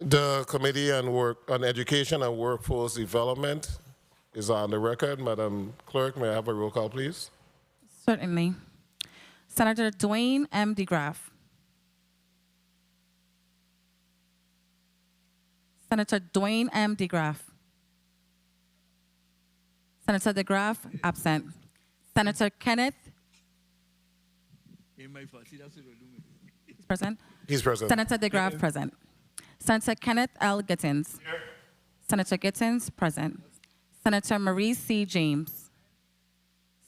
The Committee on Education and Workforce Development is on the record. Madam Clerk, may I have a roll call, please? Certainly. Senator Dwayne M. DeGraff. Senator Dwayne M. DeGraff. Senator DeGraff, absent. Senator Kenneth. He's present. He's present. Senator DeGraff, present. Senator Kenneth L. Gittins. Here. Senator Gittins, present. Senator Marie C. James.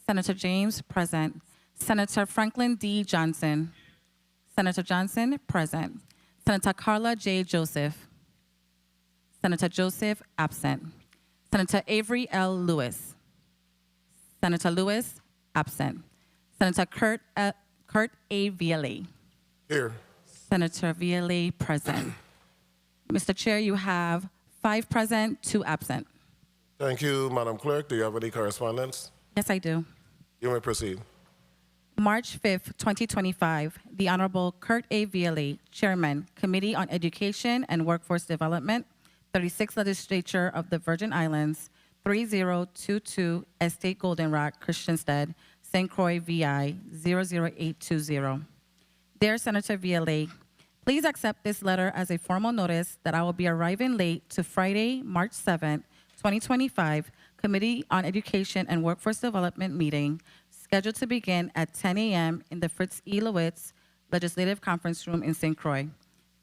Senator James, present. Senator Franklin D. Johnson. Senator Johnson, present. Senator Carla J. Joseph. Senator Joseph, absent. Senator Avery L. Lewis. Senator Lewis, absent. Senator Kurt A. Viale. Here. Senator Viale, present. Mr. Chair, you have 5 present, 2 absent. Thank you, Madam Clerk. Do you have any correspondence? Yes, I do. You may proceed. March 5th, 2025, the Honorable Kurt A. Viale, Chairman, Committee on Education and Workforce Development, 36th Legislature of the Virgin Islands, 3022 Estate Golden Rock, Christiansted, St. Croix, VI, 00820. Dear Senator Viale, please accept this letter as a formal notice that I will be arriving late to Friday, March 7th, 2025, Committee on Education and Workforce Development meeting, scheduled to begin at 10 a.m. in the Fritz E. Lewitz Legislative Conference Room in St. Croix.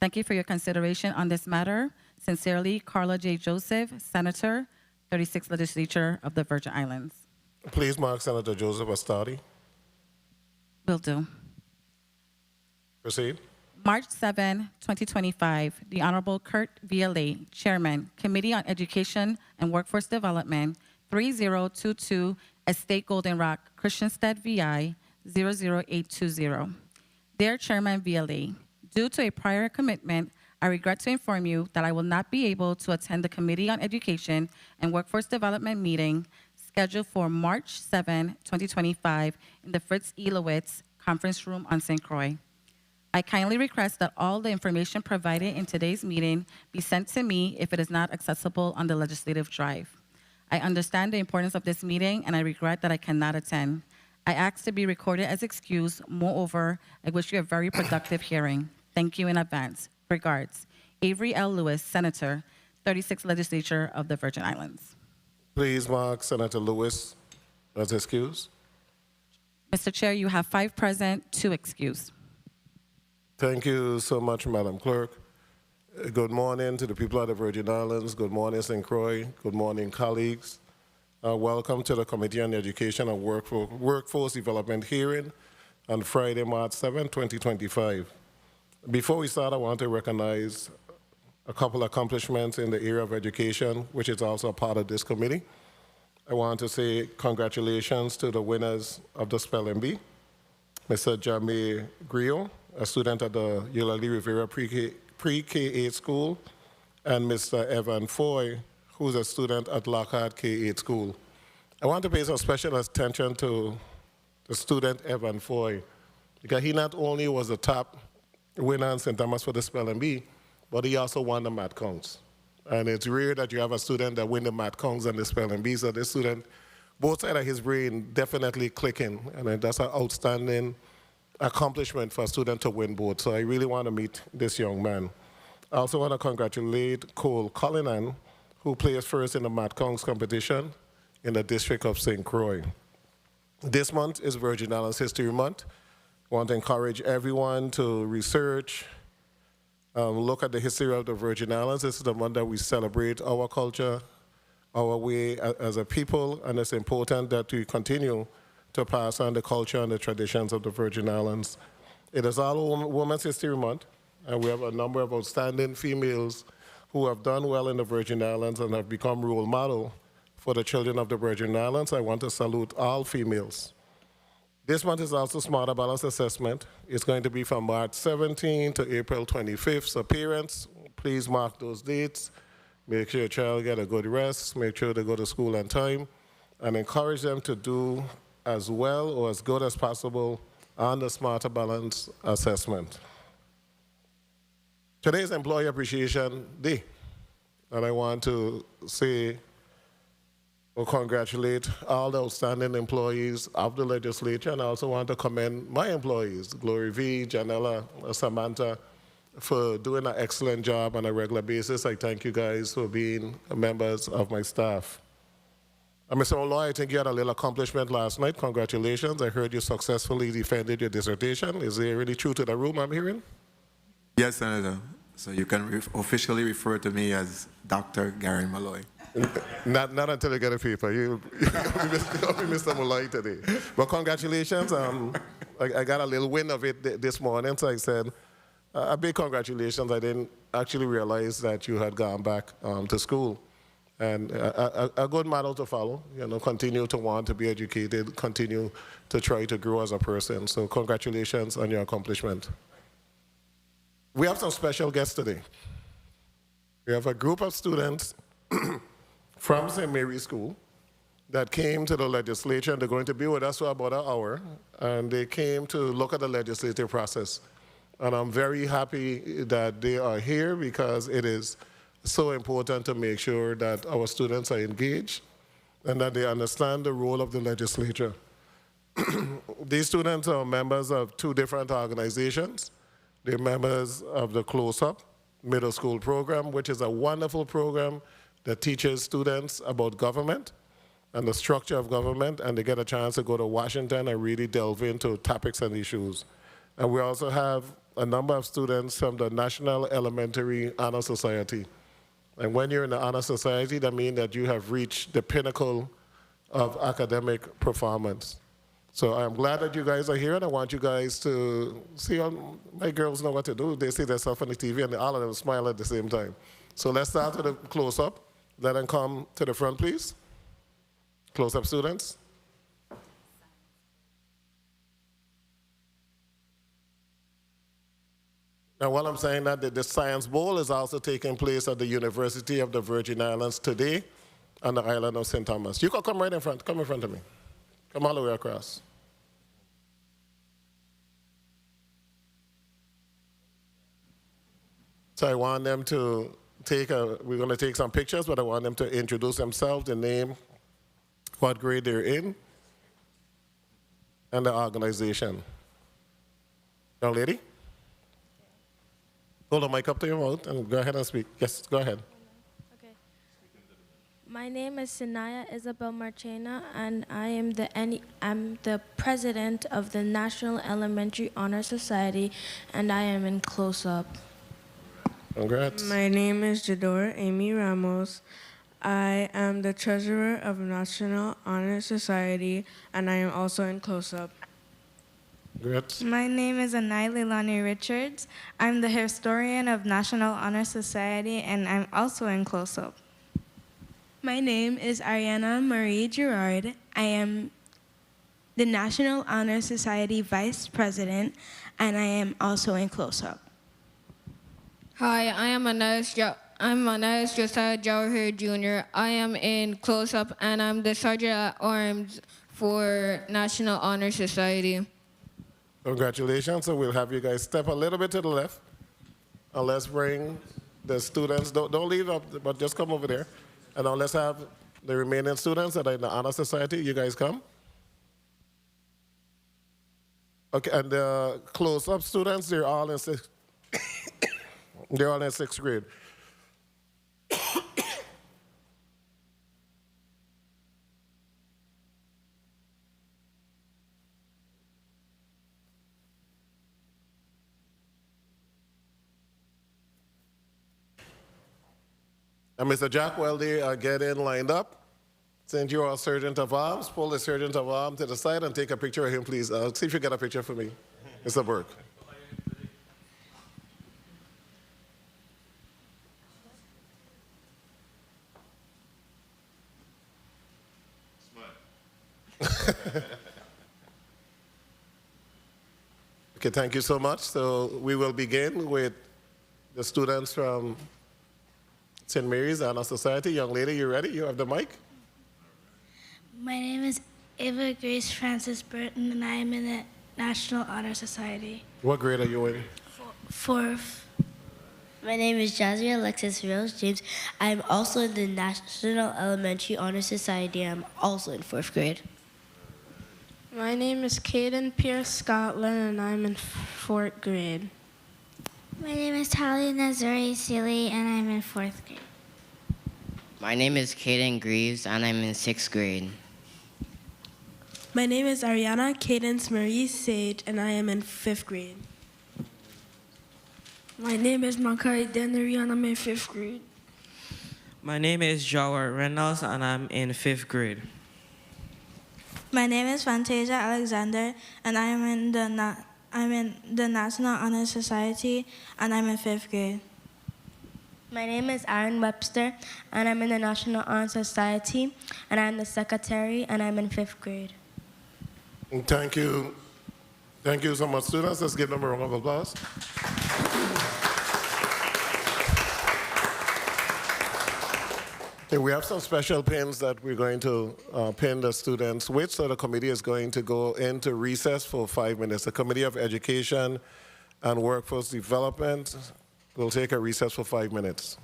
Thank you for your consideration on this matter. Sincerely, Carla J. Joseph, Senator, 36th Legislature of the Virgin Islands. Please mark Senator Joseph as tardy. Will do. Proceed. March 7, 2025, the Honorable Kurt Viale, Chairman, Committee on Education and Workforce Development, 3022 Estate Golden Rock, Christiansted, VI, 00820. Dear Chairman Viale, due to a prior commitment, I regret to inform you that I will not be able to attend the Committee on Education and Workforce Development meeting scheduled for March 7, 2025 in the Fritz E. Lewitz Conference Room on St. Croix. I kindly request that all the information provided in today's meeting be sent to me if it is not accessible on the legislative drive. I understand the importance of this meeting and I regret that I cannot attend. I ask to be recorded as excused. Moreover, I wish you a very productive hearing. Thank you in advance. Regards, Avery L. Lewis, Senator, 36th Legislature of the Virgin Islands. Please mark Senator Lewis as excused. Mr. Chair, you have 5 present, 2 excused. Thank you so much, Madam Clerk. Good morning to the people of the Virgin Islands. Good morning, St. Croix. Good morning, colleagues. Welcome to the Committee on Education and Workforce Development hearing on Friday, March 7, 2025. Before we start, I want to recognize a couple accomplishments in the area of education, which is also a part of this committee. I want to say congratulations to the winners of the Spelling Bee, Mr. Jamie Griot, a student at the Eulalie Rivera Pre-K-8 school, and Mr. Evan Foy, who's a student at Lockhart K-8 school. I want to pay some special attention to the student Evan Foy, because he not only was the top winner in St. Thomas for the Spelling Bee, but he also won the math counts. And it's rare that you have a student that win the math counts and the Spelling Bee, so this student, both sides of his brain definitely clicking, and that's an outstanding accomplishment for a student to win both. So I really want to meet this young man. I also want to congratulate Cole Cullinan, who placed first in the math counts competition in the District of St. Croix. This month is Virgin Islands History Month. I want to encourage everyone to research, look at the history of the Virgin Islands. This is the month that we celebrate our culture, our way as a people, and it's important that we continue to pass on the culture and the traditions of the Virgin Islands. It is all Women's History Month, and we have a number of outstanding females who have done well in the Virgin Islands and have become role model for the children of the Virgin Islands. I want to salute all females. This month is also Smarter Balance Assessment. It's going to be from March 17 to April 25th. So parents, please mark those dates. Make sure your child get a good rest. Make sure they go to school on time. And encourage them to do as well or as good as possible on the Smarter Balance Assessment. Today is Employee Appreciation Day, and I want to say or congratulate all the outstanding employees of the legislature, and I also want to commend my employees, Glory V, Janella, Samantha, for doing an excellent job on a regular basis. I thank you guys for being members of my staff. Mr. Molloy, I think you had a little accomplishment last night. Congratulations. I heard you successfully defended your dissertation. Is it really true to the room I'm hearing? Yes, Senator. So you can officially refer to me as Dr. Gary Molloy. Not until you get a paper. You'll be Mr. Molloy today. But congratulations. I got a little wind of it this morning, so I said, a big congratulations. I didn't actually realize that you had gone back to school. And a good model to follow, continue to want to be educated, continue to try to grow as a person. So congratulations on your accomplishment. We have some special guests today. We have a group of students from St. Mary's School that came to the legislature, and they're going to be with us for about an hour, and they came to look at the legislative process. And I'm very happy that they are here because it is so important to make sure that our students are engaged and that they understand the role of the legislature. These students are members of two different organizations. They're members of the Close Up Middle School program, which is a wonderful program that teaches students about government and the structure of government, and they get a chance to go to Washington and really delve into topics and issues. And we also have a number of students from the National Elementary Honor Society. And when you're in the Honor Society, that means that you have reached the pinnacle of academic performance. So I'm glad that you guys are here, and I want you guys to see, my girls know what to do. They see themselves on the TV, and all of them smile at the same time. So let's start with a close-up. Let them come to the front, please. Close-up students. Now, while I'm saying that, the Science Bowl is also taking place at the University of the Virgin Islands today on the island of St. Thomas. You can come right in front. Come in front of me. Come all the way across. So I want them to we're going to take some pictures, but I want them to introduce themselves, the name, what grade they're in, and the organization. Young lady? Hold the mic up to your mouth and go ahead and speak. Yes, go ahead. Okay. My name is Sinaya Isabel Marchena, and I'm the president of the National Elementary Honor Society, and I am in close-up. Congrats. My name is Jadora Amy Ramos. I am the treasurer of National Honor Society, and I am also in close-up. Congrats. My name is Anai Leilani Richards. I'm the historian of National Honor Society, and I'm also in close-up. My name is Ariana Marie Girard. I am the National Honor Society Vice President, and I am also in close-up. Hi, I am Anais Josiah Jawahir Jr. I am in close-up, and I'm the Sergeant at Arms for National Honor Society. Congratulations. So we'll have you guys step a little bit to the left. And let's bring the students. Don't leave up, but just come over there. And now let's have the remaining students that are in the Honor Society. You guys come. Okay, and the close-up students, they're all in sixth grade. And Mr. Jack, while they are getting lined up, since you are a sergeant of arms, pull the sergeant of arms to the side and take a picture of him, please. See if you get a picture for me, Mr. Burke. Okay, thank you so much. So we will begin with the students from St. Mary's Honor Society. Young lady, you ready? You have the mic? My name is Ava Grace Francis Burton, and I am in the National Honor Society. What grade are you in? Fourth. My name is Jazzy Alexis Rose James. I'm also in the National Elementary Honor Society. I'm also in 4th grade. My name is Caden Pierce Scotland, and I'm in 4th grade. My name is Talia Nazari Sealy, and I'm in 4th grade. My name is Kaden Greaves, and I'm in 6th grade. My name is Ariana Cadence Marie Sage, and I am in 5th grade. My name is Makai Dennery, and I'm in 5th grade. My name is Jawar Reynolds, and I'm in 5th grade. My name is Fantasia Alexander, and I'm in the National Honor Society, and I'm in 5th grade. My name is Aaron Webster, and I'm in the National Honor Society, and I'm the secretary, and I'm in 5th grade. Thank you. Thank you so much, students. Let's give them a round of applause. Okay, we have some special pins that we're going to pin the students with, so the committee is going to go into recess for 5 minutes. The Committee of Education and Workforce Development will take a recess for 5 minutes.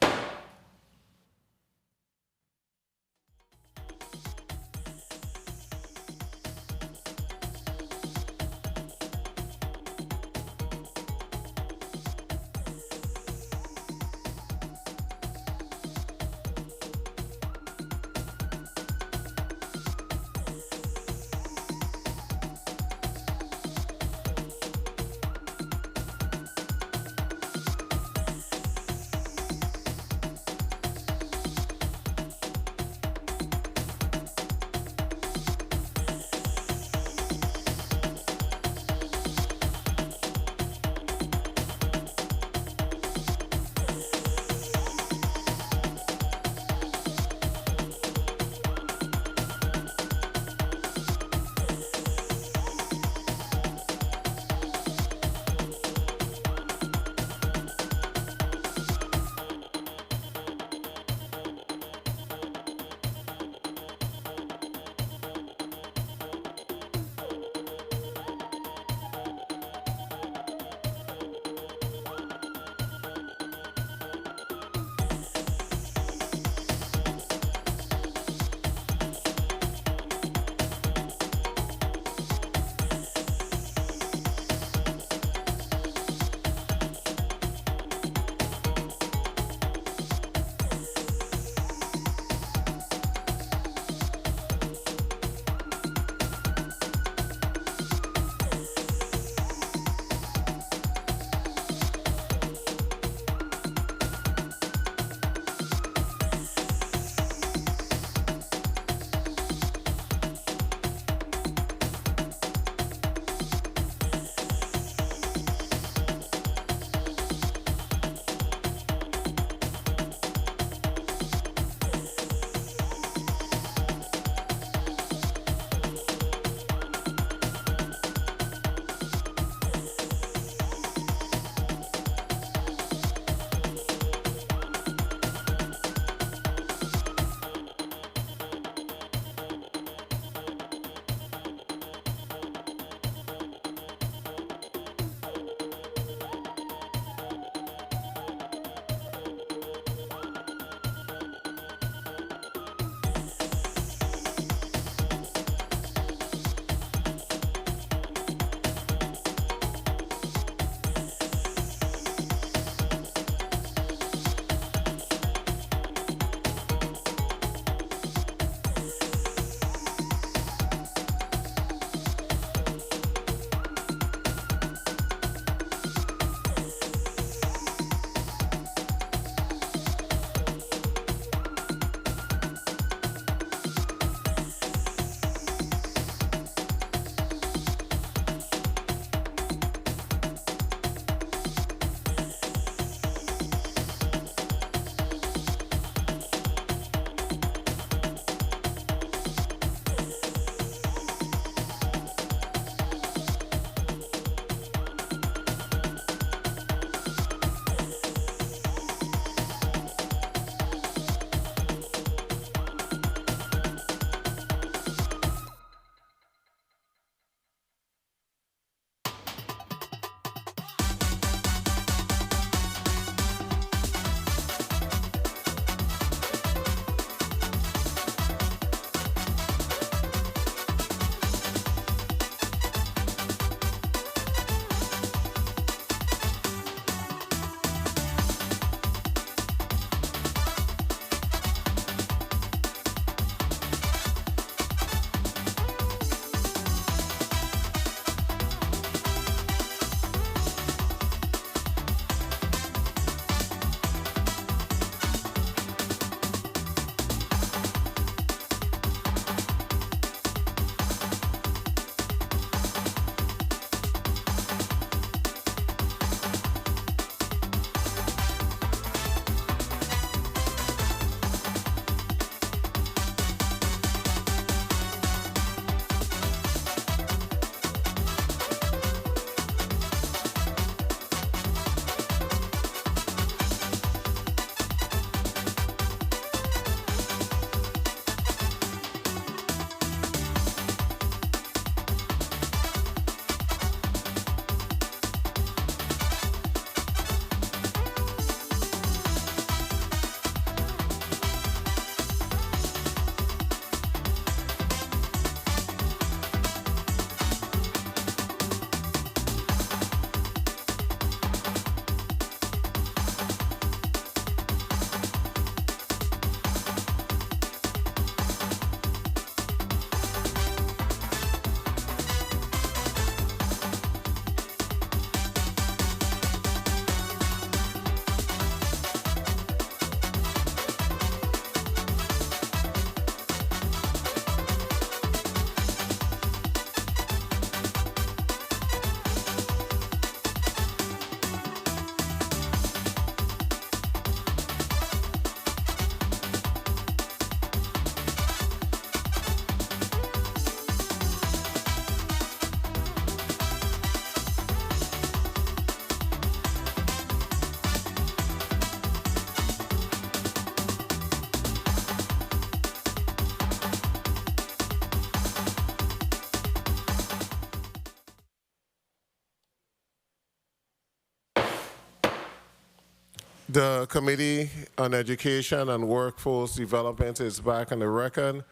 The Committee on Education and Workforce Development is back on the record.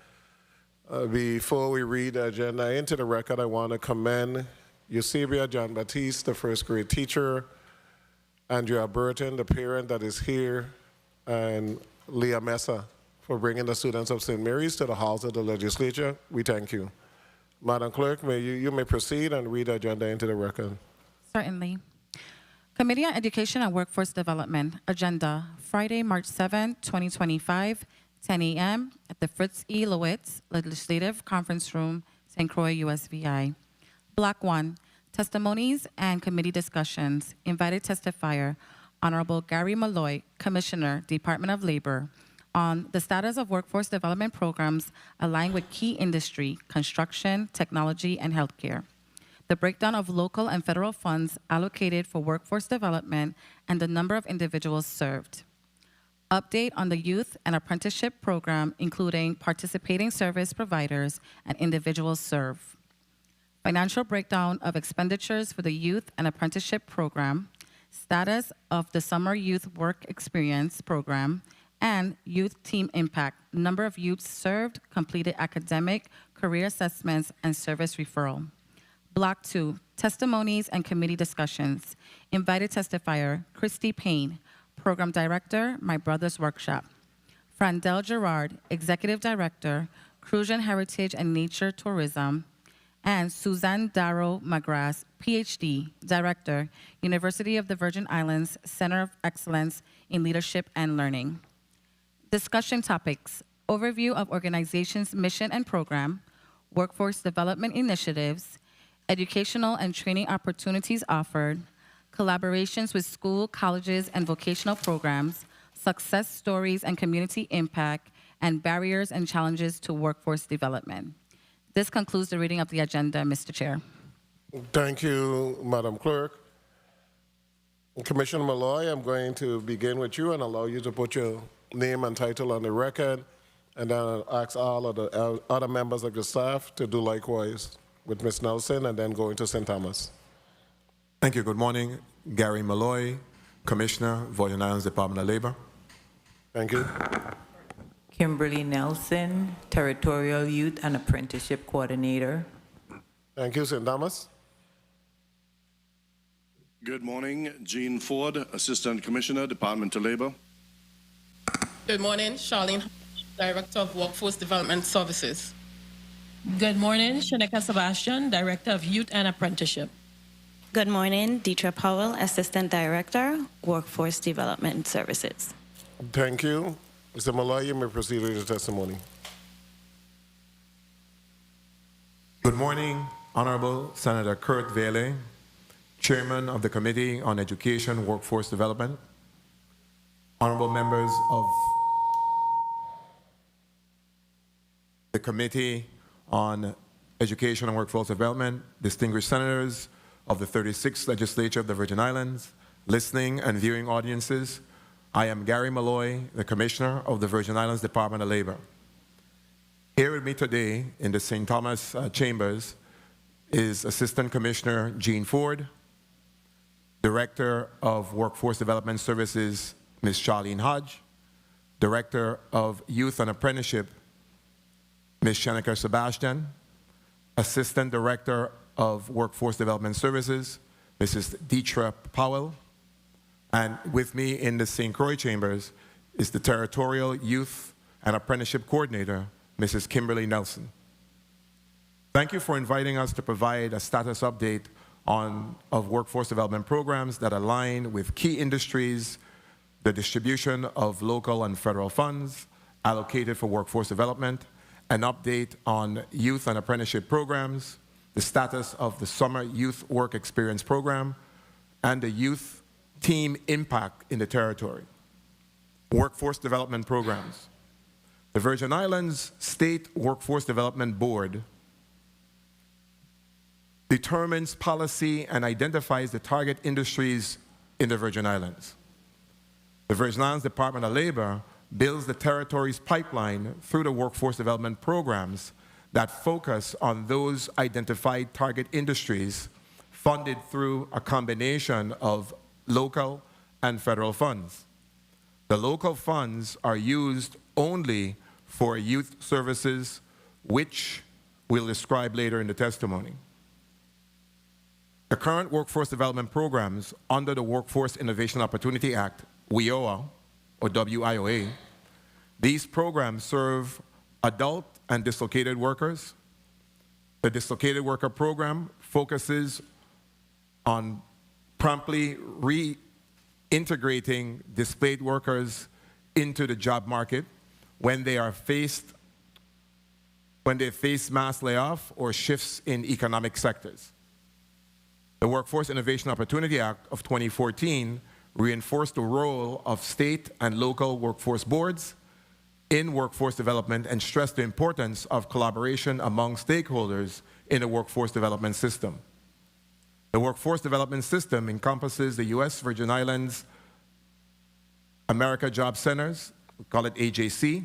Before we read the agenda into the record, I want to commend Eusebia John Baptiste, the first grade teacher, Andrea Burton, the parent that is here, and Leah Mesa for bringing the students of St. Mary's to the halls of the legislature. We thank you. Madam Clerk, you may proceed and read the agenda into the record. Certainly. Committee on Education and Workforce Development, agenda, Friday, March 7, 2025, 10 a.m. at the Fritz E. Lowitz Legislative Conference Room, St. Croix, USVI. Block 1, testimonies and committee discussions. Invited testifier, Honorable Gary Molloy, Commissioner, Department of Labor, on the status of workforce development programs aligned with key industry, construction, technology, and healthcare. The breakdown of local and federal funds allocated for workforce development and the number of individuals served. Update on the Youth and Apprenticeship Program, including participating service providers and individuals served. Financial breakdown of expenditures for the Youth and Apprenticeship Program, status of the Summer Youth Work Experience Program, and Youth Team Impact, number of youths served, completed academic, career assessments, and service referral. Block 2, testimonies and committee discussions. Invited testifier, Christy Payne, Program Director, My Brother's Workshop. Frandel Gerard, Executive Director, Crucian Heritage and Nature Tourism. And Suzanne Darrow McGrath, PhD, Director, University of the Virgin Islands, Center of Excellence in Leadership and Learning. Discussion topics, overview of organization's mission and program, workforce development initiatives, educational and training opportunities offered, collaborations with school, colleges, and vocational programs, success stories and community impact, and barriers and challenges to workforce development. This concludes the reading of the agenda, Mr. Chair. Thank you, Madam Clerk. Commissioner Molloy, I'm going to begin with you and allow you to put your name and title on the record, and then I'll ask all of the other members of the staff to do likewise with Ms. Nelson, and then go into St. Thomas. Thank you. Good morning. Gary Molloy, Commissioner, Virgin Islands Department of Labor. Thank you. Kimberly Nelson, Territorial Youth and Apprenticeship Coordinator. Thank you, St. Thomas. Good morning. Jean Ford, Assistant Commissioner, Department of Labor. Good morning. Charlene, Director of Workforce Development Services. Good morning, Shaneka Sebastian, Director of Youth and Apprenticeship. Good morning, Deetra Powell, Assistant Director, Workforce Development Services. Thank you. Mr. Molloy, you may proceed with your testimony. Good morning, Honorable Senator Kurt Vele, Chairman of the Committee on Education, Workforce Development, honorable members of the Committee on Education and Workforce Development, distinguished senators of the 36th Legislature of the Virgin Islands, listening and viewing audiences, I am Gary Molloy, the Commissioner of the Virgin Islands Department of Labor. Here with me today in the St. Thomas chambers is Assistant Commissioner Jean Ford, Director of Workforce Development Services, Ms. Charlene Hodge, Director of Youth and Apprenticeship, Ms. Shaneka Sebastian, Assistant Director of Workforce Development Services, Mrs. Deetra Powell, and with me in the St. Croix chambers is the Territorial Youth and Apprenticeship Coordinator, Mrs. Kimberly Nelson. Thank you for inviting us to provide a status update of workforce development programs that align with key industries, the distribution of local and federal funds allocated for workforce development, an update on youth and apprenticeship programs, the status of the Summer Youth Work Experience Program, and the Youth Team Impact in the territory. Workforce development programs. The Virgin Islands State Workforce Development Board determines policy and identifies the target industries in the Virgin Islands. The Virgin Islands Department of Labor builds the territory's pipeline through the workforce development programs that focus on those identified target industries funded through a combination of local and federal funds. The local funds are used only for youth services, which we'll describe later in the testimony. The current workforce development programs under the Workforce Innovation Opportunity Act, WIOA, or WIOA, these programs serve adult and dislocated workers. The dislocated worker program focuses on promptly reintegrating displaced workers into the job market when they face mass layoff or shifts in economic sectors. The Workforce Innovation Opportunity Act of 2014 reinforced the role of state and local workforce boards in workforce development and stressed the importance of collaboration among stakeholders in the workforce development system. The workforce development system encompasses the U.S. Virgin Islands America Job Centers, we call it AJC,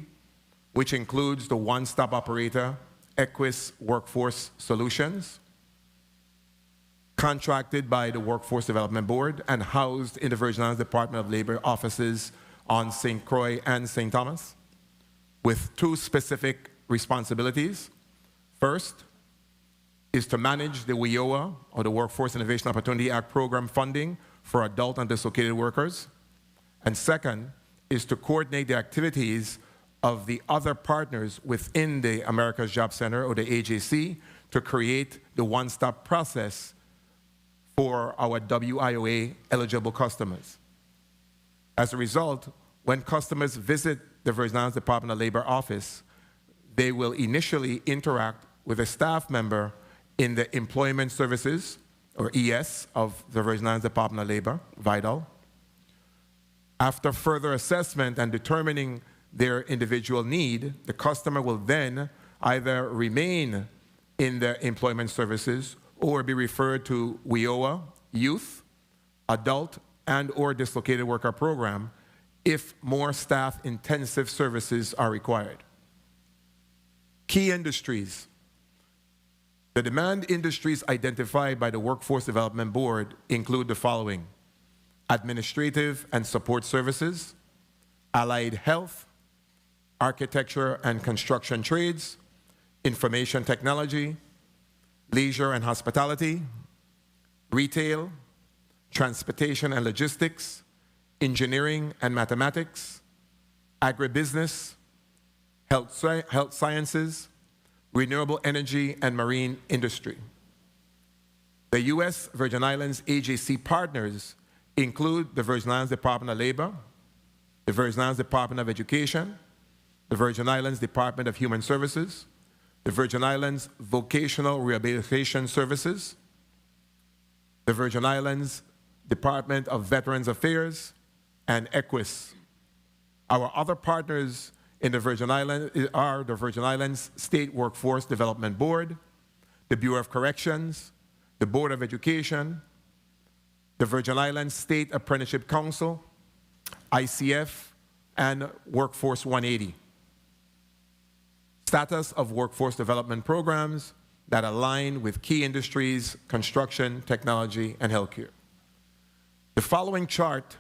which includes the one-stop operator, Equis Workforce Solutions, contracted by the Workforce Development Board and housed in the Virgin Islands Department of Labor offices on St. Croix and St. Thomas, with two specific responsibilities. First is to manage the WIOA, or the Workforce Innovation Opportunity Act program funding for adult and dislocated workers. And second is to coordinate the activities of the other partners within the America's Job Center, or the AJC, to create the one-stop process for our WIOA eligible customers. As a result, when customers visit the Virgin Islands Department of Labor office, they will initially interact with a staff member in the Employment Services, or ES, of the Virgin Islands Department of Labor, VITAL. After further assessment and determining their individual need, the customer will then either remain in the Employment Services or be referred to WIOA, Youth, Adult, and/or Dislocated Worker Program if more staff-intensive services are required. Key industries. The demand industries identified by the Workforce Development Board include the following: administrative and support services, allied health, architecture and construction trades, information technology, leisure and hospitality, retail, transportation and logistics, engineering and mathematics, agribusiness, health sciences, renewable energy, and marine industry. The U.S. Virgin Islands AJC partners include the Virgin Islands Department of Labor, the Virgin Islands Department of Education, the Virgin Islands Department of Human Services, the Virgin Islands Vocational Rehabilitation Services, the Virgin Islands Department of Veterans Affairs, and Equis. Our other partners in the Virgin Islands are the Virgin Islands State Workforce Development Board, the Bureau of Corrections, the Board of Education, the Virgin Islands State Apprenticeship Council, ICF, and Workforce 180. Status of workforce development programs that align with key industries, construction, technology, and healthcare. The following chart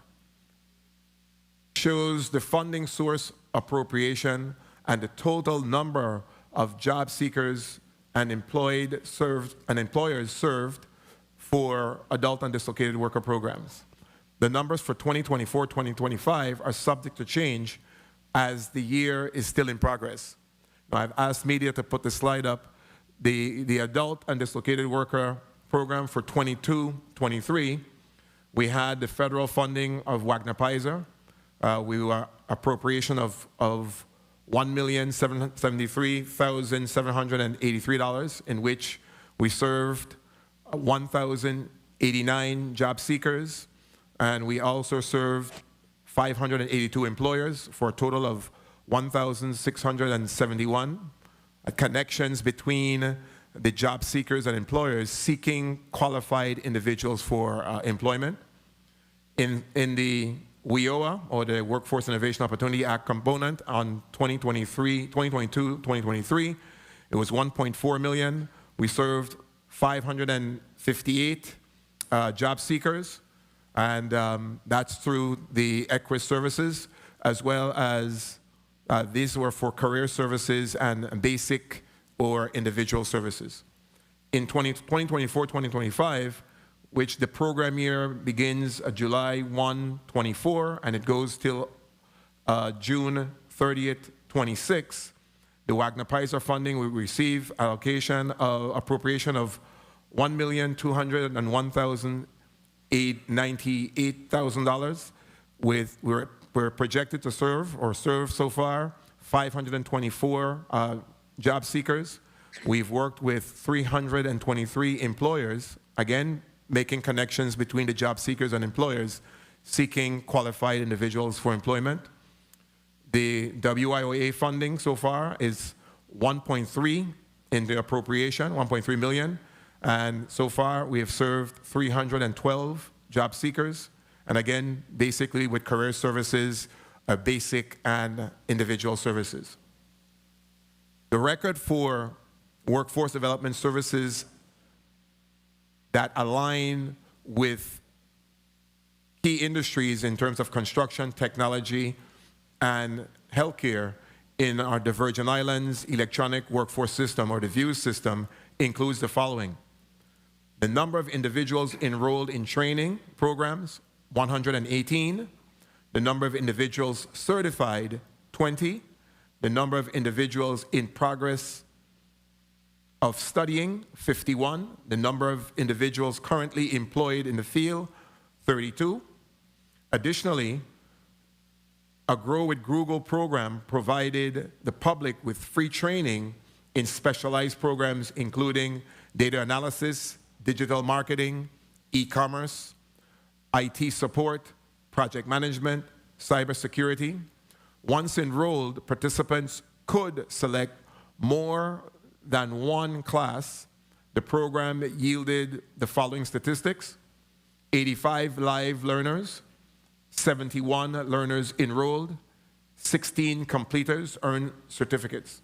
shows the funding source appropriation and the total number of job seekers and employers served for adult and dislocated worker programs. The numbers for 2024-2025 are subject to change as the year is still in progress. Now, I've asked media to put the slide up. The adult and dislocated worker program for 22-23, we had the federal funding of Wagner-Pfizer. We were appropriation of $1,773,783, in which we served 1,089 job seekers, and we also served 582 employers for a total of 1,671 connections between the job seekers and employers seeking qualified individuals for employment. In the WIOA, or the Workforce Innovation Opportunity Act component on 2022-2023, it was 1.4 million. We served 558 job seekers, and that's through the Equis services. as well as these were for career services and basic or individual services. In 2024-2025, which the program year begins July 1, 24, and it goes till June 30th, 26, the Wagner Pizer funding will receive allocation of appropriation of $1,201,898,000. We're projected to serve so far 524 job seekers. We've worked with 323 employers, again, making connections between the job seekers and employers seeking qualified individuals for employment. The WIOA funding so far is 1.3 in the appropriation, 1.3 million. And so far, we have served 312 job seekers. And again, basically with career services, basic and individual services. The record for workforce development services that align with key industries in terms of construction, technology, and healthcare in the Virgin Islands electronic workforce system, or the VIEW system, includes the following. The number of individuals enrolled in training programs, 118. The number of individuals certified, 20. The number of individuals in progress of studying, 51. The number of individuals currently employed in the field, 32. Additionally, a Grow with Google program provided the public with free training in specialized programs including data analysis, digital marketing, e-commerce, IT support, project management, cybersecurity. Once enrolled, participants could select more than one class. The program yielded the following statistics: 85 live learners, 71 learners enrolled, 16 completers earned certificates.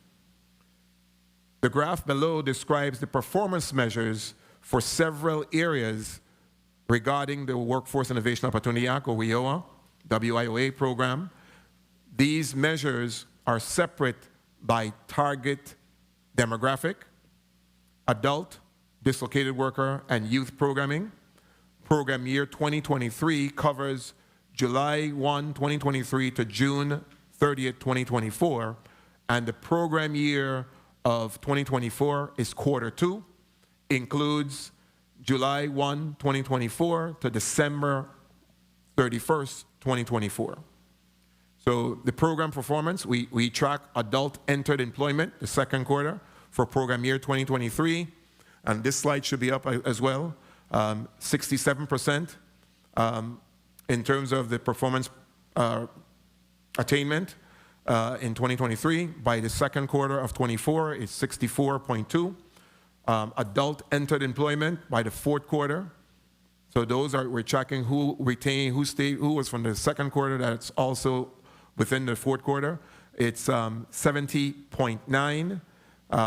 The graph below describes the performance measures for several areas regarding the Workforce Innovation Opportunity Act, or WIOA program. These measures are separate by target demographic, adult, dislocated worker, and youth programming. Program year 2023 covers July 1, 2023 to June 30th, 2024, and the program year of 2024 is quarter 2, includes July 1, 2024 to December 31st, 2024. So the program performance, we track adult entered employment, the second quarter, for program year 2023, and this slide should be up as well, 67%. In terms of the performance attainment in 2023, by the second quarter of 24, it's 64.2. Adult entered employment by the fourth quarter. So those are, we're tracking who retained, who stayed, who was from the second quarter that's also within the fourth quarter. It's 70.9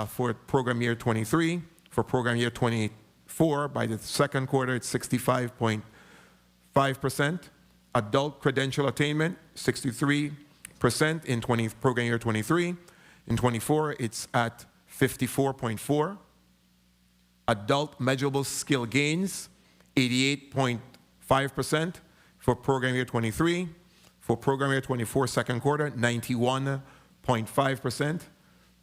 for program year 23. For program year 24, by the second quarter, it's 65.5%. Adult credential attainment, 63% in program year 23. In 24, it's at 54.4. Adult measurable skill gains, 88.5% for program year 23. For program year 24, second quarter, 91.5%.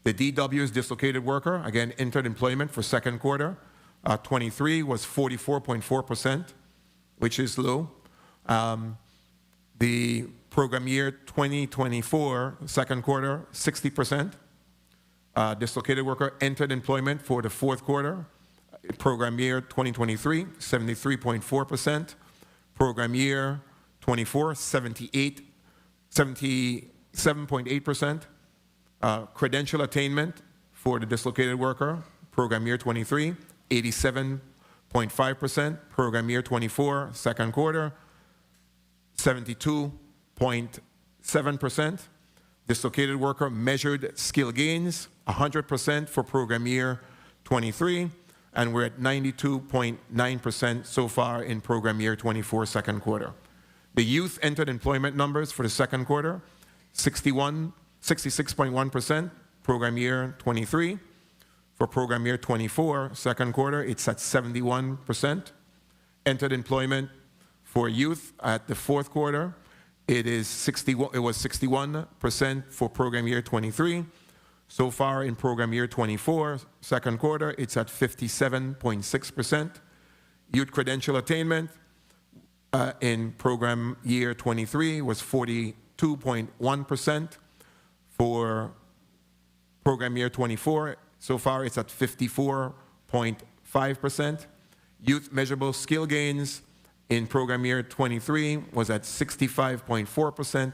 The DW's dislocated worker, again, entered employment for second quarter, 23 was 44.4%, which is low. The program year 2024, second quarter, 60%. Dislocated worker entered employment for the fourth quarter. Program year 2023, 73.4%. Program year 24, 77.8%. Credential attainment for the dislocated worker, program year 23, 87.5%. Program year 24, second quarter, 72.7%. Dislocated worker measured skill gains, 100% for program year 23, and we're at 92.9% so far in program year 24, second quarter. The youth entered employment numbers for the second quarter, 66.1%, program year 23. For program year 24, second quarter, it's at 71%. Entered employment for youth at the fourth quarter, it was 61% for program year 23. So far in program year 24, second quarter, it's at 57.6%. Youth credential attainment in program year 23 was 42.1%. For program year 24, so far it's at 54.5%. Youth measurable skill gains in program year 23 was at 65.4%.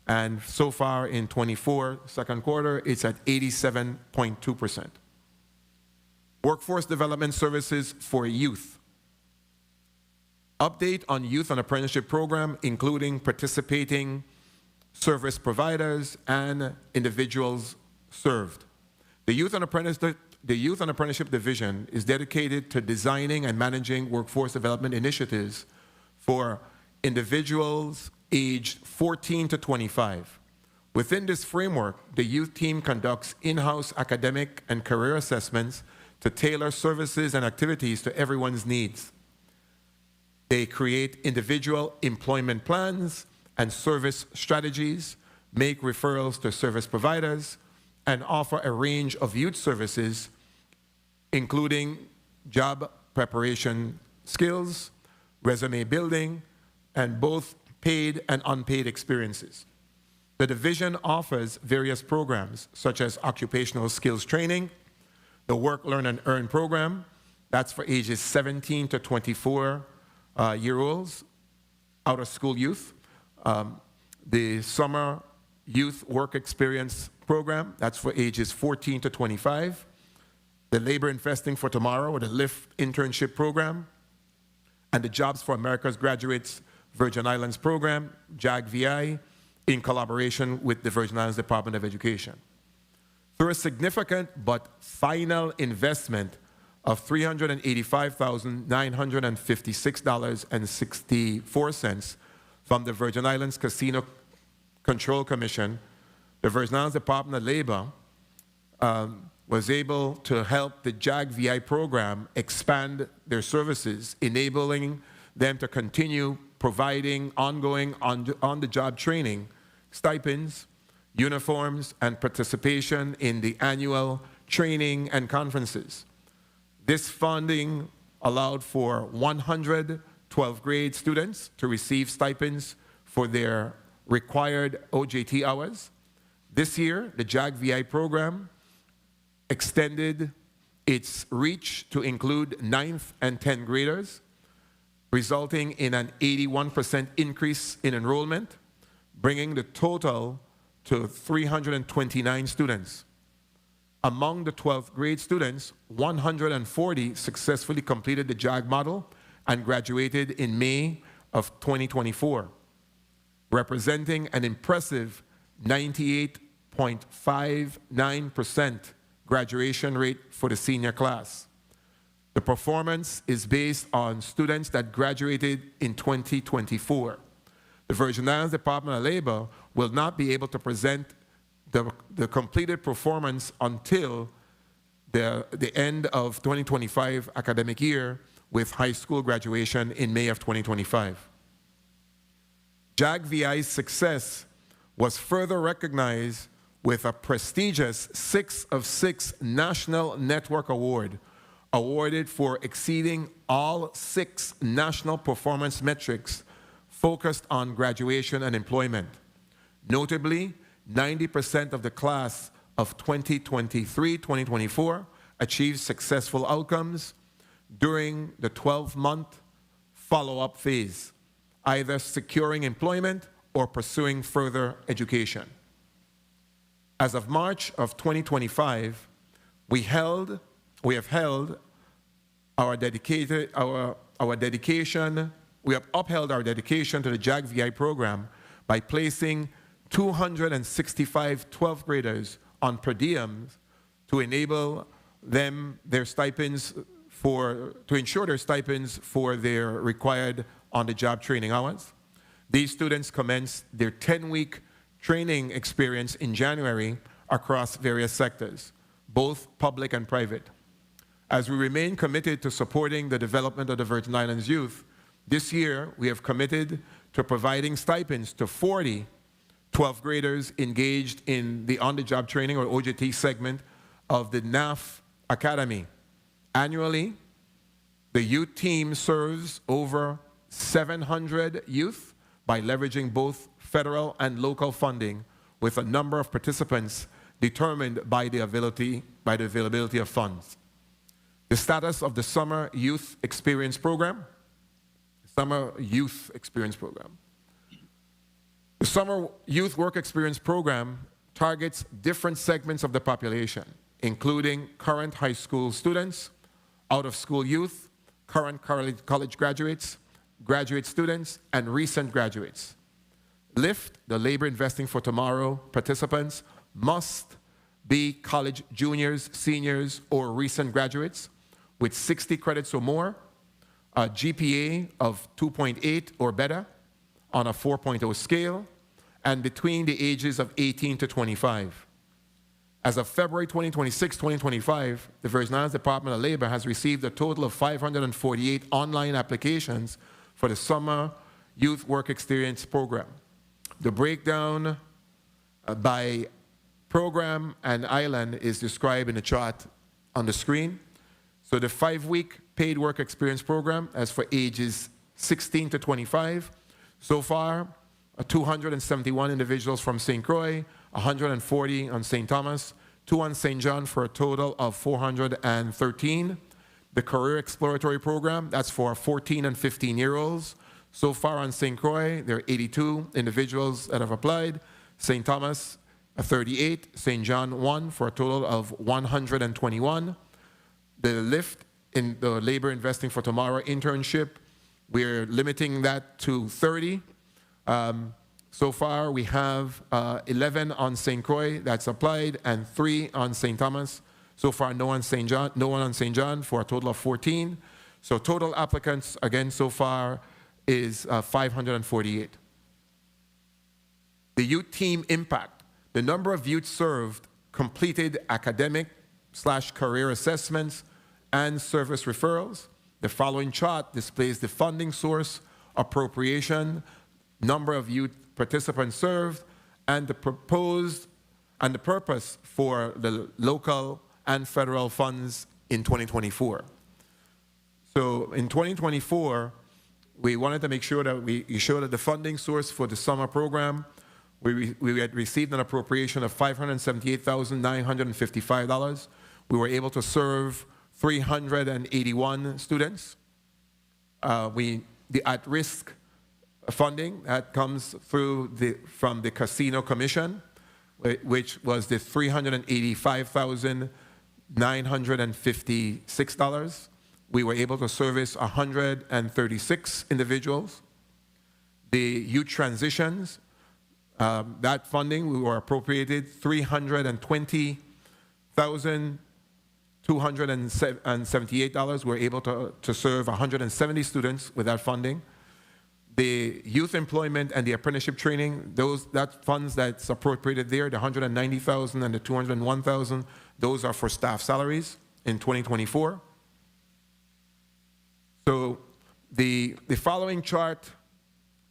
And so far in 24, second quarter, it's at 87.2%. Workforce development services for youth. Update on Youth and Apprenticeship Program, including participating service providers and individuals served. The Youth and Apprenticeship Division is dedicated to designing and managing workforce development initiatives for individuals aged 14 to 25. Within this framework, the youth team conducts in-house academic and career assessments to tailor services and activities to everyone's needs. They create individual employment plans and service strategies, make referrals to service providers, and offer a range of youth services, including job preparation skills, resume building, and both paid and unpaid experiences. The division offers various programs such as occupational skills training, the Work, Learn, and Earn program, that's for ages 17 to 24-year-olds, out-of-school youth, the Summer Youth Work Experience program, that's for ages 14 to 25, the Labor Investing for Tomorrow, or the LIFT internship program, and the Jobs for America's Graduates Virgin Islands program, JAG-VI, in collaboration with the Virgin Islands Department of Education. Through a significant but final investment of $385,956.64 from the Virgin Islands Casino Control Commission, the Virgin Islands Department of Labor was able to help the JAG-VI program expand their services, enabling them to continue providing ongoing on-the-job training, stipends, uniforms, and participation in the annual training and conferences. This funding allowed for 100 12th grade students to receive stipends for their required OJT hours. This year, the JAG-VI program extended its reach to include 9th and 10th graders, resulting in an 81% increase in enrollment, bringing the total to 329 students. Among the 12th grade students, 140 successfully completed the JAG model and graduated in May of 2024, representing an impressive 98.59% graduation rate for the senior class. The performance is based on students that graduated in 2024. The Virgin Islands Department of Labor will not be able to present the completed performance until the end of 2025 academic year, with high school graduation in May of 2025. JAG-VI's success was further recognized with a prestigious 6 of 6 National Network Award, awarded for exceeding all 6 national performance metrics focused on graduation and employment. Notably, 90% of the class of 2023-2024 achieved successful outcomes during the 12-month follow-up phase, either securing employment or pursuing further education. As of March of 2025, we have upheld our dedication to the JAG-VI program by placing 265 12th graders on per diems to enable them their stipends to ensure their stipends for their required on-the-job training hours. These students commenced their 10-week training experience in January across various sectors, both public and private. As we remain committed to supporting the development of the Virgin Islands youth, this year we have committed to providing stipends to 40 12th graders engaged in the on-the-job training or OJT segment of the NAF Academy. Annually, the youth team serves over 700 youth by leveraging both federal and local funding, with a number of participants determined by the availability of funds. The status of the Summer Youth Experience Program. Summer Youth Experience Program. The Summer Youth Work Experience Program targets different segments of the population, including current high school students, out-of-school youth, current college graduates, graduate students, and recent graduates. LIFT, the Labor Investing for Tomorrow participants, must be college juniors, seniors, or recent graduates with 60 credits or more, a GPA of 2.8 or better on a 4.0 scale, and between the ages of 18 to 25. As of February 2026, 2025, the Virgin Islands Department of Labor has received a total of 548 online applications for the Summer Youth Work Experience Program. The breakdown by program and island is described in the chart on the screen. So the 5-week paid work experience program is for ages 16 to 25. So far, 271 individuals from St. Croix, 140 on St. Thomas, 2 on St. John, for a total of 413. The Career Exploratory Program, that's for 14 and 15-year-olds. So far on St. Croix, there are 82 individuals that have applied. St. Thomas, 38. St. John, 1, for a total of 121. The LIFT, in the Labor Investing for Tomorrow internship, we're limiting that to 30. So far, we have 11 on St. Croix that's applied and 3 on St. Thomas. So far, no one on St. John, for a total of 14. So total applicants, again, so far is 548. The youth team impact. The number of youth served completed academic/career assessments and service referrals. The following chart displays the funding source, appropriation, number of youth participants served, and the purpose for the local and federal funds in 2024. So in 2024, we wanted to make sure that we show that the funding source for the summer program, we had received an appropriation of $578,955. We were able to serve 381 students. The at-risk funding that comes through from the Casino Commission, which was the $385,956. We were able to service 136 individuals. The youth transitions, that funding, we were appropriated $320,278. We were able to serve 170 students with that funding. The youth employment and the apprenticeship training, that funds that's appropriated there, the $190,000 and the $201,000, those are for staff salaries in 2024. So the following chart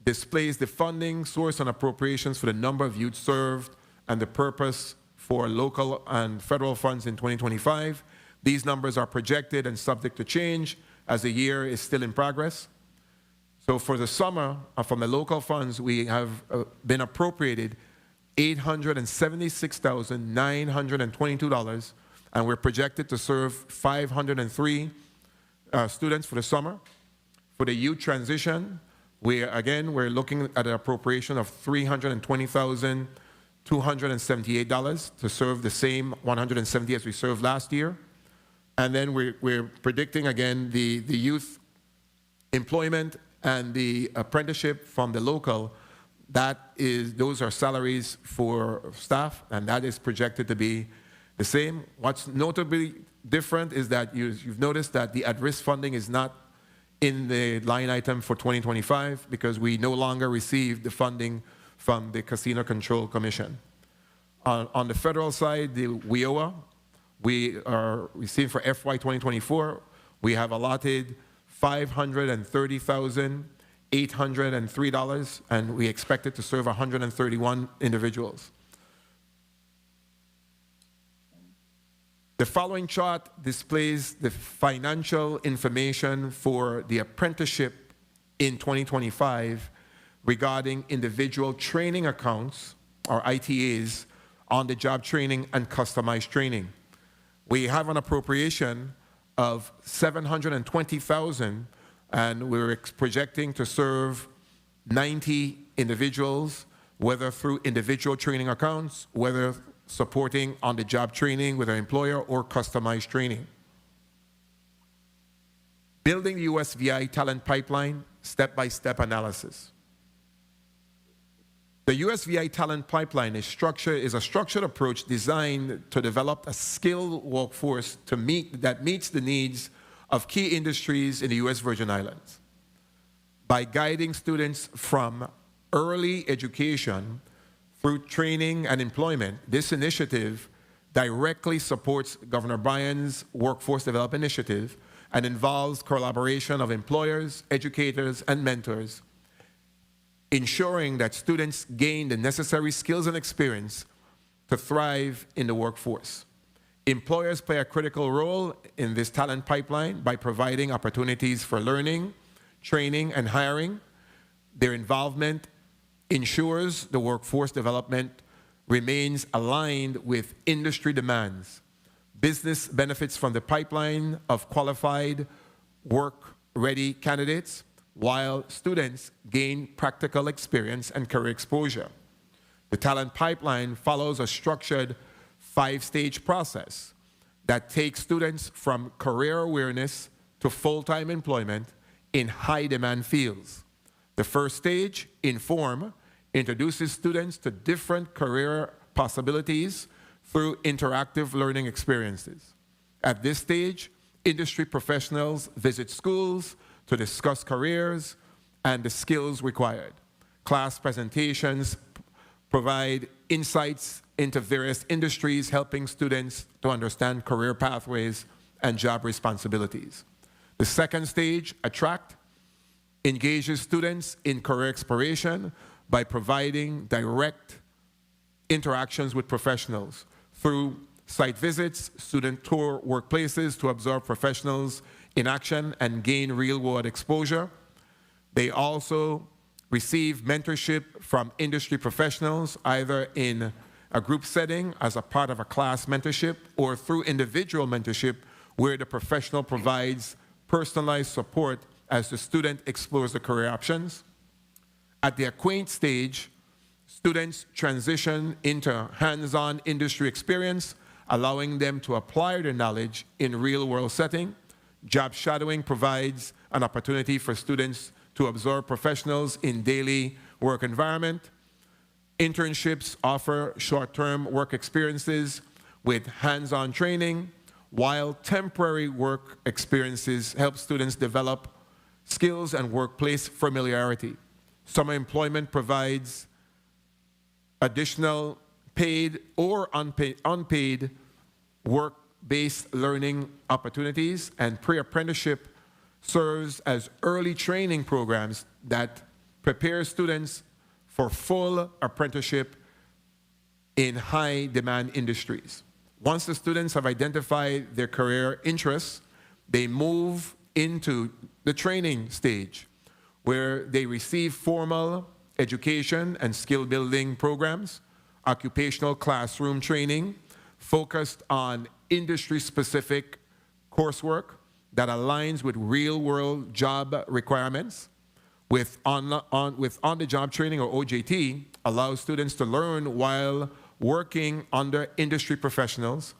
displays the funding source and appropriations for the number of youth served and the purpose for local and federal funds in 2025. These numbers are projected and subject to change as the year is still in progress. So for the summer, from the local funds, we have been appropriated $876,922, and we're projected to serve 503 students for the summer. For the youth transition, we're looking at an appropriation of $320,278 to serve the same 170 as we served last year. And then we're predicting again the youth employment and the apprenticeship from the local. Those are salaries for staff, and that is projected to be the same. What's notably different is that you've noticed that the at-risk funding is not in the line item for 2025 because we no longer receive the funding from the Casino Control Commission. On the federal side, the WIOA, we are receiving for FY 2024, we have allotted $530,803, and we expect it to serve 131 individuals. The following chart displays the financial information for the apprenticeship in 2025 regarding individual training accounts, or ITAs, on the job training and customized training. We have an appropriation of $720,000, and we're projecting to serve 90 individuals, whether through individual training accounts, whether supporting on-the-job training with an employer, or customized training. Building the USVI talent pipeline, step-by-step analysis. The USVI talent pipeline is a structured approach designed to develop a skilled workforce that meets the needs of key industries in the U.S. Virgin Islands. By guiding students from early education through training and employment, this initiative directly supports Governor Bryan's Workforce Development Initiative and involves collaboration of employers, educators, and mentors, ensuring that students gain the necessary skills and experience to thrive in the workforce. Employers play a critical role in this talent pipeline by providing opportunities for learning, training, and hiring. Their involvement ensures the workforce development remains aligned with industry demands. Business benefits from the pipeline of qualified, work-ready candidates, while students gain practical experience and career exposure. The talent pipeline follows a structured 5-stage process that takes students from career awareness to full-time employment in high-demand fields. The first stage, Inform, introduces students to different career possibilities through interactive learning experiences. At this stage, industry professionals visit schools to discuss careers and the skills required. Class presentations provide insights into various industries, helping students to understand career pathways and job responsibilities. The second stage, Attract, engages students in career exploration by providing direct interactions with professionals through site visits, student tour workplaces to observe professionals in action and gain real-world exposure. They also receive mentorship from industry professionals, either in a group setting as a part of a class mentorship or through individual mentorship, where the professional provides personalized support as the student explores the career options. At the Acquaint stage, students transition into hands-on industry experience, allowing them to apply their knowledge in real-world setting. Job shadowing provides an opportunity for students to observe professionals in daily work environment. Internships offer short-term work experiences with hands-on training, while temporary work experiences help students develop skills and workplace familiarity. Summer employment provides additional paid or unpaid work-based learning opportunities, and pre-apprenticeship serves as early training programs that prepare students for full apprenticeship in high-demand industries. Once the students have identified their career interests, they move into the training stage, where they receive formal education and skill-building programs, occupational classroom training focused on industry-specific coursework that aligns with real-world job requirements, with on-the-job training, or OJT, allows students to learn while working under industry professionals,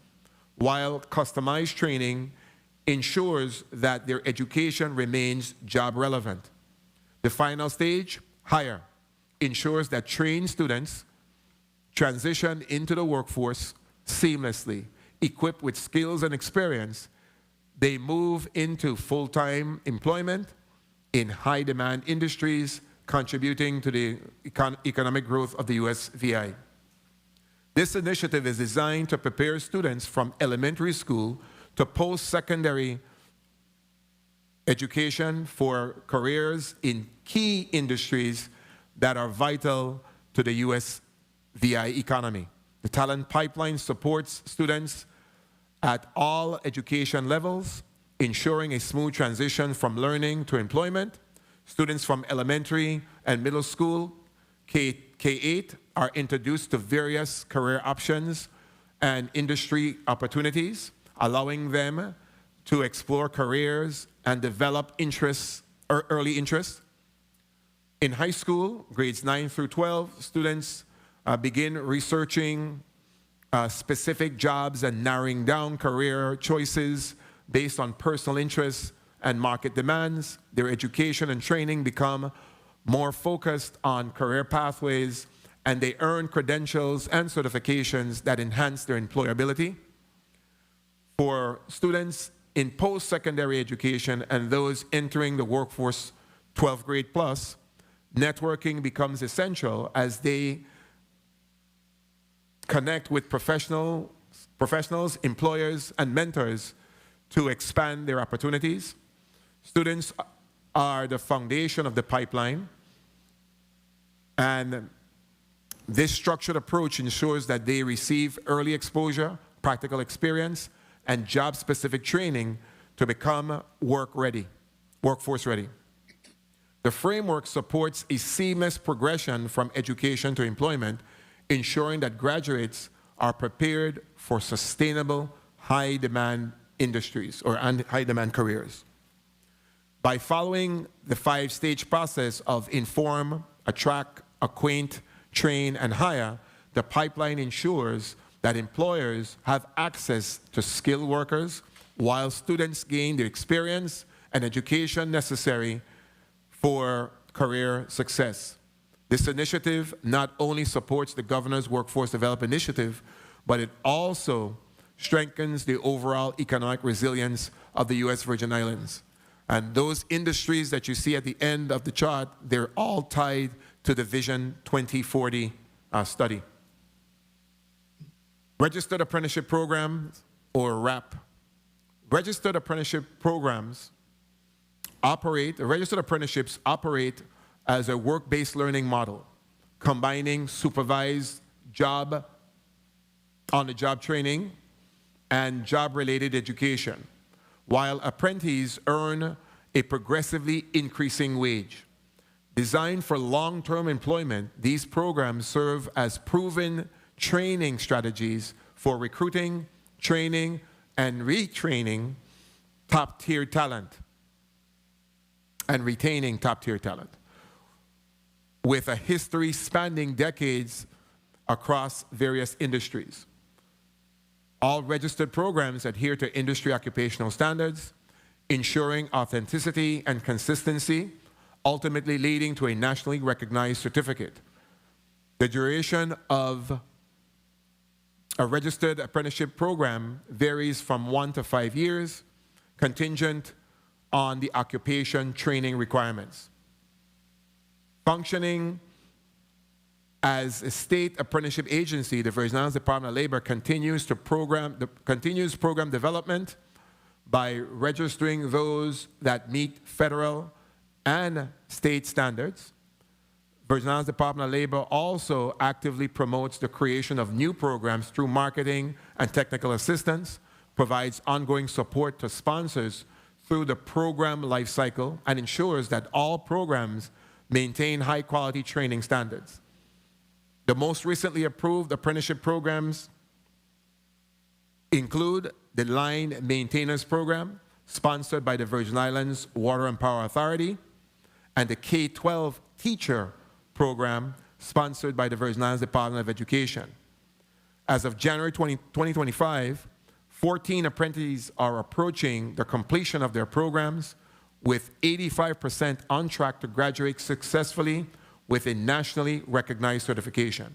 while customized training ensures that their education remains job relevant. The final stage, Hire, ensures that trained students transition into the workforce seamlessly. Equipped with skills and experience, they move into full-time employment in high-demand industries contributing to the economic growth of the U.S. VI. This initiative is designed to prepare students from elementary school to post-secondary education for careers in key industries that are vital to the U.S. VI economy. The talent pipeline supports students at all education levels, ensuring a smooth transition from learning to employment. Students from elementary and middle school, K-8, are introduced to various career options and industry opportunities, allowing them to explore careers and develop interests or early interests. In high school, grades 9 through 12, students begin researching specific jobs and narrowing down career choices based on personal interests and market demands. Their education and training become more focused on career pathways, and they earn credentials and certifications that enhance their employability. For students in post-secondary education and those entering the workforce 12th grade plus, networking becomes essential as they connect with professionals, employers, and mentors to expand their opportunities. Students are the foundation of the pipeline, and this structured approach ensures that they receive early exposure, practical experience, and job-specific training to become workforce ready. The framework supports a seamless progression from education to employment, ensuring that graduates are prepared for sustainable, high-demand industries or high-demand careers. By following the 5-stage process of inform, attract, acquaint, train, and hire, the pipeline ensures that employers have access to skilled workers while students gain the experience and education necessary for career success. This initiative not only supports the Governor's Workforce Development Initiative, but it also strengthens the overall economic resilience of the U.S. Virgin Islands. And those industries that you see at the end of the chart, they're all tied to the Vision 2040 study. Registered Apprenticeship Programs, or RAP. Registered Apprenticeship Programs registered apprenticeships operate as a work-based learning model, combining supervised on-the-job training and job-related education, while apprentices earn a progressively increasing wage. Designed for long-term employment, these programs serve as proven training strategies for recruiting, training, and retraining top-tier talent and retaining top-tier talent, with a history spanning decades across various industries. All registered programs adhere to industry occupational standards, ensuring authenticity and consistency, ultimately leading to a nationally recognized certificate. The duration of a registered apprenticeship program varies from 1 to 5 years, contingent on the occupation training requirements. Functioning as a state apprenticeship agency, the Virgin Islands Department of Labor continues program development by registering those that meet federal and state standards. Virgin Islands Department of Labor also actively promotes the creation of new programs through marketing and technical assistance, provides ongoing support to sponsors through the program lifecycle, and ensures that all programs maintain high-quality training standards. The most recently approved apprenticeship programs include the Line Maintenance Program, sponsored by the Virgin Islands Water and Power Authority, and the K-12 Teacher Program, sponsored by the Virgin Islands Department of Education. As of January 2025, 14 apprentices are approaching the completion of their programs, with 85% on track to graduate successfully with a nationally recognized certification.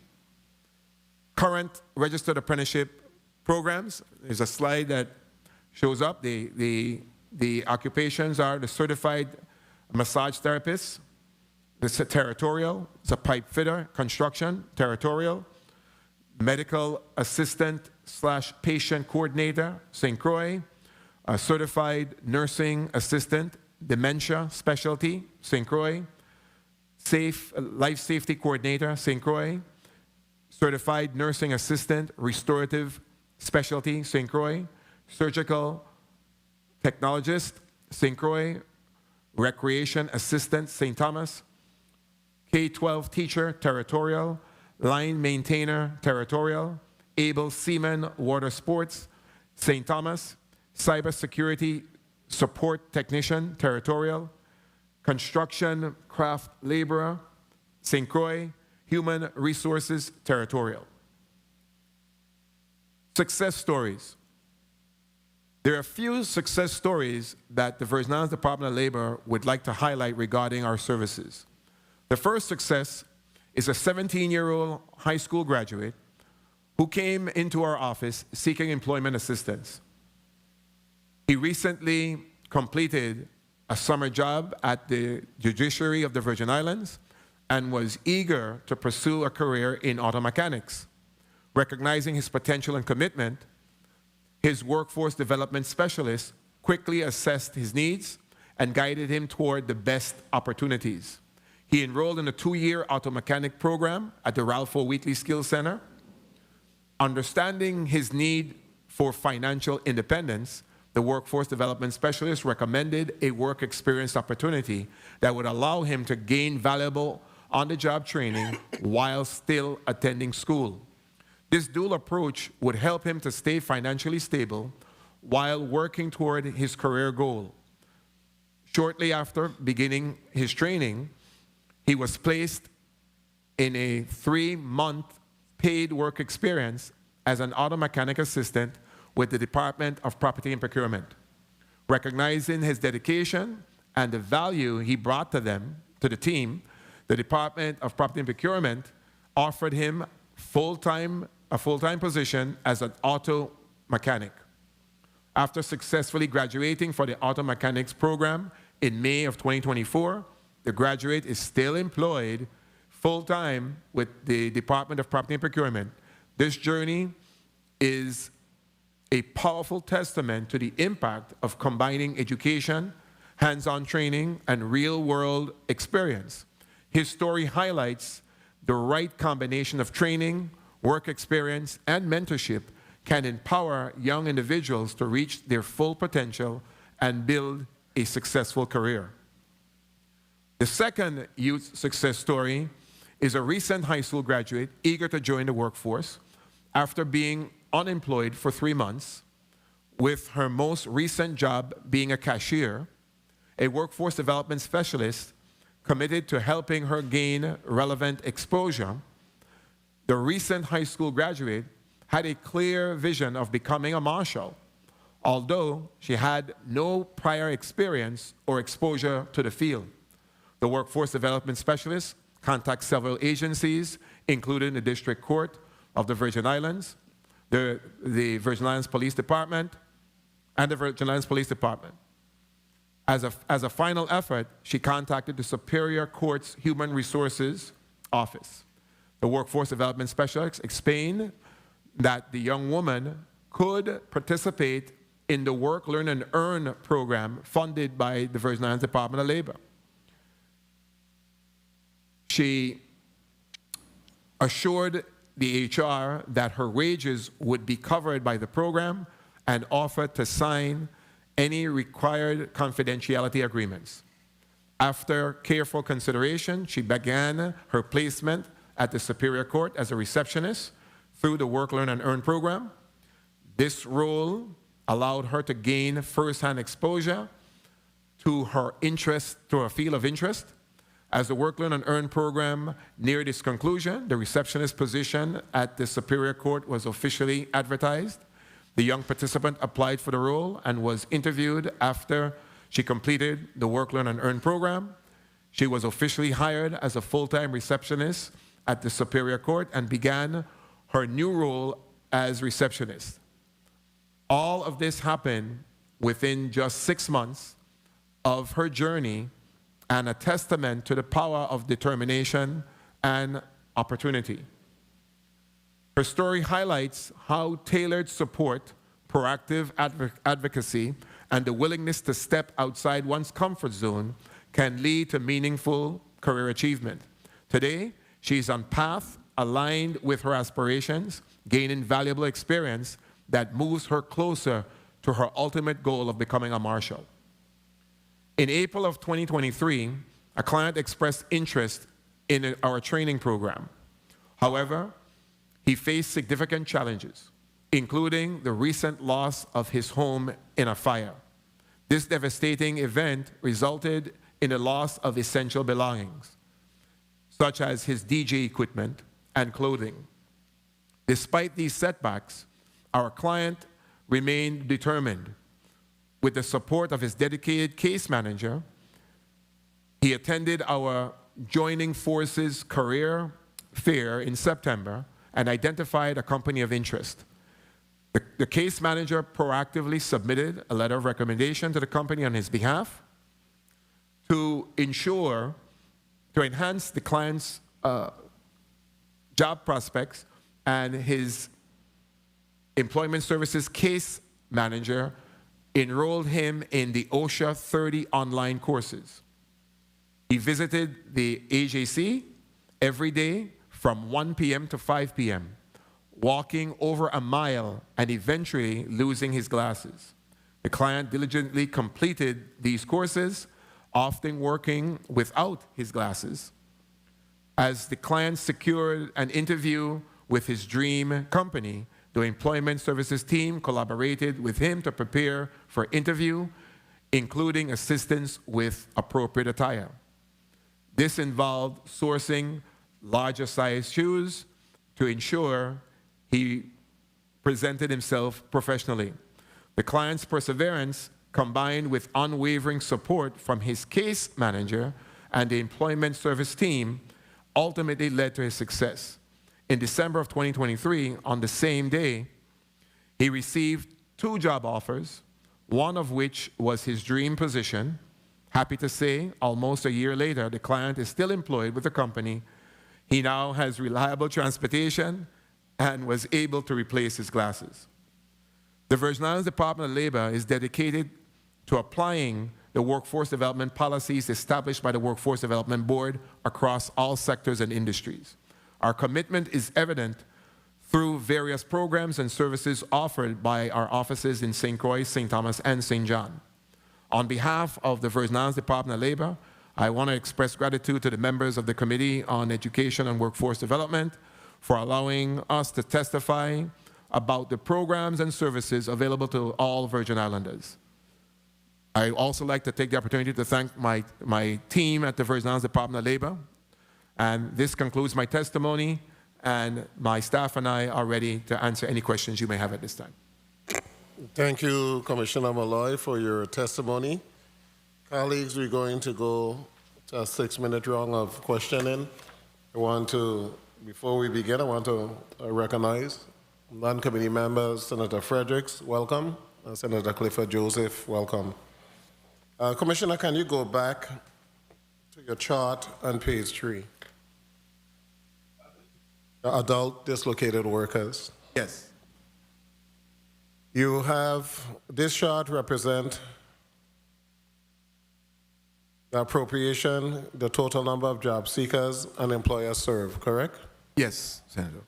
Current registered apprenticeship programs, there's a slide that shows up. The occupations are the certified massage therapist, This is territorial. It's a pipe fitter, construction, territorial. Medical assistant / patient coordinator, St. Croix. A certified nursing assistant, dementia specialty, St. Croix. Life safety coordinator, St. Croix. Certified nursing assistant, restorative specialty, St. Croix. Surgical technologist, St. Croix. Recreation assistant, St. Thomas. K-12 teacher, territorial. Line maintainer, territorial. Able seaman, water sports, St. Thomas. Cybersecurity support technician, territorial. Construction craft laborer, St. Croix. Human resources, territorial. Success stories. There are a few success stories that the Virgin Islands Department of Labor would like to highlight regarding our services. The first success is a 17-year-old high school graduate who came into our office seeking employment assistance. He recently completed a summer job at the Judiciary of the Virgin Islands and was eager to pursue a career in auto mechanics. Recognizing his potential and commitment, his workforce development specialist quickly assessed his needs and guided him toward the best opportunities. He enrolled in a 2-year auto mechanic program at the Ralph O. Wheatley Skills Center. Understanding his need for financial independence, the workforce development specialist recommended a work experience opportunity that would allow him to gain valuable on-the-job training while still attending school. This dual approach would help him to stay financially stable while working toward his career goal. Shortly after beginning his training, he was placed in a 3-month paid work experience as an auto mechanic assistant with the Department of Property and Procurement. Recognizing his dedication and the value he brought to the team, the Department of Property and Procurement offered him a full-time position as an auto mechanic. After successfully graduating for the auto mechanics program in May of 2024, the graduate is still employed full-time with the Department of Property and Procurement. This journey is a powerful testament to the impact of combining education, hands-on training, and real-world experience. His story highlights the right combination of training, work experience, and mentorship can empower young individuals to reach their full potential and build a successful career. The second youth success story is a recent high school graduate eager to join the workforce after being unemployed for 3 months, with her most recent job being a cashier. A workforce development specialist committed to helping her gain relevant exposure. The recent high school graduate had a clear vision of becoming a marshal, although she had no prior experience or exposure to the field. The workforce development specialist contacted several agencies, including the District Court of the Virgin Islands, the Virgin Islands Police Department, and the Virgin Islands Police Department. As a final effort, she contacted the Superior Court's Human Resources Office. The workforce development specialist explained that the young woman could participate in the Work, Learn, and Earn program funded by the Virgin Islands Department of Labor. She assured the HR that her wages would be covered by the program and offered to sign any required confidentiality agreements. After careful consideration, she began her placement at the Superior Court as a receptionist through the Work, Learn, and Earn program. This role allowed her to gain first-hand exposure to her field of interest. As the Work, Learn, and Earn program neared its conclusion, the receptionist position at the Superior Court was officially advertised. The young participant applied for the role and was interviewed after she completed the Work, Learn, and Earn program. She was officially hired as a full-time receptionist at the Superior Court and began her new role as receptionist. All of this happened within just 6 months of her journey and a testament to the power of determination and opportunity. Her story highlights how tailored support, proactive advocacy, and the willingness to step outside one's comfort zone can lead to meaningful career achievement. Today, she's on path aligned with her aspirations, gaining valuable experience that moves her closer to her ultimate goal of becoming a marshal. In April of 2023, a client expressed interest in our training program. However, he faced significant challenges, including the recent loss of his home in a fire. This devastating event resulted in the loss of essential belongings, such as his DJ equipment and clothing. Despite these setbacks, our client remained determined. With the support of his dedicated case manager, he attended our Joining Forces career fair in September and identified a company of interest. The case manager proactively submitted a letter of recommendation to the company on his behalf to enhance the client's job prospects, and his employment services case manager enrolled him in the OSHA 30 online courses. He visited the AJC every day from 1 p.m. to 5 p.m., walking over a mile and eventually losing his glasses. The client diligently completed these courses, often working without his glasses. As the client secured an interview with his dream company, the employment services team collaborated with him to prepare for interview, including assistance with appropriate attire. This involved sourcing larger size shoes to ensure he presented himself professionally. The client's perseverance, combined with unwavering support from his case manager and the employment service team, ultimately led to his success. In December of 2023, on the same day, he received 2 job offers, one of which was his dream position. Happy to say, almost a year later, the client is still employed with the company. He now has reliable transportation and was able to replace his glasses. The Virgin Islands Department of Labor is dedicated to applying the workforce development policies established by the Workforce Development Board across all sectors and industries. Our commitment is evident through various programs and services offered by our offices in St. Croix, St. Thomas, and St. John. On behalf of the Virgin Islands Department of Labor, I want to express gratitude to the members of the Committee on Education and Workforce Development for allowing us to testify about the programs and services available to all Virgin Islanders. I also like to take the opportunity to thank my team at the Virgin Islands Department of Labor. And this concludes my testimony, and my staff and I are ready to answer any questions you may have at this time. Thank you, Commissioner Molloy, for your testimony. Colleagues, we're going to go to a 6-minute round of questioning. Before we begin, I want to recognize non-committee members. Senator Fredericks, welcome. Senator Clifford Joseph, welcome. Commissioner, can you go back to your chart on page 3? Adult dislocated workers. Yes. You have, this chart represent the appropriation, the total number of job seekers and employers served, correct? Yes, Senator.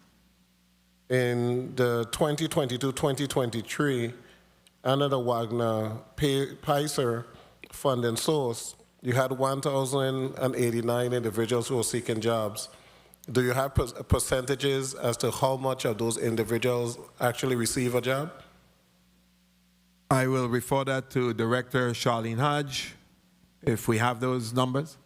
In the 2022-2023, under the Wagner PISER funding source, you had 1,089 individuals who were seeking jobs. Do you have percentages as to how much of those individuals actually receive a job? I will refer that to Director Charlene Hodge, if we have those numbers.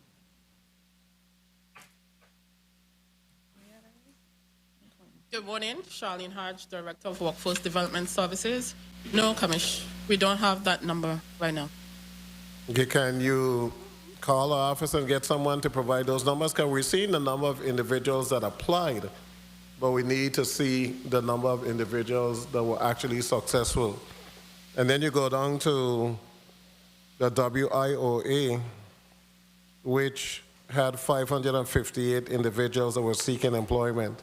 Good morning, Charlene Hodge, Director of Workforce Development Services. No, Commish, we don't have that number right now. Okay, can you call our office and get someone to provide those numbers? Because we're seeing the number of individuals that applied, but we need to see the number of individuals that were actually successful. And then you go down to the WIOA, which had 558 individuals that were seeking employment.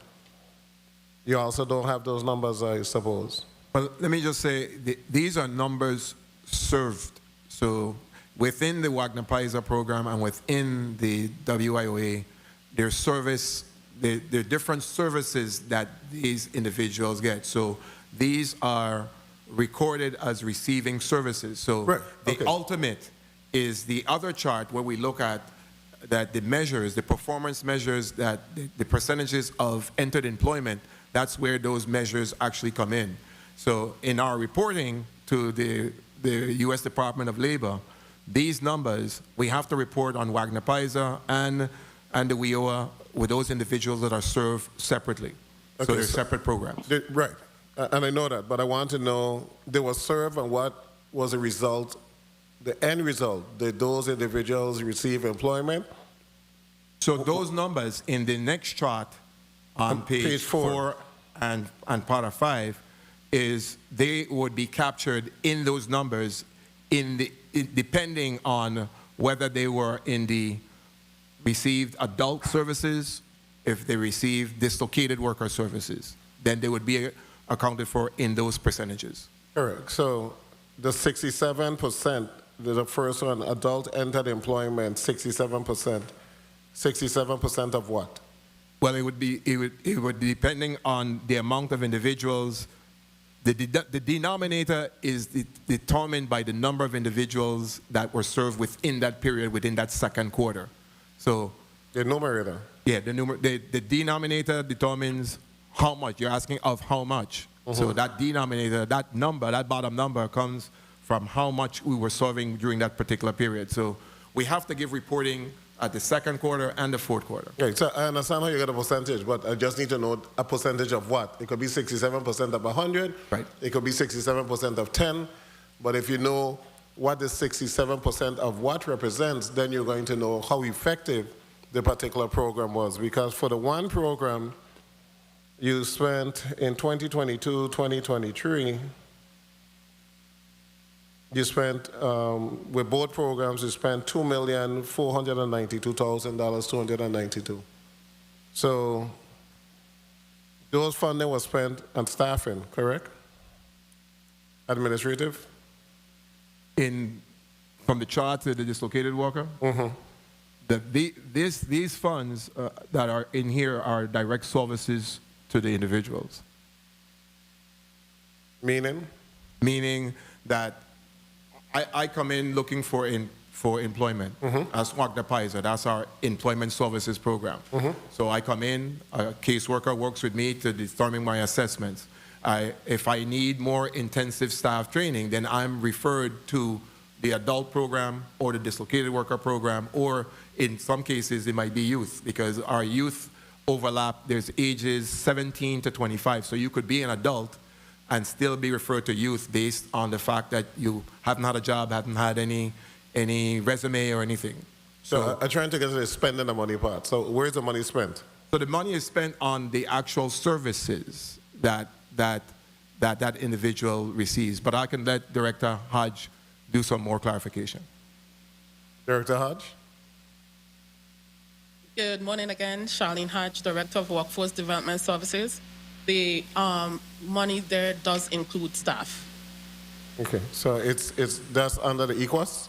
You also don't have those numbers, I suppose. Well, let me just say, these are numbers served. So within the Wagner-Pisa program and within the WIOA, there are different services that these individuals get. So these are recorded as receiving services. So the ultimate is the other chart where we look at that the measures, the performance measures, that the percentages of entered employment, that's where those measures actually come in. So in our reporting to the U.S. Department of Labor, these numbers, we have to report on Wagner-Pisa and the WIOA with those individuals that are served separately. Okay, so they're separate programs. Right, and I know that, but I want to know, they were served and what was the result, the end result? Did those individuals receive employment? So those numbers in the next chart on page 4 and part of 5 is they would be captured in those numbers depending on whether they were in the received adult services, if they received dislocated worker services, then they would be accounted for in those percentages. Correct. So the 67%, the first one, adult entered employment, 67%. 67% of what? Well, it would be depending on the amount of individuals. The denominator is determined by the number of individuals that were served within that period, within that second quarter. So the numerator. Yeah, the denominator determines how much. You're asking of how much. So that denominator, that number, that bottom number comes from how much we were serving during that particular period. So we have to give reporting at the second quarter and the fourth quarter. Okay, so I understand how you get a percentage, but I just need to know a percentage of what. It could be 67% of 100. Right. It could be 67% of 10. But if you know what the 67% of what represents, then you're going to know how effective the particular program was. Because for the one program, you spent in 2022, 2023, you spent, with both programs, you spent $2,492,292. So those funding was spent on staffing, correct? Administrative? From the chart to the dislocated worker? These funds that are in here are direct services to the individuals. Meaning? Meaning that I come in looking for employment as Wagner-Pisa. That's our employment services program. So I come in, a caseworker works with me to determine my assessments. If I need more intensive staff training, then I'm referred to the adult program or the dislocated worker program, or in some cases it might be youth, because our youth overlap, there's ages 17 to 25. So you could be an adult and still be referred to youth based on the fact that you haven't had a job, haven't had any resume or anything. So I'm trying to get to the spending the money part. So where's the money spent? So the money is spent on the actual services that individual receives. But I can let Director Hodge do some more clarification. Director Hodge? Good morning again. Charlene Hodge, Director of Workforce Development Services. The money there does include staff. Okay, so that's under the EQUAS?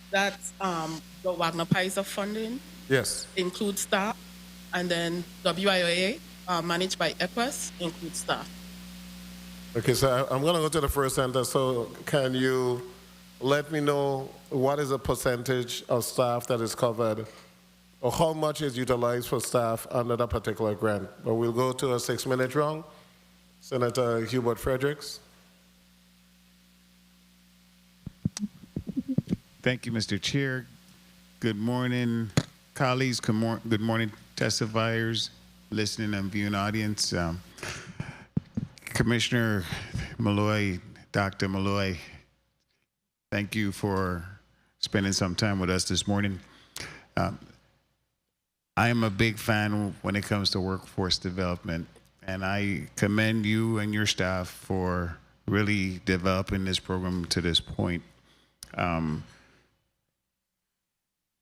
That's the Wagner-Pisa funding. Yes. Includes staff, and then WIOA, managed by EQUAS, includes staff. Okay, so I'm going to go to the first sentence. So can you let me know what is the percentage of staff that is covered, or how much is utilized for staff under that particular grant? But we'll go to a 6-minute round. Senator Hubert Fredericks. Thank you, Mr. Chair. Good morning, colleagues. Good morning, testifiers, listening and viewing audience. Commissioner Molloy, Dr. Molloy, thank you for spending some time with us this morning. I am a big fan when it comes to workforce development, and I commend you and your staff for really developing this program to this point.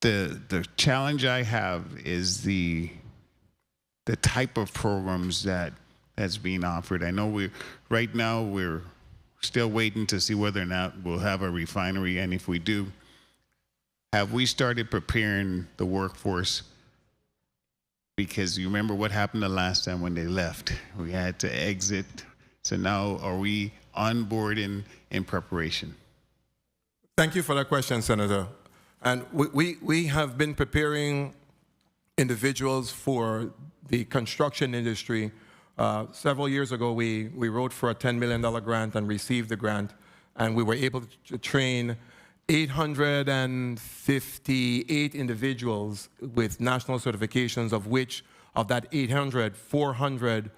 the challenge I have is the type of programs that's being offered. I know right now we're still waiting to see whether or not we'll have a refinery, and if we do, have we started preparing the workforce? Because you remember what happened the last time when they left. We had to exit. So now are we on board in preparation? Thank you for that question, Senator. And we have been preparing individuals for the construction industry. Several years ago, we wrote for a $10 million grant and received the grant, and we were able to train 858 individuals with national certifications, of which, of that 800, 400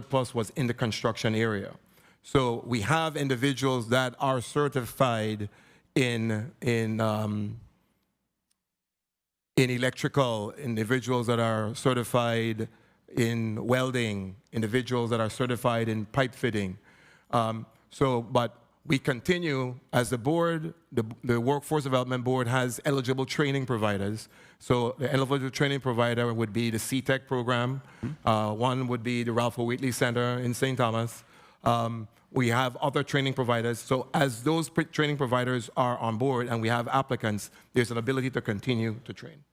plus was in the construction area. So we have individuals that are certified in electrical, individuals that are certified in welding, individuals that are certified in pipe fitting. But we continue, as the board, the Workforce Development Board has eligible training providers. So the eligible training provider would be the CTEC program. One would be the Ralph O. Wheatley Center in St. Thomas. We have other training providers. So as those training providers are on board and we have applicants, there's an ability to continue to train.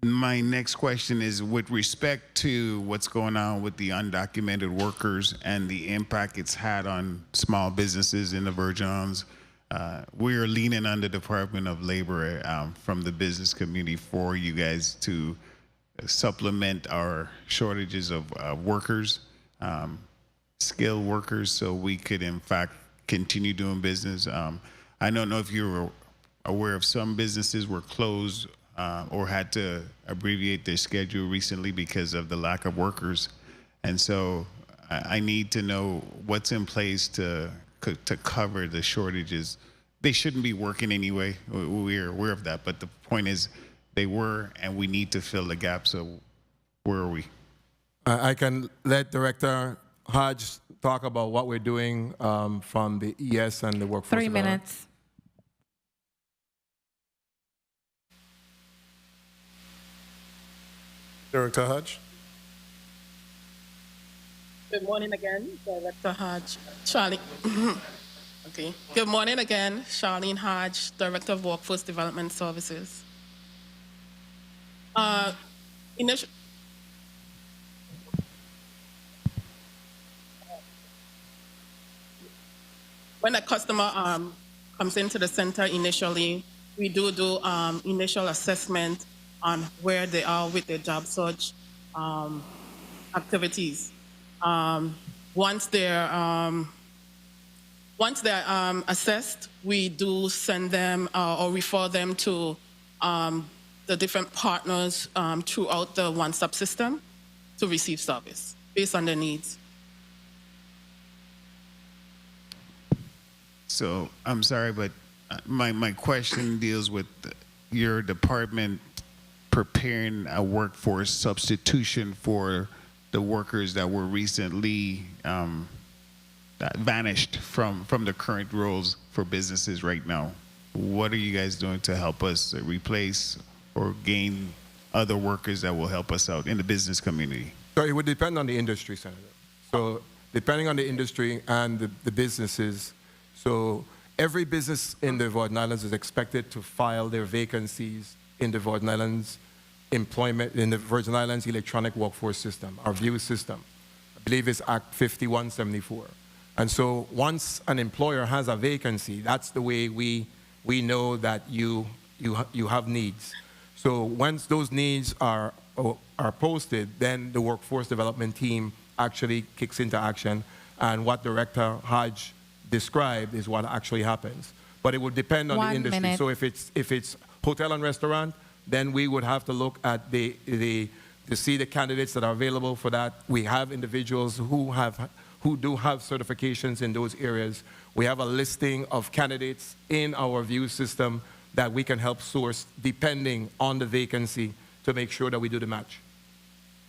My next question is with respect to what's going on with the undocumented workers and the impact it's had on small businesses in the Virgin Islands. We're leaning on the Department of Labor from the business community for you guys to supplement our shortages of workers, skilled workers, so we could in fact continue doing business. I don't know if you're aware of some businesses were closed or had to abbreviate their schedule recently because of the lack of workers. And so I need to know what's in place to cover the shortages. They shouldn't be working anyway. We're aware of that. But the point is they were, and we need to fill the gap. So where are we? I can let Director Hodge talk about what we're doing from the ES and the workforce. 3 minutes. Director Hodge. Good morning again, Director Hodge. Charlie. Okay. Good morning again, Charlene Hodge, Director of Workforce Development Services. When a customer comes into the center initially, we do initial assessment on where they are with their job search activities. Once they're assessed, we do send them or refer them to the different partners throughout the one-stop system to receive service based on their needs. So I'm sorry, but my question deals with your department preparing a workforce substitution for the workers that were recently that vanished from the current roles for businesses right now. What are you guys doing to help us replace or gain other workers that will help us out in the business community? So it would depend on the industry, Senator. So depending on the industry and the businesses, so every business in the Virgin Islands is expected to file their vacancies in the Virgin Islands employment, in the Virgin Islands electronic workforce system, our VIEW system. I believe it's Act 5174. And so once an employer has a vacancy, that's the way we know that you have needs. So once those needs are posted, then the workforce development team actually kicks into action. And what Director Hodge described is what actually happens. But it would depend on the industry. Minute. So if it's hotel and restaurant, then we would have to look at to see the candidates that are available for that. We have individuals who do have certifications in those areas. We have a listing of candidates in our VIEW system that we can help source depending on the vacancy to make sure that we do the match.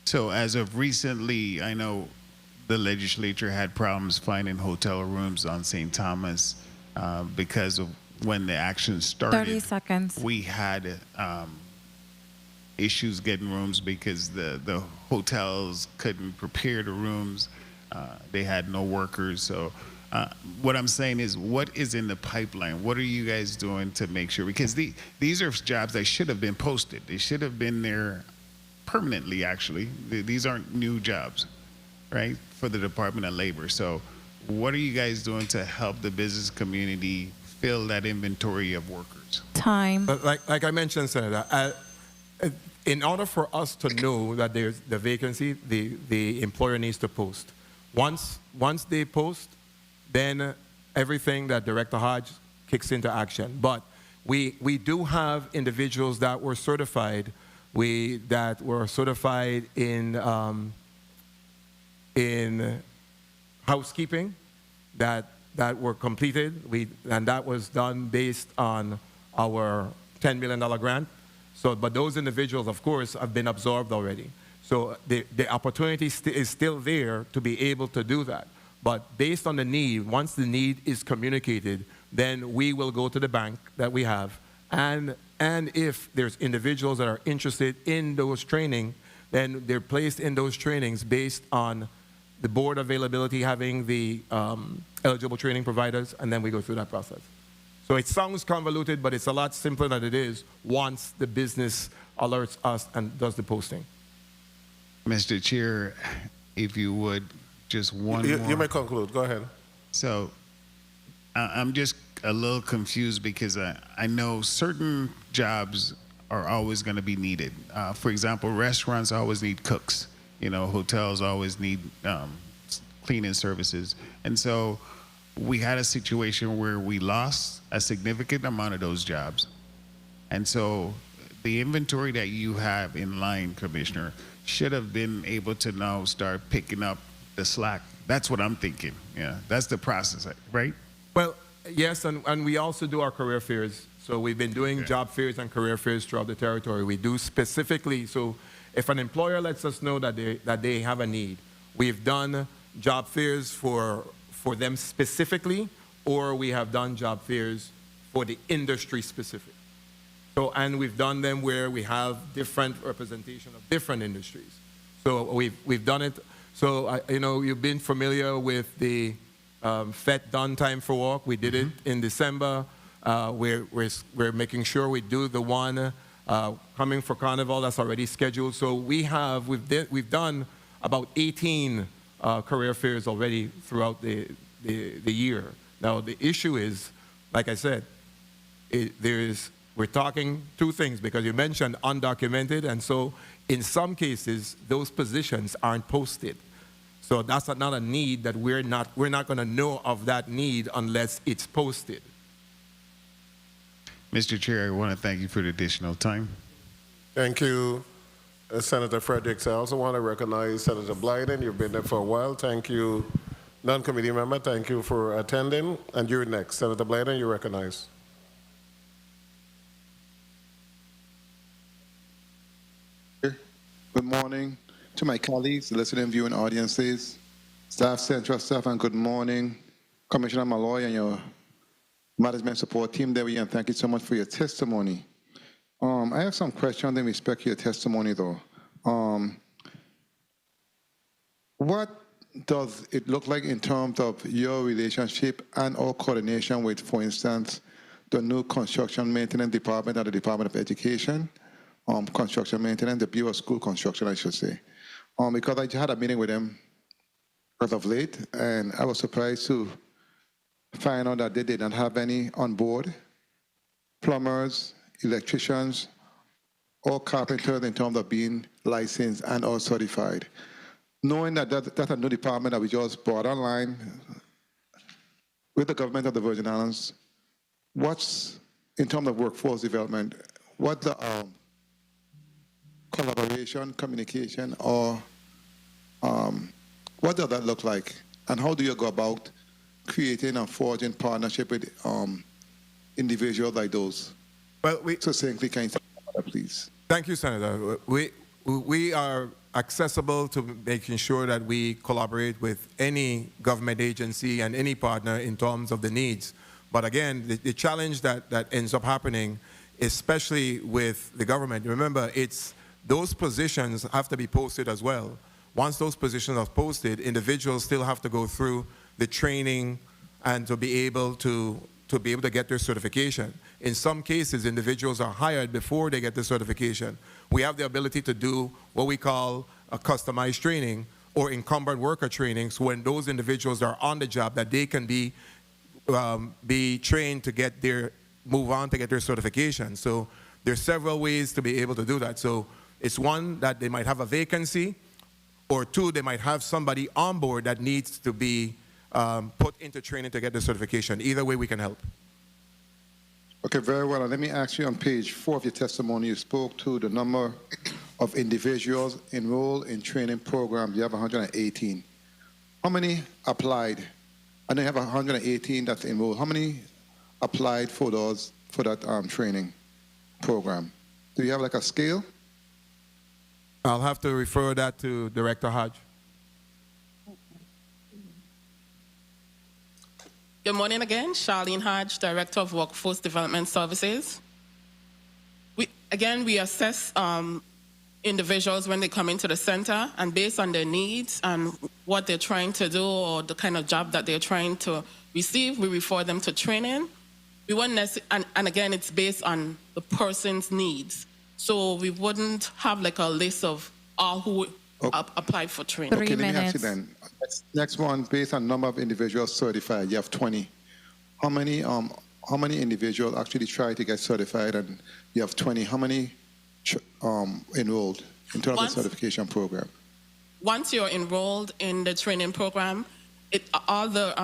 So as of recently, I know the legislature had problems finding hotel rooms on St. Thomas because of when the action started, 30 seconds. we had issues getting rooms because the hotels couldn't prepare the rooms. They had no workers. So what I'm saying is, what is in the pipeline? What are you guys doing to make sure? Because these are jobs that should have been posted. They should have been there permanently, actually. These aren't new jobs, right, for the Department of Labor. So what are you guys doing to help the business community fill that inventory of workers? Time. Like I mentioned, Senator, in order for us to know that there's the vacancy, the employer needs to post. Once they post, then everything that Director Hodge kicks into action. But we do have individuals that were certified. That were certified in housekeeping, that were completed. And that was done based on our $10 million grant. So, but those individuals, of course, have been absorbed already. So the opportunity is still there to be able to do that. But based on the need, once the need is communicated, then we will go to the bank that we have. And if there's individuals that are interested in those training, then they're placed in those trainings based on the board availability, having the eligible training providers, and then we go through that process. So it sounds convoluted, but it's a lot simpler than it is once the business alerts us and does the posting. Mr. Chair, if you would, just one more. You may conclude. Go ahead. So I'm just a little confused because I know certain jobs are always going to be needed. For example, restaurants always need cooks. You know, hotels always need cleaning services. And so we had a situation where we lost a significant amount of those jobs. And so the inventory that you have in line, Commissioner, should have been able to now start picking up the slack. That's what I'm thinking. Yeah, that's the process, right? Well, yes, and we also do our career fairs. So we've been doing job fairs and career fairs throughout the territory. We do specifically, so if an employer lets us know that they have a need, we've done job fairs for them specifically, or we have done job fairs for the industry specific. So, and we've done them where we have different representation of different industries. So we've done it. So, you know, you've been familiar with the FET Done Time for Walk. We did it in December. We're making sure we do the one coming for Carnival that's already scheduled. So we've done about 18 career fairs already throughout the year. Now, the issue is, like I said, we're talking two things, because you mentioned undocumented, and so in some cases those positions aren't posted. So that's not a need that we're not going to know of that need unless it's posted. Mr. Chair, I want to thank you for the additional time. Thank you, Senator Fredericks. I also want to recognize Senator Blyden. You've been there for a while. Thank you, non-committee member. Thank you for attending. And you're next. Senator Blyden, you're recognized. Good morning to my colleagues, listening and viewing audiences, staff, central staff, and good morning, Commissioner Molloy and your management support team there. And thank you so much for your testimony. I have some questions in respect to your testimony, though. What does it look like in terms of your relationship and or coordination with, for instance, the new construction maintenance department at the Department of Education? Construction maintenance, the Bureau of School Construction, I should say. Because I had a meeting with them as of late, and I was surprised to find out that they did not have any on board, plumbers, electricians, or carpenters in terms of being licensed and or certified. Knowing that that's a new department that we just brought online with the government of the Virgin Islands, what's, in terms of workforce development, what the collaboration, communication, or what does that look like? And how do you go about creating and forging partnership with individuals like those? Well, succinctly, can you talk about that, please? Thank you, Senator. We are accessible to making sure that we collaborate with any government agency and any partner in terms of the needs. But again, the challenge that ends up happening, especially with the government, remember, it's those positions have to be posted as well. Once those positions are posted, individuals still have to go through the training and to be able to get their certification. In some cases, individuals are hired before they get the certification. We have the ability to do what we call a customized training or incumbent worker trainings when those individuals are on the job, that they can be trained to move on to get their certification. So there's several ways to be able to do that. So it's one, that they might have a vacancy, or two, they might have somebody on board that needs to be put into training to get the certification. Either way, we can help. Okay, very well. And let me ask you, on page 4 of your testimony, you spoke to the number of individuals enrolled in training programs. You have 118. How many applied? I know you have 118 that's enrolled. How many applied for that training program? Do you have like a scale? I'll have to refer that to Director Hodge. Good morning again. Charlene Hodge, Director of Workforce Development Services. We assess individuals when they come into the center, and based on their needs and what they're trying to do or the kind of job that they're trying to receive, we refer them to training. We wouldn't and again, it's based on the person's needs. So we wouldn't have like a list of all who applied for training. Okay, let me ask you then. Next one, based on number of individuals certified, you have 20. How many individuals actually try to get certified, and you have 20? How many enrolled in terms of the certification program? Once you're enrolled in the training program, all the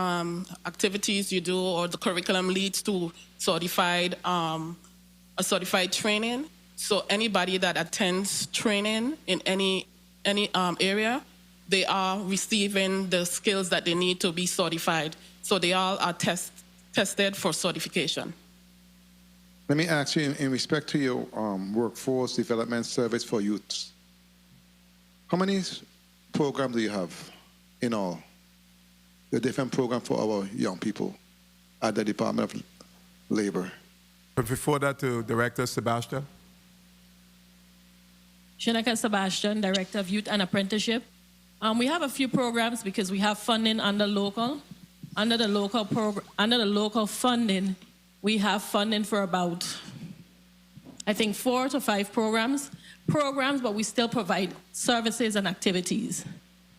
activities you do or the curriculum leads to a certified training. So anybody that attends training in any area, they are receiving the skills that they need to be certified. So they all are tested for certification. Let me ask you, in respect to your workforce development service for youths, how many programs do you have in all? The different programs for our young people at the Department of Labor. But before that, to Director Sebastian. Shineka Sebastian, Director of Youth and Apprenticeship. We have a few programs because we have funding under local. Under the local funding, we have funding for about, I think, 4 to 5 programs, but we still provide services and activities.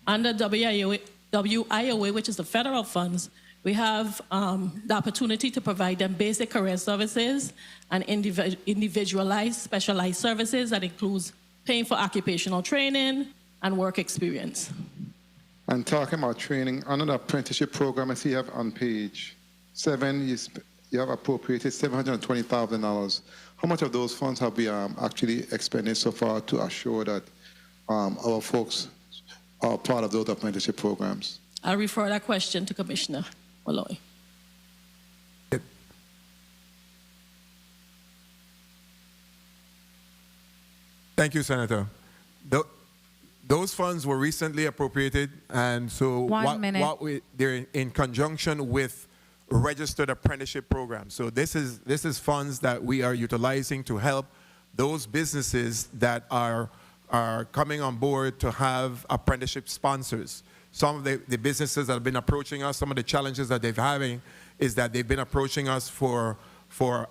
Under WIOA, which is the federal funds, we have the opportunity to provide them basic career services and individualized, specialized services that includes paying for occupational training and work experience. And talking about training, under the apprenticeship program, I see you have on page 7, you have appropriated $720,000. How much of those funds have we actually expended so far to assure that our folks are part of those apprenticeship programs? I'll refer that question to Commissioner Molloy. Thank you, Senator. Those funds were recently appropriated, and so they're in conjunction with registered apprenticeship programs. So this is funds that we are utilizing to help those businesses that are coming on board to have apprenticeship sponsors. Some of the businesses that have been approaching us, some of the challenges that they're having is that they've been approaching us for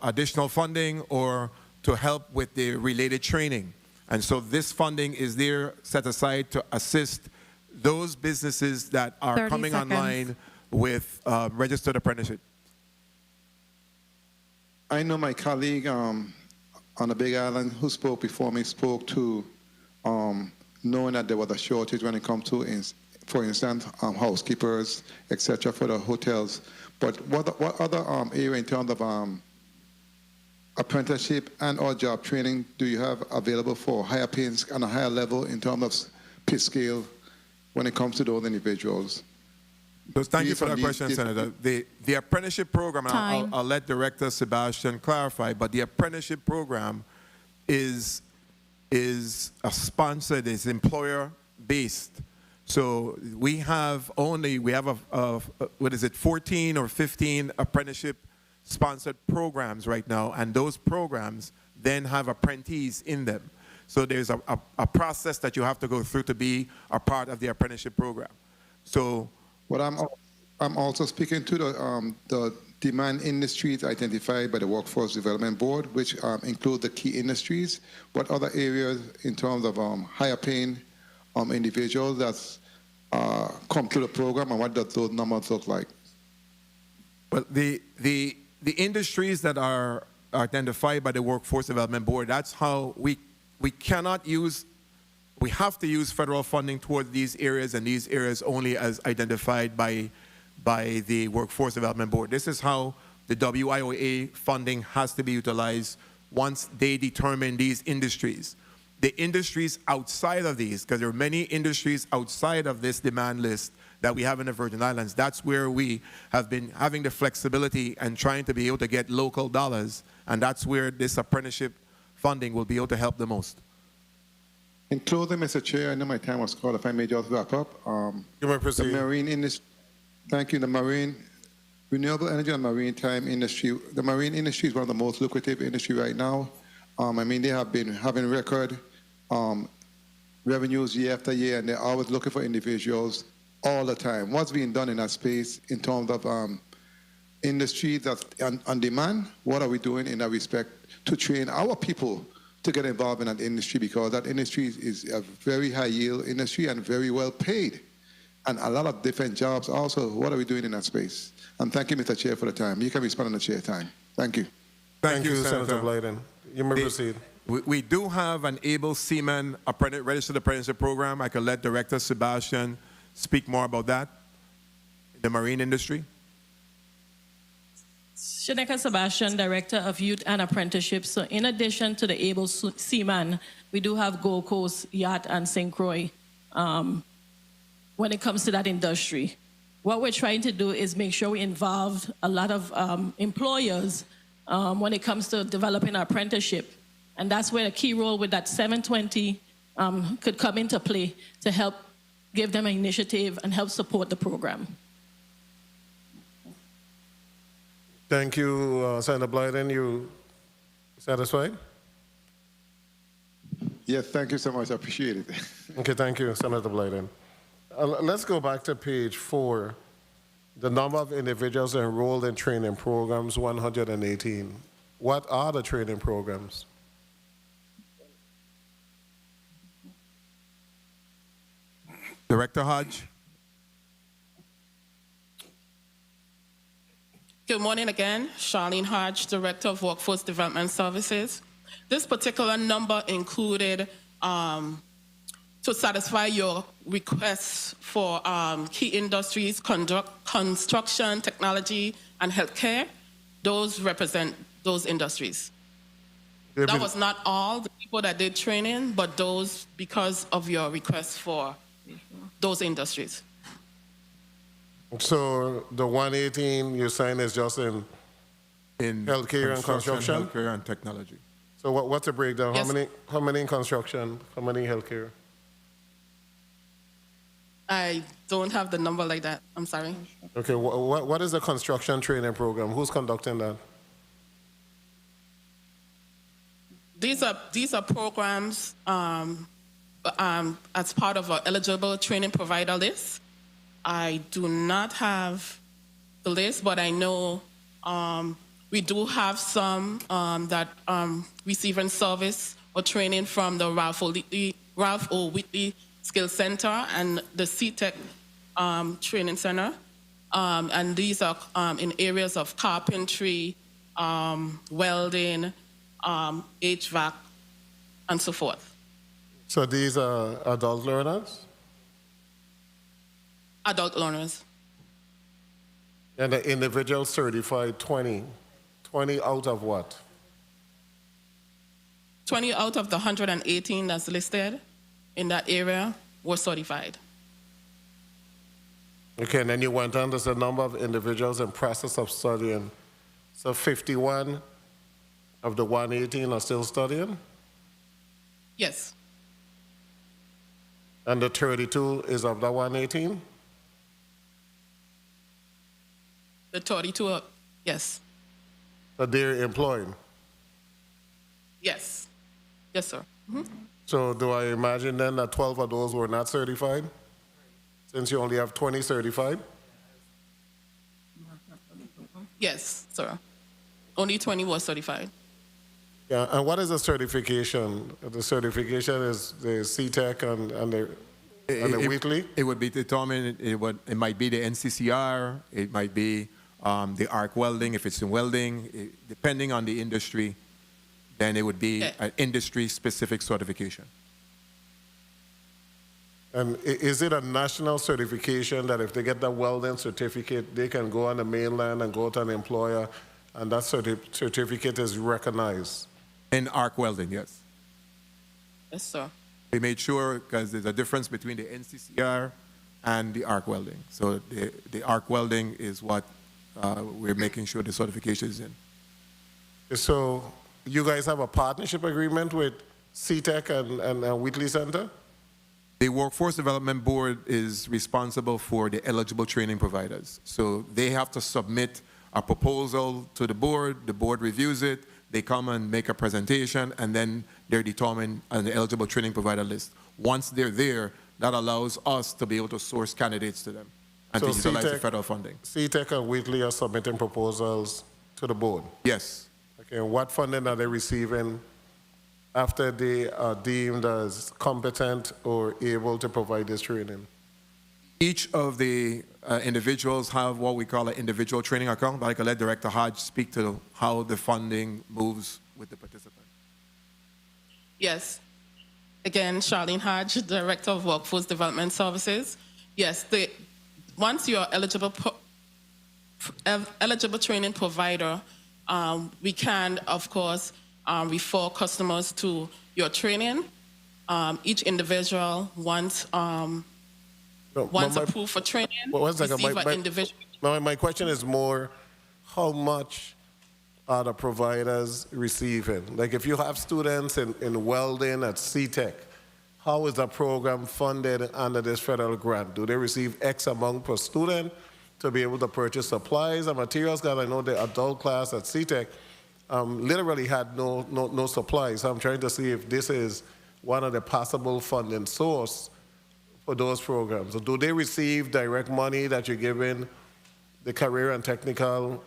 additional funding or to help with the related training. And so this funding is there set aside to assist those businesses that are coming online with registered apprenticeship. I know my colleague on the Big Island who spoke before me spoke to knowing that there was a shortage when it comes to, for instance, housekeepers, etc., for the hotels. But what other area in terms of apprenticeship and or job training do you have available for higher paying and a higher level in terms of pay scale when it comes to those individuals? So thank you for that question, Senator. The apprenticeship program, I'll let Director Sebastian clarify, but the apprenticeship program is a sponsored, is employer-based. So we have 14 or 15 apprenticeship sponsored programs right now, and those programs then have apprentices in them. So there's a process that you have to go through to be a part of the apprenticeship program. So, but I'm also speaking to the demand industries identified by the Workforce Development Board, which include the key industries. What other areas in terms of higher paying individuals that's come to the program, and what does those numbers look like? Well, the industries that are identified by the Workforce Development Board, that's how we cannot use, we have to use federal funding toward these areas, and these areas only as identified by the Workforce Development Board. This is how the WIOA funding has to be utilized once they determine these industries. The industries outside of these, because there are many industries outside of this demand list that we have in the Virgin Islands, that's where we have been having the flexibility and trying to be able to get local dollars, and that's where this apprenticeship funding will be able to help the most. In closing, Mr. Chair, I know my time was called. If I may just wrap up. You may proceed. The marine industry, thank you. The marine, renewable energy and maritime industry, the marine industry is one of the most lucrative industry right now. I mean, they have been having record revenues year after year, and they're always looking for individuals all the time. What's being done in that space in terms of industry that's on demand? What are we doing in that respect to train our people to get involved in that industry, because that industry is a very high yield industry and very well paid, and a lot of different jobs also. What are we doing in that space? And thank you, Mr. Chair, for the time. You can respond on the chair time. Thank you. Thank you, Senator Blyden. You may proceed. We do have an able seaman registered apprenticeship program. I can let Director Sebastian speak more about that, the marine industry. Shaneka Sebastian, Director of Youth and Apprenticeship. So in addition to the able seaman, we do have Gold Coast Yacht and St. Croix when it comes to that industry. What we're trying to do is make sure we involve a lot of employers when it comes to developing our apprenticeship. And that's where a key role with that 720 could come into play to help give them an initiative and help support the program. Thank you, Senator Blyden. You satisfied? Yes, thank you so much. I appreciate it. Okay, thank you, Senator Blyden. Let's go back to page 4. The number of individuals enrolled in training programs, 118. What are the training programs? Director Hodge. Good morning again. Charlene Hodge, Director of Workforce Development Services. This particular number included to satisfy your requests for key industries, construction, technology, and healthcare. Those represent those industries. That was not all the people that did training, but those because of your requests for those industries. So the 118 you're saying is just in healthcare and construction? Healthcare and technology. So what's the breakdown? Yes. How many in construction? How many healthcare? I don't have the number like that. I'm sorry. Okay, what is the construction training program? Who's conducting that? These are programs as part of our eligible training provider list. I do not have the list, but I know we do have some that receiving service or training from the Ralph O. Whitley Skill Center and the CTEC Training Center. And these are in areas of carpentry, welding, HVAC, and so forth. So these are adult learners? Adult learners. And the individual certified 20. 20 out of what? 20 out of the 118 that's listed in that area were certified. Okay, and then you went on, there's a number of individuals in process of studying. So 51 of the 118 are still studying? Yes. And the 32 is of the 118? The 32, yes. that they're employed. Yes. Yes, sir. Mhm. So do I imagine then that 12 of those were not certified? Since you only have 20 certified? Yes, sir. Only 20 was certified. Yeah, and what is the certification? The certification is the CTEC and the weekly? It would be determined, it might be the NCCR, it might be the arc welding, if it's in welding, depending on the industry, then it would be an industry-specific certification. And is it a national certification that if they get that welding certificate, they can go on the mainland and go to an employer, and that certificate is recognized? In arc welding, yes. Yes, sir. We made sure, because there's a difference between the NCCR and the arc welding. So the arc welding is what we're making sure the certification is in. So you guys have a partnership agreement with CTEC and Wheatley Center? The Workforce Development Board is responsible for the eligible training providers. So they have to submit a proposal to the board reviews it, they come and make a presentation, and then they're determined on the eligible training provider list. Once they're there, that allows us to be able to source candidates to them and to utilize the federal funding. CTEC and Wheatley are submitting proposals to the board? Yes. Okay, and what funding are they receiving after they are deemed as competent or able to provide this training? Each of the individuals have what we call an individual training account, but I can let Director Hodge speak to how the funding moves with the participant. Yes. Again, Charlene Hodge, Director of Workforce Development Services. Yes, once you're eligible training provider, we can, of course, refer customers to your training. Each individual once approved for training, receive an individual. My question is more, how much are the providers receiving? Like if you have students in welding at CTEC, how is the program funded under this federal grant? Do they receive X amount per student to be able to purchase supplies and materials? Because I know the adult class at CTEC literally had no supplies. So I'm trying to see if this is one of the possible funding source for those programs. So do they receive direct money that you're giving the career and technical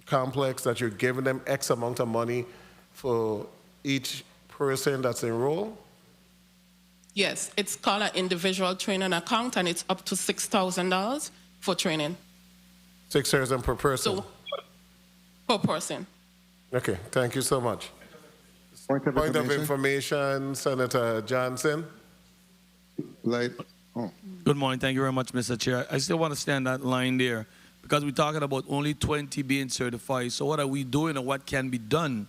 complex, that you're giving them X amount of money for each person that's enrolled? Yes, it's called an individual training account, and it's up to $6,000 for training. $6,000 per person? So, per person. Okay, thank you so much. Point of information, Senator Johnson. Good morning. Thank you very much, Mr. Chair. I still want to stand that line there because we're talking about only 20 being certified. So what are we doing and what can be done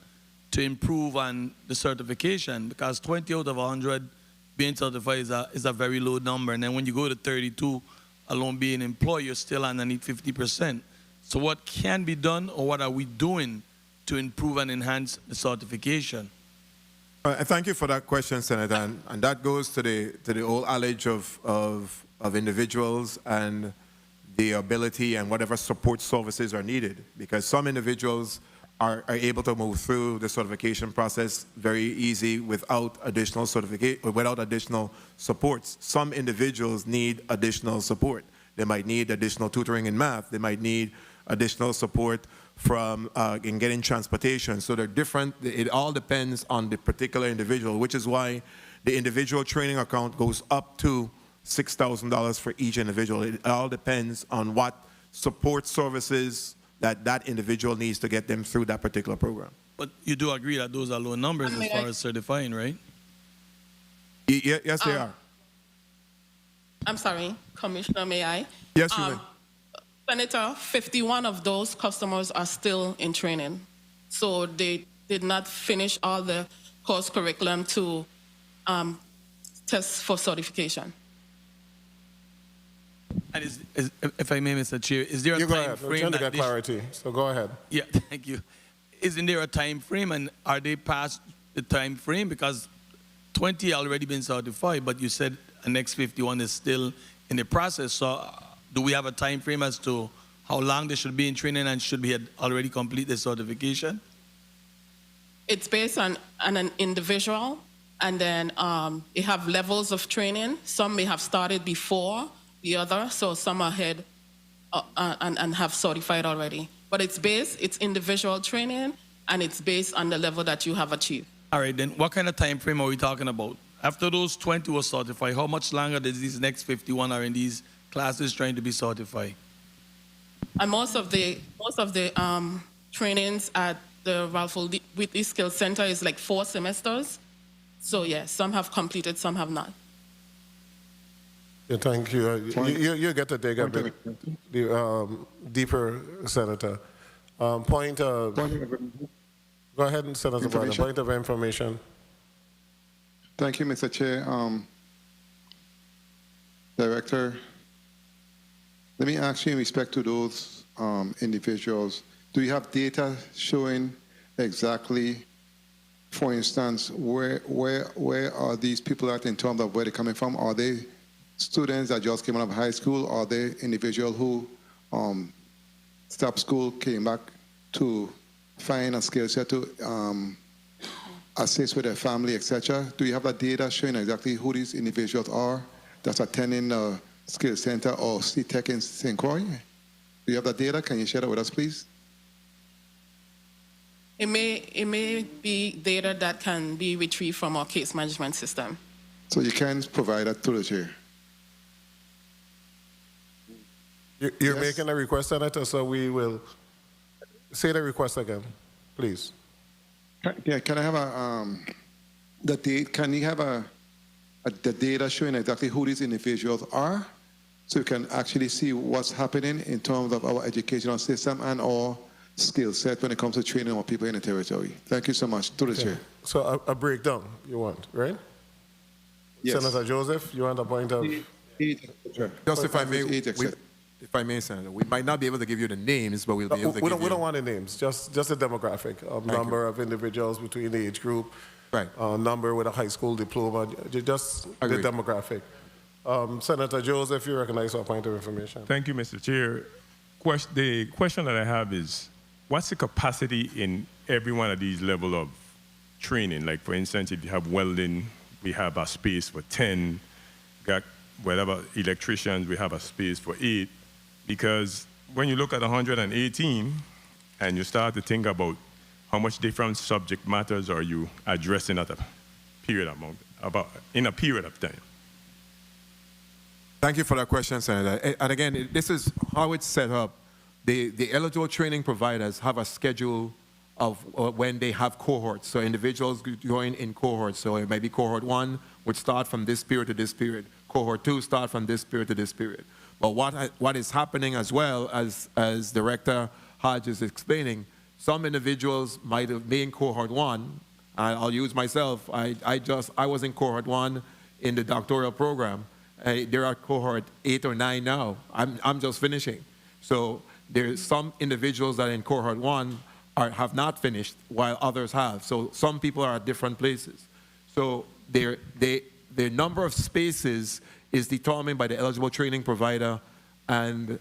to improve on the certification? Because 20 out of 100 being certified is a very low number. And then when you go to 32 alone being employed, you're still underneath 50%. So what can be done or what are we doing to improve and enhance the certification? Thank you for that question, Senator. And that goes to the old adage of individuals and the ability and whatever support services are needed. Because some individuals are able to move through the certification process very easy without additional supports. Some individuals need additional support. They might need additional tutoring in math. They might need additional support from in getting transportation. So they're different. It all depends on the particular individual, which is why the individual training account goes up to $6,000 for each individual. It all depends on what support services that individual needs to get them through that particular program. But you do agree that those are low numbers as far as certifying, right? Yes, they are. I'm sorry, Commissioner, may I? Yes, you may. Senator, 51 of those customers are still in training. So they did not finish all the course curriculum to test for certification. And if I may, Mr. Chair, is there a time frame? We're trying to get clarity, so go ahead. Yeah, thank you. Isn't there a time frame, and are they past the time frame? Because 20 already been certified, but you said the next 51 is still in the process. So do we have a time frame as to how long they should be in training and should be had already complete the certification? It's based on an individual, and then they have levels of training. Some may have started before the other, so some are ahead and have certified already. But it's individual training, and it's based on the level that you have achieved. All right, then what kind of time frame are we talking about? After those 20 were certified, how much longer does these next 51 are in these classes trying to be certified? And most of the trainings at the Ralph Whitley Skills Center is like 4 semesters. So yes, some have completed, some have not. Yeah, thank you. You get to dig a bit deeper, Senator. Go ahead, Senator Brown. Point of information. Thank you, Mr. Chair. Director, let me ask you in respect to those individuals, do you have data showing exactly, for instance, where are these people at in terms of where they're coming from? Are they students that just came out of high school? Are they individuals who stopped school, came back to find a skill set to assist with their family, etc.? Do you have that data showing exactly who these individuals are that's attending the Skill Center or CTEC in St. Croix? Do you have that data? Can you share that with us, please? It may be data that can be retrieved from our case management system. So you can provide that to the chair. You're making a request, Senator, so we will say the request again, please. Yeah, can I have the date? Can you have the data showing exactly who these individuals are, so you can actually see what's happening in terms of our educational system and our skill set when it comes to training our people in the territory? Thank you so much. To the chair. So a breakdown you want, right? Yes. Senator Joseph, you want a point of... Just if I may, Senator, we might not be able to give you the names, but we'll be able to give you... We don't want the names, just a demographic, number of individuals between the age group, right? Number with a high school diploma, just Agreed. The demographic. Senator Joseph, you recognize our point of information. Thank you, Mr. Chair. The question that I have is, what's the capacity in every one of these level of training? Like, for instance, if you have welding, we have a space for 10. Got whatever electricians, we have a space for 8. Because when you look at 118 and you start to think about how much different subject matters are you addressing at a period in a period of time. Thank you for that question, Senator. And again, this is how it's set up. The eligible training providers have a schedule of when they have cohorts. So individuals join in cohorts. So it might be cohort 1 would start from this period to this period. Cohort 2 start from this period to this period. But what is happening as well, as Director Hodge is explaining, some individuals might have been in cohort 1. I'll use myself. I was in cohort 1 in the doctoral program. They're at cohort 8 or 9 now. I'm just finishing. So there's some individuals that in cohort 1 have not finished, while others have. So some people are at different places. So the number of spaces is determined by the eligible training provider and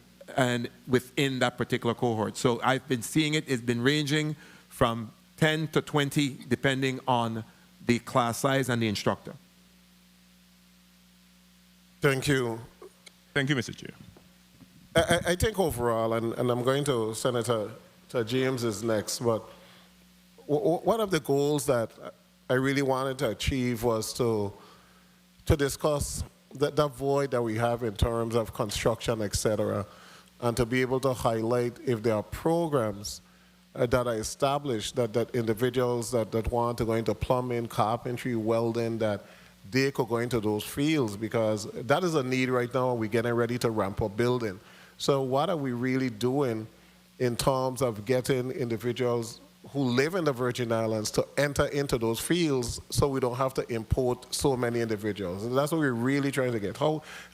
within that particular cohort. So I've been seeing it's been ranging from 10 to 20 depending on the class size and the instructor. Thank you. Thank you, Mr. Chair. I think overall, and I'm going to Senator James is next, but one of the goals that I really wanted to achieve was to discuss that void that we have in terms of construction, etc., and to be able to highlight if there are programs that are established that individuals that want to go into plumbing, carpentry, welding, that they could go into those fields, because that is a need right now, and we're getting ready to ramp up building. So what are we really doing in terms of getting individuals who live in the Virgin Islands to enter into those fields so we don't have to import so many individuals? And that's what we're really trying to get.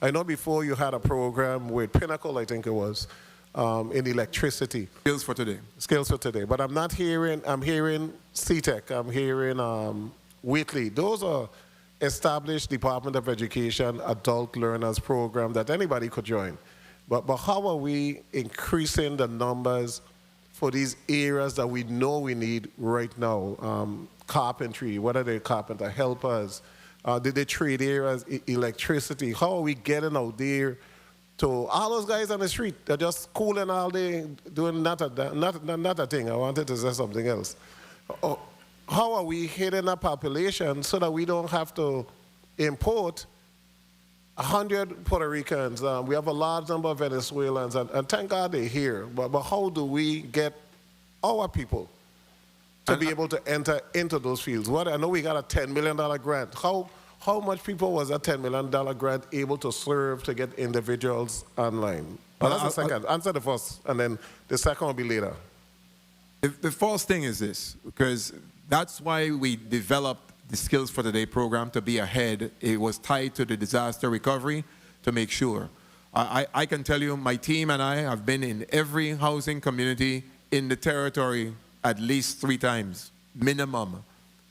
I know before you had a program with Pinnacle, I think it was, in electricity. Skills for Today. Skills for Today. But I'm hearing CTEC, I'm hearing Whitley. Those are established Department of Education adult learners program that anybody could join. But how are we increasing the numbers for these areas that we know we need right now? Carpentry, what are the carpenter helpers? Did they trade areas, electricity? How are we getting out there to all those guys on the street? They're just cooling all day, doing not a thing. I wanted to say something else. How are we hitting a population so that we don't have to import 100 Puerto Ricans? We have a large number of Venezuelans, and thank God they're here. But how do we get our people to be able to enter into those fields? I know we got a $10 million grant. How much people was that $10 million grant able to serve to get individuals online? That's the second. Answer the first, and then the second will be later. The first thing is this, because that's why we developed the Skills for Today program to be ahead. It was tied to the disaster recovery to make sure. I can tell you my team and I have been in every housing community in the territory at least 3 times, minimum,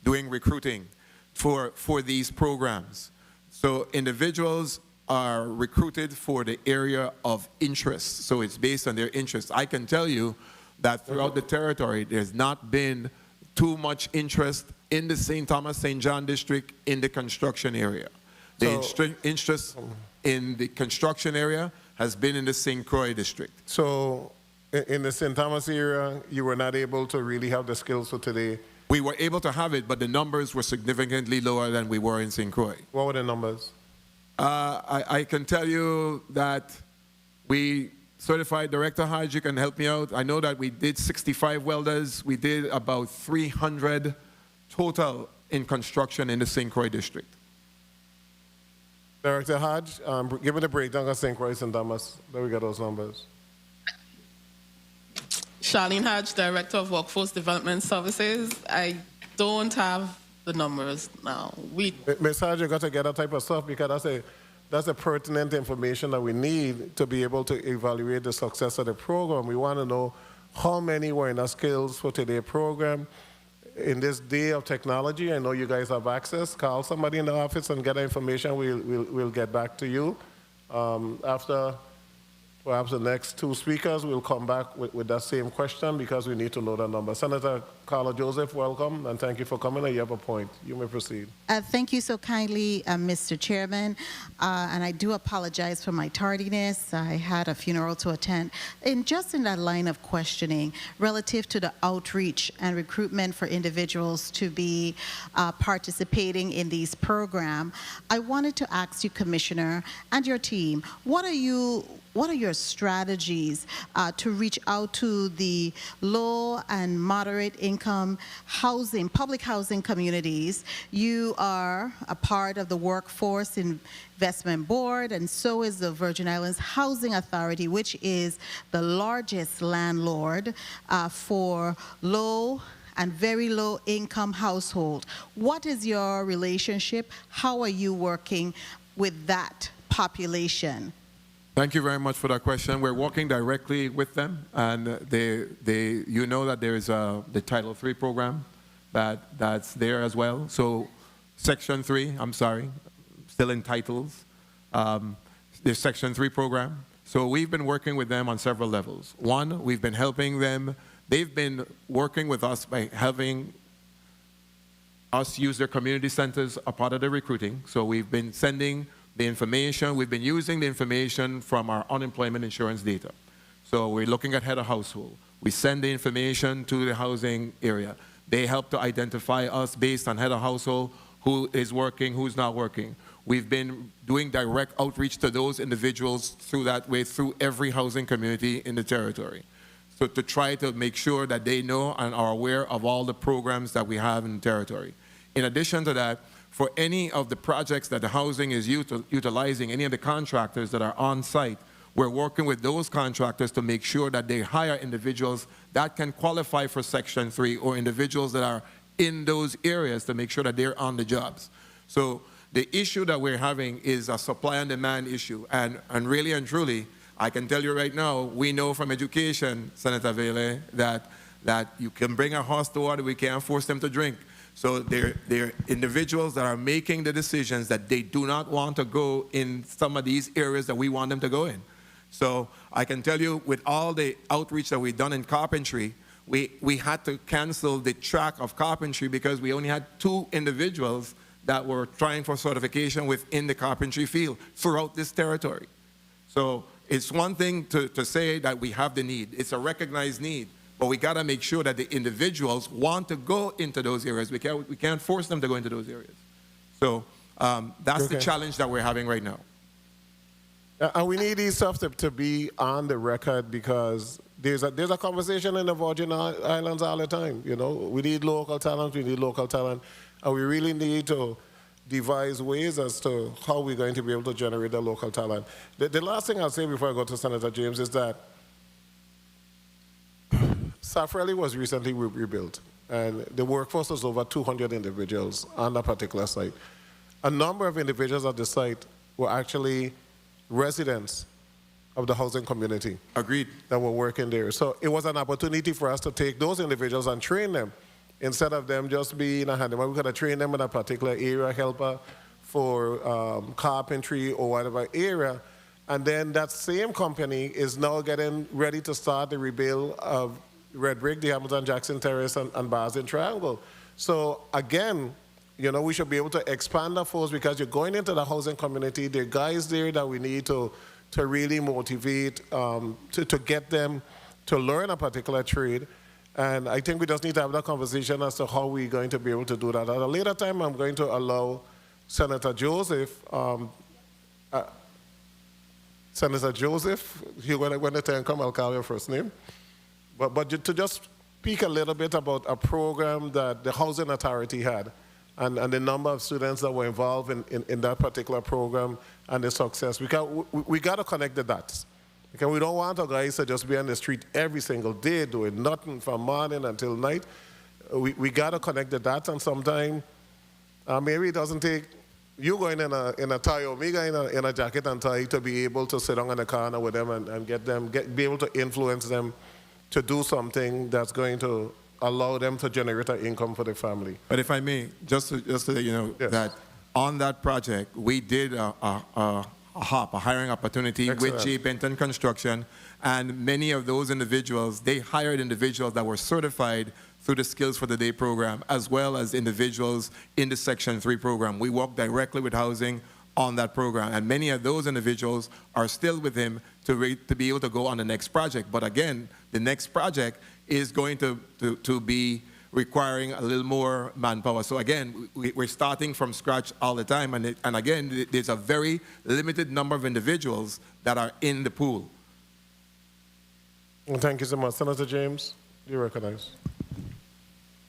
doing recruiting for these programs. So individuals are recruited for the area of interest. So it's based on their interest. I can tell you that throughout the territory, there's not been too much interest in the St. Thomas, St. John district in the construction area. The interest in the construction area has been in the St. Croix district. So in the St. Thomas area, you were not able to really have the Skills for Today? We were able to have it, but the numbers were significantly lower than we were in St. Croix. What were the numbers? I can tell you that we certified Director Hodge, you can help me out. I know that we did 65 welders. We did about 300 total in construction in the St. Croix district. Director Hodge, give me the breakdown of St. Croix and Thomas. There we got those numbers. Charlene Hodge, Director of Workforce Development Services. I don't have the numbers now. Ms. Hodge, you got to get that type of stuff because that's a pertinent information that we need to be able to evaluate the success of the program. We want to know how many were in our Skills for Today program. In this day of technology, I know you guys have access. Call somebody in the office and get the information. We'll get back to you. After perhaps the next 2 speakers, we'll come back with that same question because we need to know the number. Senator Carla Joseph, welcome, and thank you for coming. And you have a point. You may proceed. Thank you so kindly, Mr. Chairman. And I do apologize for my tardiness. I had a funeral to attend. And just in that line of questioning, relative to the outreach and recruitment for individuals to be participating in these programs, I wanted to ask you, Commissioner, and your team, what are your strategies to reach out to the low and moderate income housing, public housing communities? You are a part of the Workforce Investment Board, and so is the Virgin Islands Housing Authority, which is the largest landlord for low and very low income household. What is your relationship? How are you working with that population? Thank you very much for that question. We're working directly with them, and you know that there is the Title III program that's there as well. So Section 3, I'm sorry, still in titles. There's Section 3 program. So we've been working with them on several levels. One, we've been helping them. They've been working with us by having us use their community centers a part of the recruiting. So we've been sending the information. We've been using the information from our unemployment insurance data. So we're looking at head of household. We send the information to the housing area. They help to identify us based on head of household, who is working, who's not working. We've been doing direct outreach to those individuals through that way, through every housing community in the territory. So to try to make sure that they know and are aware of all the programs that we have in the territory. In addition to that, for any of the projects that the housing is utilizing, any of the contractors that are on site, we're working with those contractors to make sure that they hire individuals that can qualify for Section 3 or individuals that are in those areas to make sure that they're on the jobs. So the issue that we're having is a supply and demand issue. And really and truly, I can tell you right now, we know from education, Senator Vele, that you can bring a horse to water, we can't force them to drink. So they're individuals that are making the decisions that they do not want to go in some of these areas that we want them to go in. So I can tell you, with all the outreach that we've done in carpentry, we had to cancel the track of carpentry because we only had 2 individuals that were trying for certification within the carpentry field throughout this territory. So it's one thing to say that we have the need. It's a recognized need. But we got to make sure that the individuals want to go into those areas. We can't force them to go into those areas. So that's the challenge that we're having right now. And we need these stuff to be on the record because there's a conversation in the Virgin Islands all the time. You know, we need local talent, and we really need to devise ways as to how we're going to be able to generate the local talent. The last thing I'll say before I go to Senator James is that Safrelli was recently rebuilt, and the workforce was over 200 individuals on that particular site. A number of individuals at the site were actually residents of the housing community. Agreed. That were working there. So it was an opportunity for us to take those individuals and train them. Instead of them just being a handyman, we could have trained them in a particular area, helper for carpentry or whatever area. And then that same company is now getting ready to start the rebuild of Red Brick, the Hamilton Jackson Terrace, and Bars in Triangle. So again, you know, we should be able to expand our force because you're going into the housing community. There are guys there that we need to really motivate, to get them to learn a particular trade. And I think we just need to have that conversation as to how we're going to be able to do that. At a later time, I'm going to allow Senator Joseph, when the time comes, I'll call your first name. But to just speak a little bit about a program that the Housing Authority had and the number of students that were involved in that particular program and the success. We got to connect the dots. Okay, we don't want our guys to just be on the street every single day doing nothing from morning until night. We got to connect the dots, and sometimes maybe it doesn't take you going in a tie or me going in a jacket and tie to be able to sit down in the corner with them and be able to influence them to do something that's going to allow them to generate an income for the family. But if I may, just to let you know, yes, that on that project, we did a hiring opportunity with J. Benton Construction, and many of those individuals, they hired individuals that were certified through the Skills for the Day program, as well as individuals in the Section 3 program. We worked directly with housing on that program, and many of those individuals are still with him to be able to go on the next project. But again, the next project is going to be requiring a little more manpower. So again, we're starting from scratch all the time, and again, there's a very limited number of individuals that are in the pool. Well, thank you so much. Senator James, you recognize.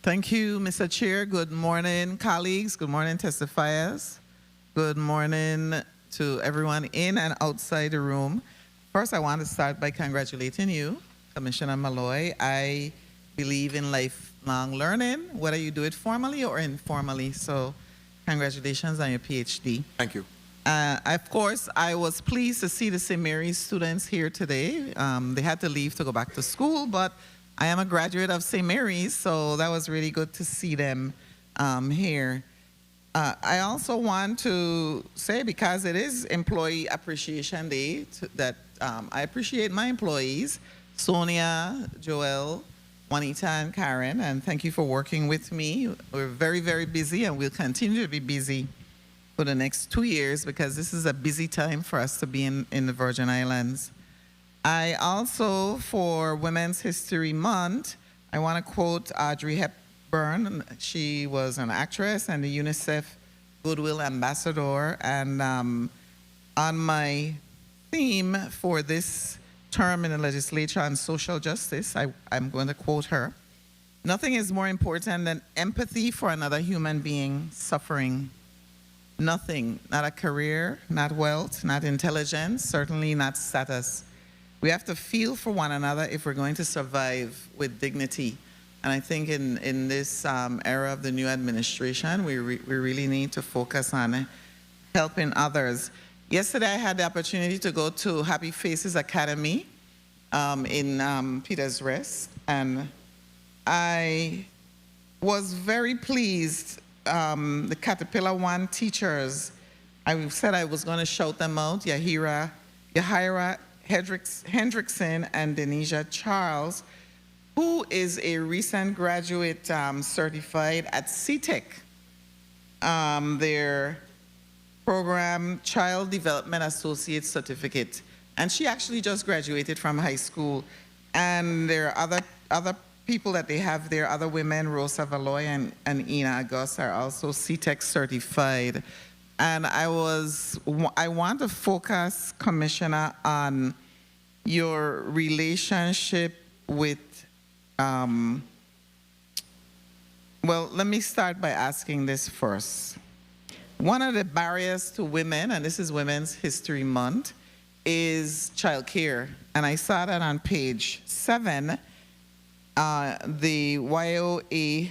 Thank you, Mr. Chair. Good morning, colleagues. Good morning, testifiers. Good morning to everyone in and outside the room. First, I want to start by congratulating you, Commissioner Molloy. I believe in lifelong learning, whether you do it formally or informally. So congratulations on your PhD. Thank you. Of course, I was pleased to see the St. Mary's students here today. They had to leave to go back to school, but I am a graduate of St. Mary's, so that was really good to see them here. I also want to say, because it is Employee Appreciation Day, that I appreciate my employees, Sonia, Joel, Juanita, and Karen, and thank you for working with me. We're very, very busy, and we'll continue to be busy for the next 2 years because this is a busy time for us to be in the Virgin Islands. I also, for Women's History Month, I want to quote Audrey Hepburn. She was an actress and the UNICEF Goodwill Ambassador, and on my theme for this term in the legislature on social justice, I'm going to quote her. Nothing is more important than empathy for another human being suffering. Nothing, not a career, not wealth, not intelligence, certainly not status. We have to feel for one another if we're going to survive with dignity. And I think in this era of the new administration, we really need to focus on helping others. Yesterday, I had the opportunity to go to Happy Faces Academy in Peter's Rest, and I was very pleased. The Caterpillar 1 teachers, I said I was going to shout them out, Yahira, Hendrickson and Denisha Charles, who is a recent graduate certified at CTEC. Their program, Child Development Associate Certificate. And she actually just graduated from high school. And there are other people that they have there, other women, Rosa Valoy and Ina August are also CTEC certified. And I want to focus, Commissioner, on your relationship with, well, let me start by asking this first. One of the barriers to women, and this is Women's History Month, is childcare. And I saw that on page 7, the YIOA,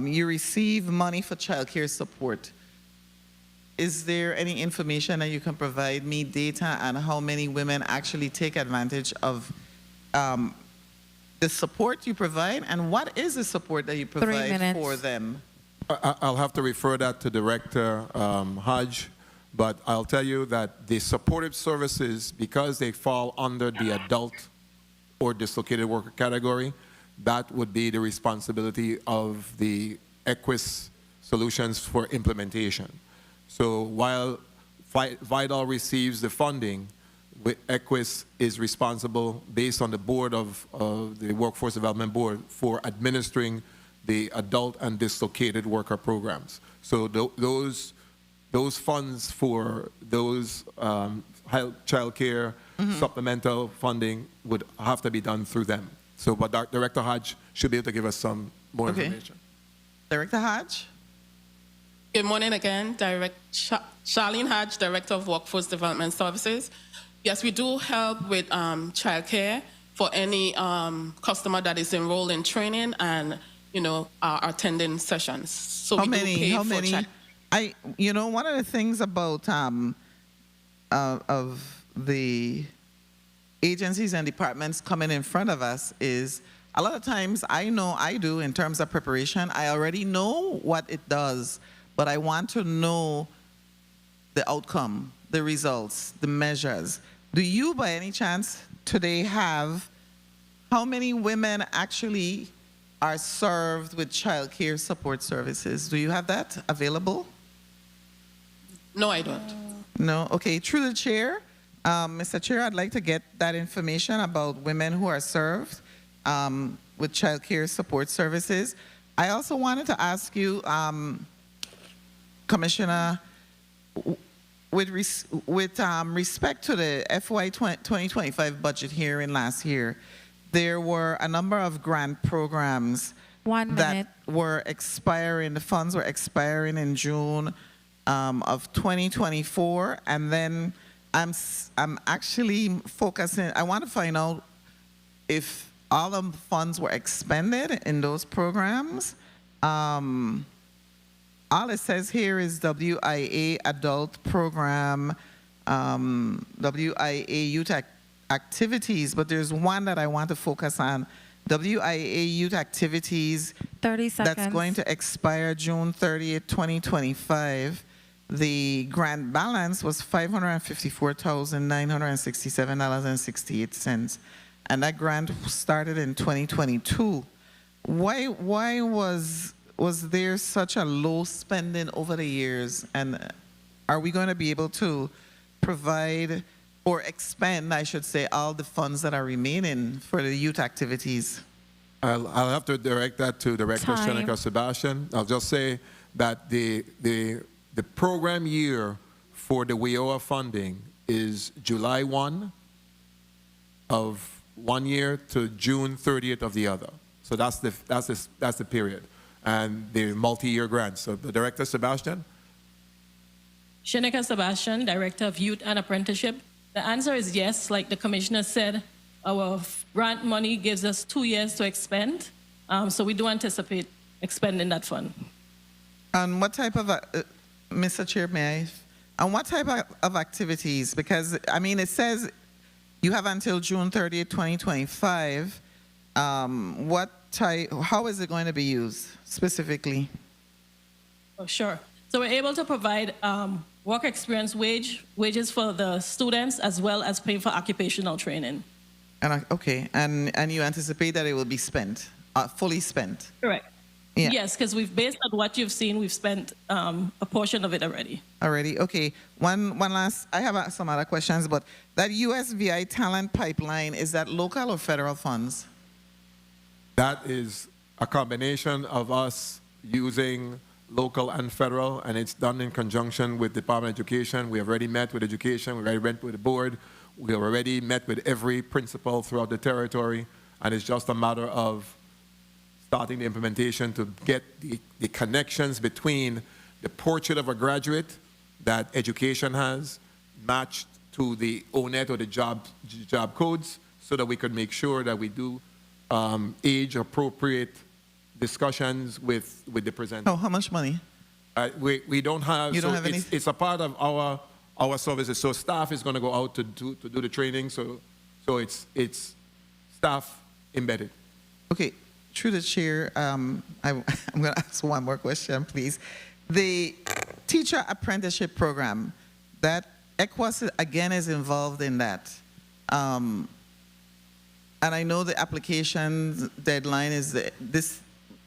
you receive money for childcare support. Is there any information that you can provide me, data on how many women actually take advantage of the support you provide, and what is the support that you provide for them? I'll have to refer that to Director Hodge, but I'll tell you that the supportive services, because they fall under the adult or dislocated worker category, that would be the responsibility of the EQUIS Solutions for implementation. So while VIDAL receives the funding, EQUIS is responsible, based on the board of the Workforce Development Board, for administering the adult and dislocated worker programs. So those funds for those child care supplemental funding would have to be done through them. So, but Director Hodge should be able to give us some more information. Director Hodge? Good morning again, Charlene Hodge, Director of Workforce Development Services. Yes, we do help with childcare for any customer that is enrolled in training and are attending sessions. So How many? One of the things about of the agencies and departments coming in front of us is a lot of times I know I do in terms of preparation. I already know what it does, but I want to know the outcome, the results, the measures. Do you, by any chance, today have how many women actually are served with child care support services? Do you have that available? No, I don't. No? Okay, through the chair, Mr. Chair, I'd like to get that information about women who are served with child care support services. I also wanted to ask you, Commissioner, with respect to the FY 2025 budget hearing last year, there were a number of grant programs that were expiring. The funds were expiring in June of 2024, and then I'm actually focusing. I want to find out if all of the funds were expended in those programs. All it says here is WIA Adult Program, WIA Youth Activities, but there's one that I want to focus on. WIA Youth Activities. 30 seconds. That's going to expire June 30th, 2025. The grant balance was $554,967.68, and that grant started in 2022. Why was there such a low spending over the years, and are we going to be able to provide or expend, I should say, all the funds that are remaining for the youth activities? I'll have to direct that to Director Seneca Sebastian. I'll just say that the program year for the WIOA funding is July 1 of one year to June 30th of the other. So that's the period, and the multi-year grants. So the Director Sebastian. Seneca Sebastian, Director of Youth and Apprenticeship. The answer is yes. Like the Commissioner said, our grant money gives us 2 years to expend, so we do anticipate expending that fund. And what type of, Mr. Chair, may I? And what type of activities? Because, I mean, it says you have until June 30th, 2025. What type, how is it going to be used specifically? Oh, sure. So we're able to provide work experience wages for the students, as well as paying for occupational training. And okay, and you anticipate that it will be spent, fully spent? Correct. Yeah. Yes, because based on what you've seen, we've spent a portion of it already. Already, okay. One last, I have some other questions, but that USVI talent pipeline, is that local or federal funds? That is a combination of us using local and federal, and it's done in conjunction with Department of Education. We have already met with Education, we already met with the board, we have already met with every principal throughout the territory, and it's just a matter of starting the implementation to get the connections between the portrait of a graduate that Education has matched to the ONET or the job codes, so that we could make sure that we do age-appropriate discussions with the presenter. Oh, how much money? We don't have. You don't so have any? It's a part of our services. So staff is going to go out to do the training. So it's staff embedded. Okay, through the chair, I'm going to ask one more question, please. The teacher apprenticeship program, that ECWAS again is involved in that. And I know the application deadline is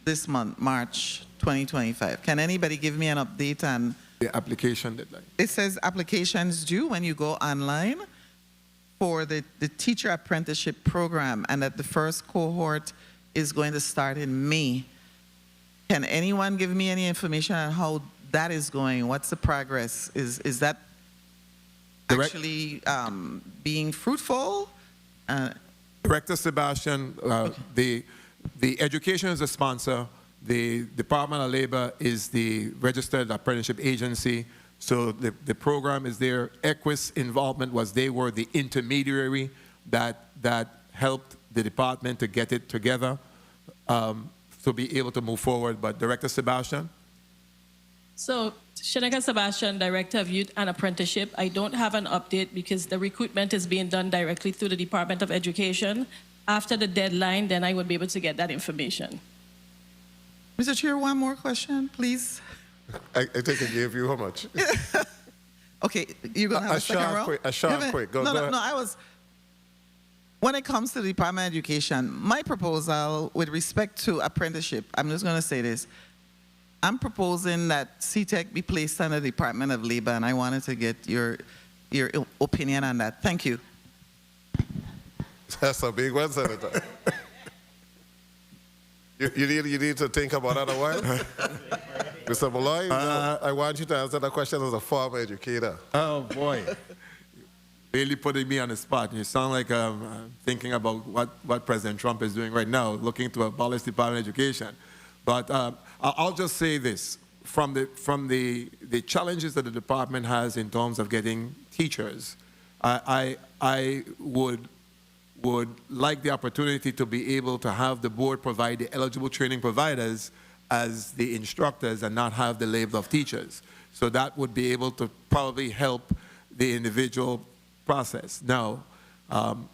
this month, March 2025. Can anybody give me an update on the application deadline? It says applications due when you go online for the teacher apprenticeship program, and that the first cohort is going to start in May. Can anyone give me any information on how that is going? What's the progress? Is that actually being fruitful? Director Sebastian, the education is a sponsor. The Department of Labor is the registered apprenticeship agency. So the program is there. ECWAS involvement was they were the intermediary that helped the department to get it together to be able to move forward. But Director Sebastian? So, Shaneka Sebastian, Director of Youth and Apprenticeship. I don't have an update because the recruitment is being done directly through the Department of Education. After the deadline, then I would be able to get that information. Mr. Chair, one more question, please. I think I gave you how much? Okay, you're going to have a second round? A short, quick. Go ahead. No, when it comes to the Department of Education, my proposal with respect to apprenticeship, I'm just going to say this. I'm proposing that CTEC be placed under the Department of Labor, and I wanted to get your opinion on that. Thank you. That's a big one, Senator. you need to think about that a while. Mr. Molloy, I want you to answer that question as a former educator. Oh, boy. Really putting me on the spot. You sound like thinking about what President Trump is doing right now, looking to abolish the Department of Education. But I'll just say this. From the challenges that the department has in terms of getting teachers, I would like the opportunity to be able to have the board provide the eligible training providers as the instructors and not have the label of teachers. So that would be able to probably help the individual process. Now,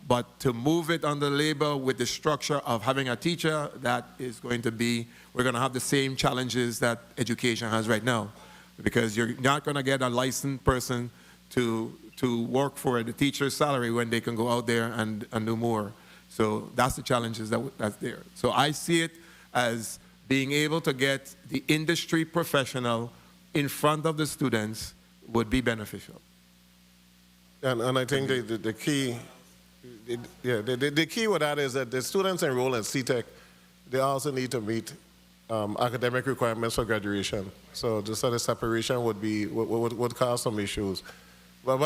but to move it under labor with the structure of having a teacher, that is going to be, we're going to have the same challenges that education has right now, because you're not going to get a licensed person to work for the teacher's salary when they can go out there and do more. So that's the challenges that's there. So I see it as being able to get the industry professional in front of the students would be beneficial. And I think the key, the key with that is that the students enroll in CTEC, they also need to meet academic requirements for graduation. So the sort of separation would cause some issues. But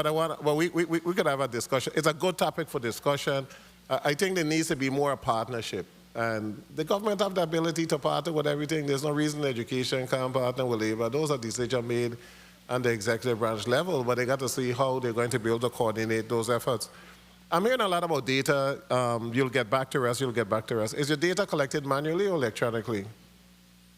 we could have a discussion. It's a good topic for discussion. I think there needs to be more a partnership. And the government have the ability to partner with everything. There's no reason education can't partner with labor. Those are decisions made on the executive branch level, but they got to see how they're going to be able to coordinate those efforts. I'm hearing a lot about data. You'll get back to us. Is your data collected manually or electronically?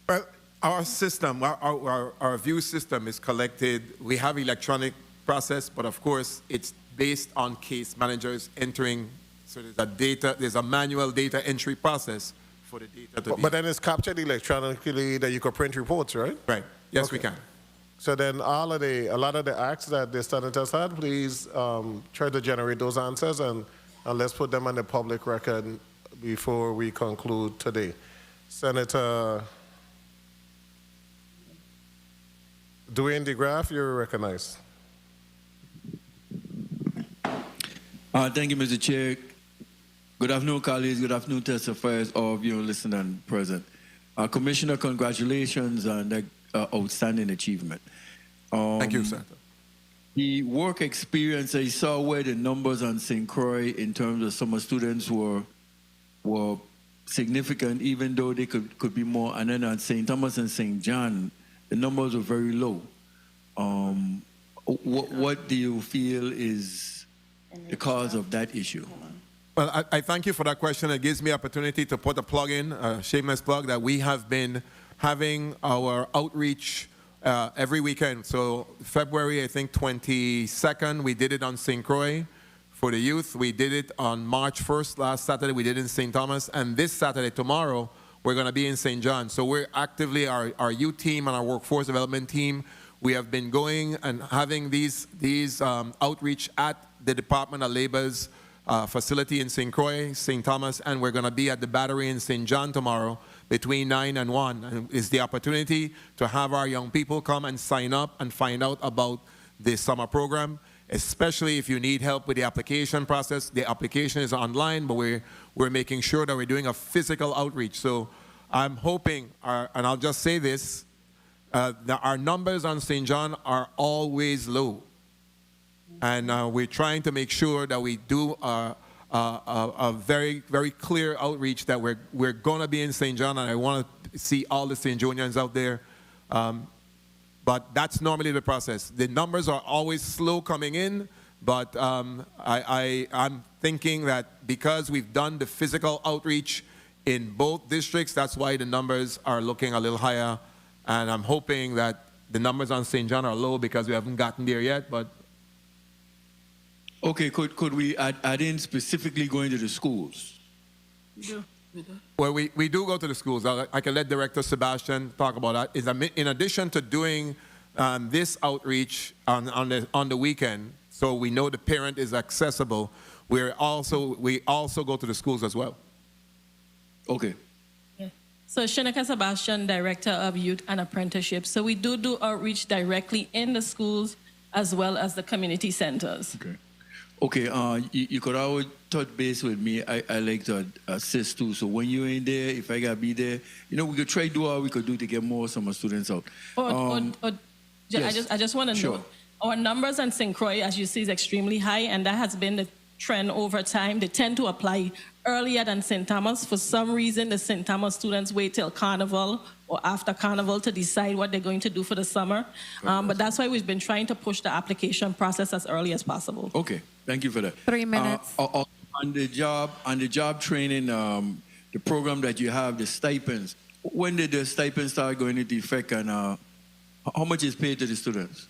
Well, our system, our view system is collected. We have electronic process, but of course, it's based on case managers entering. So there's a manual data entry process for the data to be. But then it's captured electronically that you can print reports, right? Right. Yes, okay. we can. So then a lot of the acts that the senators had, please try to generate those answers and let's put them on the public record before we conclude today. Senator Dwayne DeGraff, you're recognized. Thank you, Mr. Chair. Good afternoon, colleagues. Good afternoon, testifiers, all of you listening and present. Commissioner, congratulations on that outstanding achievement. Thank you, Senator. The work experience, I saw where the numbers on St. Croix in terms of summer students were significant, even though they could be more. And then at St. Thomas and St. John, the numbers were very low. What do you feel is the cause of that issue? Well, I thank you for that question. It gives me opportunity to put a plug in, a shameless plug, that we have been having our outreach every weekend. So February, I think 22nd, we did it on St. Croix for the youth. We did it on March 1st, last Saturday, we did it in St. Thomas. And this Saturday, tomorrow, we're going to be in St. John. So we're actively, our youth team and our workforce development team, we have been going and having these outreach at the Department of Labor's facility in St. Croix, St. Thomas, and we're going to be at the Battery in St. John tomorrow between 9 and 1. And it's the opportunity to have our young people come and sign up and find out about the summer program, especially if you need help with the application process. The application is online, but we're making sure that we're doing a physical outreach. So I'm hoping, and I'll just say this, that our numbers on St. John are always low. And we're trying to make sure that we do a very, very clear outreach that we're going to be in St. John, and I want to see all the St. Johnians out there. But that's normally the process. The numbers are always slow coming in, but I'm thinking that because we've done the physical outreach in both districts, that's why the numbers are looking a little higher. And I'm hoping that the numbers on St. John are low because we haven't gotten there yet, but okay, could we add in specifically going to the schools? Yeah. Well, we do go to the schools. I can let Director Sebastian talk about that. In addition to doing this outreach on the weekend, so we know the parent is accessible, we also go to the schools as well. Okay. Yeah. So Shinaka Sebastian, Director of Youth and Apprenticeship. So we do outreach directly in the schools as well as the community centers. Okay. Okay, you could always touch base with me. I like to assist too. So when you're in there, if I gotta be there, we could try to do all we could do to get more summer students out. Yes. I just want to know, our numbers on St. Croix, as you see, is extremely high, and that has been the trend over time. They tend to apply earlier than St. Thomas. For some reason, the St. Thomas students wait till Carnival or after Carnival to decide what they're going to do for the summer. But that's why we've been trying to push the application process as early as possible. Okay, thank you for that. 3 minutes. On the job training, the program that you have, the stipends, when did the stipends start going into effect, and how much is paid to the students?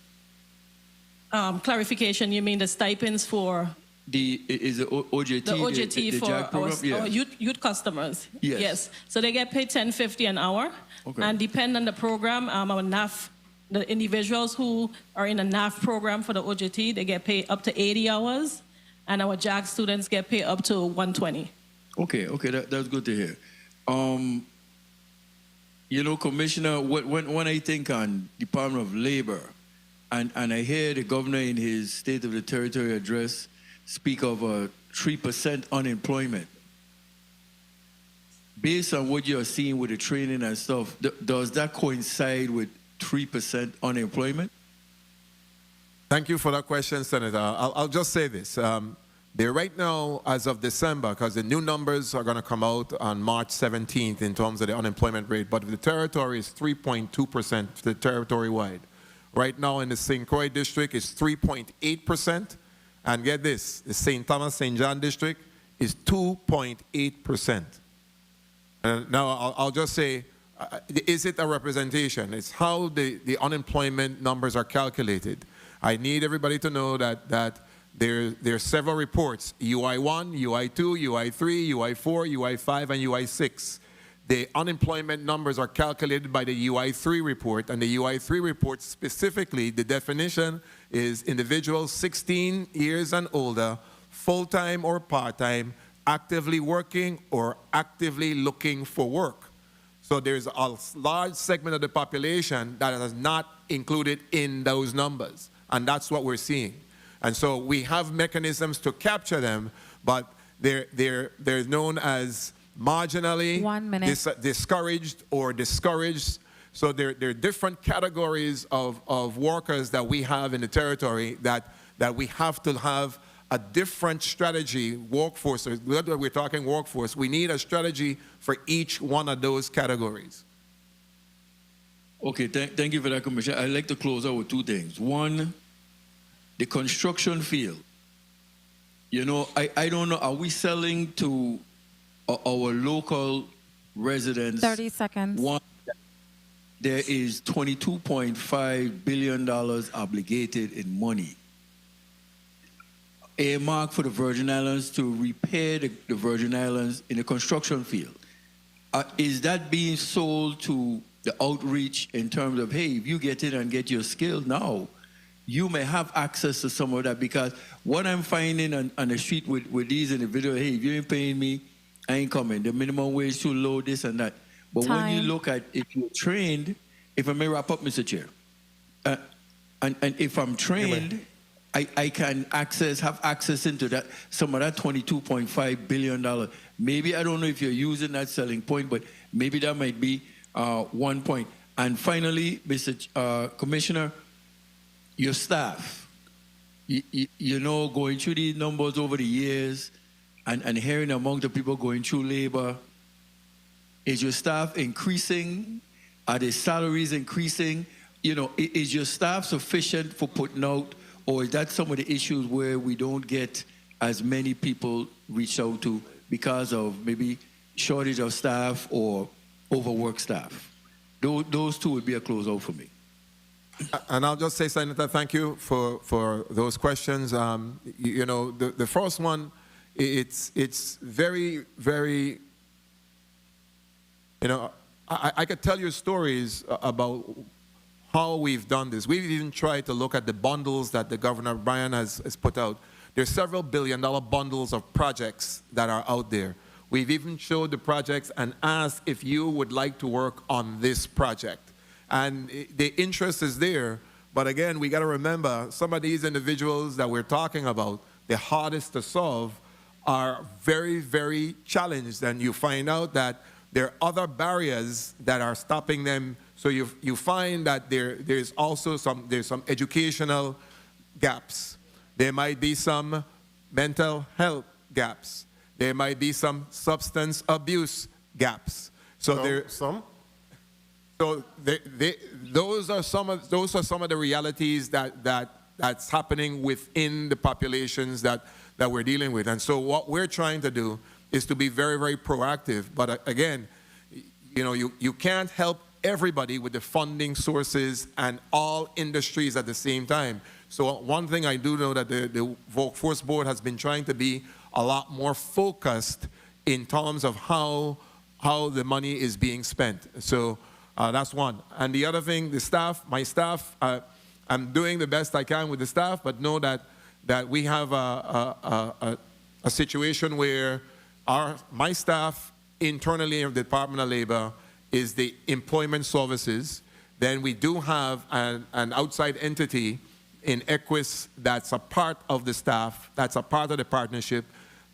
Clarification, you mean the stipends for? Is it OJT? The OJT the for our yes. youth customers. Yes. So they get paid $10.50 an hour. Okay. And depend on the program, our NAF, the individuals who are in a NAF program for the OJT, they get paid up to 80 hours. And our JAG students get paid up to 120. Okay, that's good to hear. Commissioner, when I think on Department of Labor, and I hear the governor in his State of the Territory address speak of a 3% unemployment. Based on what you're seeing with the training and stuff, does that coincide with 3% unemployment? Thank you for that question, Senator. I'll just say this. They're right now, as of December, because the new numbers are going to come out on March 17th in terms of the unemployment rate, but the territory is 3.2%, the territory-wide. Right now in the St. Croix district, it's 3.8%. And get this, the St. Thomas, St. John district is 2.8%. Now, I'll just say, is it a representation? It's how the unemployment numbers are calculated. I need everybody to know that there are several reports, UI1, UI2, UI3, UI4, UI5, and UI6. the unemployment numbers are calculated by the UI3 report, and the UI3 report specifically, the definition is individuals 16 years and older, full-time or part-time, actively working or actively looking for work. So there's a large segment of the population that is not included in those numbers, and that's what we're seeing. And so we have mechanisms to capture them, but they're known as marginally discouraged or discouraged. So there are different categories of workers that we have in the territory that we have to have a different strategy, workforce. We're talking workforce. We need a strategy for each one of those categories. Okay, thank you for that, Commissioner. I'd like to close out with two things. One, the construction field. You know, I don't know, are we selling to our local residents? 30 seconds. One, there is $22.5 billion obligated in money earmarked for the Virgin Islands to repair the Virgin Islands in the construction field. Is that being sold to the outreach in terms of, hey, if you get in and get your skills now, you may have access to some of that? Because what I'm finding on the street with these individuals, hey, if you ain't paying me, I ain't coming. The minimum wage too low, this and that. But when you look at, if you're trained, if I may wrap up, Mr. Chair, and if I'm trained, I can have access into that, some of that $22.5 billion. Maybe, I don't know if you're using that selling point, but maybe that might be one point. And finally, Mr. Commissioner, your staff, you know, going through these numbers over the years and hearing among the people going through labor, is your staff increasing? Are the salaries increasing? You know, is your staff sufficient for putting out, or is that some of the issues where we don't get as many people reached out to because of maybe shortage of staff or overworked staff? Those two would be a closeout for me. And I'll just say, Senator, thank you for those questions. You know, the first one, it's very, very, you know, I could tell you stories about how we've done this. We've even tried to look at the bundles that the Governor Brian has put out. There's several billion-dollar bundles of projects that are out there. We've even showed the projects and asked if you would like to work on this project. And the interest is there, but again, we got to remember, some of these individuals that we're talking about, the hardest to solve, are very, very challenged, and you find out that there are other barriers that are stopping them. So you find that there's also some educational gaps. There might be some mental health gaps. There might be some substance abuse gaps. So those are some of the realities that's happening within the populations that we're dealing with. And so what we're trying to do is to be very, very proactive. But again, you know, you can't help everybody with the funding sources and all industries at the same time. So one thing I do know that the Workforce Board has been trying to be a lot more focused in terms of how the money is being spent. So that's one. And the other thing, the staff, my staff, I'm doing the best I can with the staff, but know that we have a situation where my staff internally in the Department of Labor is the employment services. Then we do have an outside entity in Equus that's a part of the staff, that's a part of the partnership,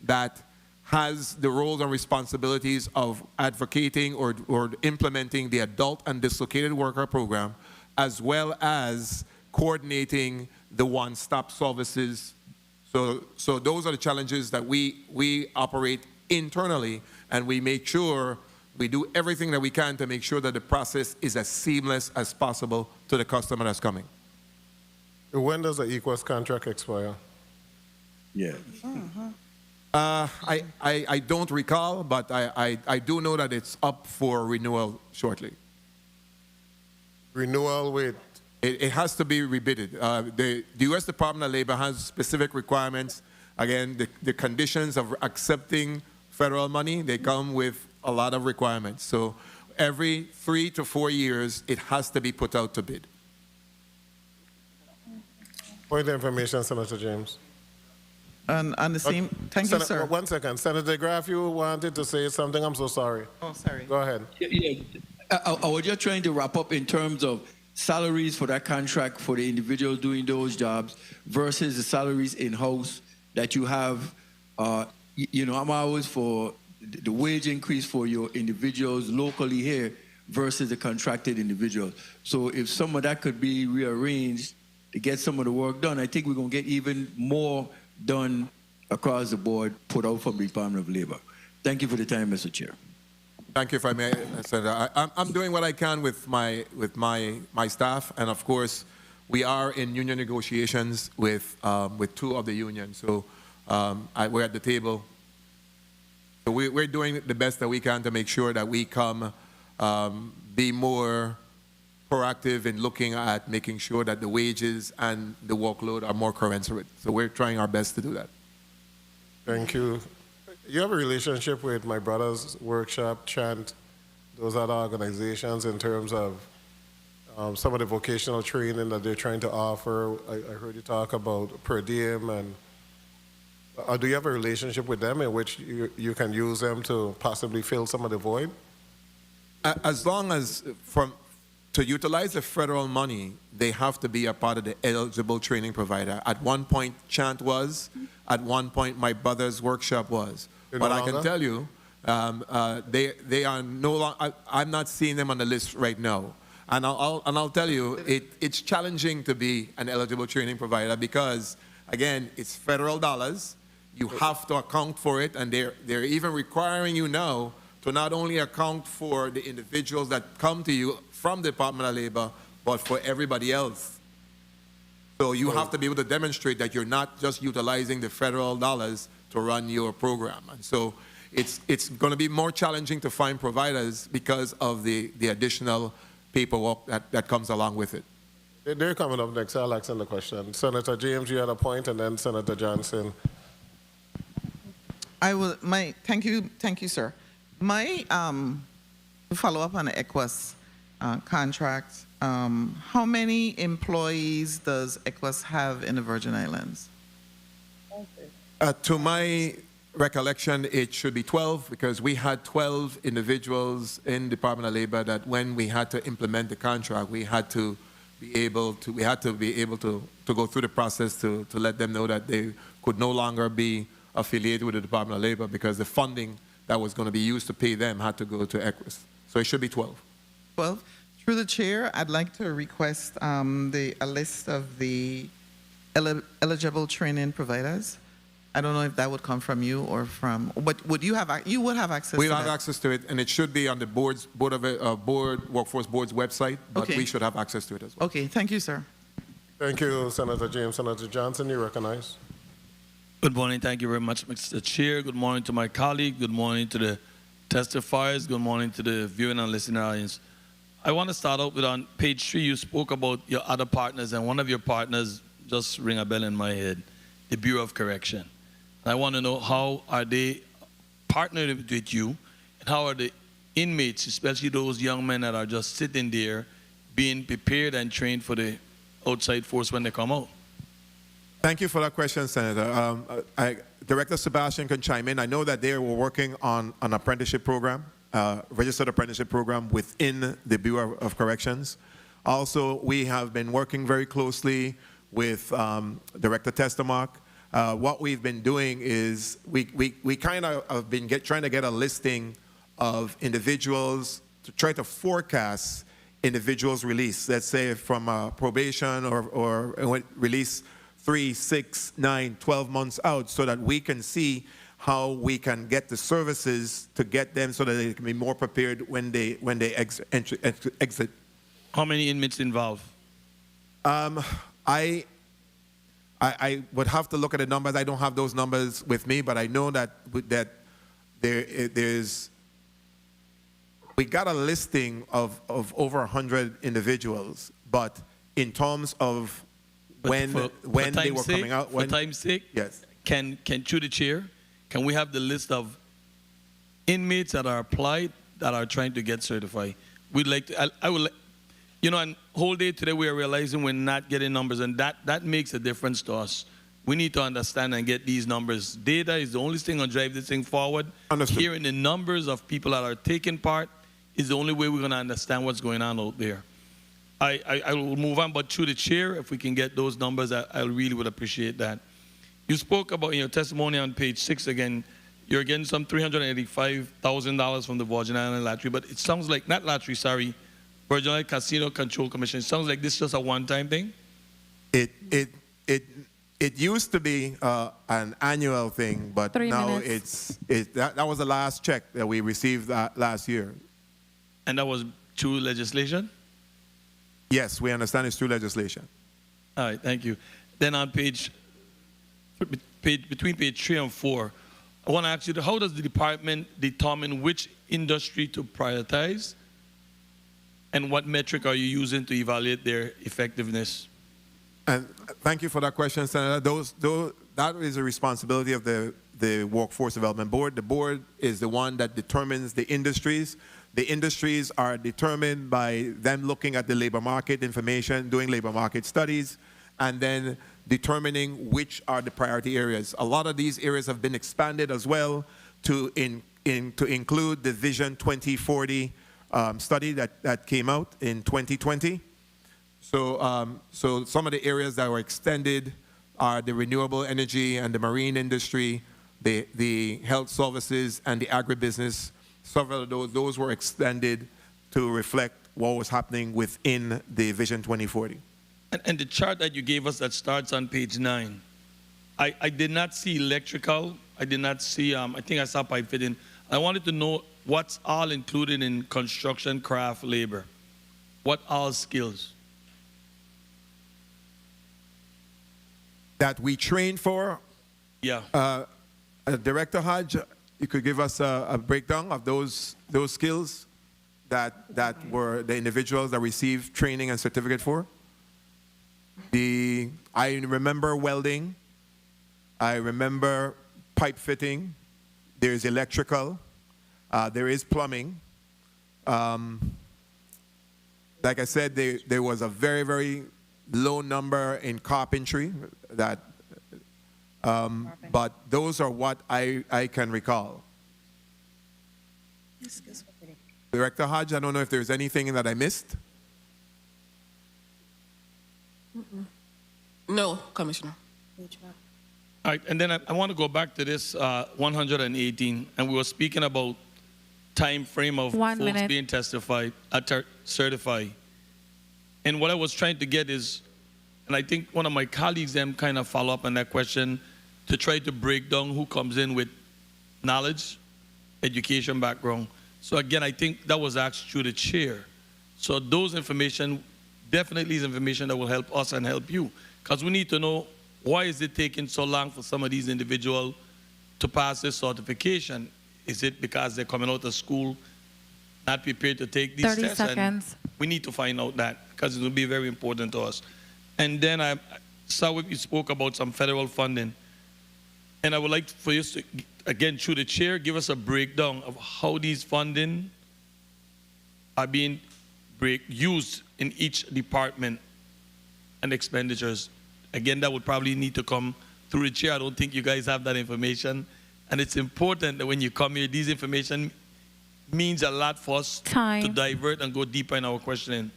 that has the roles and responsibilities of advocating or implementing the adult and dislocated worker program, as well as coordinating the one-stop services. So those are the challenges that we operate internally, and we make sure we do everything that we can to make sure that the process is as seamless as possible to the customer that's coming. When does the Equus contract expire? Yeah. I don't recall, but I do know that it's up for renewal shortly. Renewal with? It has to be rebidded. The U.S. Department of Labor has specific requirements. Again, the conditions of accepting federal money, they come with a lot of requirements. So every 3 to 4 years, it has to be put out to bid. Point of information, Senator James. And on the same, thank you, sir. 1 second. Senator Graff, you wanted to say something. I'm so sorry. Oh, sorry. Go ahead. Yeah, I was just trying to wrap up in terms of salaries for that contract for the individual doing those jobs versus the salaries in-house that you have. You know, I'm always for the wage increase for your individuals locally here versus the contracted individuals. So if some of that could be rearranged to get some of the work done, I think we're going to get even more done across the board, put out from the Department of Labor. Thank you for the time, Mr. Chair. Thank you, if I may, Senator. I'm doing what I can with my staff, and of course, we are in union negotiations with 2 of the unions. So we're at the table. So we're doing the best that we can to make sure that we come be more proactive in looking at making sure that the wages and the workload are more commensurate. So we're trying our best to do that. Thank you. You have a relationship with My Brother's Workshop, Chant, those other organizations in terms of some of the vocational training that they're trying to offer. I heard you talk about per diem, and do you have a relationship with them in which you can use them to possibly fill some of the void? As long as to utilize the federal money, they have to be a part of the eligible training provider. At one point, Chant was. At one point, My Brother's Workshop was. But I can tell you, they are no longer. I'm not seeing them on the list right now. And I'll tell you, it's challenging to be an eligible training provider because, again, it's federal dollars. You have to account for it, and they're even requiring you now to not only account for the individuals that come to you from the Department of Labor, but for everybody else. So you have to be able to demonstrate that you're not just utilizing the federal dollars to run your program. And so it's going to be more challenging to find providers because of the additional paperwork that comes along with it. They're coming up next. I'll ask them the question. Senator James, you had a point, and then Senator Johnson. Thank you, sir. My follow up on the EQUAS contract. How many employees does EQUAS have in the Virgin Islands? To my recollection, it should be 12 because we had 12 individuals in Department of Labor that when we had to implement the contract, we had to be able to go through the process to let them know that they could no longer be affiliated with the Department of Labor because the funding that was going to be used to pay them had to go to EQUAS. So it should be 12. 12. Through the chair, I'd like to request a list of the eligible training providers. I don't know if that would come from you or from, but you would have access to that? We'll have access to it, and it should be on the Workforce Board's website, but okay. We should have access to it as well. Okay, thank you, sir. Thank you, Senator James. Senator Johnson, you recognize. Good morning. Thank you very much, Mr. Chair. Good morning to my colleague. Good morning to the testifiers. Good morning to the viewing and listening audience. I want to start out with on page 3, you spoke about your other partners, and one of your partners just ring a bell in my head, the Bureau of Correction. And I want to know how are they partnered with you, and how are the inmates, especially those young men that are just sitting there, being prepared and trained for the outside force when they come out? Thank you for that question, Senator. Director Sebastian can chime in. I know that they were working on an apprenticeship program, registered apprenticeship program within the Bureau of Corrections. Also, we have been working very closely with Director Testifier. What we've been doing is we kind of have been trying to get a listing of individuals to try to forecast individuals' release. Let's say from probation or release 3, 6, 9, 12 months out, so that we can see how we can get the services to get them so that they can be more prepared when they exit. How many inmates involved? I would have to look at the numbers. I don't have those numbers with me, but I know that we got a listing of over 100 individuals, but in terms of when they were coming out. For time's sake, yes. Can through the chair, can we have the list of inmates that are applied that are trying to get certified. We'd like to, I would, you know, and whole day today we are realizing we're not getting numbers, and that makes a difference to us. We need to understand and get these numbers. Data is the only thing that drive this thing forward. Understood. Hearing the numbers of people that are taking part is the only way we're going to understand what's going on out there. I will move on, but through the chair, if we can get those numbers, I really would appreciate that. You spoke about in your testimony on page 6 again, you're getting some $385,000 from the Virgin Island Lottery, but it sounds like, not lottery, sorry, Virgin Island Casino Control Commission. It sounds like this is just a one-time thing? It used to be an annual thing, but 3 now minutes. that was the last check that we received last year. And that was through legislation? Yes, we understand it's through legislation. All right, thank you. Then on between page 3 and 4, I want to ask you, how does the department determine which industry to prioritize? And what metric are you using to evaluate their effectiveness? And thank you for that question, Senator. That is a responsibility of the Workforce Development Board. The board is the one that determines the industries. The industries are determined by them looking at the labor market information, doing labor market studies, and then determining which are the priority areas. A lot of these areas have been expanded as well to include the Vision 2040 study that came out in 2020. So some of the areas that were extended are the renewable energy and the marine industry, the health services and the agribusiness. Several of those were extended to reflect what was happening within the Vision 2040. And the chart that you gave us that starts on page 9, I did not see electrical. I did not see, I think I saw pipe fitting. I wanted to know what's all included in construction, craft, labor. What all skills? That we train for? Yeah. Director Hodge, you could give us a breakdown of those skills that were the individuals that received training and certificate for? I remember welding. I remember pipe fitting. There's electrical. There is plumbing. Like I said, there was a very, very low number in carpentry but those are what I can recall. Director Hodge, I don't know if there's anything that I missed. No, Commissioner. All right, and then I want to go back to this 118, and we were speaking about time frame of 1 folks minute. being certified. And what I was trying to get is, and I think one of my colleagues them kind of follow up on that question to try to break down who comes in with knowledge, education background. So again, I think that was asked through the chair. So those information definitely is information that will help us and help you, because we need to know why is it taking so long for some of these individuals to pass this certification. Is it because they're coming out of school not prepared to take these 30 tests? seconds. And we need to find out that, because it will be very important to us. And then I saw you spoke about some federal funding. And I would like for you to, again, through the chair, give us a breakdown of how these funding are being used in each department and expenditures. Again, that would probably need to come through the chair. I don't think you guys have that information. And it's important that when you come here, these information means a lot for us to divert and go deeper in our questioning.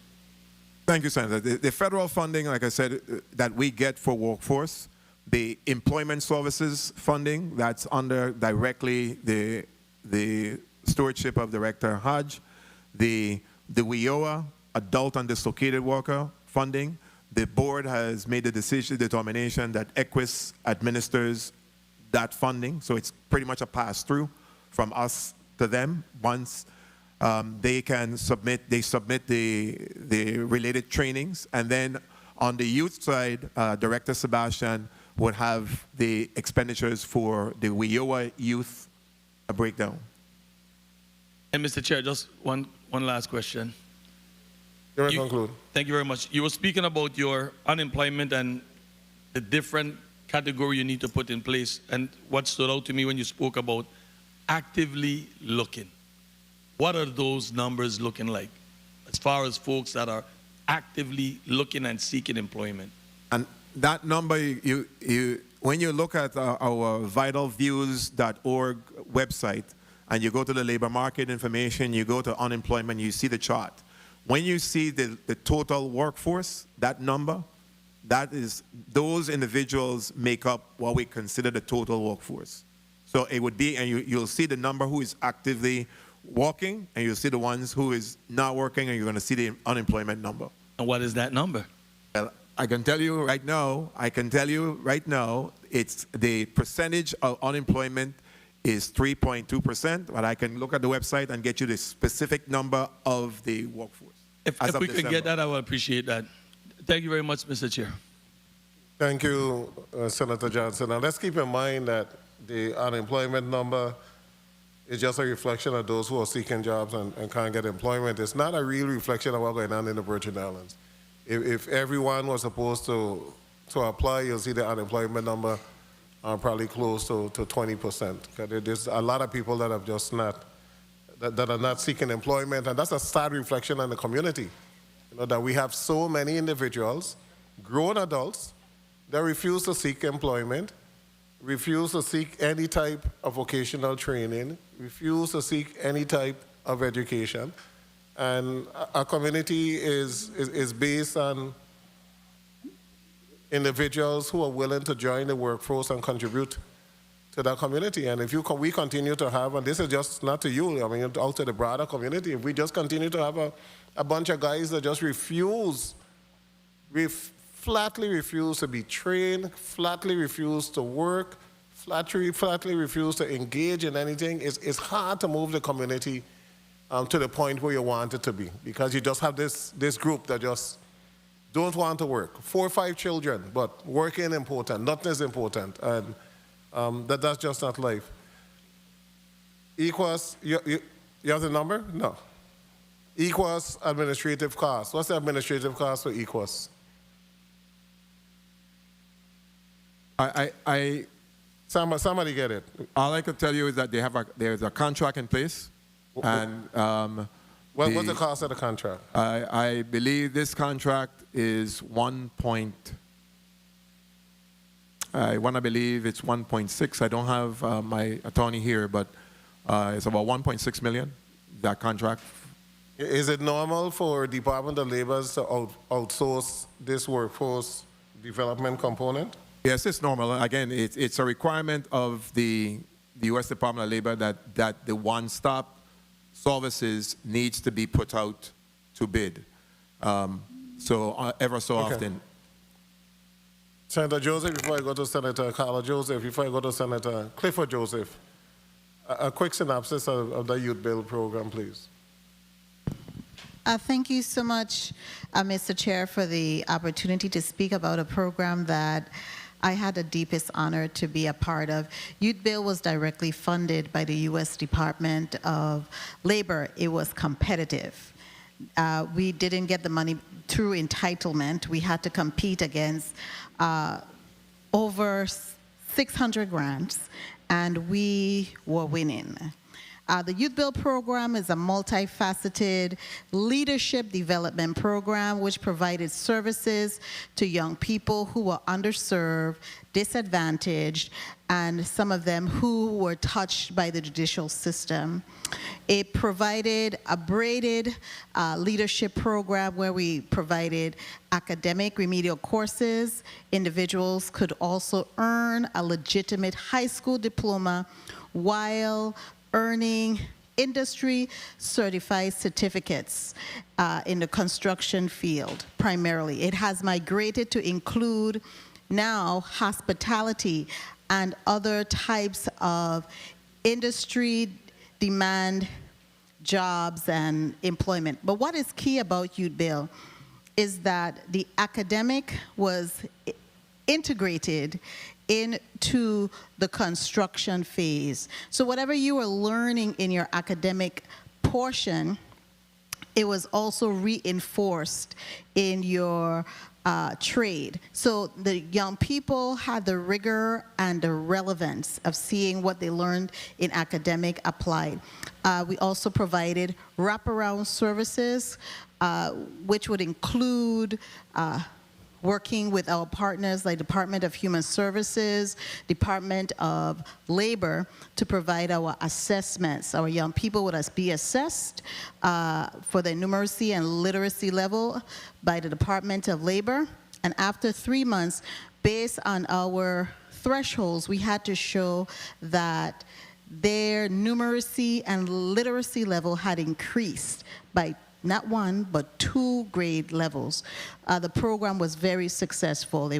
Thank you, Senator. The federal funding, like I said, that we get for workforce, the employment services funding, that's under directly the stewardship of Director Hodge, the WIOA, adult and dislocated worker funding. The board has made the determination that EQUIS administers that funding, so it's pretty much a pass-through from us to them. Once they submit the related trainings, and then on the youth side, Director Sebastian would have the expenditures for the WIOA youth breakdown. And Mr. Chair, just one last question. Conclude. Thank you very much. You were speaking about your unemployment and the different category you need to put in place. And what stood out to me when you spoke about actively looking. What are those numbers looking like as far as folks that are actively looking and seeking employment? And that number, when you look at our vitalviews.org website and you go to the labor market information, you go to unemployment, you see the chart. When you see the total workforce, that number, that is, those individuals make up what we consider the total workforce. So it would be, and you'll see the number who is actively working, and you'll see the ones who is not working, and you're going to see the unemployment number. And what is that number? Well, I can tell you right now, it's the percentage of unemployment is 3.2%, but I can look at the website and get you the specific number of the workforce. If we could get that, I would appreciate that. Thank you very much, Mr. Chair. Thank you, Senator Johnson. Now, let's keep in mind that the unemployment number is just a reflection of those who are seeking jobs and can't get employment. It's not a real reflection of what's going on in the Virgin Islands. If everyone was supposed to apply, you'll see the unemployment number probably close to 20%. There's a lot of people that have just that are not seeking employment, and that's a sad reflection on the community. You know, that we have so many individuals, grown adults, that refuse to seek employment, refuse to seek any type of vocational training, refuse to seek any type of education. And our community is based on individuals who are willing to join the workforce and contribute to that community. And if we continue to have, and this is just not to you, I mean, out to the broader community, if we just continue to have a bunch of guys that just flatly refuse to be trained, flatly refuse to work, flatly refuse to engage in anything, it's hard to move the community to the point where you want it to be, because you just have this group that just don't want to work. 4 or 5 children, but work ain't important, nothing is important, and that's just not life. EQUAS, you have the number? No. EQUAS administrative costs. What's the administrative cost for EQUAS? Somebody get it. All I can tell you is that there's a contract in place, and what's the cost of the contract? I believe this contract is I want to believe it's 1.6. I don't have my attorney here, but it's about 1.6 million, that contract. Is it normal for Department of Labor to outsource this workforce development component? Yes, it's normal. Again, it's a requirement of the U.S. Department of Labor that the one-stop services needs to be put out to bid. Ever so often. Senator Joseph, before I go to Senator Carla Joseph, before I go to Senator Clifford Joseph, a quick synopsis of the Youth Bill program, please. Thank you so much, Mr. Chair, for the opportunity to speak about a program that I had the deepest honor to be a part of. Youth Bill was directly funded by the U.S. Department of Labor. It was competitive. We didn't get the money through entitlement. We had to compete against over 600 grants, and we were winning. The Youth Build program is a multifaceted leadership development program which provided services to young people who were underserved, disadvantaged, and some of them who were touched by the judicial system. It provided a braided leadership program where we provided academic remedial courses. Individuals could also earn a legitimate high school diploma while earning industry certified certificates in the construction field primarily. It has migrated to include now hospitality and other types of industry demand jobs and employment. But what is key about Youth Bill is that the academic was integrated into the construction phase. So whatever you were learning in your academic portion, it was also reinforced in your trade. So the young people had the rigor and the relevance of seeing what they learned in academic applied. We also provided wraparound services, which would include working with our partners like Department of Human Services, Department of Labor, to provide our assessments. Our young people would be assessed for their numeracy and literacy level by the Department of Labor. And after 3 months, based on our thresholds, we had to show that their numeracy and literacy level had increased by not 1, but 2 grade levels. The program was very successful.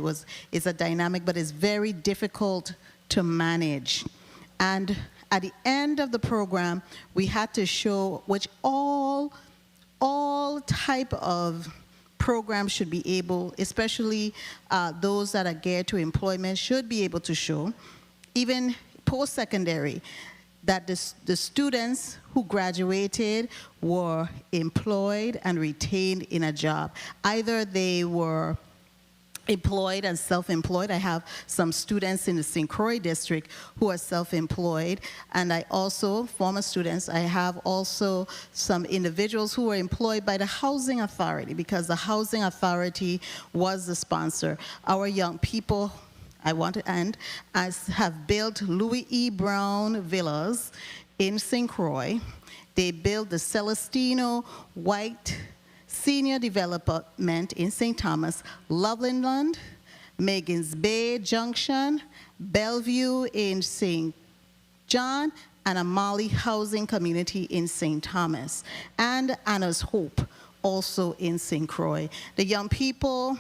It's a dynamic, but it's very difficult to manage. And at the end of the program, we had to show, which all type of programs should be able, especially those that are geared to employment, should be able to show, even post-secondary, that the students who graduated were employed and retained in a job. Either they were employed and self-employed. I have some students in the St. Croix district who are self-employed, and I also, former students, I have also some individuals who were employed by the Housing Authority because the Housing Authority was the sponsor. Our young people, I want to end, have built Louis E. Brown villas in St. Croix. They built the Celestino White Senior Development in St. Thomas, Loveland, Megan's Bay Junction, Bellevue in St. John, and a Molloy housing community in St. Thomas, and Anna's Hope also in St. Croix. The young people,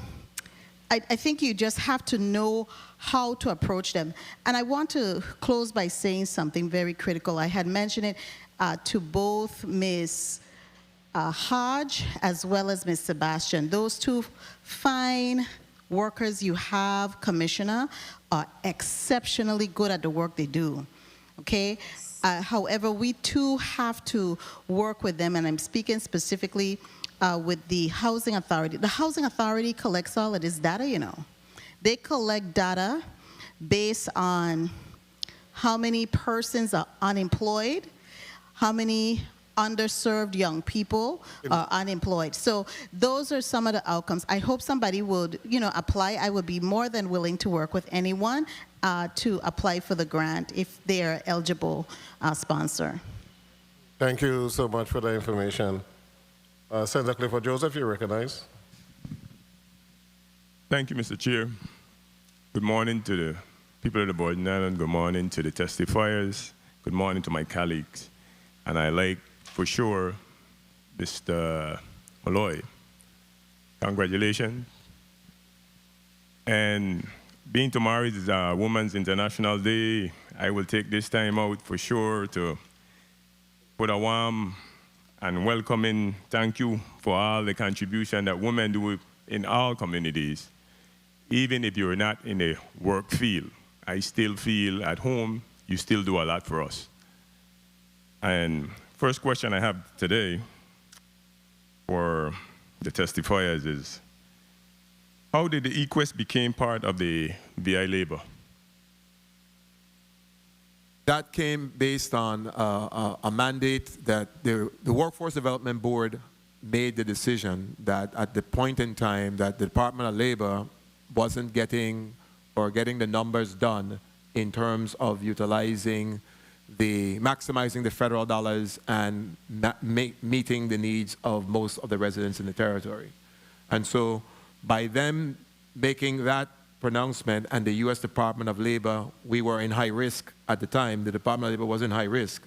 I think you just have to know how to approach them. And I want to close by saying something very critical. I had mentioned it to both Ms. Hodge as well as Ms. Sebastian. Those two fine workers you have, Commissioner, are exceptionally good at the work they do, okay? However, we too have to work with them, and I'm speaking specifically with the Housing Authority. The Housing Authority collects all of this data, you know. They collect data based on how many persons are unemployed, how many underserved young people are unemployed. So those are some of the outcomes. I hope somebody would, apply. I would be more than willing to work with anyone to apply for the grant if they're eligible sponsor. Thank you so much for the information. Senator Clifford Joseph, you recognize. Thank you, Mr. Chair. Good morning to the people of the Virgin Islands. Good morning to the testifiers. Good morning to my colleagues. And I like, for sure, Mr. Molloy. Congratulations. And being tomorrow is Women's International Day, I will take this time out for sure to put a warm and welcoming thank you for all the contribution that women do in all communities. Even if you're not in a work field, I still feel at home, you still do a lot for us. And first question I have today for the testifiers is, how did the EQuest become part of the VI labor? That came based on a mandate that the Workforce Development Board made the decision that at the point in time that the Department of Labor wasn't getting the numbers done in terms of maximizing the federal dollars and meeting the needs of most of the residents in the territory. And so by them making that pronouncement and the U.S. Department of Labor, we were in high risk at the time. The Department of Labor was in high risk.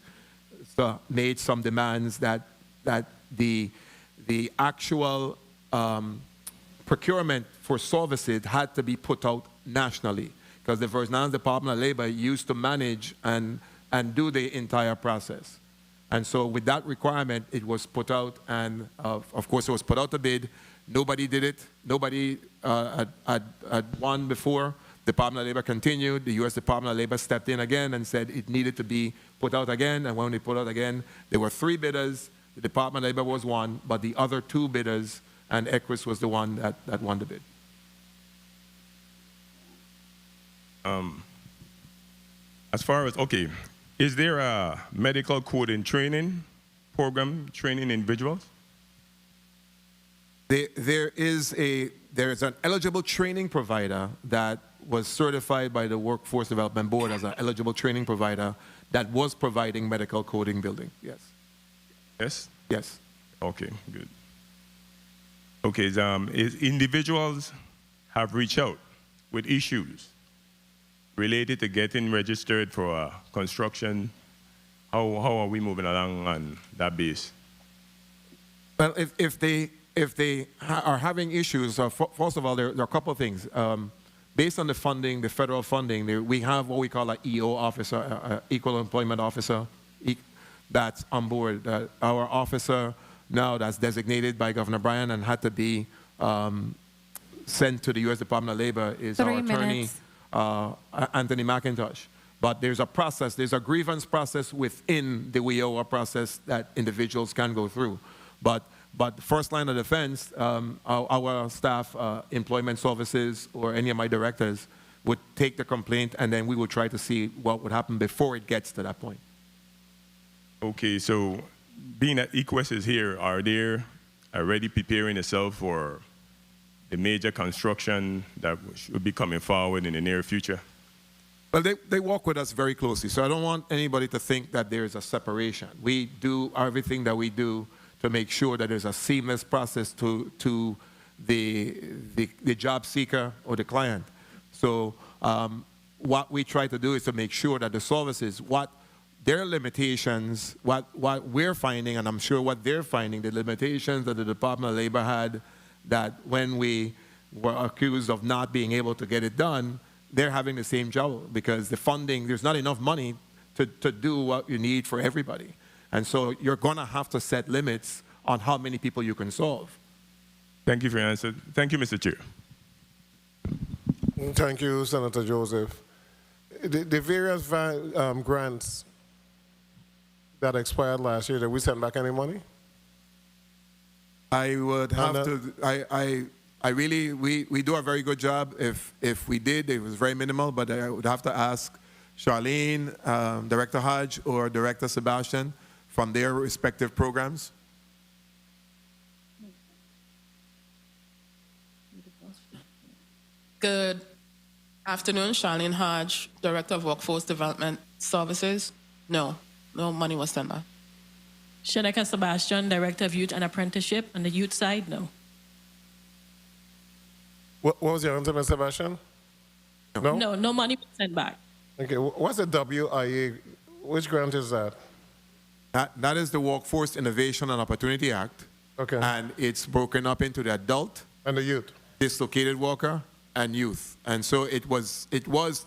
So made some demands that the actual procurement for services had to be put out nationally, because the Virgin Islands Department of Labor used to manage and do the entire process. And so with that requirement, it was put out, and of course it was put out to bid. Nobody did it. Nobody had won before. The Department of Labor continued. The U.S. Department of Labor stepped in again and said it needed to be put out again. And when they put out again, there were 3 bidders. The Department of Labor was one, but the other 2 bidders, and EQuest was the one that won the bid. As far as, okay, is there a medical coding training program training individuals? There is an eligible training provider that was certified by the Workforce Development Board as an eligible training provider that was providing medical coding building. Yes. Yes? Yes. Okay, good. Okay, individuals have reached out with issues related to getting registered for construction. How are we moving along on that base? Well, if they are having issues, first of all, there are a couple of things. Based on the funding, the federal funding, we have what we call an EO officer, Equal Employment Officer, that's on board. Our officer now that's designated by Governor Bryan and had to be sent to the U.S. Department of Labor is our attorney, Anthony McIntosh. But there's a process, there's a grievance process within the WIOA process that individuals can go through. But first line of defense, our staff, employment services, or any of my directors would take the complaint, and then we would try to see what would happen before it gets to that point. Okay, so being that EQuest is here, are they already preparing itself for the major construction that should be coming forward in the near future? Well, they work with us very closely, so I don't want anybody to think that there's a separation. We do everything that we do to make sure that there's a seamless process to the job seeker or the client. So what we try to do is to make sure that the services, what their limitations, what we're finding, and I'm sure what they're finding, the limitations that the Department of Labor had, that when we were accused of not being able to get it done, they're having the same trouble because the funding, there's not enough money to do what you need for everybody. And so you're going to have to set limits on how many people you can solve. Thank you for your answer. Thank you, Mr. Chair. Thank you, Senator Joseph. The various grants that expired last year, did we send back any money? I would have to, we do a very good job. If we did, it was very minimal, but I would have to ask Charlene, Director Hodge, or Director Sebastian from their respective programs. Good afternoon, Charlene Hodge, Director of Workforce Development Services. No money was sent back. Shaneka Sebastian, Director of Youth and Apprenticeship. On the youth side, no. What was your answer, Mr. Sebastian? No? No money was sent back. Okay, what's the WIA? Which grant is that? That is the Workforce Innovation and Opportunity Act. Okay. And it's broken up into the adult, and the youth, dislocated worker, and youth. And so it was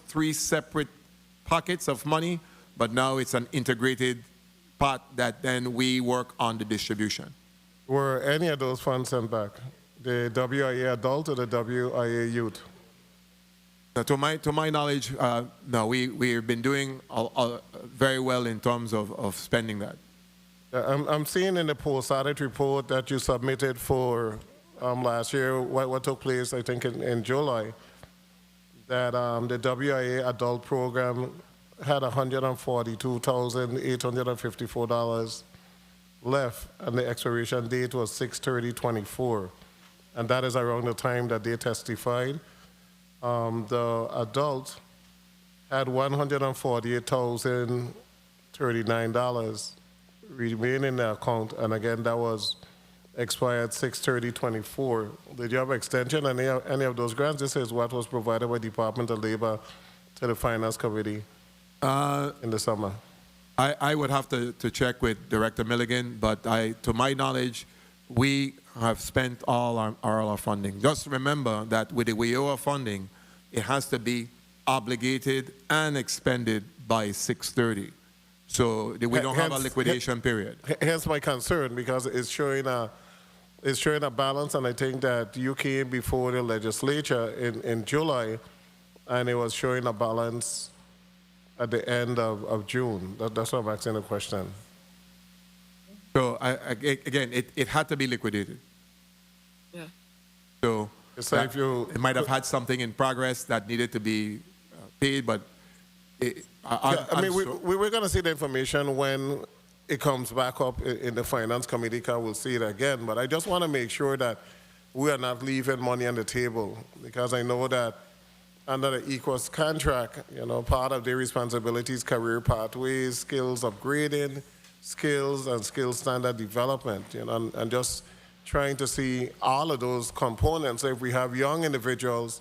3 separate pockets of money, but now it's an integrated pot that then we work on the distribution. Were any of those funds sent back? The WIA adult or the WIA youth? To my knowledge, no, we've been doing very well in terms of spending that. I'm seeing in the post-audit report that you submitted for last year, what took place, I think, in July, that the WIA adult program had $142,854 left, and the expiration date was 6/30/24, and that is around the time that they testified. The adult had $148,039 remaining in the account, and again, that was expired 6/30/24. Did you have extension on any of those grants? This is what was provided by Department of Labor to the Finance Committee in the summer. I would have to check with Director Milligan, but to my knowledge, we have spent all our funding. Just remember that with the WIOA funding, it has to be obligated and expended by 6/30. So we don't have a liquidation period. Hence my concern, because it's showing a balance, and I think that you came before the legislature in July, and it was showing a balance at the end of June. That's why I'm asking the question. So again, it had to be liquidated. So if it might have had something in progress that needed to be paid, but we're going to see the information when it comes back up in the Finance Committee, because we'll see it again. But I just want to make sure that we are not leaving money on the table, because I know that under the EQUAS contract, part of their responsibilities, career pathways, skills upgrading, skills and skill standard development, and just trying to see all of those components. So if we have young individuals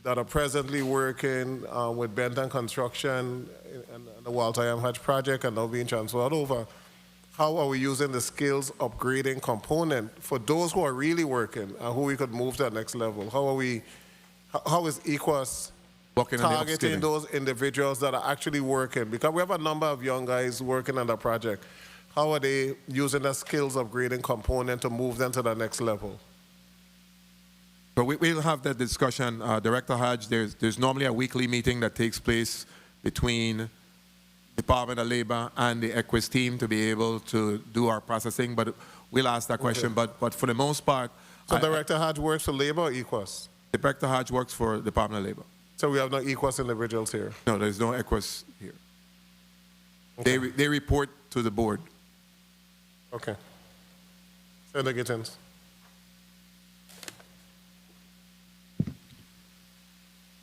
that are presently working with Benton Construction and the Walter M. Hatch project and now being transferred over, how are we using the skills upgrading component for those who are really working and who we could move to the next level? How is EQUAS targeting those individuals that are actually working? Because we have a number of young guys working on the project. How are they using the skills upgrading component to move them to the next level? But we'll have that discussion. Director Hodge, there's normally a weekly meeting that takes place between Department of Labor and the EQUAS team to be able to do our processing, but we'll ask that question. Okay. But for the most part... So Director Hodge works for Labor or EQUAS? Director Hodge works for Department of Labor. So we have no EQUAS individuals here? No, there's no EQUAS here. Okay. They report to the board. Okay. Senator Gittins.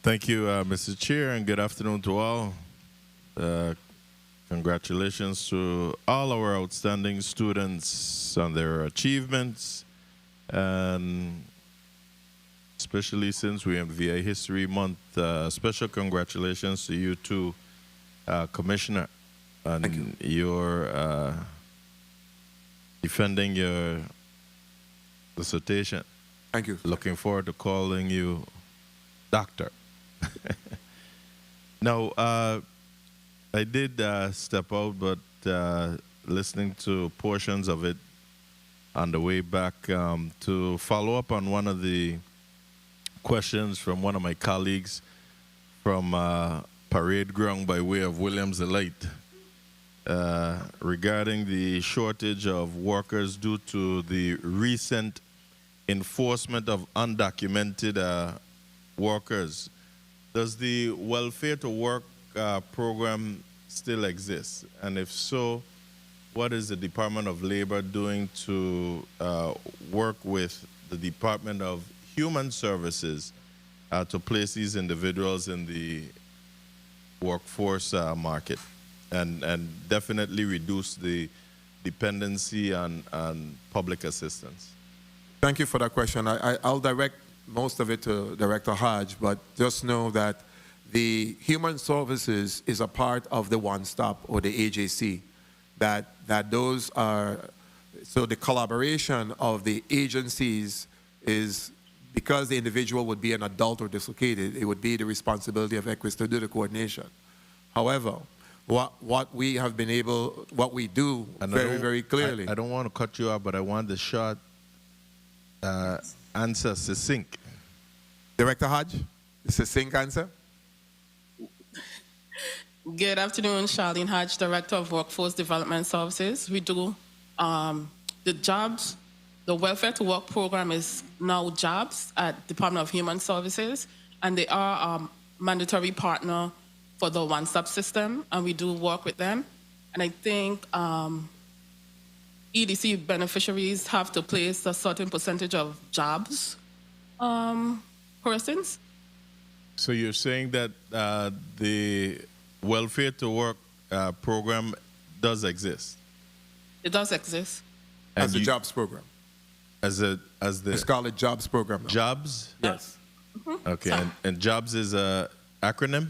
Thank you, Mr. Chair, and good afternoon to all. Congratulations to all our outstanding students on their achievements, and especially since we're in VA History Month, special congratulations to you too, Commissioner, on your defending your dissertation. Thank you. Looking forward to calling you doctor. Now, I did step out, but listening to portions of it on the way back to follow up on one of the questions from one of my colleagues from Parade Ground by way of Williams the Light regarding the shortage of workers due to the recent enforcement of undocumented workers. Does the Welfare to Work program still exist? And if so, what is the Department of Labor doing to work with the Department of Human Services to place these individuals in the workforce market and definitely reduce the dependency on public assistance? Thank you for that question. I'll direct most of it to Director Hodge, but just know that the Human Services is a part of the One Stop or the AJC. That those are, so the collaboration of the agencies is, because the individual would be an adult or dislocated, it would be the responsibility of EQUAS to do the coordination. However, what we have been able, what we do very clearly. I don't want to cut you off, but I want the short answer succinct. Director Hodge, the succinct answer? Good afternoon, Charlene Hodge, Director of Workforce Development Services. We do the jobs, the Welfare to Work program is now jobs at Department of Human Services, and they are a mandatory partner for the One Stop system, and we do work with them. And I think EDC beneficiaries have to place a certain percentage of jobs persons. So you're saying that the Welfare to Work program does exist? It does exist. As a jobs program. It's called a jobs program now. Jobs? Yes. Okay, and jobs is a acronym?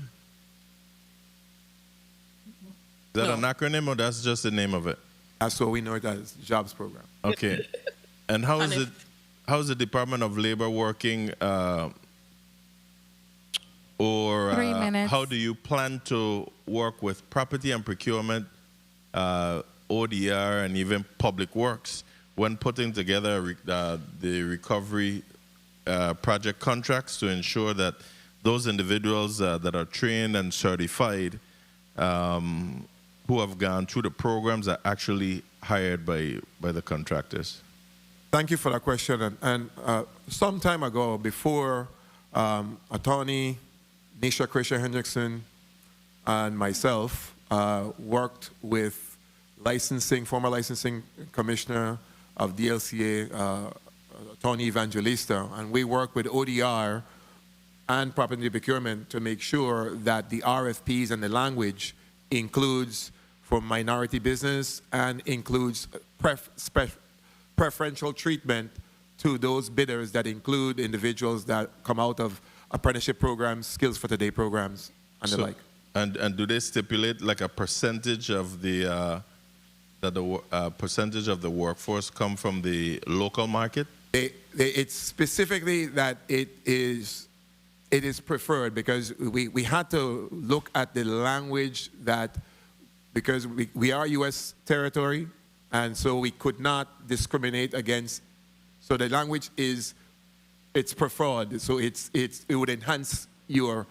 Is that an acronym or that's just the name of it? That's what we know it as, jobs program. Okay. And how is the Department of Labor working or 3 minutes. how do you plan to work with property and procurement, ODR, and even public works when putting together the recovery project contracts to ensure that those individuals that are trained and certified who have gone through the programs are actually hired by the contractors? Thank you for that question. And some time ago, before Attorney Nisha Krisha Hendrickson and myself worked with former licensing commissioner of DLCA, Tony Evangelista, and we worked with ODR and property procurement to make sure that the RFPs and the language includes for minority business and includes preferential treatment to those bidders that include individuals that come out of apprenticeship programs, skills for today programs, and the like. And do they stipulate like a percentage of the percentage of the workforce come from the local market? It's specifically that it is preferred because we had to look at the language that, because we are U.S. territory, and so we could not discriminate against. So the language it's preferred. So it would enhance your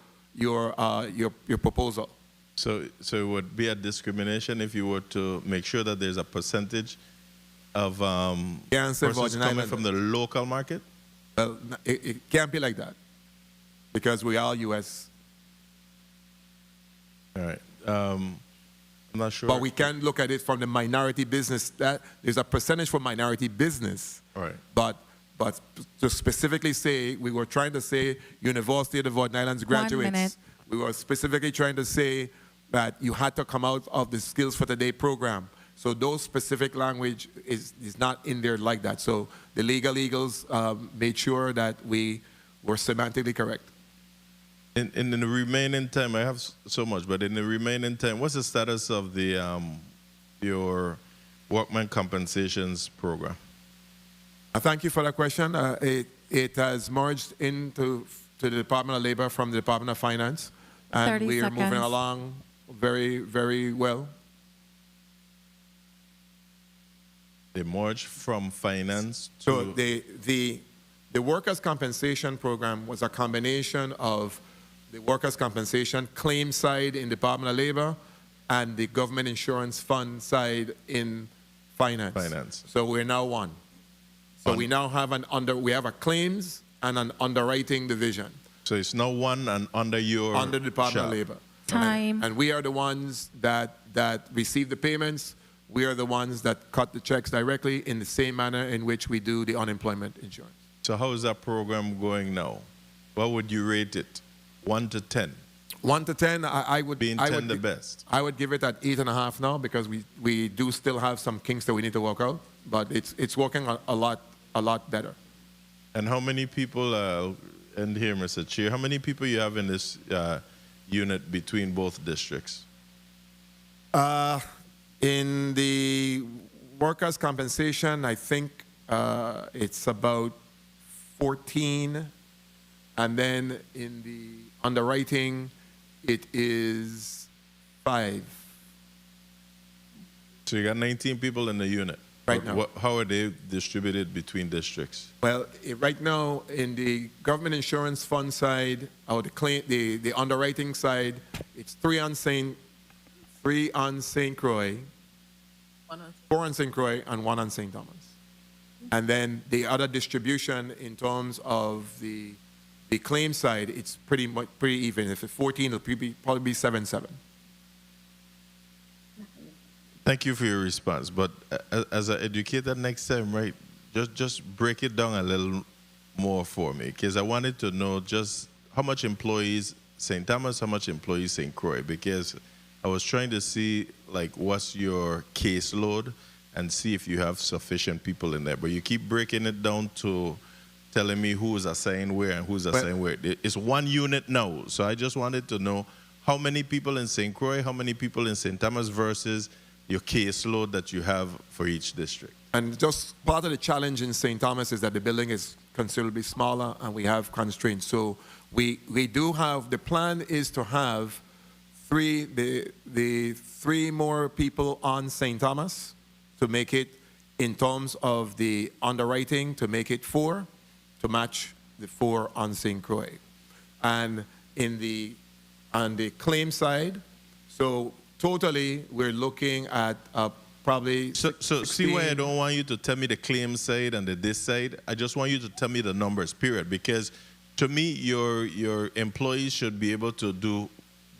proposal. So it would be a discrimination if you were to make sure that there's a percentage of persons coming from the local market? Well, it can't be like that because we are U.S. All right. I'm not sure. But we can look at it from the minority business. That there's a percentage for minority business. All right. But to specifically say, we were trying to say University of the Virgin Islands graduates. 1 minute. We were specifically trying to say that you had to come out of the Skills for Today program. So those specific language is not in there like that. So the legal eagles made sure that we were semantically correct. In the remaining time, I have so much, but in the remaining time, what's the status of the your workman compensations program? Thank you for that question. It has merged into the Department of Labor from the Department of Finance, and 30 we are moving seconds. along very, very well. They merged from finance to... So the workers' compensation program was a combination of the workers' compensation claim side in Department of Labor and the government insurance fund side in finance. So we're now one. So we now have we have a claims and an underwriting division. So it's now one and under your under the Department shop. of Labor. Time. And we are the ones that receive the payments. We are the ones that cut the checks directly in the same manner in which we do the unemployment insurance. So how is that program going now? What would you rate it? 1 to 10? 1 to 10, I would... Being 10 the best. I would give it at 8.5 now because we do still have some kinks that we need to work out, but it's working a lot better. And how many people, and here, Mr. Chair, how many people you have in this unit between both districts? In the workers' compensation, I think it's about 14. And then in the underwriting, it is 5. So you got 19 people in the unit. Right now. How are they distributed between districts? Well, right now, in the government insurance fund side, or the underwriting side, it's 3 on St. Croix, 4 on St. Croix, and 1 on St. Thomas. And then the other distribution in terms of the claim side, it's pretty even. If it's 14, it'll probably be 7-7. Thank you for your response. But as an educator next time, right, just break it down a little more for me, because I wanted to know just how much employees St. Thomas, how much employees St. Croix, because I was trying to see, like, what's your caseload and see if you have sufficient people in there. But you keep breaking it down to telling me who is assigned where and who's assigned where. It's one unit now. So I just wanted to know how many people in St. Croix, how many people in St. Thomas versus your caseload that you have for each district. And just part of the challenge in St. Thomas is that the building is considerably smaller and we have constraints. So we do have, the plan is to have the 3 more people on St. Thomas to make it, in terms of the underwriting, to make it 4, to match the 4 on St. Croix. And on the claim side, so totally we're looking at probably So see why I don't want you to tell me the claim side and the this side. I just want you to tell me the numbers, period. Because To me, your employees should be able to do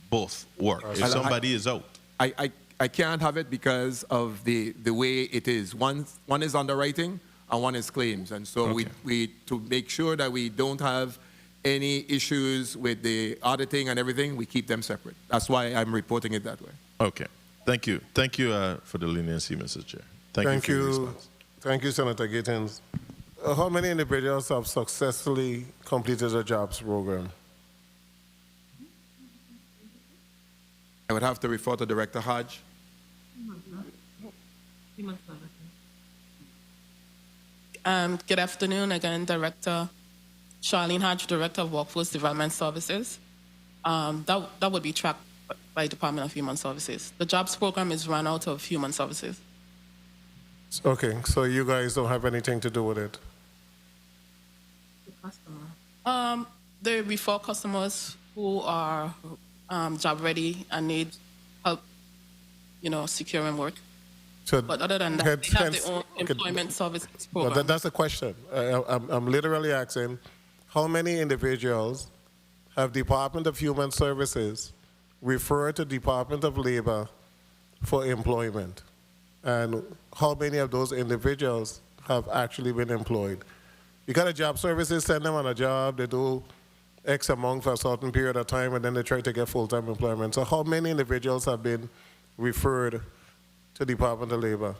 both work if somebody is out. I can't have it because of the way it is. One is underwriting and one is claims. And so we to make sure that we don't have any issues with the auditing and everything, we keep them separate. That's why I'm reporting it that way. Okay. Thank you. Thank you for the leniency, Mr. Chair. Thank you for your response. Thank you, Senator Gittins. How many individuals have successfully completed the jobs program? I would have to refer to Director Hodge. Good afternoon again, Director Charlene Hodge, Director of Workforce Development Services. That would be tracked by Department of Human Services. The jobs program is run out of Human Services. Okay, so you guys don't have anything to do with it? They refer customers who are job ready and need help, securing work. So but other than that, they have their own employment services program. Well, that's the question. I'm literally asking, how many individuals have Department of Human Services referred to Department of Labor for employment? And how many of those individuals have actually been employed? Because the job services send them on a job, they do X amount for a certain period of time, and then they try to get full-time employment. So how many individuals have been referred to Department of Labor?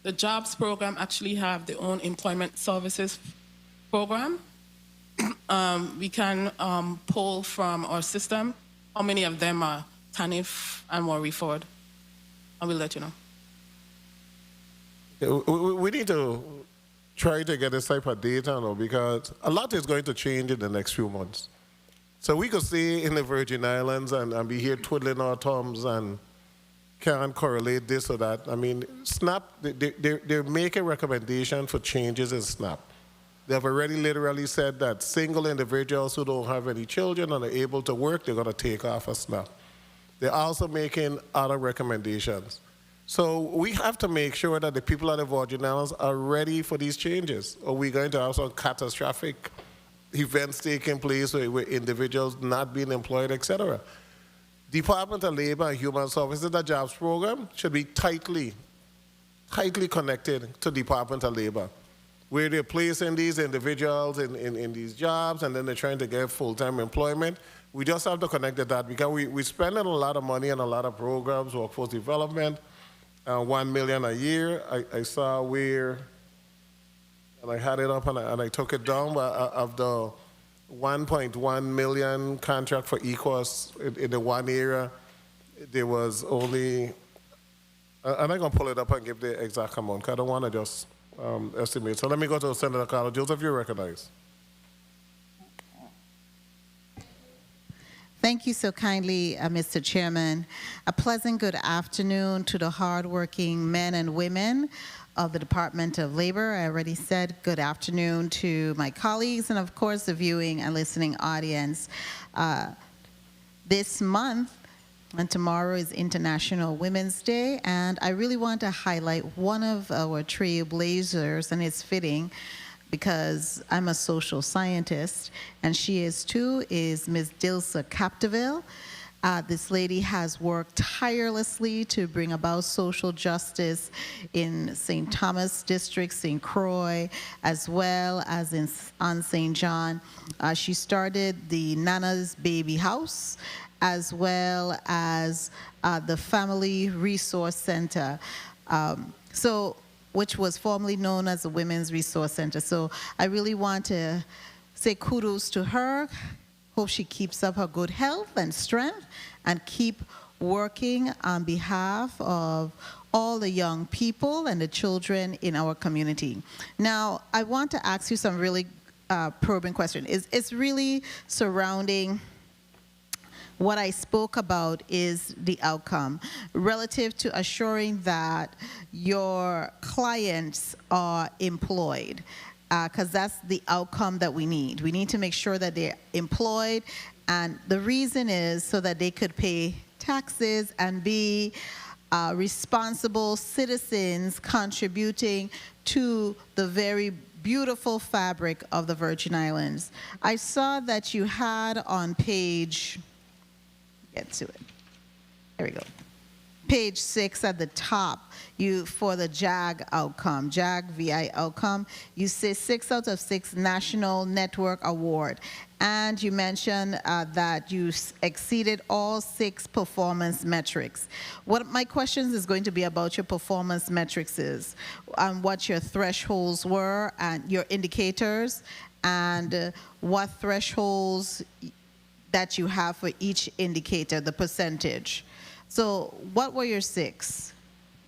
The jobs program actually have their own employment services program. We can pull from our system how many of them are TANF and were referred. I will let you know. We need to try to get this type of data now, because a lot is going to change in the next few months. So we could stay in the Virgin Islands and be here twiddling our thumbs and can't correlate this or that. I mean, SNAP, they're making recommendations for changes in SNAP. They have already literally said that single individuals who don't have any children and are able to work, they're going to take off a SNAP. They're also making other recommendations. So we have to make sure that the people at the Virgin Islands are ready for these changes. Or we're going to have some catastrophic events taking place with individuals not being employed, etc. Department of Labor and Human Services, the jobs program, should be tightly connected to Department of Labor, where they're placing these individuals in these jobs, and then they're trying to get full-time employment. We just have to connect to that, because we're spending a lot of money on a lot of programs, workforce development, 1 million a year. I saw where, and I had it up and I took it down, but of the 1.1 million contract for ECOS in the one area, there was only, I'm not going to pull it up and give the exact amount, because I don't want to just estimate. So let me go to Senator Carlo. Joseph, you recognize. Thank you so kindly, Mr. Chairman. A pleasant good afternoon to the hardworking men and women of the Department of Labor. I already said good afternoon to my colleagues and, of course, the viewing and listening audience. This month and tomorrow is International Women's Day, and I really want to highlight one of our trailblazers, and it's fitting because I'm a social scientist, and she is too, is Ms. Dilsa Capdeville. This lady has worked tirelessly to bring about social justice in St. Thomas District, St. Croix, as well as on St. John. She started the Nana's Baby House, as well as the Family Resource Center. Which was formerly known as the Women's Resource Center. So I really want to say kudos to her. Hope she keeps up her good health and strength and keep working on behalf of all the young people and the children in our community. Now, I want to ask you some really probing questions. It's really surrounding what I spoke about is the outcome relative to assuring that your clients are employed, because that's the outcome that we need. We need to make sure that they're employed, and the reason is so that they could pay taxes and be responsible citizens contributing to the very beautiful fabric of the Virgin Islands. I saw that you had on page, get to it, there we go. Page 6 at the top, for the JAG outcome, JAG VI outcome, you say 6 out of 6 National Network Award. And you mentioned that you exceeded all 6 performance metrics. What my questions is going to be about your performance metrics is, what your thresholds were and your indicators, and what thresholds that you have for each indicator, the percentage. So what were your 6?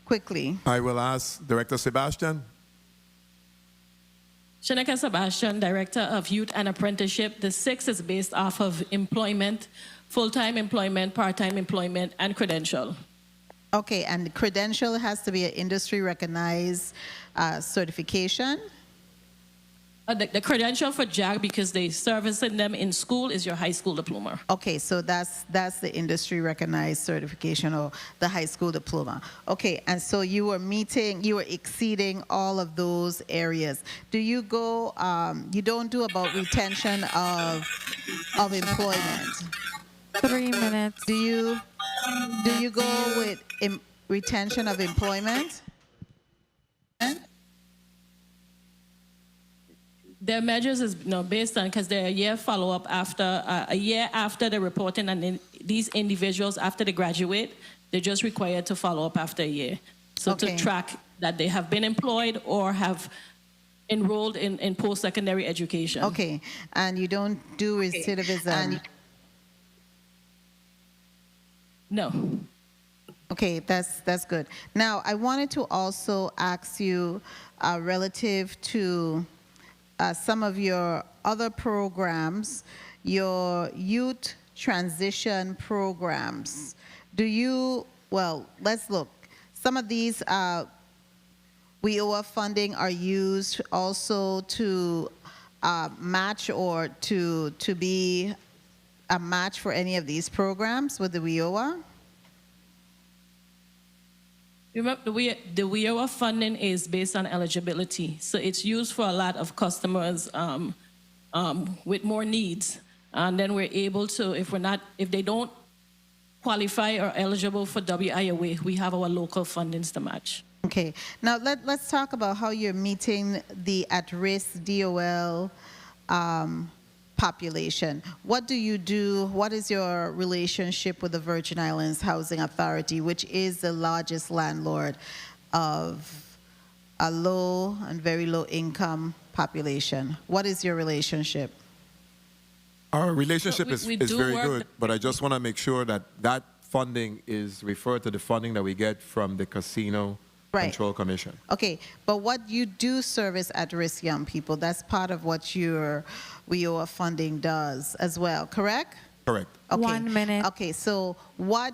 Quickly. I will ask Director Sebastian. Shaneka Sebastian, Director of Youth and Apprenticeship. The 6 is based off of employment, full-time employment, part-time employment, and credential. Okay, and the credential has to be an industry-recognized certification? The credential for JAG, because they servicing them in school, is your high school diploma. Okay, so that's the industry-recognized certification or the high school diploma. Okay, and so you were exceeding all of those areas. Do you go, you don't do about retention of employment? 3 minutes. Do you go with retention of employment? Their measures is based on, because they're a year follow-up a year after the reporting, and these individuals, after they graduate, they're just required to follow up after a year. So to track that they have been employed or have enrolled in post-secondary education. Okay, and you don't do recidivism? No. Okay, that's good. Now, I wanted to also ask you relative to some of your other programs, your youth transition programs. Well, let's look. Some of these WIOA funding are used also to match or to be a match for any of these programs with the WIOA? Remember, the WIOA funding is based on eligibility, so it's used for a lot of customers with more needs, and then we're able to, if they don't qualify or eligible for WIOA, we have our local fundings to match. Okay, now let's talk about how you're meeting the at-risk DOL population. What do you do? What is your relationship with the Virgin Islands Housing Authority, which is the largest landlord of a low and very low income population? What is your relationship? Our relationship we is do very work good, but I just want to make sure that that funding is referred to the funding that we get from the Casino Control Commission. Okay, but what you do service at-risk young people, that's part of what your WIOA funding does as well, correct? Correct. Okay. 1 minute. Okay, so what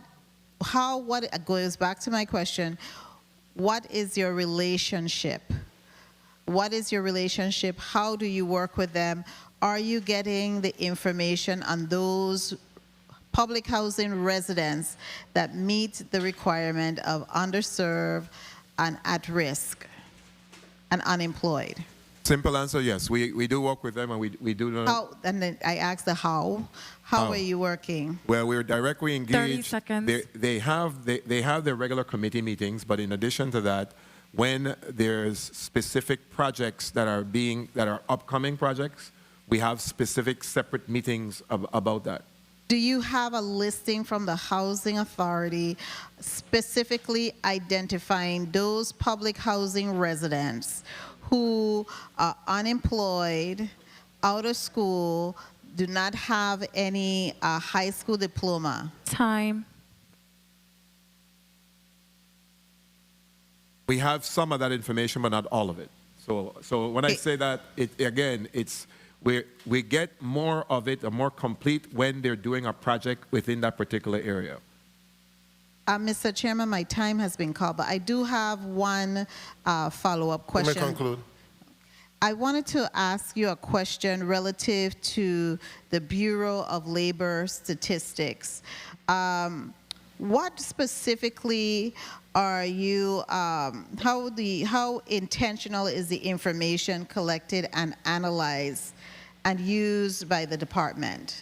goes back to my question, what is your relationship? What is your relationship? How do you work with them? Are you getting the information on those public housing residents that meet the requirement of underserved and at risk and unemployed? Simple answer, yes. We do work with them, and we do know. How, and then I asked the how. How are you working? Well, we're directly engaged. 30 seconds. They have their regular committee meetings, but in addition to that, when there's specific projects that are upcoming projects, we have specific separate meetings about that. Do you have a listing from the Housing Authority specifically identifying those public housing residents who are unemployed, out of school, do not have any high school diploma? Time. We have some of that information, but not all of it. So when I say that, we get more of it, more complete when they're doing a project within that particular area. Mr. Chairman, my time has been called, but I do have one follow-up question. Let me conclude. I wanted to ask you a question relative to the Bureau of Labor Statistics. What specifically are you, how intentional is the information collected and analyzed and used by the department?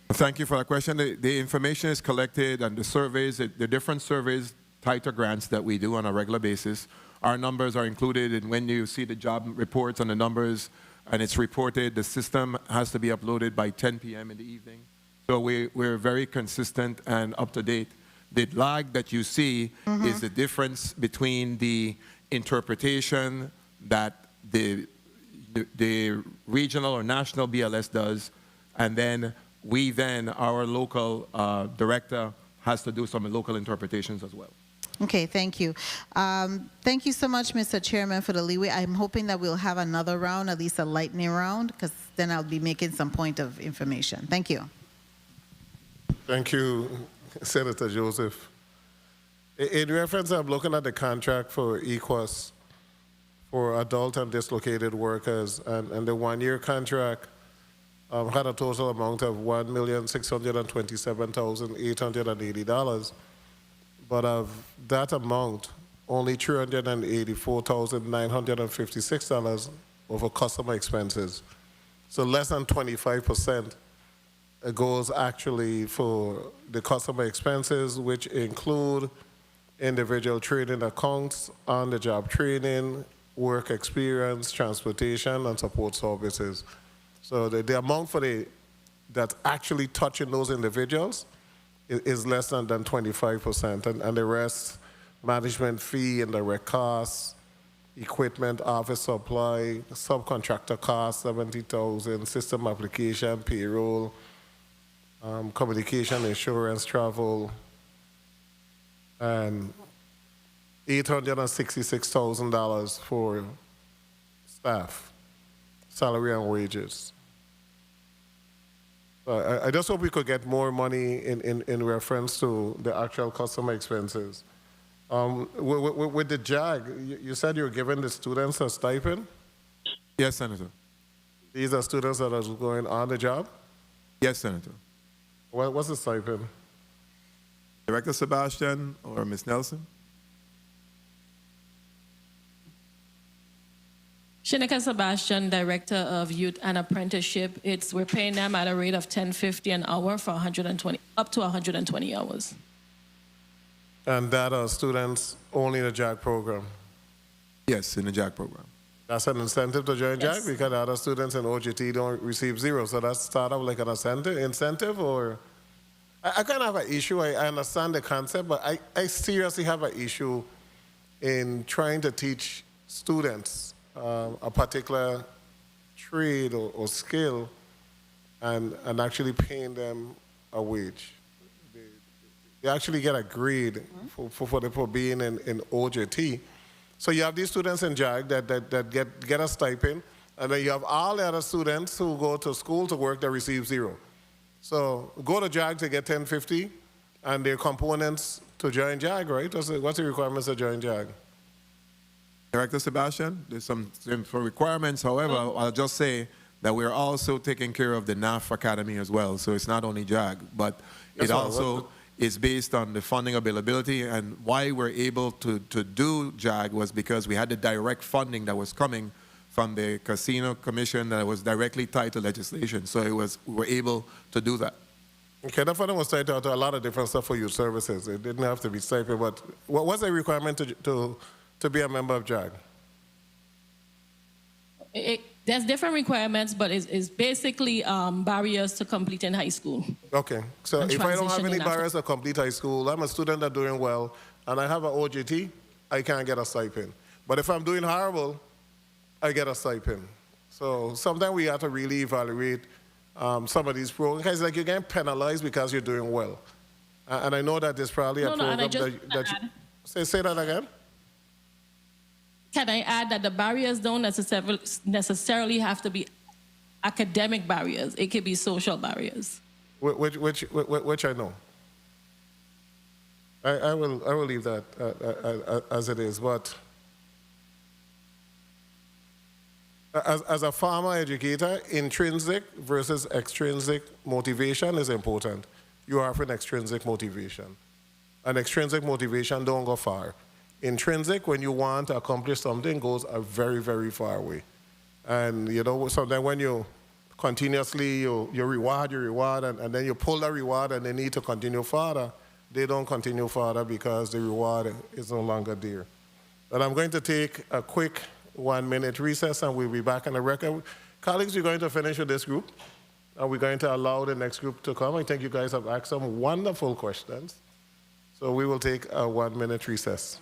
Thank you for that question. The information is collected and the surveys, the different surveys tied to grants that we do on a regular basis. Our numbers are included, and when you see the job reports on the numbers and it's reported, the system has to be uploaded by 10 p.m. in the evening. So we're very consistent and up to date. The lag that you see is the difference between the interpretation that the regional or national BLS does, and then our local director has to do some local interpretations as well. Okay, thank you. Thank you so much, Mr. Chairman, for the leeway. I'm hoping that we'll have another round, at least a lightning round, because then I'll be making some point of information. Thank you. Thank you, Senator Joseph. In reference, I'm looking at the contract for EQUAS for adult and dislocated workers, and the one-year contract had a total amount of $1,627,880. But of that amount, only $384,956 were for customer expenses. So less than 25% goes actually for the customer expenses, which include individual training accounts, on-the-job training, work experience, transportation, and support services. So the amount for that's actually touching those individuals is less than 25%, and the rest, management fee, indirect costs, equipment, office supply, subcontractor costs, $70,000, system application, payroll, communication, insurance, travel, and $866,000 for staff, salary and wages. I just hope we could get more money in reference to the actual customer expenses. With the JAG, you said you're giving the students a stipend? Yes, Senator. These are students that are going on the job? Yes, Senator. What's the stipend? Director Sebastian or Ms. Nelson? Shinika Sebastian, Director of Youth and Apprenticeship. We're paying them at a rate of $10.50 an hour for up to 120 hours. And that are students only in the JAG program? Yes, in the JAG program. That's an incentive to join Yes. JAG because other students in OJT don't receive zero. So that's start of like an incentive or? I kind of have an issue. I understand the concept, but I seriously have an issue in trying to teach students a particular trade or skill and actually paying them a wage. They actually get a grade for being in OJT. So you have these students in JAG that get a stipend, and then you have all the other students who go to school to work that receive zero. So go to JAG to get $10.50, and their components to join JAG, right? What's the requirements to join JAG? Director Sebastian, there's some requirements. However, I'll just say that we're also taking care of the NAF Academy as well. So it's not only JAG, but it also is based on the funding availability. And why we're able to do JAG was because we had the direct funding that was coming from the Casino Commission that was directly tied to legislation. So we were able to do that. Okay, that funding was tied to a lot of different stuff for youth services. It didn't have to be stipend, but what's the requirement to be a member of JAG? There's different requirements, but it's basically barriers to completing high school. Okay, so if I don't have any transitioning barriers to complete high school, I'm a student that's doing well, and I have an OJT, I can't get a stipend. But if I'm doing horrible, I get a stipend. So sometimes we have to really evaluate some of these programs. Because like you're getting penalized because you're doing well. And I know that there's probably a program that you... Say that again? Can I add that the barriers don't necessarily have to be academic barriers? It could be social barriers. Which I know. I will leave that as it is. But as a farmer educator, intrinsic versus extrinsic motivation is important. you have an extrinsic motivation. And extrinsic motivation don't go far. Intrinsic, when you want to accomplish something, goes a very, very far away. And you know, sometimes when you continuously, you reward, and then you pull the reward and they need to continue further, they don't continue further because the reward is no longer there. But I'm going to take a quick 1-minute recess and we'll be back on the record. Colleagues, we're going to finish with this group and we're going to allow the next group to come. I think you guys have asked some wonderful questions. So we will take a 1-minute recess.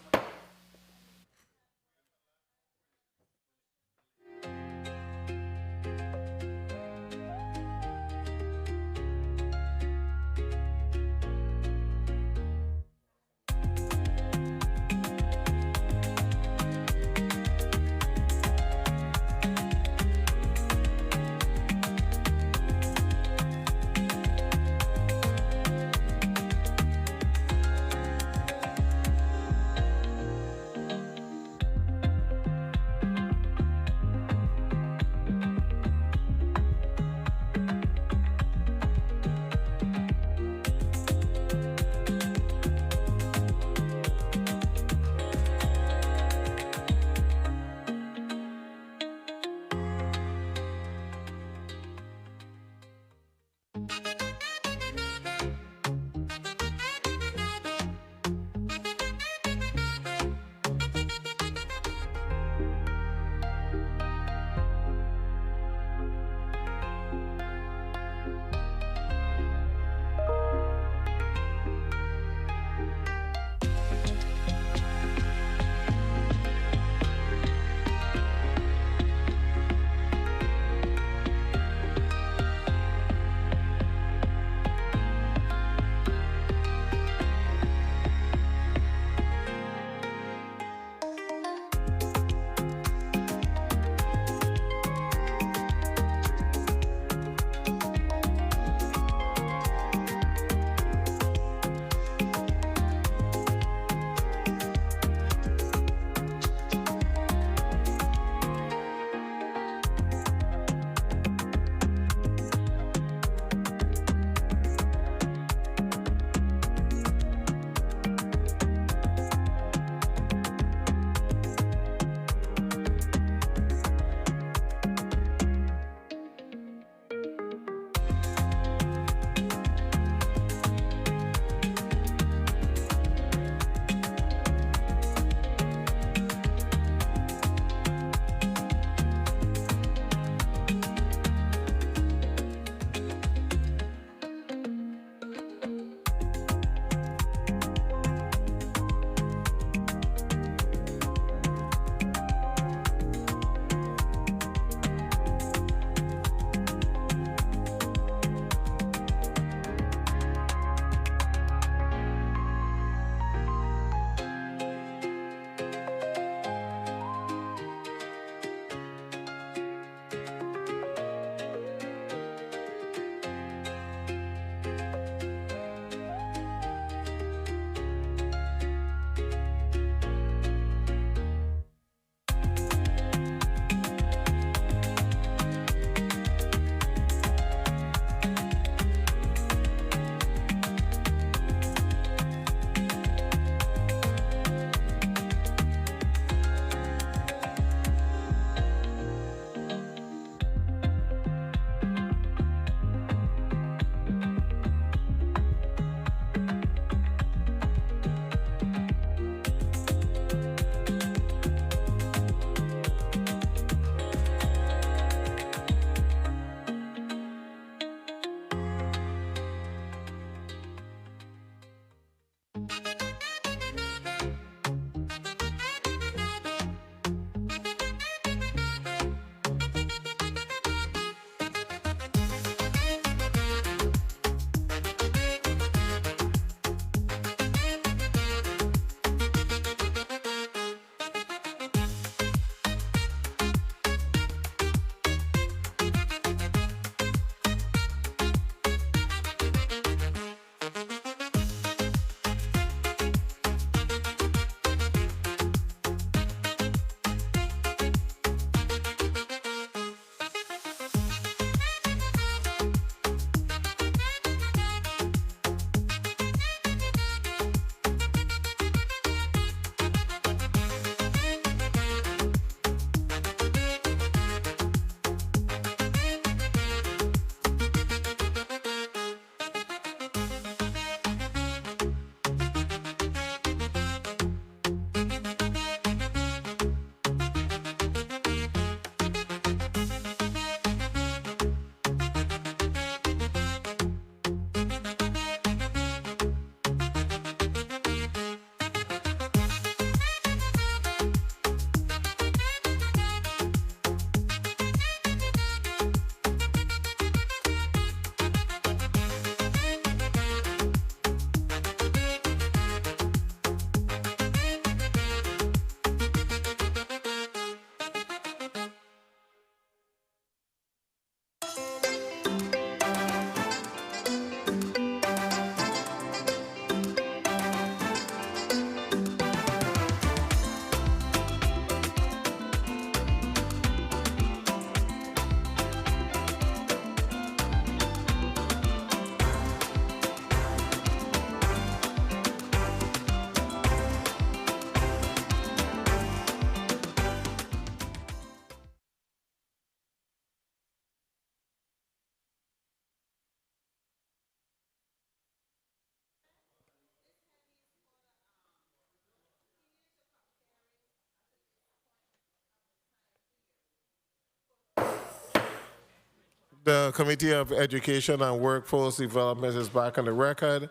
The Committee of Education and Workforce Development is back on the record.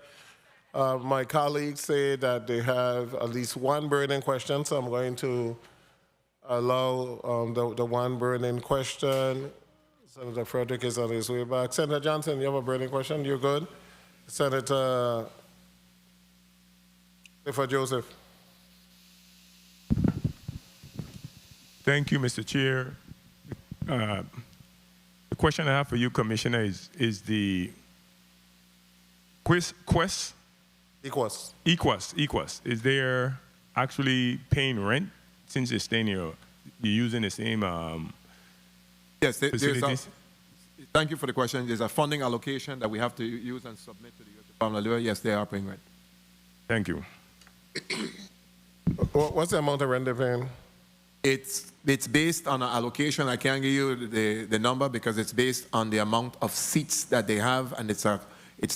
My colleagues say that they have at least one burning question, so I'm going to allow the one burning question. Senator Frederick is on his way back. Senator Johnson, you have a burning question? You're good? Senator Clifford Joseph. Thank you, Mr. Chair. The question I have for you, Commissioner, is the EQUES. Is there actually paying rent since they're staying here? You're using the same Yes, facilities? Thank you for the question. There's a funding allocation that we have to use and submit to the U.S. Department of Labor. Yes, they are paying rent. Thank you. What's the amount of rent they're paying? It's based on an allocation. I can't give you the number because it's based on the amount of seats that they have, and it's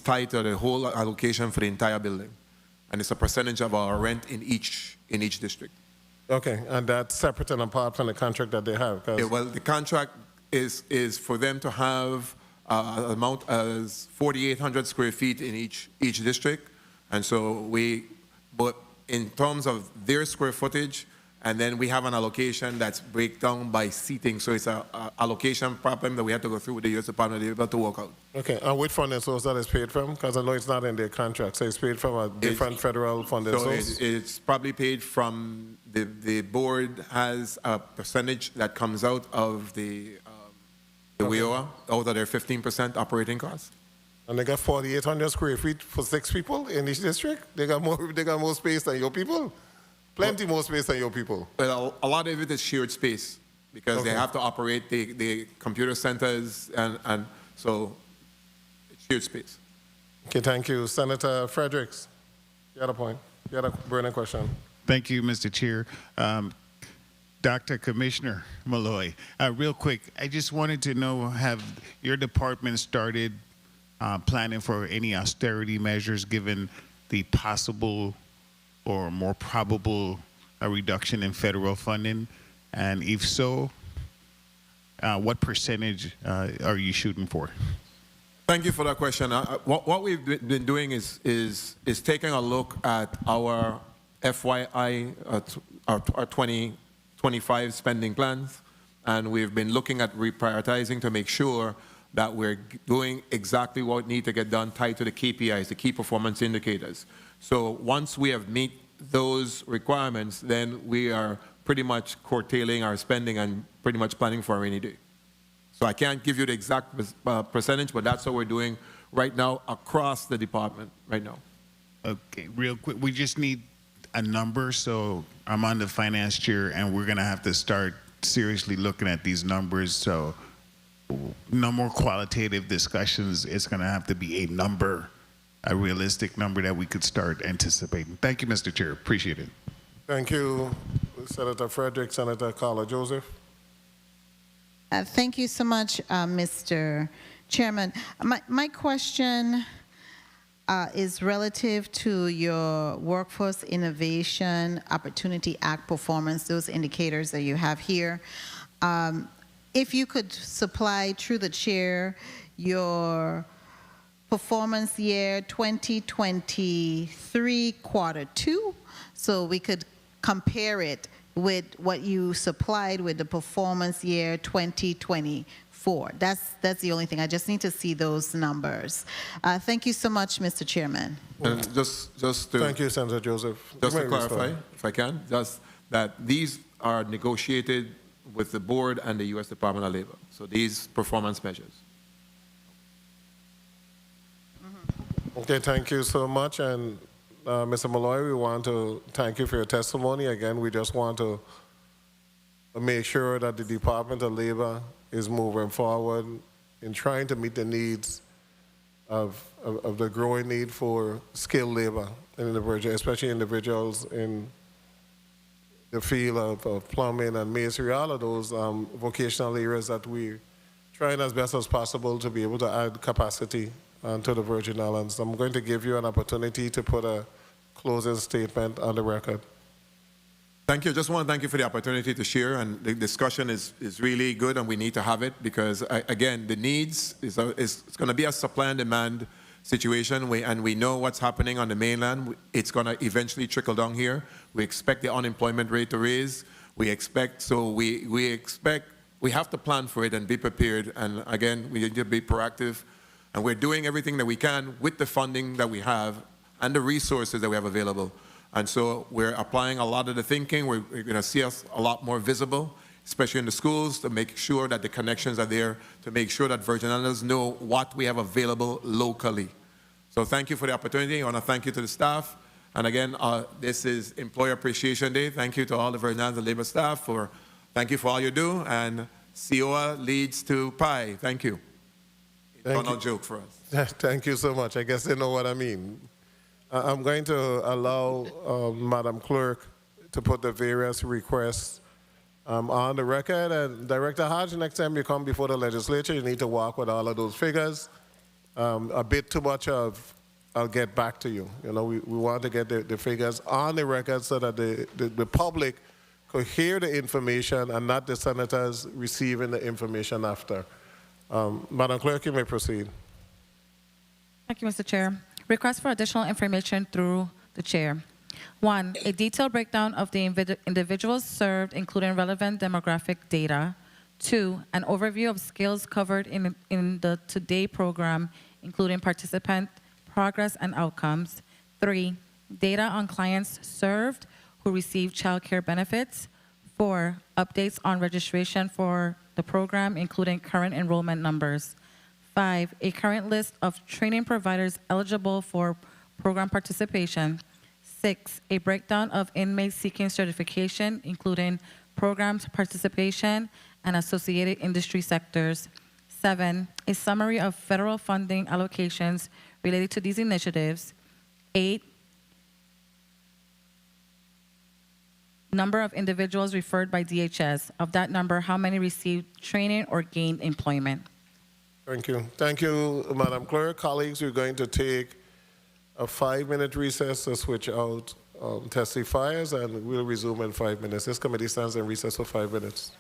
tied to the whole allocation for the entire building, and it's a percentage of our rent in each district. Okay, and that's separate and apart from the contract that they have. Yeah, well, the contract is for them to have an amount as 4,800 square feet in each district, and so but in terms of their square footage. And then we have an allocation that's breakdown by seating. So it's an allocation problem that we have to go through with the U.S. Department of Labor to work out. Okay, and which funding source that is paid from? Because I know it's not in their contract, so it's paid from a different federal funding source? It's probably paid from, the board has a percentage that comes out of the WIOA, out of their 15% operating costs. And they got 4,800 square feet for 6 people in each district? They got more space than your people? Plenty more space than your people. Well, a lot of it is shared space because they have to operate the computer centers, and so it's shared space. Okay, thank you. Senator Fredericks, you had a point. You had a burning question. Thank you, Mr. Chair. Dr. Commissioner Molloy, real quick, I just wanted to know, have your department started planning for any austerity measures given the possible or more probable reduction in federal funding? And if so, what percentage are you shooting for? Thank you for that question. What we've been doing is taking a look at our FYI, our 2025 spending plans, and we've been looking at reprioritizing to make sure that we're doing exactly what needs to get done tied to the KPIs, the key performance indicators. So once we have met those requirements, then we are pretty much curtailing our spending and pretty much planning for a rainy day. So I can't give you the exact percentage, but that's what we're doing right now across the department right now. Okay, real quick, we just need a number. So I'm on the finance chair, and we're gonna have to start seriously looking at these numbers. So no more qualitative discussions. It's gonna have to be a number, a realistic number that we could start anticipating. Thank you, Mr. Chair. Appreciate it. Thank you, Senator Frederick. Senator Carla Joseph. Thank you so much, Mr. Chairman. My question is relative to your Workforce Innovation Opportunity Act performance, those indicators that you have here. If you could supply, through the chair, your performance year 2023 quarter 2, so we could compare it with what you supplied with the performance year 2024. That's the only thing. I just need to see those numbers. Thank you so much, Mr. Chairman. And just to, thank you, Senator Joseph. Just to clarify, if I can, just that these are negotiated with the board and the U.S. Department of Labor. So these performance measures. Okay, thank you so much. And Mr. Molloy, we want to thank you for your testimony. Again, we just want to make sure that the Department of Labor is moving forward in trying to meet the needs of the growing need for skilled labor, especially individuals in the field of plumbing and masonry, all of those vocational areas that we're trying as best as possible to be able to add capacity to the Virgin Islands. I'm going to give you an opportunity to put a closing statement on the record. Thank you. Just want to thank you for the opportunity to share, and the discussion is really good, and we need to have it because, again, the needs is it's going to be a supply and demand situation, and we know what's happening on the mainland. It's going to eventually trickle down here. We expect the unemployment rate to raise. We expect we have to plan for it and be prepared. And again, we need to be proactive, and we're doing everything that we can with the funding that we have and the resources that we have available. And so we're applying a lot of the thinking. We're going to see us a lot more visible, especially in the schools, to make sure that the connections are there, to make sure that Virgin Islanders know what we have available locally. So thank you for the opportunity. I want to thank you to the staff. And again, this is Employer Appreciation Day. Thank you to all the Virgin Islands Labor staff. Thank you for all you do. And COA leads to PI. Thank you. It's not a joke for us. Thank you so much. I guess they know what I mean. I'm going to allow Madam Clerk to put the various requests on the record. And Director Hodge, next time you come before the legislature, you need to walk with all of those figures. A bit too much of, I'll get back to you. You know, we want to get the figures on the record so that the public could hear the information and not the senators receiving the information after. Madam Clerk, you may proceed. Thank you, Mr. Chair. Request for additional information through the chair. 1, a detailed breakdown of the individuals served, including relevant demographic data. 2, an overview of skills covered in the Today program, including participant progress and outcomes. 3, data on clients served who receive child care benefits. 4, updates on registration for the program, including current enrollment numbers. 5, a current list of training providers eligible for program participation. 6, a breakdown of inmates seeking certification, including programs participation and associated industry sectors. 7, a summary of federal funding allocations related to these initiatives. 8, number of individuals referred by DHS. Of that number, how many received training or gained employment? Thank you. Thank you, Madam Clerk. Colleagues, we're going to take a 5-minute recess to switch out testifiers, and we'll resume in 5 minutes. This committee stands in recess for 5 minutes.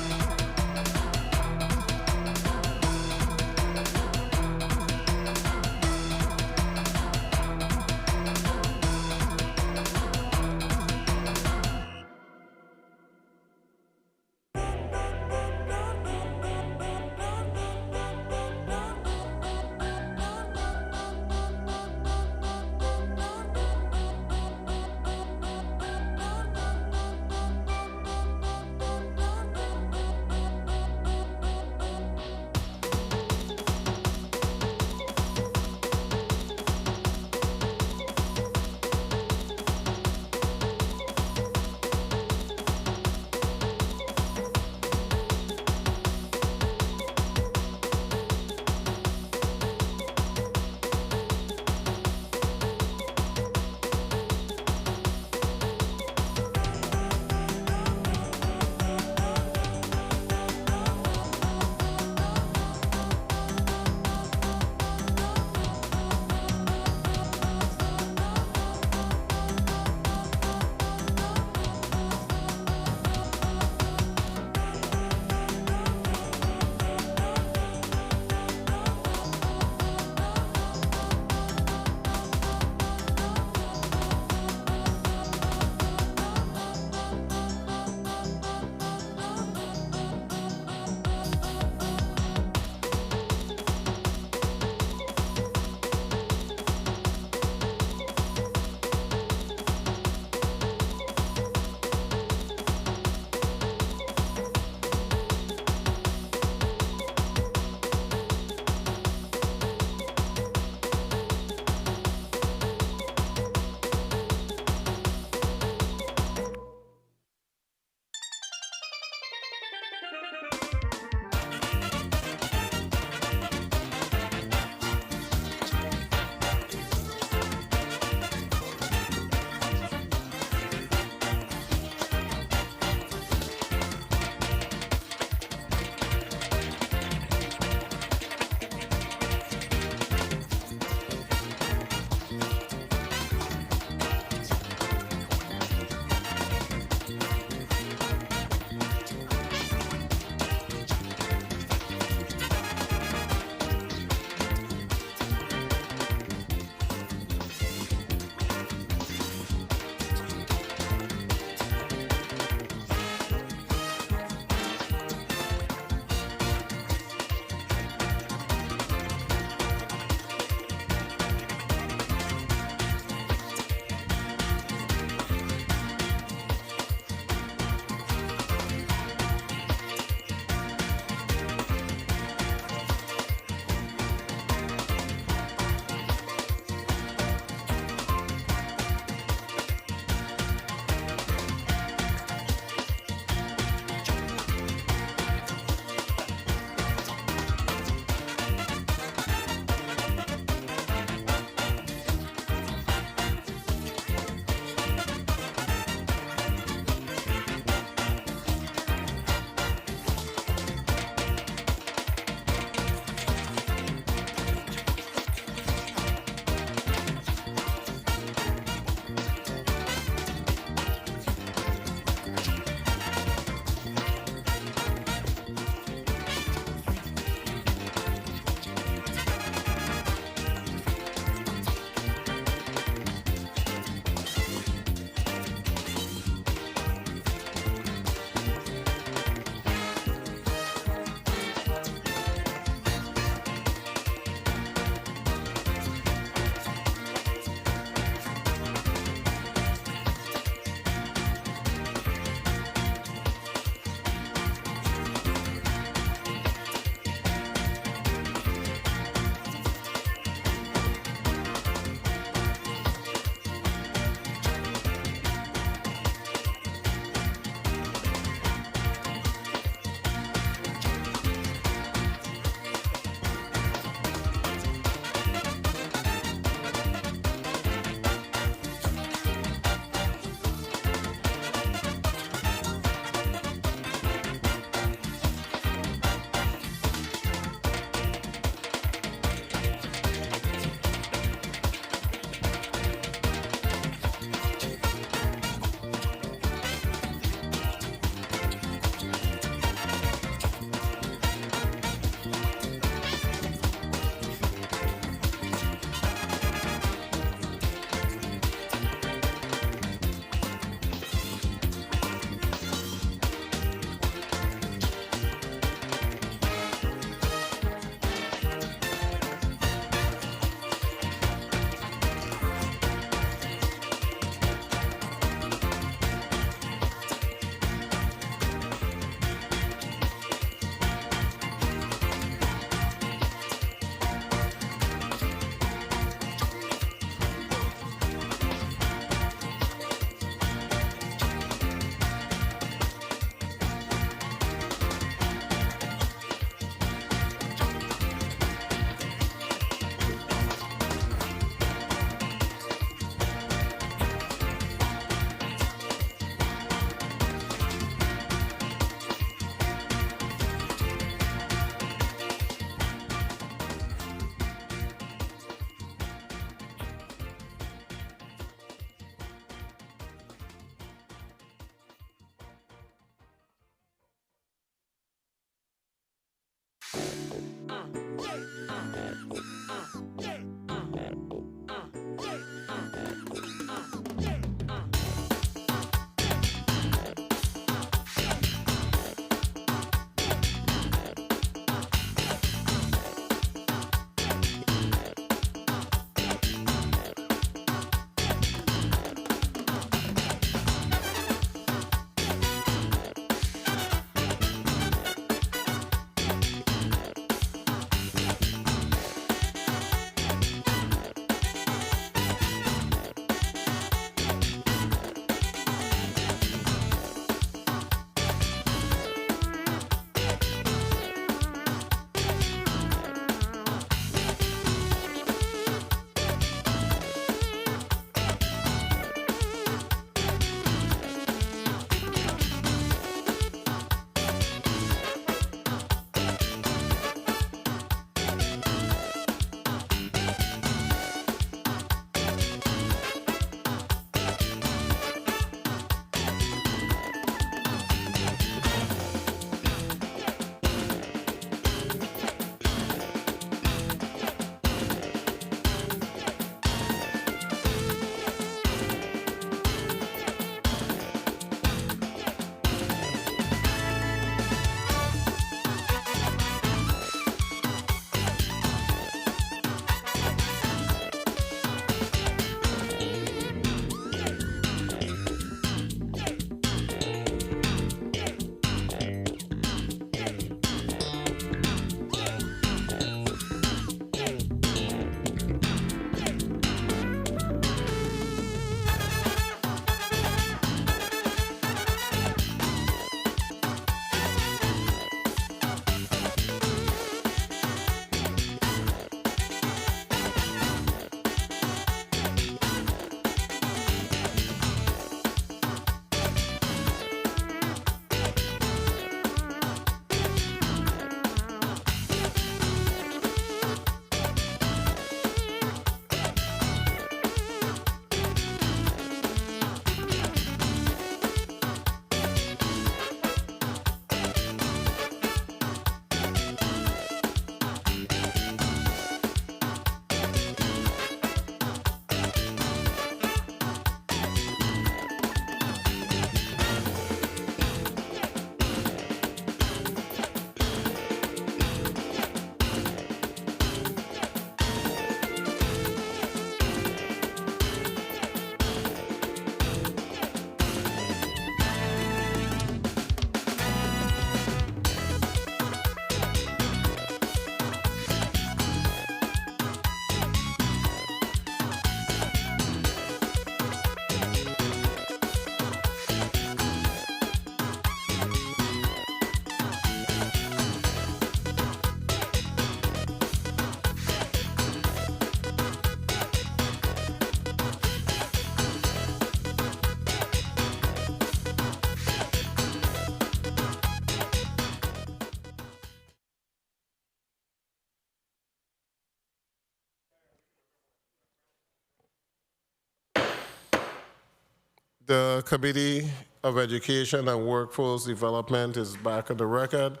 The Committee of Education and Workforce Development is back on the record.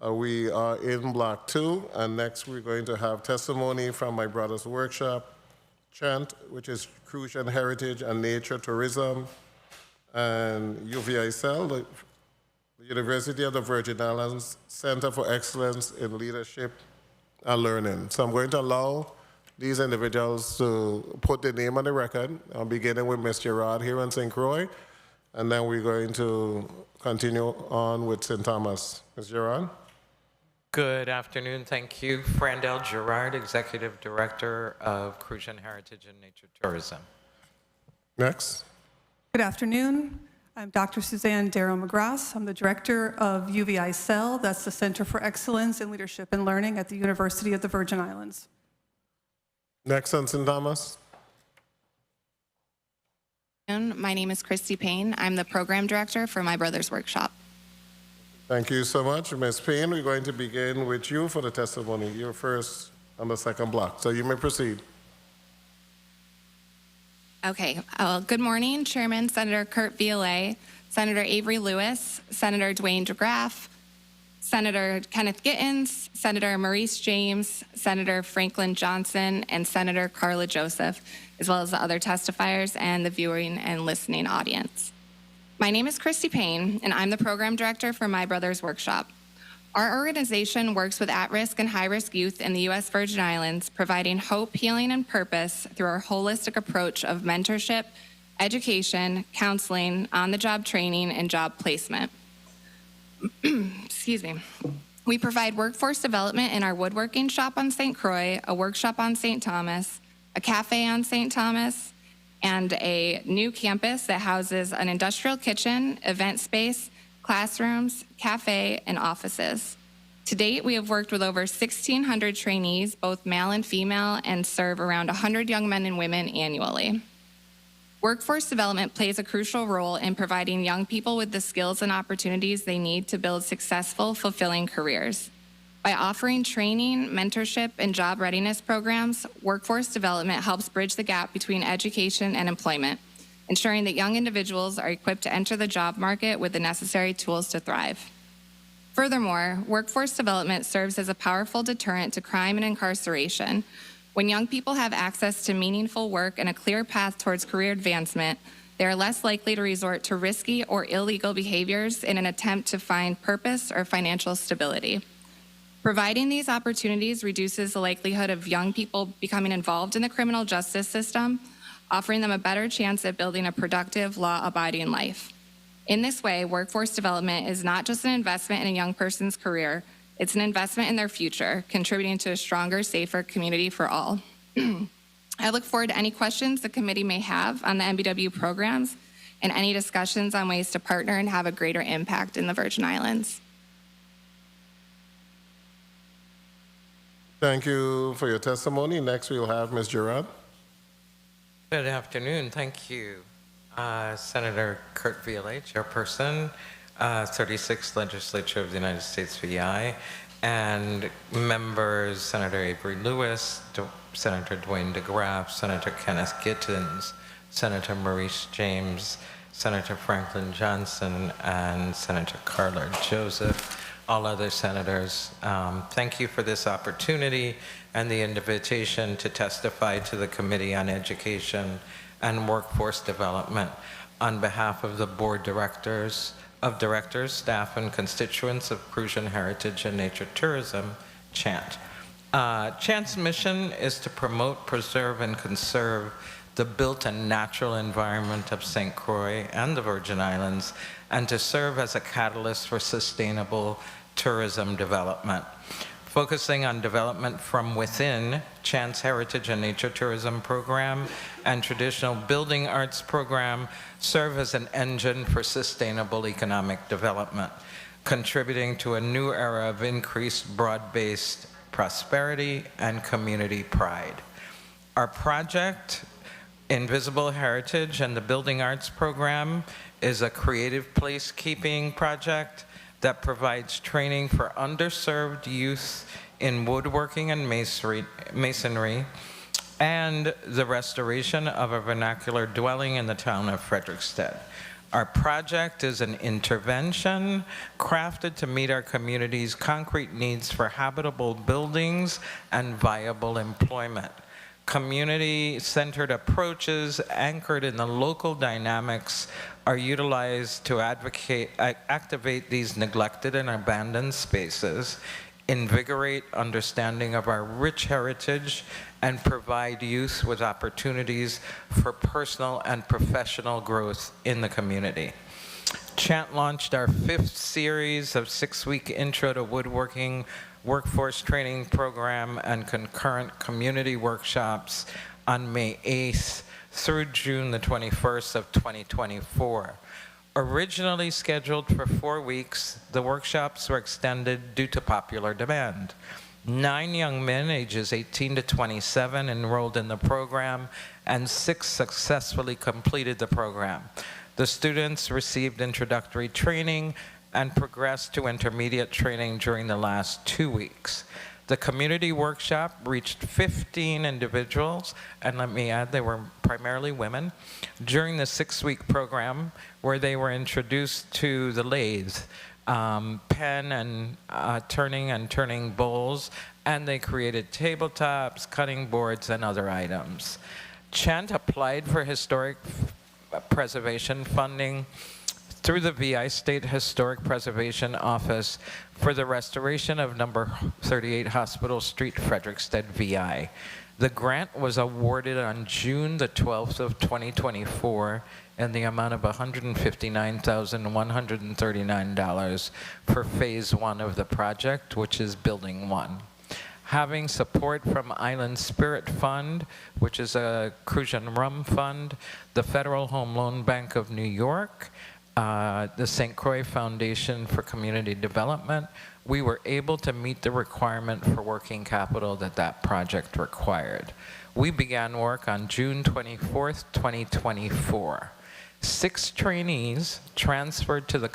We are in Block 2, and next we're going to have testimony from my brother's workshop, Chant, which is Crucian Heritage and Nature Tourism, and UVICEL, the University of the Virgin Islands Center for Excellence in Leadership and Learning. So I'm going to allow these individuals to put their name on the record. I'm beginning with Ms. Gerard here in St. Croix, and then we're going to continue on with St. Thomas. Ms. Gerard? Good afternoon. Thank you. Frandel Gerard, Executive Director of Crucian Heritage and Nature Tourism. Next. Good afternoon. I'm Dr. Suzanne Darrow McGrath. I'm the Director of UVICEL. That's the Center for Excellence in Leadership and Learning at the University of the Virgin Islands. Next on St. Thomas. My name is Christy Payne. I'm the Program Director for My Brother's Workshop. Thank you so much, Ms. Payne. We're going to begin with you for the testimony. You're first on the second block, so you may proceed. Okay. Good morning, Chairman Senator Kurt Violet, Senator Avery Lewis, Senator Dwayne DeGraff, Senator Kenneth Gittins, Senator Maurice James, Senator Franklin Johnson, and Senator Carla Joseph, as well as the other testifiers and the viewing and listening audience. My name is Christy Payne, and I'm the Program Director for My Brother's Workshop. Our organization works with at-risk and high-risk youth in the U.S. Virgin Islands, providing hope, healing, and purpose through our holistic approach of mentorship, education, counseling, on-the-job training, and job placement. Excuse me. We provide workforce development in our woodworking shop on St. Croix, a workshop on St. Thomas, a cafe on St. Thomas, and a new campus that houses an industrial kitchen, event space, classrooms, cafe, and offices. To date, we have worked with over 1,600 trainees, both male and female, and serve around 100 young men and women annually. Workforce development plays a crucial role in providing young people with the skills and opportunities they need to build successful, fulfilling careers. By offering training, mentorship, and job readiness programs, workforce development helps bridge the gap between education and employment, ensuring that young individuals are equipped to enter the job market with the necessary tools to thrive. Furthermore, workforce development serves as a powerful deterrent to crime and incarceration. When young people have access to meaningful work and a clear path towards career advancement, they are less likely to resort to risky or illegal behaviors in an attempt to find purpose or financial stability. Providing these opportunities reduces the likelihood of young people becoming involved in the criminal justice system, offering them a better chance at building a productive, law-abiding life. In this way, workforce development is not just an investment in a young person's career, it's an investment in their future, contributing to a stronger, safer community for all. I look forward to any questions the committee may have on the MBW programs and any discussions on ways to partner and have a greater impact in the Virgin Islands. Thank you for your testimony. Next, we'll have Ms. Gerard. Good afternoon. Thank you. Senator Kurt Violet, Chairperson, 36th Legislature of the United States VI, and members Senator Avery Lewis, Senator Dwayne DeGraff, Senator Kenneth Gittins, Senator Maurice James, Senator Franklin Johnson, and Senator Carla Joseph, all other senators. Thank you for this opportunity and the invitation to testify to the Committee on Education and Workforce Development on behalf of the Board Directors, staff, and constituents of Crucian Heritage and Nature Tourism, CHANT. CHANT's mission is to promote, preserve, and conserve the built and natural environment of St. Croix and the Virgin Islands, and to serve as a catalyst for sustainable tourism development. Focusing on development from within, CHANT's Heritage and Nature Tourism Program and traditional building arts program serve as an engine for sustainable economic development, contributing to a new era of increased broad-based prosperity and community pride. Our project, Invisible Heritage and the Building Arts Program, is a creative placekeeping project that provides training for underserved youth in woodworking and masonry, and the restoration of a vernacular dwelling in the town of Frederickstead. Our project is an intervention crafted to meet our community's concrete needs for habitable buildings and viable employment. Community-centered approaches anchored in the local dynamics are utilized to activate these neglected and abandoned spaces, invigorate understanding of our rich heritage, and provide youth with opportunities for personal and professional growth in the community. Chant launched our 5th series of 6-week Intro to Woodworking workforce training program and concurrent community workshops on May 8th through June the 21st of 2024. Originally scheduled for 4 weeks, the workshops were extended due to popular demand. 9 young men ages 18 to 27 enrolled in the program, and 6 successfully completed the program. The students received introductory training and progressed to intermediate training during the last 2 weeks. The community workshop reached 15 individuals, and let me add, they were primarily women, during the 6-week program where they were introduced to the lathe, pen and turning bowls, and they created tabletops, cutting boards, and other items. Chant applied for historic preservation funding through the VI State Historic Preservation Office for the restoration of number 38 Hospital Street, Frederickstead, VI. The grant was awarded on June the 12th of 2024 in the amount of $159,139 for phase 1 of the project, which is building 1. Having support from Island Spirit Fund, which is a Crucian Rum Fund, the Federal Home Loan Bank of New York, the St. Croix Foundation for Community Development, we were able to meet the requirement for working capital that project required. We began work on June 24th, 2024. 6 trainees transferred to the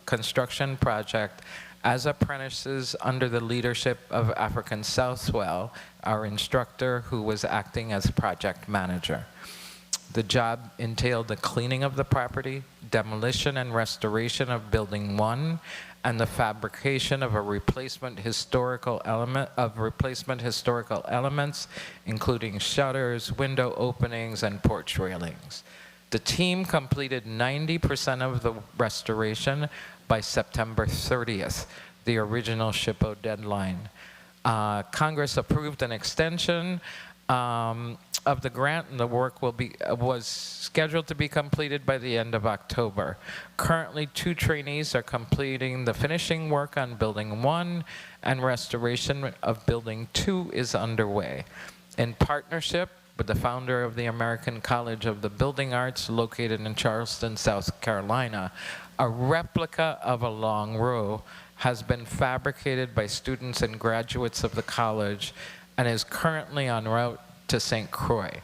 construction project as apprentices under the leadership of African Southwell, our instructor who was acting as project manager. The job entailed the cleaning of the property, demolition and restoration of building 1, and the fabrication of replacement historical elements, including shutters, window openings, and porch railings. The team completed 90% of the restoration by September 30th, the original SHPO deadline. Congress approved an extension of the grant, and the work was scheduled to be completed by the end of October. Currently, 2 trainees are completing the finishing work on Building 1, and restoration of Building 2 is underway. In partnership with the founder of the American College of the Building Arts, located in Charleston, South Carolina, a replica of a long row has been fabricated by students and graduates of the college and is currently en route to St. Croix.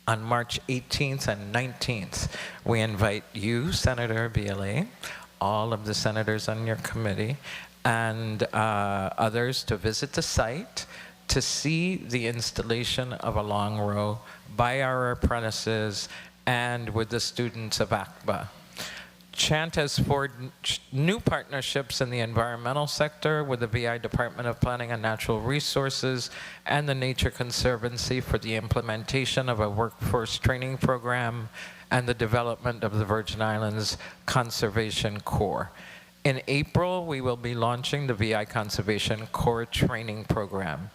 On March 18th and 19th, we invite you, Senator BLA, all of the senators on your committee, and others to visit the site to see the installation of a long row by our apprentices and with the students of ACBA. Chant has forged new partnerships in the environmental sector with the VI Department of Planning and Natural Resources and the Nature Conservancy for the implementation of a workforce training program and the development of the Virgin Islands Conservation Corps. In April, we will be launching the VI Conservation Corps training program.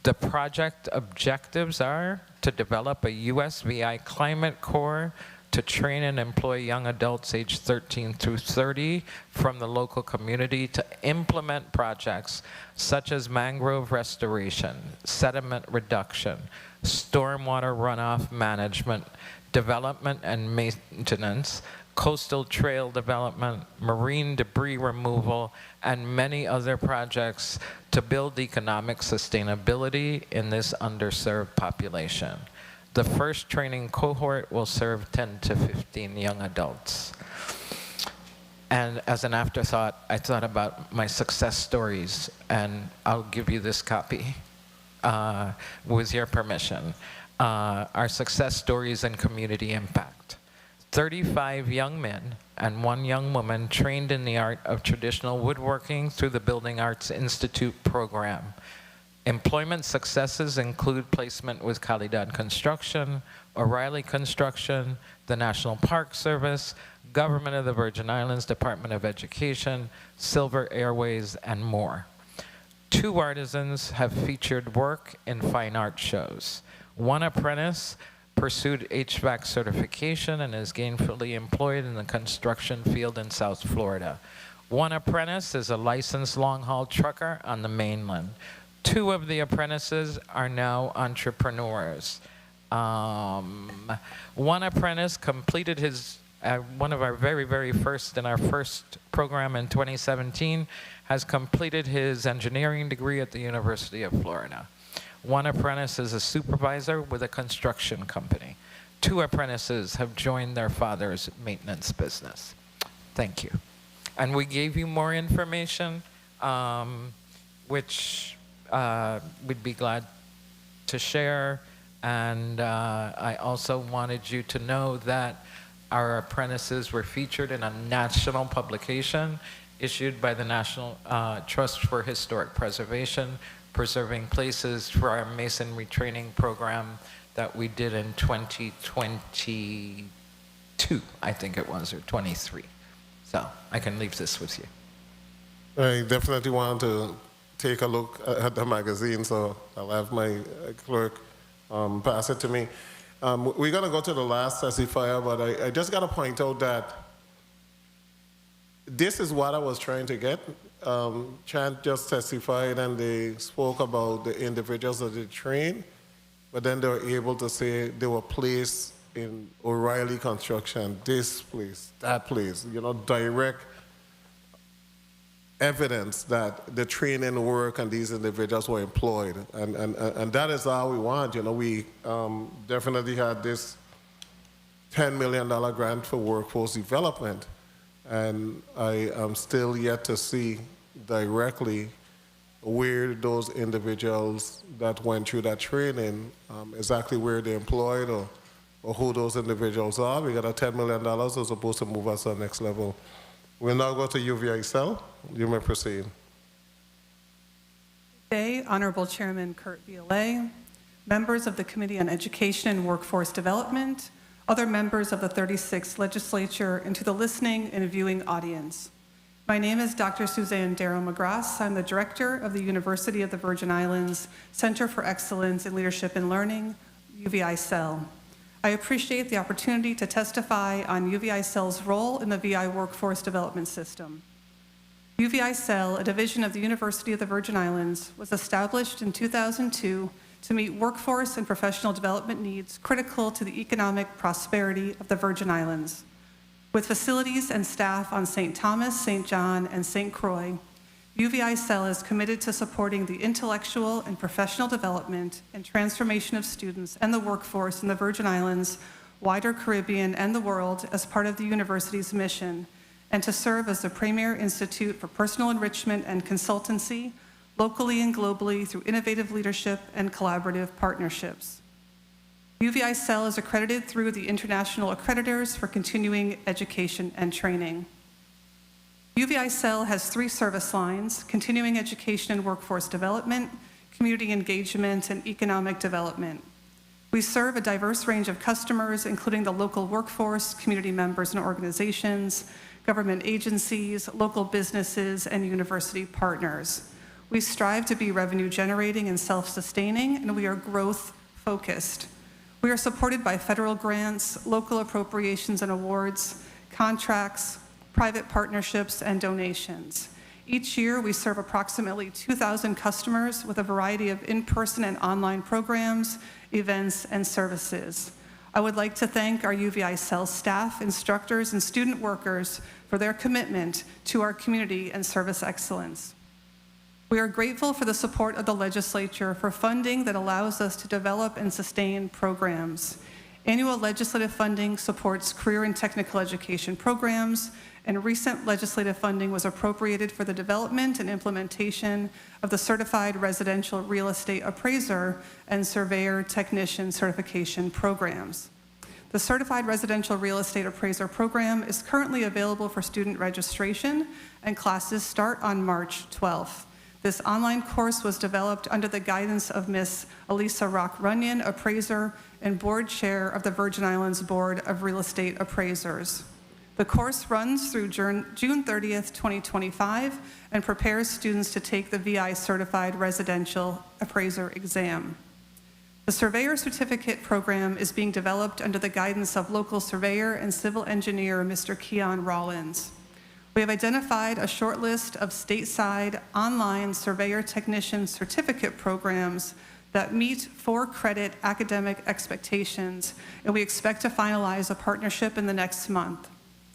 The project objectives are to develop a U.S. VI Climate Corps, to train and employ young adults aged 13 through 30 from the local community to implement projects such as mangrove restoration, sediment reduction, stormwater runoff management, development and maintenance, coastal trail development, marine debris removal, and many other projects to build economic sustainability in this underserved population. The first training cohort will serve 10 to 15 young adults. And as an afterthought, I thought about my success stories, and I'll give you this copy. with your permission, our success stories and community impact. 35 young men and 1 young woman trained in the art of traditional woodworking through the Building Arts Institute program. Employment successes include placement with Calidad Construction, O'Reilly Construction, the National Park Service, Government of the Virgin Islands, Department of Education, Silver Airways, and more. 2 artisans have featured work in fine art shows. 1 apprentice pursued HVAC certification and is gainfully employed in the construction field in South Florida. 1 apprentice is a licensed long-haul trucker on the mainland. 2 of the apprentices are now entrepreneurs. 1 apprentice completed his, one of our very first, in our first program in 2017, has completed his engineering degree at the University of Florida. 1 apprentice is a supervisor with a construction company. 2 apprentices have joined their father's maintenance business. Thank you. And we gave you more information, which we'd be glad to share. And I also wanted you to know that our apprentices were featured in a national publication issued by the National Trust for Historic Preservation, Preserving Places, for our masonry training program that we did in 2022, I think it was, or 23. So I can leave this with you. I definitely want to take a look at the magazine, so I'll have my clerk pass it to me. We're going to go to the last testifier, but I just got to point out that this is what I was trying to get. Chant just testified and they spoke about the individuals that they trained, but then they were able to say they were placed in O'Reilly Construction, this place, that place, you know, direct evidence that the training work and these individuals were employed. And that is all we want. You know, we definitely had this $10 million grant for workforce development. And I am still yet to see directly where those individuals that went through that training, exactly where they're employed or who those individuals are. We got a $10 million that's supposed to move us to the next level. We'll now go to UVI Cell. You may proceed. Today, Honorable Chairman Kurt Violet, members of the Committee on Education and Workforce Development, other members of the 36th Legislature, and to the listening and viewing audience. My name is Dr. Suzanne Darrow McGrath. I'm the director of the University of the Virgin Islands Center for Excellence in Leadership and Learning, UVI Cell. I appreciate the opportunity to testify on UVI Cell's role in the VI workforce development system. UVI Cell, a division of the University of the Virgin Islands, was established in 2002 to meet workforce and professional development needs critical to the economic prosperity of the Virgin Islands. With facilities and staff on St. Thomas, St. John, and St. Croix, UVI Cell is committed to supporting the intellectual and professional development and transformation of students and the workforce in the Virgin Islands, wider Caribbean, and the world as part of the university's mission, and to serve as the premier institute for personal enrichment and consultancy, locally and globally through innovative leadership and collaborative partnerships. UVI Cell is accredited through the International Accreditors for Continuing Education and Training. UVI Cell has 3 service lines: continuing education and workforce development, community engagement, and economic development. We serve a diverse range of customers, including the local workforce, community members and organizations, government agencies, local businesses, and university partners. We strive to be revenue generating and self-sustaining, and we are growth focused. We are supported by federal grants, local appropriations and awards, contracts, private partnerships, and donations. Each year, we serve approximately 2,000 customers with a variety of in-person and online programs, events, and services. I would like to thank our UVI Cell staff, instructors, and student workers for their commitment to our community and service excellence. We are grateful for the support of the legislature for funding that allows us to develop and sustain programs. Annual legislative funding supports career and technical education programs, and recent legislative funding was appropriated for the development and implementation of the Certified Residential Real Estate Appraiser and Surveyor Technician certification programs. The Certified Residential Real Estate Appraiser program is currently available for student registration, and classes start on March 12th. This online course was developed under the guidance of Ms. Elisa Rock-Runyon, appraiser and board chair of the Virgin Islands Board of Real Estate Appraisers. The course runs through June 30th, 2025, and prepares students to take the VI Certified Residential Appraiser exam. The Surveyor Certificate program is being developed under the guidance of local surveyor and civil engineer, Mr. Keon Rollins. We have identified a short list of stateside online surveyor technician certificate programs that meet 4-credit academic expectations, and we expect to finalize a partnership in the next month.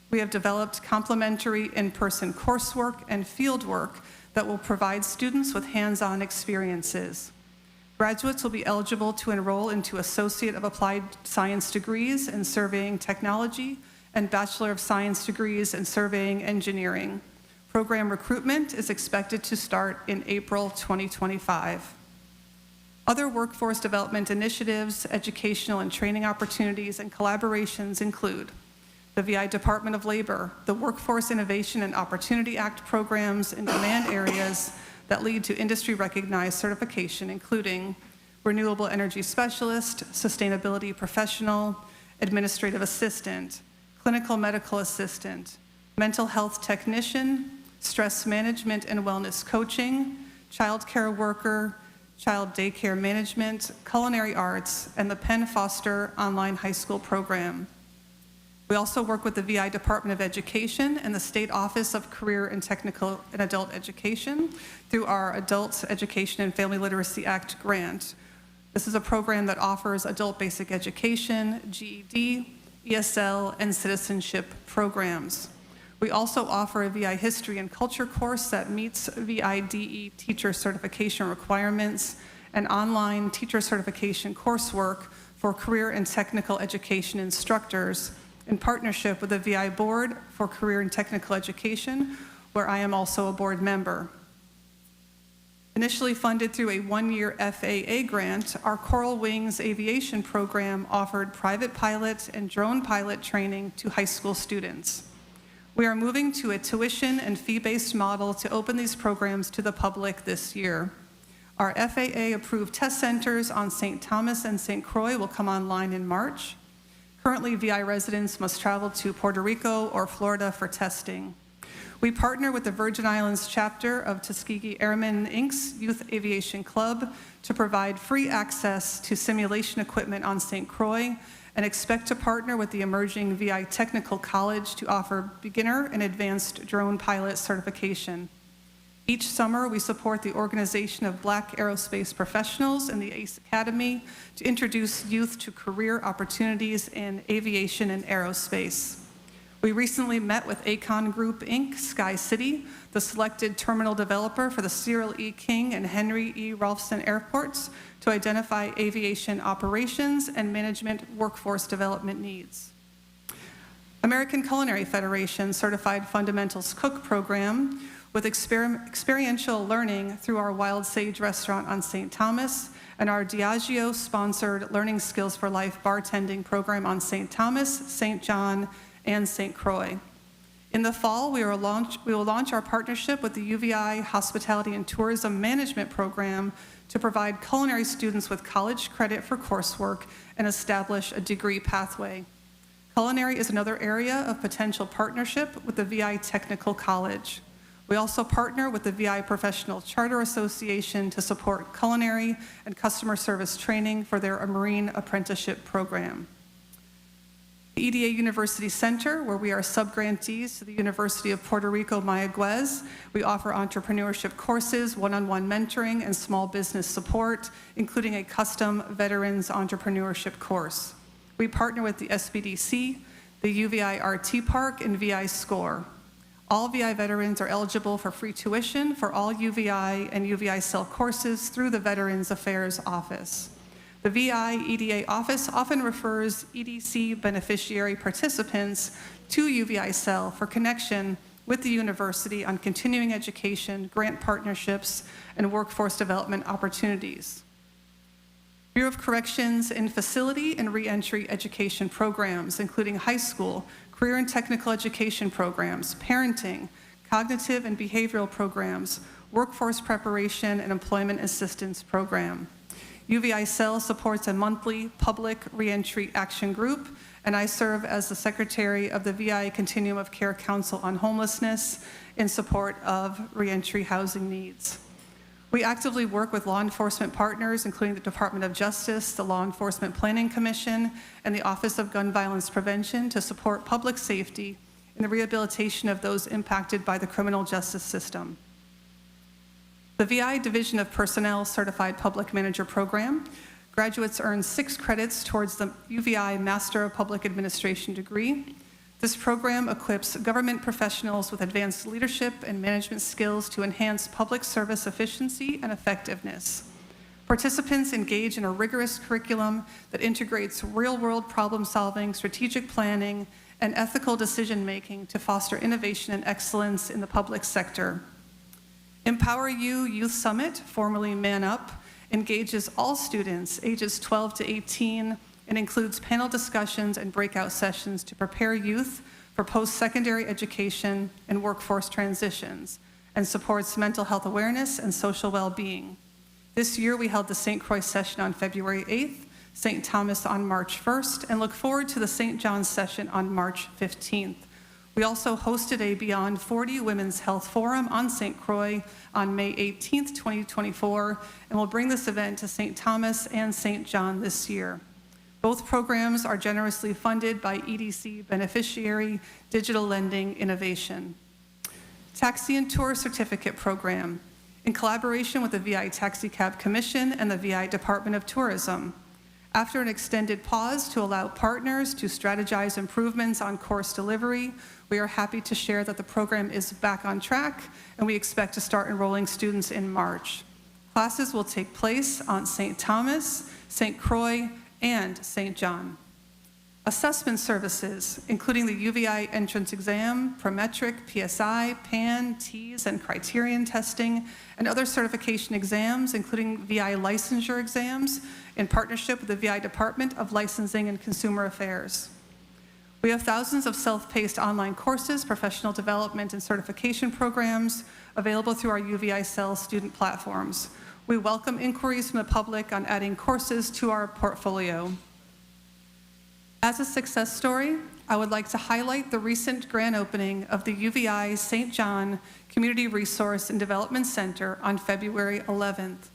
We have developed complementary in-person coursework and fieldwork that will provide students with hands-on experiences. Graduates will be eligible to enroll into Associate of Applied Science degrees in Surveying Technology and Bachelor of Science degrees in Surveying Engineering. Program recruitment is expected to start in April 2025. Other workforce development initiatives, educational and training opportunities, and collaborations include the VI Department of Labor, the Workforce Innovation and Opportunity Act programs in demand areas that lead to industry-recognized certification, including renewable energy specialist, sustainability professional, administrative assistant, clinical medical assistant, mental health technician, stress management and wellness coaching, child care worker, child daycare management, culinary arts, and the Penn Foster online high school program. We also work with the VI Department of Education and the State Office of Career and Technical and Adult Education through our Adult Education and Family Literacy Act grant. This is a program that offers adult basic education, GED, ESL, and citizenship programs. We also offer a VI History and Culture course that meets VIDE teacher certification requirements and online teacher certification coursework for career and technical education instructors in partnership with the VI Board for Career and Technical Education, where I am also a board member. Initially funded through a 1-year FAA grant, our Coral Wings Aviation program offered private pilot and drone pilot training to high school students. We are moving to a tuition and fee-based model to open these programs to the public this year. Our FAA-approved test centers on St. Thomas and St. Croix will come online in March. Currently, VI residents must travel to Puerto Rico or Florida for testing. We partner with the Virgin Islands chapter of Tuskegee Airmen, Inc.'s Youth Aviation Club to provide free access to simulation equipment on St. Croix and expect to partner with the emerging VI Technical College to offer beginner and advanced drone pilot certification. Each summer, we support the Organization of Black Aerospace Professionals and the ACE Academy to introduce youth to career opportunities in aviation and aerospace. We recently met with Acon Group, Inc., Sky City, the selected terminal developer for the Cyril E. King and Henry E. Rolfson airports, to identify aviation operations and management workforce development needs. American Culinary Federation Certified Fundamentals Cook program with experiential learning through our Wild Sage restaurant on St. Thomas and our Diageo-sponsored Learning Skills for Life bartending program on St. Thomas, St. John, and St. Croix. In the fall, we will launch our partnership with the UVI Hospitality and Tourism Management Program to provide culinary students with college credit for coursework and establish a degree pathway. Culinary is another area of potential partnership with the VI Technical College. We also partner with the VI Professional Charter Association to support culinary and customer service training for their Marine Apprenticeship Program. The EDA University Center, where we are subgrantees to the University of Puerto Rico Mayagüez, we offer entrepreneurship courses, one-on-one mentoring, and small business support, including a custom veterans entrepreneurship course. We partner with the SBDC, the UVI RT Park, and VI SCORE. All VI veterans are eligible for free tuition for all UVI and UVI Cell courses through the Veterans Affairs Office. The VI EDA office often refers EDC beneficiary participants to UVI Cell for connection with the university on continuing education, grant partnerships, and workforce development opportunities. Bureau of Corrections in facility and reentry education programs, including high school, career and technical education programs, parenting, cognitive and behavioral programs, workforce preparation, and employment assistance program. UVI Cell supports a monthly public reentry action group, and I serve as the secretary of the VI Continuum of Care Council on Homelessness in support of reentry housing needs. We actively work with law enforcement partners, including the Department of Justice, the Law Enforcement Planning Commission, and the Office of Gun Violence Prevention to support public safety and the rehabilitation of those impacted by the criminal justice system. The VI Division of Personnel Certified Public Manager Program, graduates earn 6 credits towards the UVI Master of Public Administration degree. This program equips government professionals with advanced leadership and management skills to enhance public service efficiency and effectiveness. Participants engage in a rigorous curriculum that integrates real-world problem-solving, strategic planning, and ethical decision-making to foster innovation and excellence in the public sector. Empower You Youth Summit, formerly Man Up, engages all students ages 12 to 18 and includes panel discussions and breakout sessions to prepare youth for post-secondary education and workforce transitions, and supports mental health awareness and social well-being. This year, we held the St. Croix session on February 8th, St. Thomas on March 1st, and look forward to the St. John's session on March 15th. We also hosted a Beyond 40 Women's Health Forum on St. Croix on May 18th, 2024, and will bring this event to St. Thomas and St. John this year. Both programs are generously funded by EDC beneficiary Digital Lending Innovation. Taxi and Tour Certificate Program, in collaboration with the VI Taxi Cab Commission and the VI Department of Tourism. After an extended pause to allow partners to strategize improvements on course delivery, we are happy to share that the program is back on track, and we expect to start enrolling students in March. Classes will take place on St. Thomas, St. Croix, and St. John. Assessment services, including the UVI entrance exam, Prometric, PSI, PAN, TEAS, and criterion testing, and other certification exams, including VI licensure exams, in partnership with the VI Department of Licensing and Consumer Affairs. We have thousands of self-paced online courses, professional development, and certification programs available through our UVI Cell student platforms. We welcome inquiries from the public on adding courses to our portfolio. As a success story, I would like to highlight the recent grand opening of the UVI St. John Community Resource and Development Center on February 11th.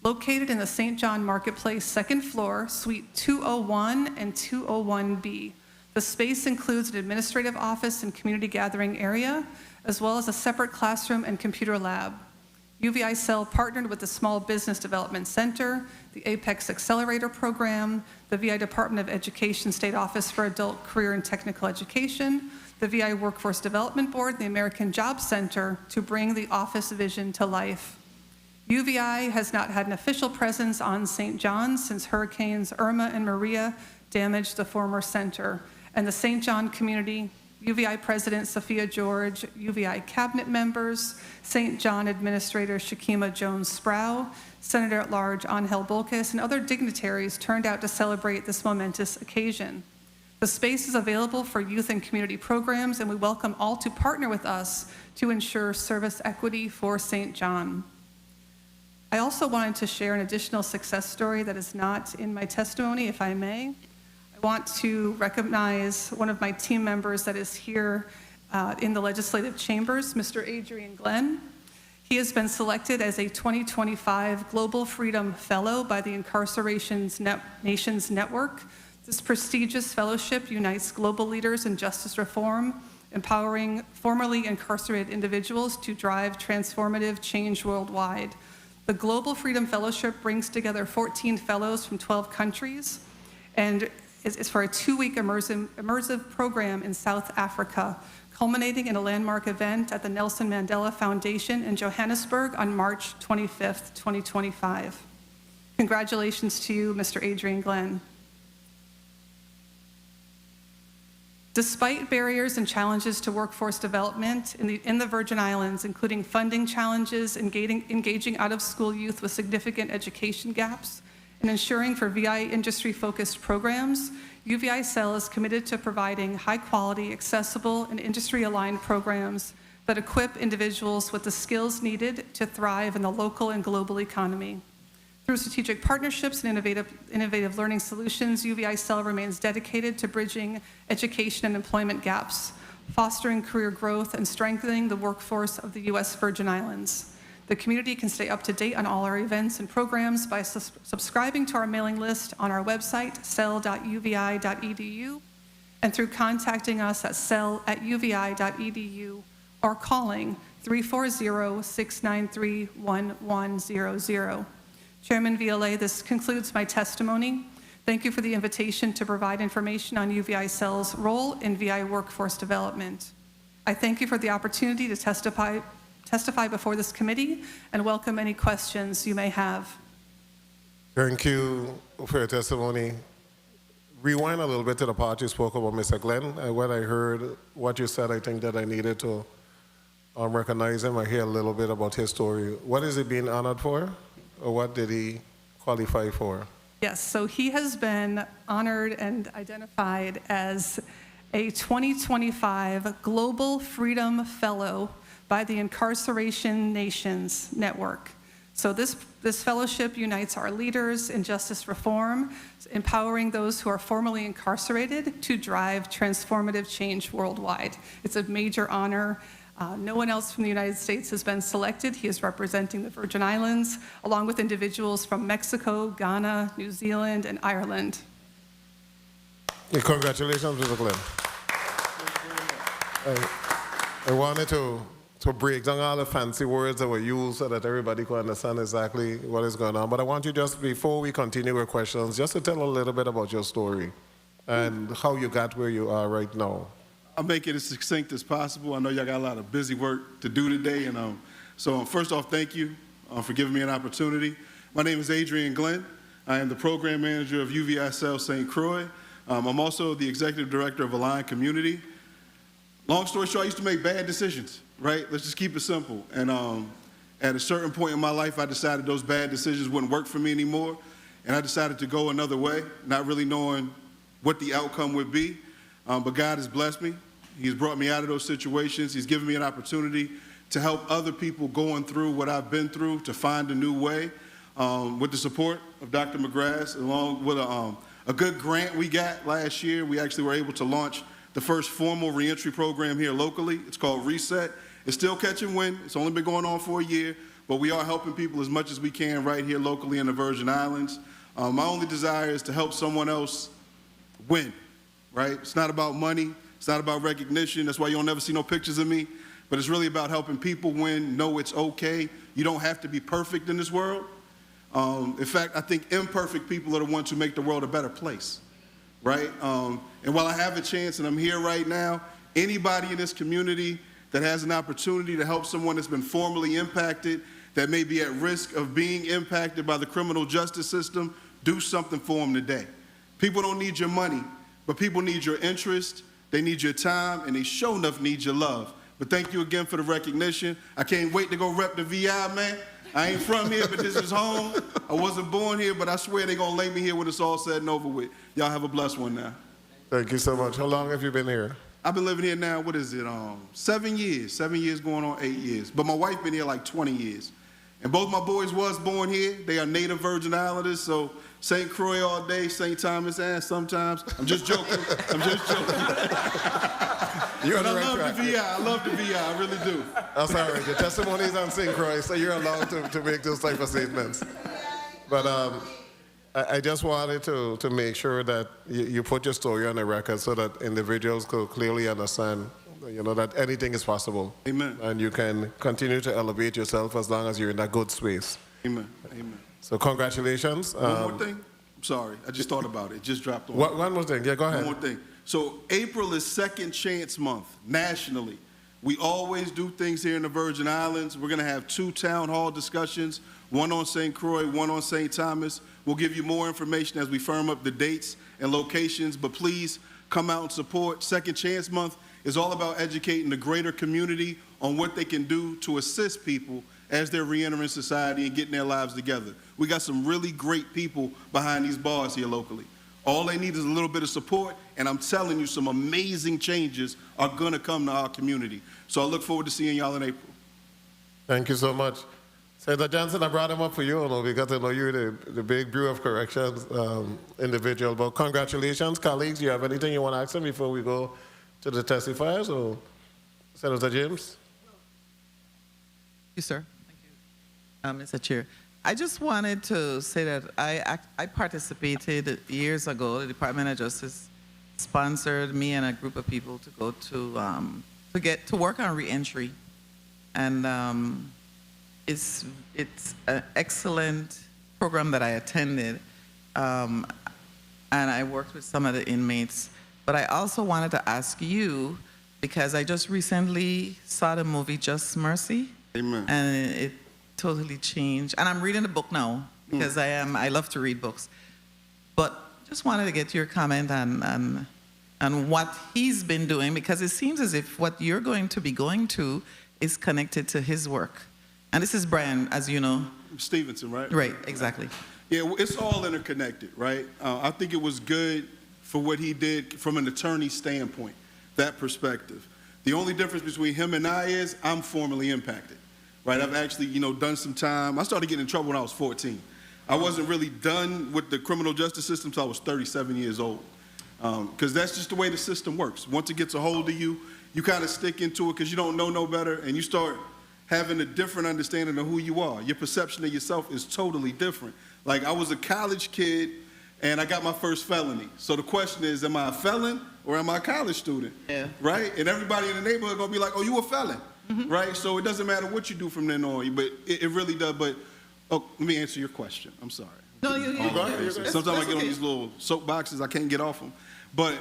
Located in the St. John Marketplace second floor, Suite 201 and 201B. The space includes an administrative office and community gathering area, as well as a separate classroom and computer lab. UVI Cell partnered with the Small Business Development Center, the Apex Accelerator Program, the VI Department of Education State Office for Adult Career and Technical Education, the VI Workforce Development Board, and the American Job Center to bring the office vision to life. UVI has not had an official presence on St. John's since Hurricanes Irma and Maria damaged the former center, and the St. John community, UVI President Sophia George, UVI cabinet members, St. John Administrator Shakima Jones-Sproul, Senator-at-Large Angel Bolkes, and other dignitaries turned out to celebrate this momentous occasion. The space is available for youth and community programs, and we welcome all to partner with us to ensure service equity for St. John. I also wanted to share an additional success story that is not in my testimony, if I may. I want to recognize one of my team members that is here in the legislative chambers, Mr. Adrian Glenn. He has been selected as a 2025 Global Freedom Fellow by the Incarceration Nations Network. This prestigious fellowship unites global leaders in justice reform, empowering formerly incarcerated individuals to drive transformative change worldwide. The Global Freedom Fellowship brings together 14 fellows from 12 countries and is for a 2-week immersive program in South Africa, culminating in a landmark event at the Nelson Mandela Foundation in Johannesburg on March 25th, 2025. Congratulations to you, Mr. Adrian Glenn. Despite barriers and challenges to workforce development in the Virgin Islands, including funding challenges, engaging out-of-school youth with significant education gaps, and ensuring for VI industry-focused programs, UVI-CEL is committed to providing high-quality, accessible, and industry-aligned programs that equip individuals with the skills needed to thrive in the local and global economy. Through strategic partnerships and innovative learning solutions, UVI-CEL remains dedicated to bridging education and employment gaps, fostering career growth, and strengthening the workforce of the U.S. Virgin Islands. The community can stay up to date on all our events and programs by subscribing to our mailing list on our website, cel.uvi.edu, and through contacting us at cel@uvi.edu or calling 340-693-1100. Chairman VLA, this concludes my testimony. Thank you for the invitation to provide information on UVI-CEL's role in VI workforce development. I thank you for the opportunity to testify before this committee and welcome any questions you may have. Thank you for your testimony. Rewind a little bit to the part you spoke about, Mr. Glenn. When I heard what you said, I think that I needed to recognize him. I hear a little bit about his story. What is he being honored for? Or what did he qualify for? Yes, so he has been honored and identified as a 2025 Global Freedom Fellow by the Incarceration Nations Network. So this fellowship unites our leaders in justice reform, empowering those who are formerly incarcerated to drive transformative change worldwide. It's a major honor. No one else from the United States has been selected. He is representing the Virgin Islands, along with individuals from Mexico, Ghana, New Zealand, and Ireland. Congratulations, Mr. Glenn. I wanted to break down all the fancy words that were used so that everybody could understand exactly what is going on. But I want you just, before we continue with questions, just to tell a little bit about your story and how you got where you are right now. I'll make it as succinct as possible. I know y'all got a lot of busy work to do today. And so first off, thank you for giving me an opportunity. My name is Adrian Glenn. I am the program manager of UVI-CEL St. Croix. I'm also the executive director of Align Community. Long story short, I used to make bad decisions, right? Let's just keep it simple. And at a certain point in my life, I decided those bad decisions wouldn't work for me anymore. And I decided to go another way, not really knowing what the outcome would be. But God has blessed me. He's brought me out of those situations. He's given me an opportunity to help other people going through what I've been through to find a new way. With the support of Dr. McGrath, along with a good grant we got last year, we actually were able to launch the first formal reentry program here locally. It's called Reset. It's still catching wind. It's only been going on for a year, but we are helping people as much as we can right here locally in the Virgin Islands. My only desire is to help someone else win. Right? It's not about money. It's not about recognition. That's why you don't never see no pictures of me. But it's really about helping people win, know it's okay. You don't have to be perfect in this world. In fact, I think imperfect people are the ones who make the world a better place, right? And while I have a chance and I'm here right now, anybody in this community that has an opportunity to help someone that's been formerly impacted, that may be at risk of being impacted by the criminal justice system, do something for them today. People don't need your money. But people need your interest, they need your time, and they sure enough need your love. But thank you again for the recognition. I can't wait to go rep the VI, man. I ain't from here, but this is home. I wasn't born here, but I swear they're gonna lay me here when it's all said and over with. Y'all have a blessed one now. Thank you so much. How long have you been here? I've been living here now, what is it, 7 years. 7 years going on 8 years. But my wife been here like 20 years. And both my boys was born here. They are native Virgin Islanders, so St. Croix all day, St. Thomas and sometimes. I'm just joking. I'm just joking. You're but on the right I love track. the VI. I love the VI. I really do. That's all right. Your testimony is on St. Croix, so you're allowed to make those type of statements. But I just wanted to make sure that you put your story on the record so that individuals could clearly understand, that anything is possible. Amen. And you can continue to elevate yourself as long as you're in that good space. Amen. Amen. So congratulations. One more thing. I'm sorry. I just thought about it. It just dropped on me. One more thing. Yeah, go ahead. One more thing. So April is Second Chance Month nationally. We always do things here in the Virgin Islands. We're going to have 2 town hall discussions, one on St. Croix, one on St. Thomas. We'll give you more information as we firm up the dates and locations, but please come out and support. Second Chance Month is all about educating the greater community on what they can do to assist people as they're reentering society and getting their lives together. We got some really great people behind these bars here locally. All they need is a little bit of support, and I'm telling you, some amazing changes are gonna come to our community. So I look forward to seeing y'all in April. Thank you so much. Senator Johnson, I brought him up for you, because I know you're the big Bureau of Corrections individual. But congratulations, colleagues. You have anything you want to ask them before we go to the testifiers? Or Senator James? Thank you, sir. Thank you, Mr. Chair. I just wanted to say that I participated years ago. The Department of Justice sponsored me and a group of people to go to work on reentry, and it's an excellent program that I attended, and I worked with some of the inmates. But I also wanted to ask you, because I just recently saw the movie Just Mercy. Amen. And it totally changed. And I'm reading the book now, because I love to read books. But just wanted to get your comment on what he's been doing, because it seems as if what you're going to be going to is connected to his work. And this is Brian, as you know. Stevenson, right? Right, exactly. Yeah, it's all interconnected, right? I think it was good for what he did from an attorney standpoint, that perspective. The only difference between him and I is I'm formally impacted, right? I've actually, done some time. I started getting in trouble when I was 14. I wasn't really done with the criminal justice system until I was 37 years old, because that's just the way the system works. Once it gets a hold of you, you kind of stick into it because you don't know no better, and you start having a different understanding of who you are. Your perception of yourself is totally different. Like, I was a college kid, and I got my first felony. So the question is, am I a felon or am I a college student? Yeah. Right? And everybody in the neighborhood gonna be like, oh, you a felon, right? So it doesn't matter what you do from then on, but it really does. But let me answer your question. I'm sorry. No, you're good. Sometimes I get on these little soapboxes, I can't get off them. But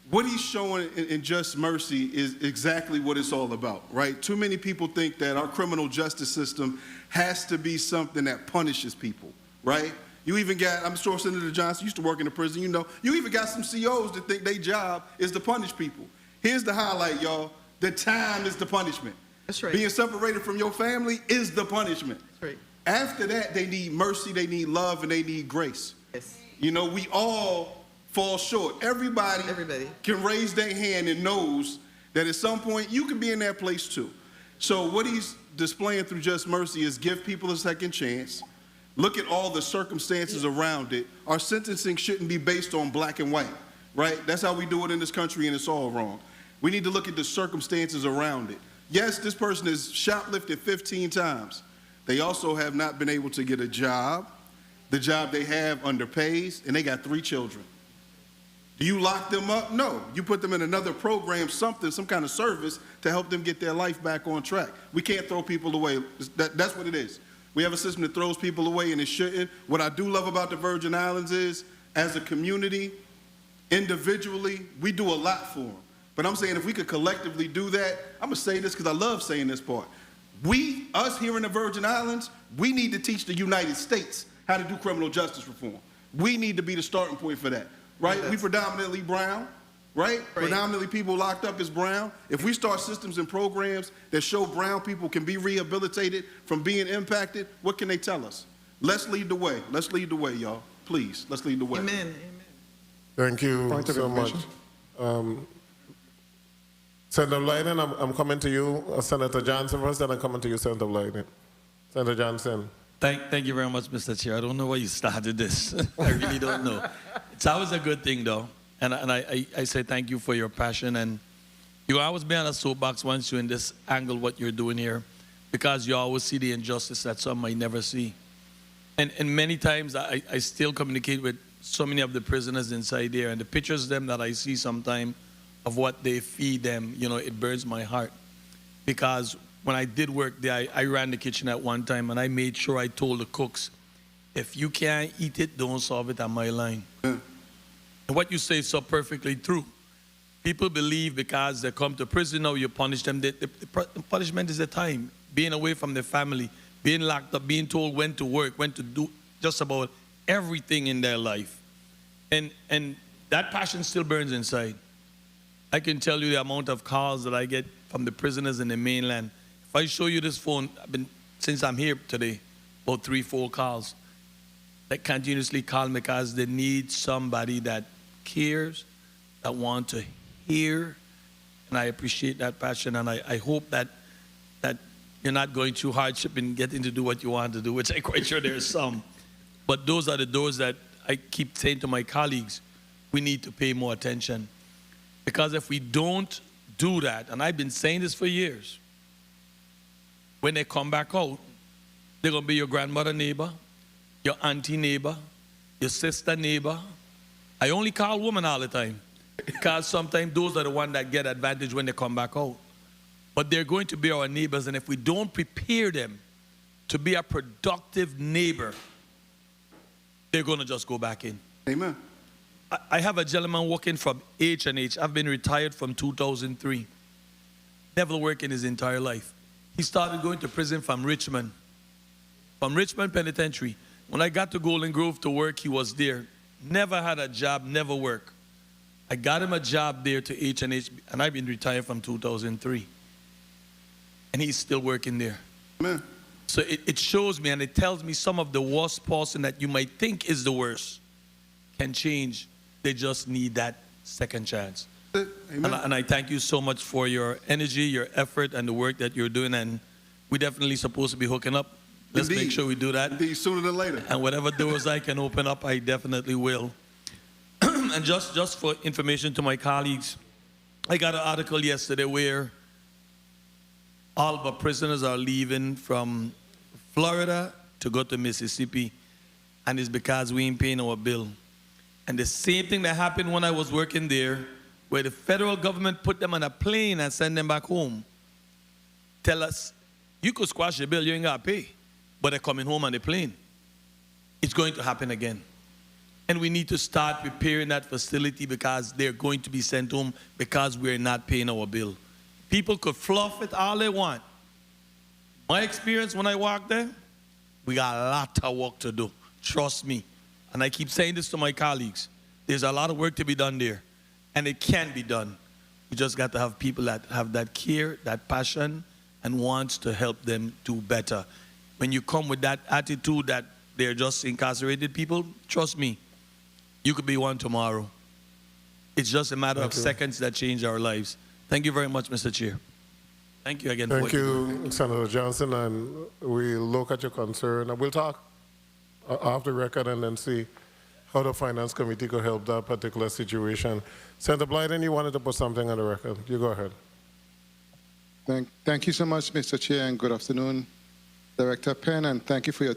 what he's showing in Just Mercy is exactly what it's all about, right? Too many people think that our criminal justice system has to be something that punishes people, right? You even got, I'm sure Senator Johnson used to work in a prison, you even got some COs that think their job is to punish people. Here's the highlight, y'all. The time is the punishment. That's right. Being separated from your family is the punishment. That's right. After that, they need mercy, they need love, and they need grace. Yes. We all fall short. Everybody can raise their hand and knows that at some point you can be in that place too. So what he's displaying through Just Mercy is give people a second chance. Look at all the circumstances around it. Our sentencing shouldn't be based on black and white, right? That's how we do it in this country, and it's all wrong. We need to look at the circumstances around it. Yes, this person has shoplifted 15 times. They also have not been able to get a job. The job they have underpays, and they got 3 children. Do you lock them up? No. You put them in another program, some kind of service to help them get their life back on track. We can't throw people away. That's what it is. We have a system that throws people away, and it shouldn't. What I do love about the Virgin Islands is, as a community, individually, we do a lot for them. But I'm saying if we could collectively do that, I'm going to say this because I love saying this part. Us here in the Virgin Islands, we need to teach the United States how to do criminal justice reform. We need to be the starting point for that, right? We predominantly brown, right? Predominantly people locked up is brown. If we start systems and programs that show brown people can be rehabilitated from being impacted, what can they tell us? Let's lead the way. Let's lead the way, y'all. Please, let's lead the way. Amen. Thank you Point of so much. Senator Leiden, I'm coming to you. Senator Johnson first, then I'm coming to you, Senator Leiden. Senator Johnson. Thank you very much, Mr. Chair. I don't know why you started this. I really don't know. It's always a good thing, though. And I say thank you for your passion. And you always be on a soapbox once you're in this angle, what you're doing here, because you always see the injustice that some might never see. And many times I still communicate with so many of the prisoners inside there, and the pictures of them that I see sometimes of what they feed them, it burns my heart. Because when I did work there, I ran the kitchen at one time, and I made sure I told the cooks, if you can't eat it, don't serve it on my line. And what you say is so perfectly true. People believe because they come to prison or you punish them, the punishment is the time. Being away from their family, being locked up, being told when to work, when to do just about everything in their life. And that passion still burns inside. I can tell you the amount of calls that I get from the prisoners in the mainland. If I show you this phone, since I'm here today, about 3-4 calls. They continuously call me because they need somebody that cares, that want to hear, and I appreciate that passion, and I hope that you're not going through hardship and getting to do what you want to do, which I'm quite sure there's some. But those are the doors that I keep saying to my colleagues, we need to pay more attention. Because if we don't do that, and I've been saying this for years, when they come back out, they're going to be your grandmother neighbor, your auntie neighbor, your sister neighbor. I only call women all the time because sometimes those are the ones that get advantage when they come back out. But they're going to be our neighbors, and if we don't prepare them to be a productive neighbor, they're going to just go back in. Amen. I have a gentleman working from H&H. I've been retired from 2003. Never worked in his entire life. He started going to prison from Richmond Penitentiary. When I got to Golden Grove to work, he was there. Never had a job, never worked. I got him a job there to H&H, and I've been retired from 2003. And he's still working there. Amen. So it shows me, and it tells me some of the worst person that you might think is the worst can change. They just need that second chance. And I thank you so much for your energy, your effort, and the work that you're doing. And we're definitely supposed to be hooking up. Let's make sure we do that. Indeed, sooner than later. And whatever doors I can open up, I definitely will. And just for information to my colleagues, I got an article yesterday where all of our prisoners are leaving from Florida to go to Mississippi, and it's because we ain't paying our bill. And the same thing that happened when I was working there, where the federal government put them on a plane and send them back home. Tell us, you could squash your bill, you ain't got to pay, but they're coming home on the plane. It's going to happen again. And we need to start preparing that facility because they're going to be sent home because we're not paying our bill. People could fluff it all they want. My experience when I walked there, we got a lot of work to do. Trust me. And I keep saying this to my colleagues. There's a lot of work to be done there. And it can be done. We just got to have people that have that care, that passion, and wants to help them do better. When you come with that attitude that they're just incarcerated people, trust me, you could be one tomorrow. It's just a matter of seconds that change our lives. Thank you very much, Mr. Chair. Thank you again. Thank you, Senator Johnson, and we look at your concern, and we'll talk off the record and then see how the Finance Committee could help that particular situation. Senator Blyden, you wanted to put something on the record. You go ahead. Thank you so much, Mr. Chair, and good afternoon, Director Penn, and thank you for your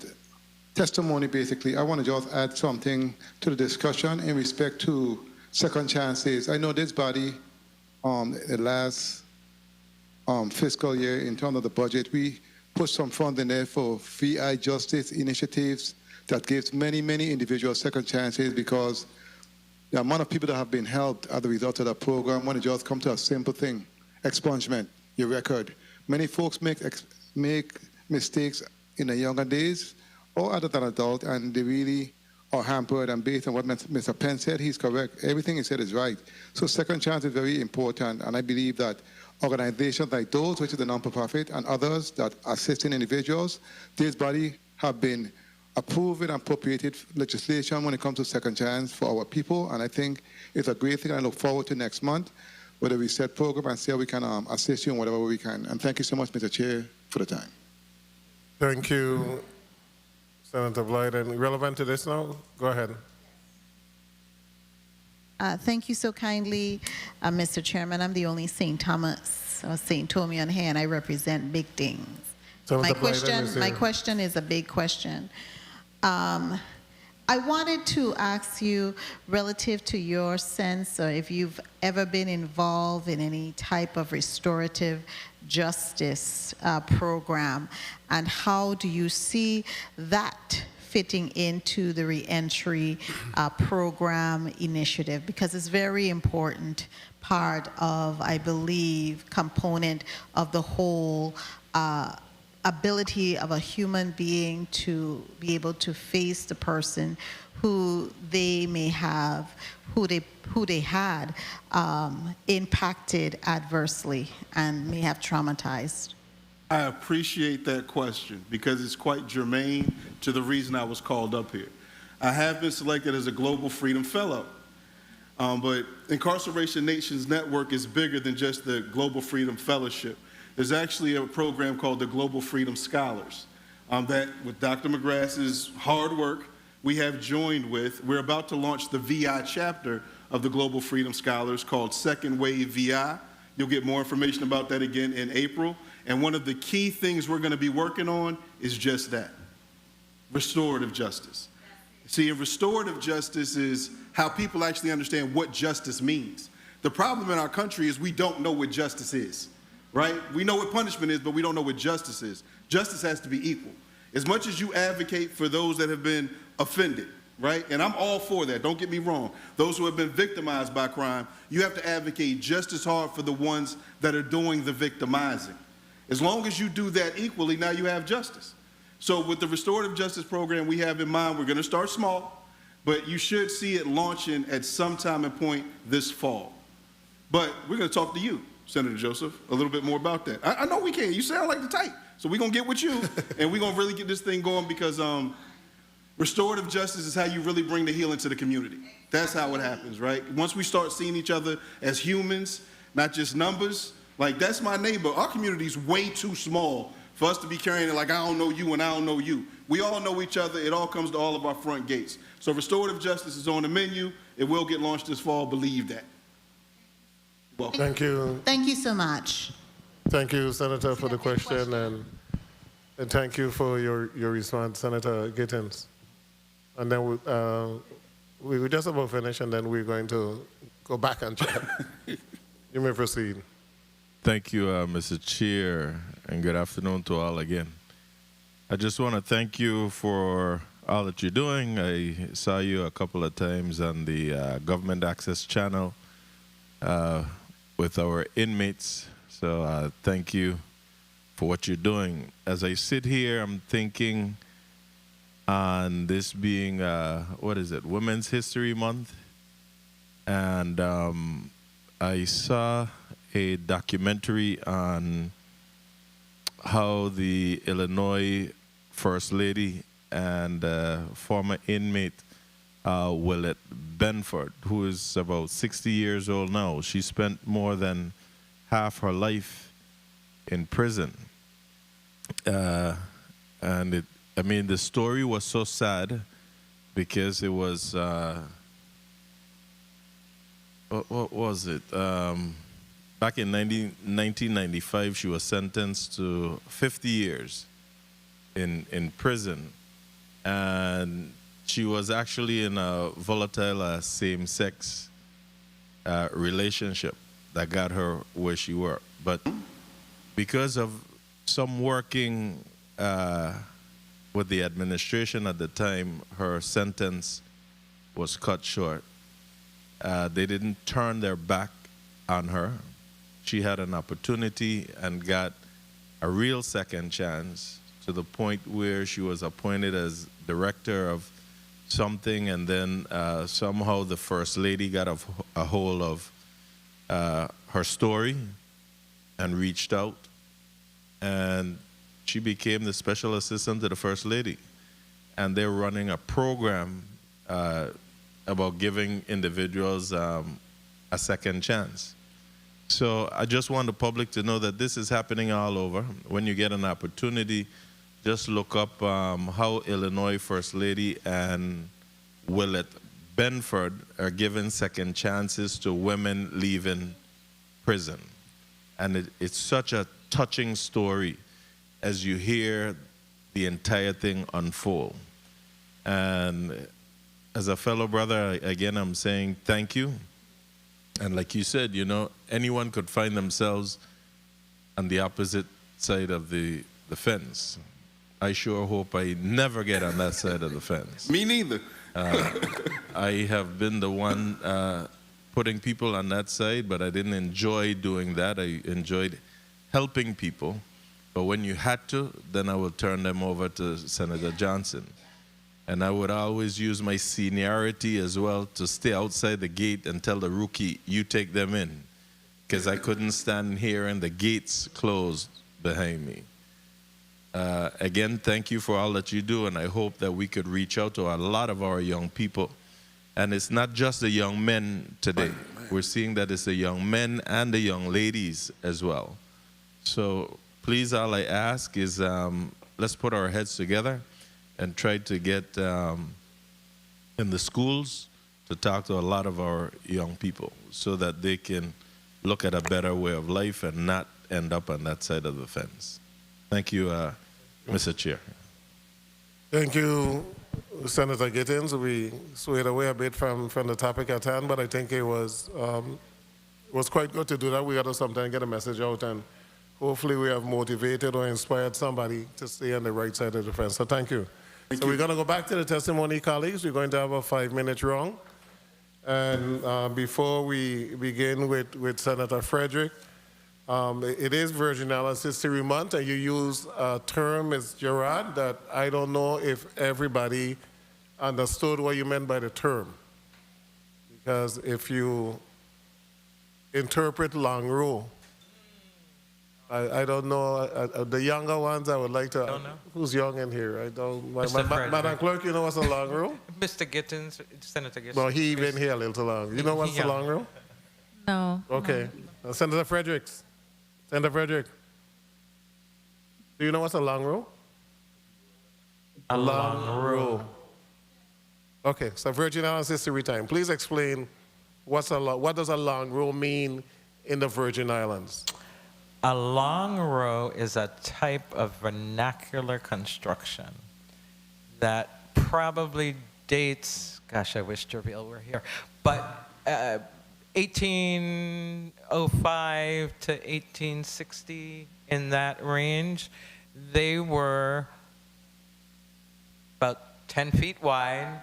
testimony, basically. I want to just add something to the discussion in respect to second chances. I know this body, the last fiscal year, in terms of the budget, we put some funds in there for VI justice initiatives that gives many, many individuals second chances because the amount of people that have been helped as a result of that program, when it just come to a simple thing, expungement, your record. Many folks make mistakes in the younger days or other than adult, and they really are hampered. And based on what Mr. Penn said, he's correct. Everything he said is right. So second chance is very important, and I believe that organizations like those, which is the non-profit, and others that assist in individuals, this body have been approving and appropriated legislation when it comes to second chance for our people, and I think it's a great thing. I look forward to next month with a reset program and see how we can assist you in whatever we can. And thank you so much, Mr. Chair, for the time. Thank you, Senator Blyden. Relevant to this now? Go ahead. Thank you so kindly, Mr. Chairman. I'm the only St. Thomas or St. Tomian here, and I represent big things. My question is a big question. I wanted to ask you, relative to your sense, or if you've ever been involved in any type of restorative justice program, and how do you see that fitting into the reentry program initiative, because it's very important part of, I believe, component of the whole ability of a human being to be able to face the person who they may have, who they had impacted adversely and may have traumatized. I appreciate that question because it's quite germane to the reason I was called up here. I have been selected as a Global Freedom Fellow, but Incarceration Nations Network is bigger than just the Global Freedom Fellowship. There's actually a program called the Global Freedom Scholars that, with Dr. McGrath's hard work, we have joined with. We're about to launch the VI chapter of the Global Freedom Scholars called Second Wave VI. You'll get more information about that again in April. And one of the key things we're going to be working on is just that, restorative justice. See, restorative justice is how people actually understand what justice means. The problem in our country is we don't know what justice is, right? We know what punishment is, but we don't know what justice is. Justice has to be equal. As much as you advocate for those that have been offended, right? And I'm all for that, don't get me wrong. Those who have been victimized by crime, you have to advocate just as hard for the ones that are doing the victimizing. As long as you do that equally, now you have justice. So with the restorative justice program we have in mind, we're going to start small, but you should see it launching at some time and point this fall. But we're going to talk to you, Senator Joseph, a little bit more about that. I know we can. You sound like the type. So we're going to get with you, and we're going to really get this thing going because restorative justice is how you really bring the healing to the community. That's how it happens, right? Once we start seeing each other as humans, not just numbers, like, that's my neighbor. Our community's way too small for us to be carrying it like, I don't know you and I don't know you. We all know each other. It all comes to all of our front gates. So restorative justice is on the menu. It will get launched this fall. Believe that. Welcome. Thank you. Thank you so much. Thank you, Senator, for the question, and thank you for your response, Senator Gittins. And then we're just about finished, and then we're going to go back and chat. You may proceed. Thank you, Mr. Chair, and good afternoon to all again. I just want to thank you for all that you're doing. I saw you a couple of times on the Government Access Channel with our inmates, so thank you for what you're doing. As I sit here, I'm thinking on this being, what is it, Women's History Month, and I saw a documentary on how the Illinois First Lady and former inmate Willett Benford, who is about 60 years old now, she spent more than half her life in prison. And I mean, the story was so sad because it was, what was it? Back in 1995, she was sentenced to 50 years in prison. And she was actually in a volatile same-sex relationship that got her where she were. But because of some working with the administration at the time, her sentence was cut short. They didn't turn their back on her. She had an opportunity and got a real second chance, to the point where she was appointed as director of something, and then somehow the First Lady got a hold of her story and reached out, and she became the special assistant to the First Lady. And they're running a program about giving individuals a second chance. So I just want the public to know that this is happening all over. When you get an opportunity, just look up how Illinois First Lady and Willett Benford are giving second chances to women leaving prison. And it's such a touching story as you hear the entire thing unfold. And as a fellow brother, again, I'm saying thank you. And like you said, you know, anyone could find themselves on the opposite side of the fence. I sure hope I never get on that side of the fence. Me neither. I have been the one putting people on that side, but I didn't enjoy doing that. I enjoyed helping people. But when you had to, then I would turn them over to Senator Johnson. And I would always use my seniority as well to stay outside the gate and tell the rookie, you take them in. Because I couldn't stand here and the gates closed behind me. Again, thank you for all that you do, and I hope that we could reach out to a lot of our young people. And it's not just the young men today. We're seeing that it's the young men and the young ladies as well. So please, all I ask is let's put our heads together and try to get in the schools to talk to a lot of our young people so that they can look at a better way of life and not end up on that side of the fence. Thank you, Mr. Chair. Thank you, Senator Gittins. We swayed away a bit from the topic at hand, but I think it was quite good to do that. We got to sometimes get a message out, and hopefully we have motivated or inspired somebody to stay on the right side of the fence. So thank you. So we're going to go back to the testimony, colleagues. We're going to have a 5-minute round. And before we begin with Senator Frederick, it is Virgin Islands History Month, and you use a term, Ms. Gerard, that I don't know if everybody understood what you meant by the term. Because if you interpret long row, I don't know, the younger ones I would like to, Don't know? who's young in here? I don't, Mr. Madam Clerk, you know what's a long row? Mr. Gittins, Senator Gittins. Well, he been here a little long. You know what's the long row? No. Okay. Senator Fredericks. Senator Frederick. Do you know what's a long row? A long row. Okay, so Virgin Islands history time. Please explain what does a long row mean in the Virgin Islands? A long row is a type of vernacular construction that probably dates, gosh, I wish Jerville were here, but 1805 to 1860, in that range. They were about 10 feet wide,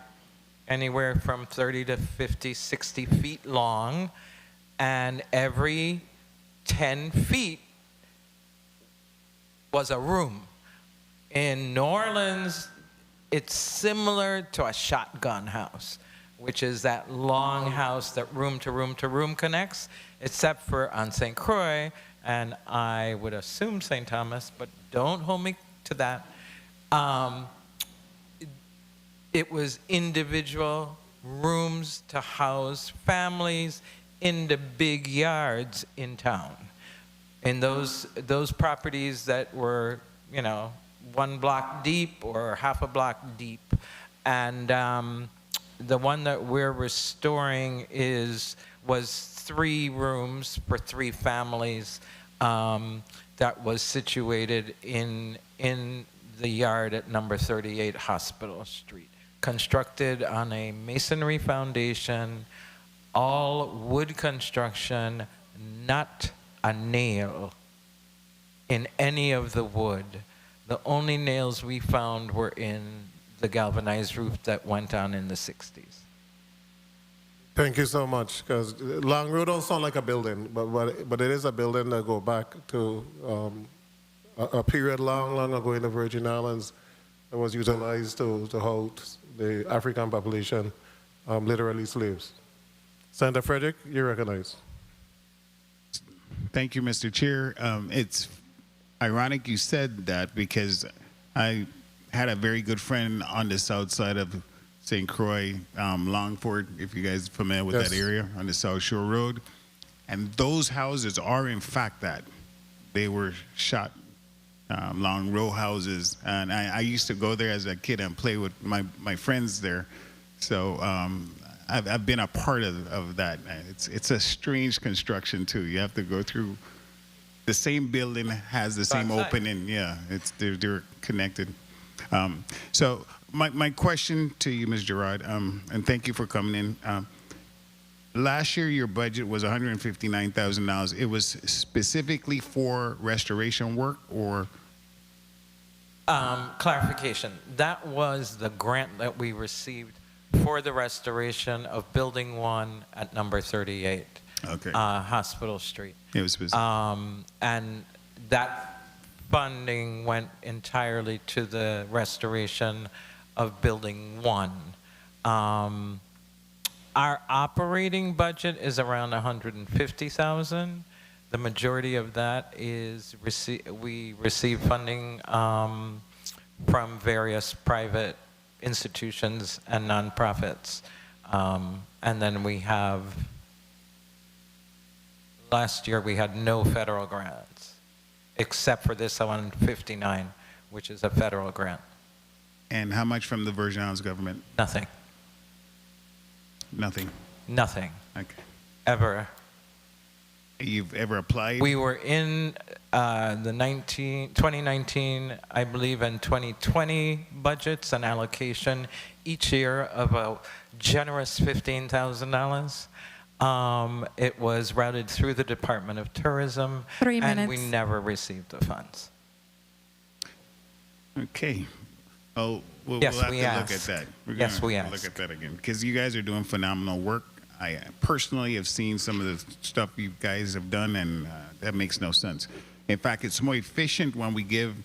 anywhere from 30 to 50, 60 feet long, and every 10 feet was a room. In New Orleans, it's similar to a shotgun house, which is that long house that room to room to room connects, except for on St. Croix, and I would assume St. Thomas, but don't hold me to that. It was individual rooms to house families in the big yards in town. In those properties that were, 1 block deep or half a block deep. And the one that we're restoring was 3 rooms for 3 families that was situated in the yard at number 38 Hospital Street. Constructed on a masonry foundation, all wood construction, not a nail in any of the wood. The only nails we found were in the galvanized roof that went on in the 60s. Thank you so much, because Long Row don't sound like a building, but it is a building that go back to a period long ago in the Virgin Islands that was utilized to house the African population, literally slaves. Senator Frederick, you're recognized. Thank you, Mr. Chair. It's ironic you said that because I had a very good friend on the south side of St. Croix, Longford, if you guys are familiar with that area, on the South Shore Road. And those houses are, in fact, that. They were shot long row houses. And I used to go there as a kid and play with my friends there. So I've been a part of that. It's a strange construction, too. You have to go through. The same building has the same opening. Yeah, they're connected. So my question to you, Ms. Gerard, and thank you for coming in. Last year, your budget was $159,000. It was specifically for restoration work, or? Clarification. That was the grant that we received for the restoration of Building 1 at number 38, Hospital Street. It was specific. And that funding went entirely to the restoration of Building 1. Our operating budget is around $150,000. The majority of that is we receive funding from various private institutions and nonprofits. And then we have, last year we had no federal grants, except for this 159, which is a federal grant. And how much from the Virgin Islands government? Nothing. Nothing. Nothing. Okay. Ever. You've ever applied? We were in the 2019, I believe, and 2020 budgets and allocation each year of a generous $15,000. It was routed through the Department of Tourism, 3 and we minutes. never received the funds. Okay. Oh, we'll Yes, have we to asked. look at that. We're Yes, gonna we Look asked. at that again because you guys are doing phenomenal work. I personally have seen some of the stuff you guys have done, and that makes no sense. In fact, it's more efficient when we give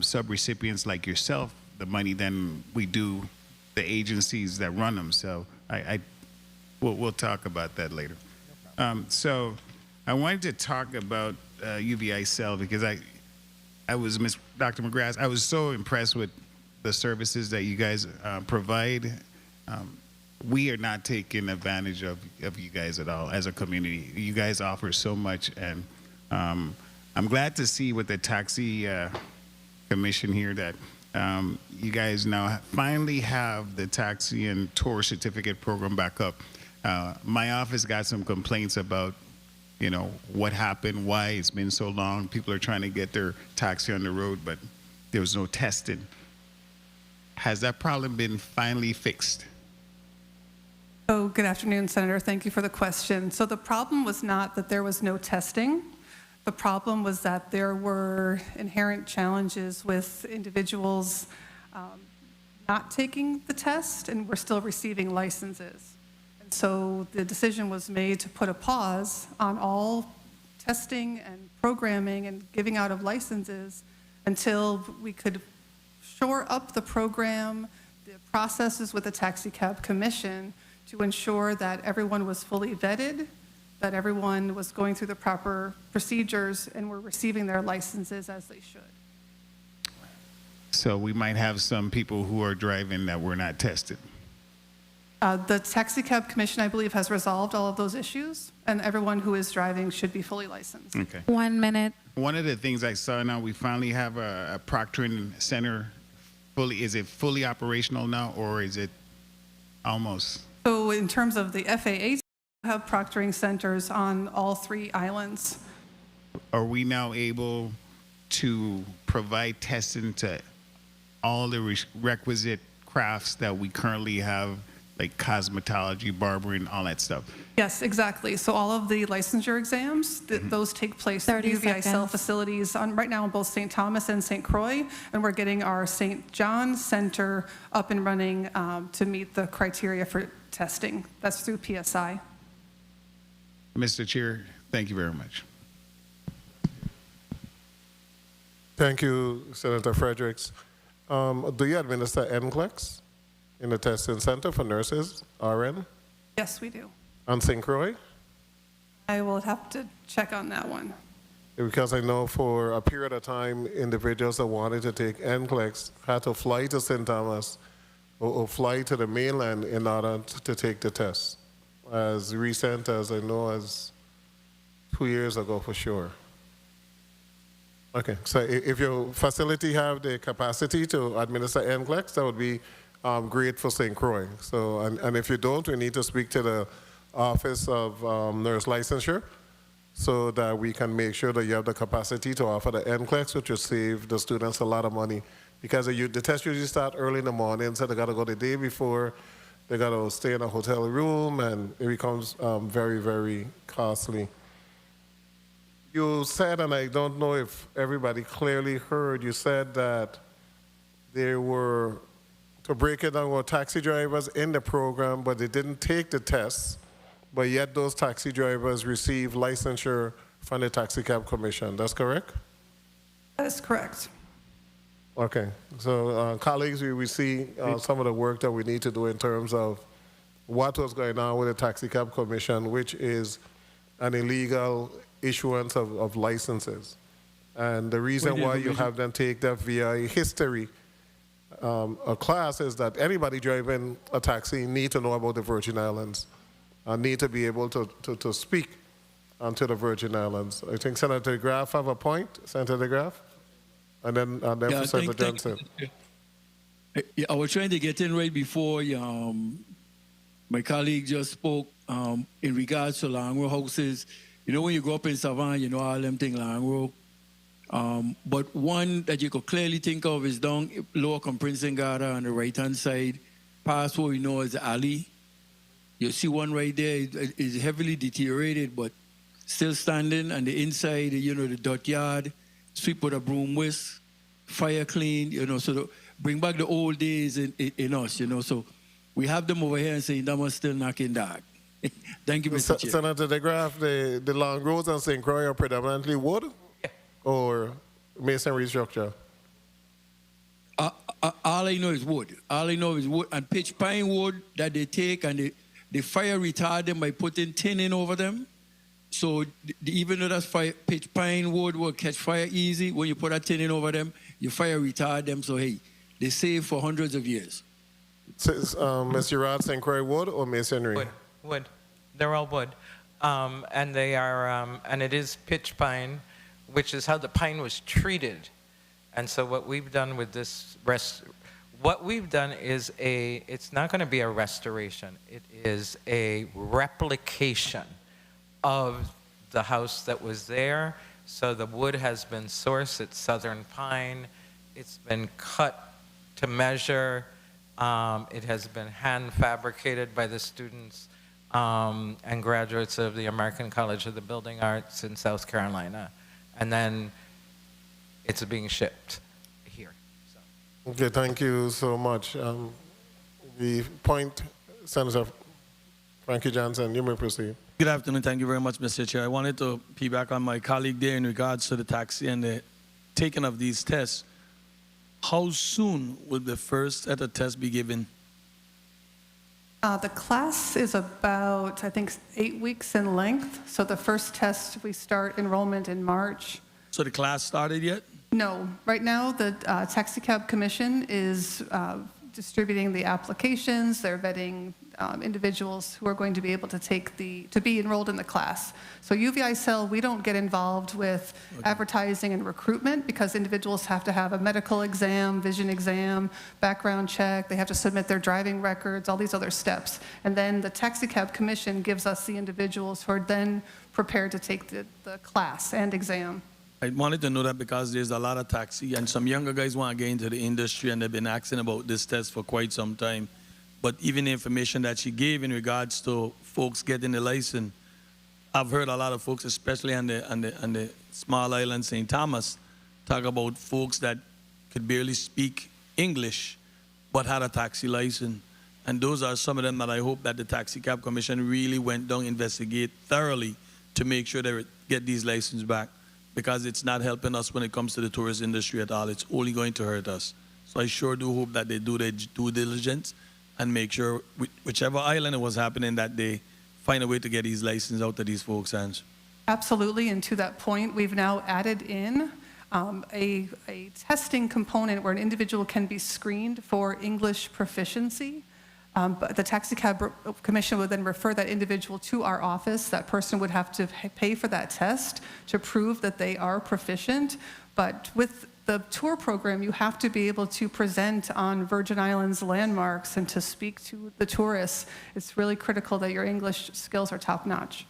sub-recipients like yourself the money than we do the agencies that run them. So we'll talk about that later. So I wanted to talk about UVI Cell because I was Dr. McGrath. I was so impressed with the services that you guys provide. We are not taking advantage of you guys at all as a community. You guys offer so much, and I'm glad to see with the taxi commission here that you guys now finally have the taxi and tour certificate program back up. My office got some complaints about, you know, what happened, why it's been so long. People are trying to get their taxi on the road, but there was no testing. Has that problem been finally fixed? Oh, good afternoon, Senator. Thank you for the question. So the problem was not that there was no testing. The problem was that there were inherent challenges with individuals not taking the test and were still receiving licenses. And so the decision was made to put a pause on all testing and programming and giving out of licenses until we could shore up the program, the processes with the Taxi Cab Commission, to ensure that everyone was fully vetted, that everyone was going through the proper procedures and were receiving their licenses as they should. So we might have some people who are driving that were not tested. The Taxi Cab Commission, I believe, has resolved all of those issues, and everyone who is driving should be fully licensed. Okay. 1 minute. One of the things I saw now, we finally have a proctoring center fully. Is it fully operational now, or is it almost? So in terms of the FAA, we have proctoring centers on all 3 islands. Are we now able to provide testing to all the requisite crafts that we currently have, like cosmetology, barbering, all that stuff? Yes, exactly. So all of the licensure exams, those take place at 30 UVI Cell seconds. facilities right now in both St. Thomas and St. Croix, and we're getting our St. John Center up and running to meet the criteria for testing. That's through PSI. Mr. Chair, thank you very much. Thank you, Senator Fredericks. Do you administer NCLEX in the testing center for nurses, RN, Yes, we do. and St. Croix? I will have to check on that one. Because I know for a period of time, individuals that wanted to take NCLEX had to fly to St. Thomas or fly to the mainland in order to take the test. As recent as I know as 2 years ago for sure. Okay, so if your facility have the capacity to administer NCLEX, that would be great for St. Croix. So, and if you don't, we need to speak to the Office of Nurse Licensure so that we can make sure that you have the capacity to offer the NCLEX, which will save the students a lot of money. Because the test usually start early in the morning, so they got to go the day before, they got to stay in a hotel room, and it becomes very, very costly. You said, and I don't know if everybody clearly heard, you said that they were, to break it down, were taxi drivers in the program, but they didn't take the tests, but yet those taxi drivers receive licensure from the Taxi Cab Commission. That's correct? That is correct. Okay. So, colleagues, we see some of the work that we need to do in terms of what was going on with the Taxi Cab Commission, which is an illegal issuance of licenses. And the reason why you have them take that via a history a class is that anybody driving a taxi need to know about the Virgin Islands and need to be able to speak to the Virgin Islands. I think Senator DeGraff have a point. Senator DeGraff? And then Yeah, for Senator Johnson. I was trying to get in right before my colleague just spoke in regards to Langro houses. You know, when you go up in Savannah, you know all them things Langro. But one that you could clearly think of is down Lower Comprinsen Garda on the right-hand side. Past what we know as the alley. You see one right there, it's heavily deteriorated, but still standing. And the inside, you know, the dirt yard, sweep with a broom whisk, fire clean, you know, so bring back the old days in us, you know. So we have them over here and saying that was still knocking dark. Thank you, Mr. Chair. Senator DeGraff, the long roads on St. Croix are predominantly wood or masonry structure? All I know is wood. All I know is wood and pitch pine wood that they take and they fire retard them by putting tin in over them. So even though that's pitch pine wood will catch fire easy, when you put a tin in over them, you fire retard them. So hey, they save for hundreds of years. So, Mr. Rod, St. Croix wood or masonry? Wood. They're all wood. And they are, and it is pitch pine, which is how the pine was treated. And so what we've done with this it's not going to be a restoration. It is a replication of the house that was there. So the wood has been sourced. It's southern pine. It's been cut to measure. It has been hand fabricated by the students and graduates of the American College of the Building Arts in South Carolina. And then it's being shipped here. So. Okay, thank you so much. The point, Senator Frankie Johnson, you may proceed. Good afternoon. Thank you very much, Mr. Chair. I wanted to piggyback on my colleague there in regards to the taxi and the taking of these tests. How soon will the first set of tests be given? The class is about, I think, 8 weeks in length. So the first test, we start enrollment in March. So the class started yet? No. Right now, the Taxi Cab Commission is distributing the applications. They're vetting individuals who are going to be able to be enrolled in the class. So UVI-CEL, we don't get involved with advertising and recruitment because individuals have to have a medical exam, vision exam, background check. They have to submit their driving records, all these other steps. And then the Taxi Cab Commission gives us the individuals who are then prepared to take the class and exam. I wanted to know that because there's a lot of taxi and some younger guys want to get into the industry and they've been asking about this test for quite some time. But even the information that she gave in regards to folks getting the license, I've heard a lot of folks, especially on the small island St. Thomas, talk about folks that could barely speak English but had a taxi license. And those are some of them that I hope that the Taxi Cab Commission really went down, investigate thoroughly to make sure they get these licenses back, because it's not helping us when it comes to the tourist industry at all. It's only going to hurt us. So I sure do hope that they do their due diligence and make sure whichever island it was happening that they find a way to get these licenses out of these folks' hands. Absolutely, and to that point, we've now added in a testing component where an individual can be screened for English proficiency. But the Taxi Cab Commission would then refer that individual to our office. That person would have to pay for that test to prove that they are proficient. But with the tour program, you have to be able to present on Virgin Islands landmarks and to speak to the tourists. It's really critical that your English skills are top-notch.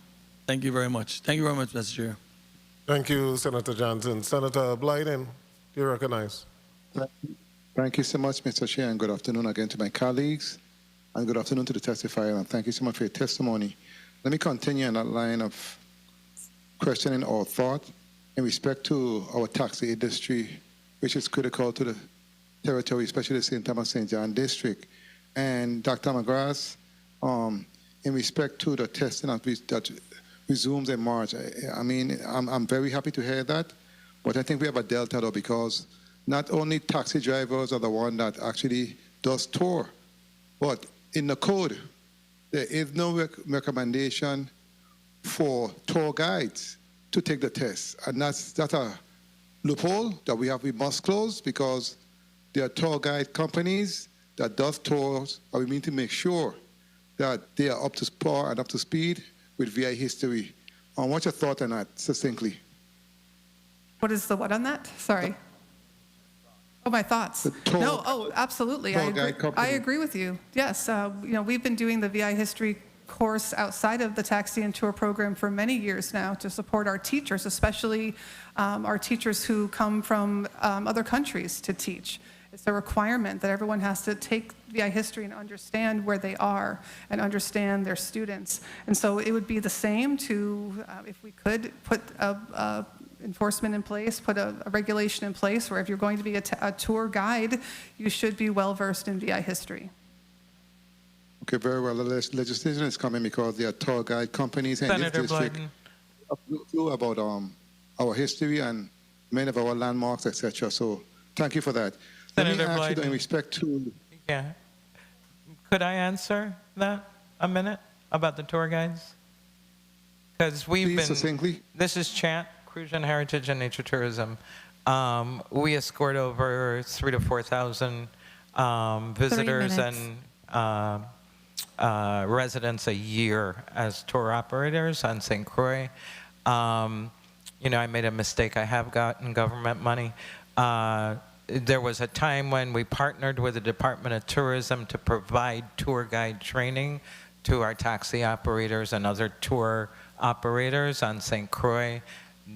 Thank you very much. Thank you very much, Mr. Chair. Thank you, Senator Johnson. Senator Blyden, you recognize. Thank you so much, Mr. Chair, and good afternoon again to my colleagues, and good afternoon to the testifier, and thank you so much for your testimony. Let me continue on that line of questioning or thought in respect to our taxi industry, which is critical to the territory, especially the St. Thomas St. John district. And Dr. McGrath, in respect to the testing that resumes in March, I mean, I'm very happy to hear that, but I think we have a delta though, because not only taxi drivers are the one that actually does tour, but in the code, there is no recommendation for tour guides to take the test. And that's a loophole that we must close, because there are tour guide companies that does tours, and we need to make sure that they are up to par and up to speed with VI history. What's your thought on that, succinctly? What is the what on that? Sorry. Oh, my thoughts. No, oh, absolutely. I agree with you. Yes, you know, we've been doing the VI history course outside of the taxi and tour program for many years now to support our teachers, especially our teachers who come from other countries to teach. It's a requirement that everyone has to take VI history and understand where they are and understand their students. And so it would be the same to, if we could put a enforcement in place, put a regulation in place where if you're going to be a tour guide, you should be well-versed in VI history. Okay, very well. The legislation is coming because there are tour guide companies in this district about our history and many of our landmarks, etc. So thank you for that. Let me ask you in respect to... Yeah. Could I answer that a minute about the tour guides? Because we've been... Succinctly. This is Chant, Crucian Heritage and Nature Tourism. We escort over 3,000 to 4,000 visitors and residents a year as tour operators on St. Croix. You know, I made a mistake. I have gotten government money. There was a time when we partnered with the Department of Tourism to provide tour guide training to our taxi operators and other tour operators on St. Croix.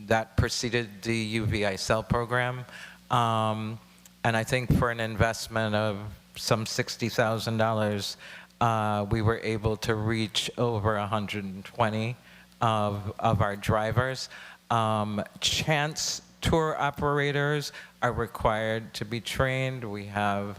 That preceded the UVICEL program. And I think for an investment of some $60,000, we were able to reach over 120 of our drivers. Chance tour operators are required to be trained. We have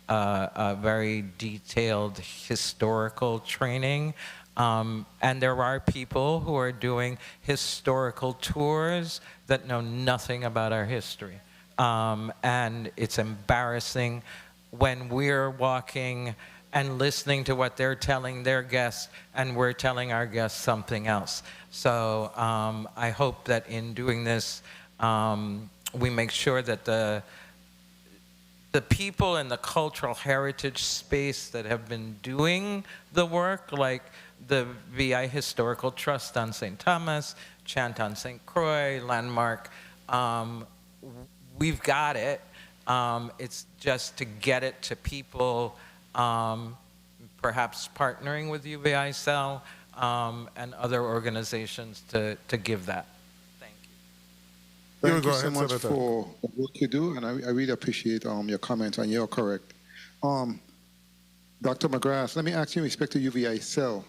a very detailed historical training. And there are people who are doing historical tours that know nothing about our history. And it's embarrassing when we're walking and listening to what they're telling their guests, and we're telling our guests something else. So I hope that in doing this, we make sure that the people in the cultural heritage space that have been doing the work, like the VI Historical Trust on St. Thomas, Chant on St. Croix, Landmark, we've got it. It's just to get it to people, perhaps partnering with UVICEL and other organizations to give that. Thank you so much for the work you do, and I really appreciate your comments, and you're correct. Dr. McGrath, let me ask you in respect to UVICEL,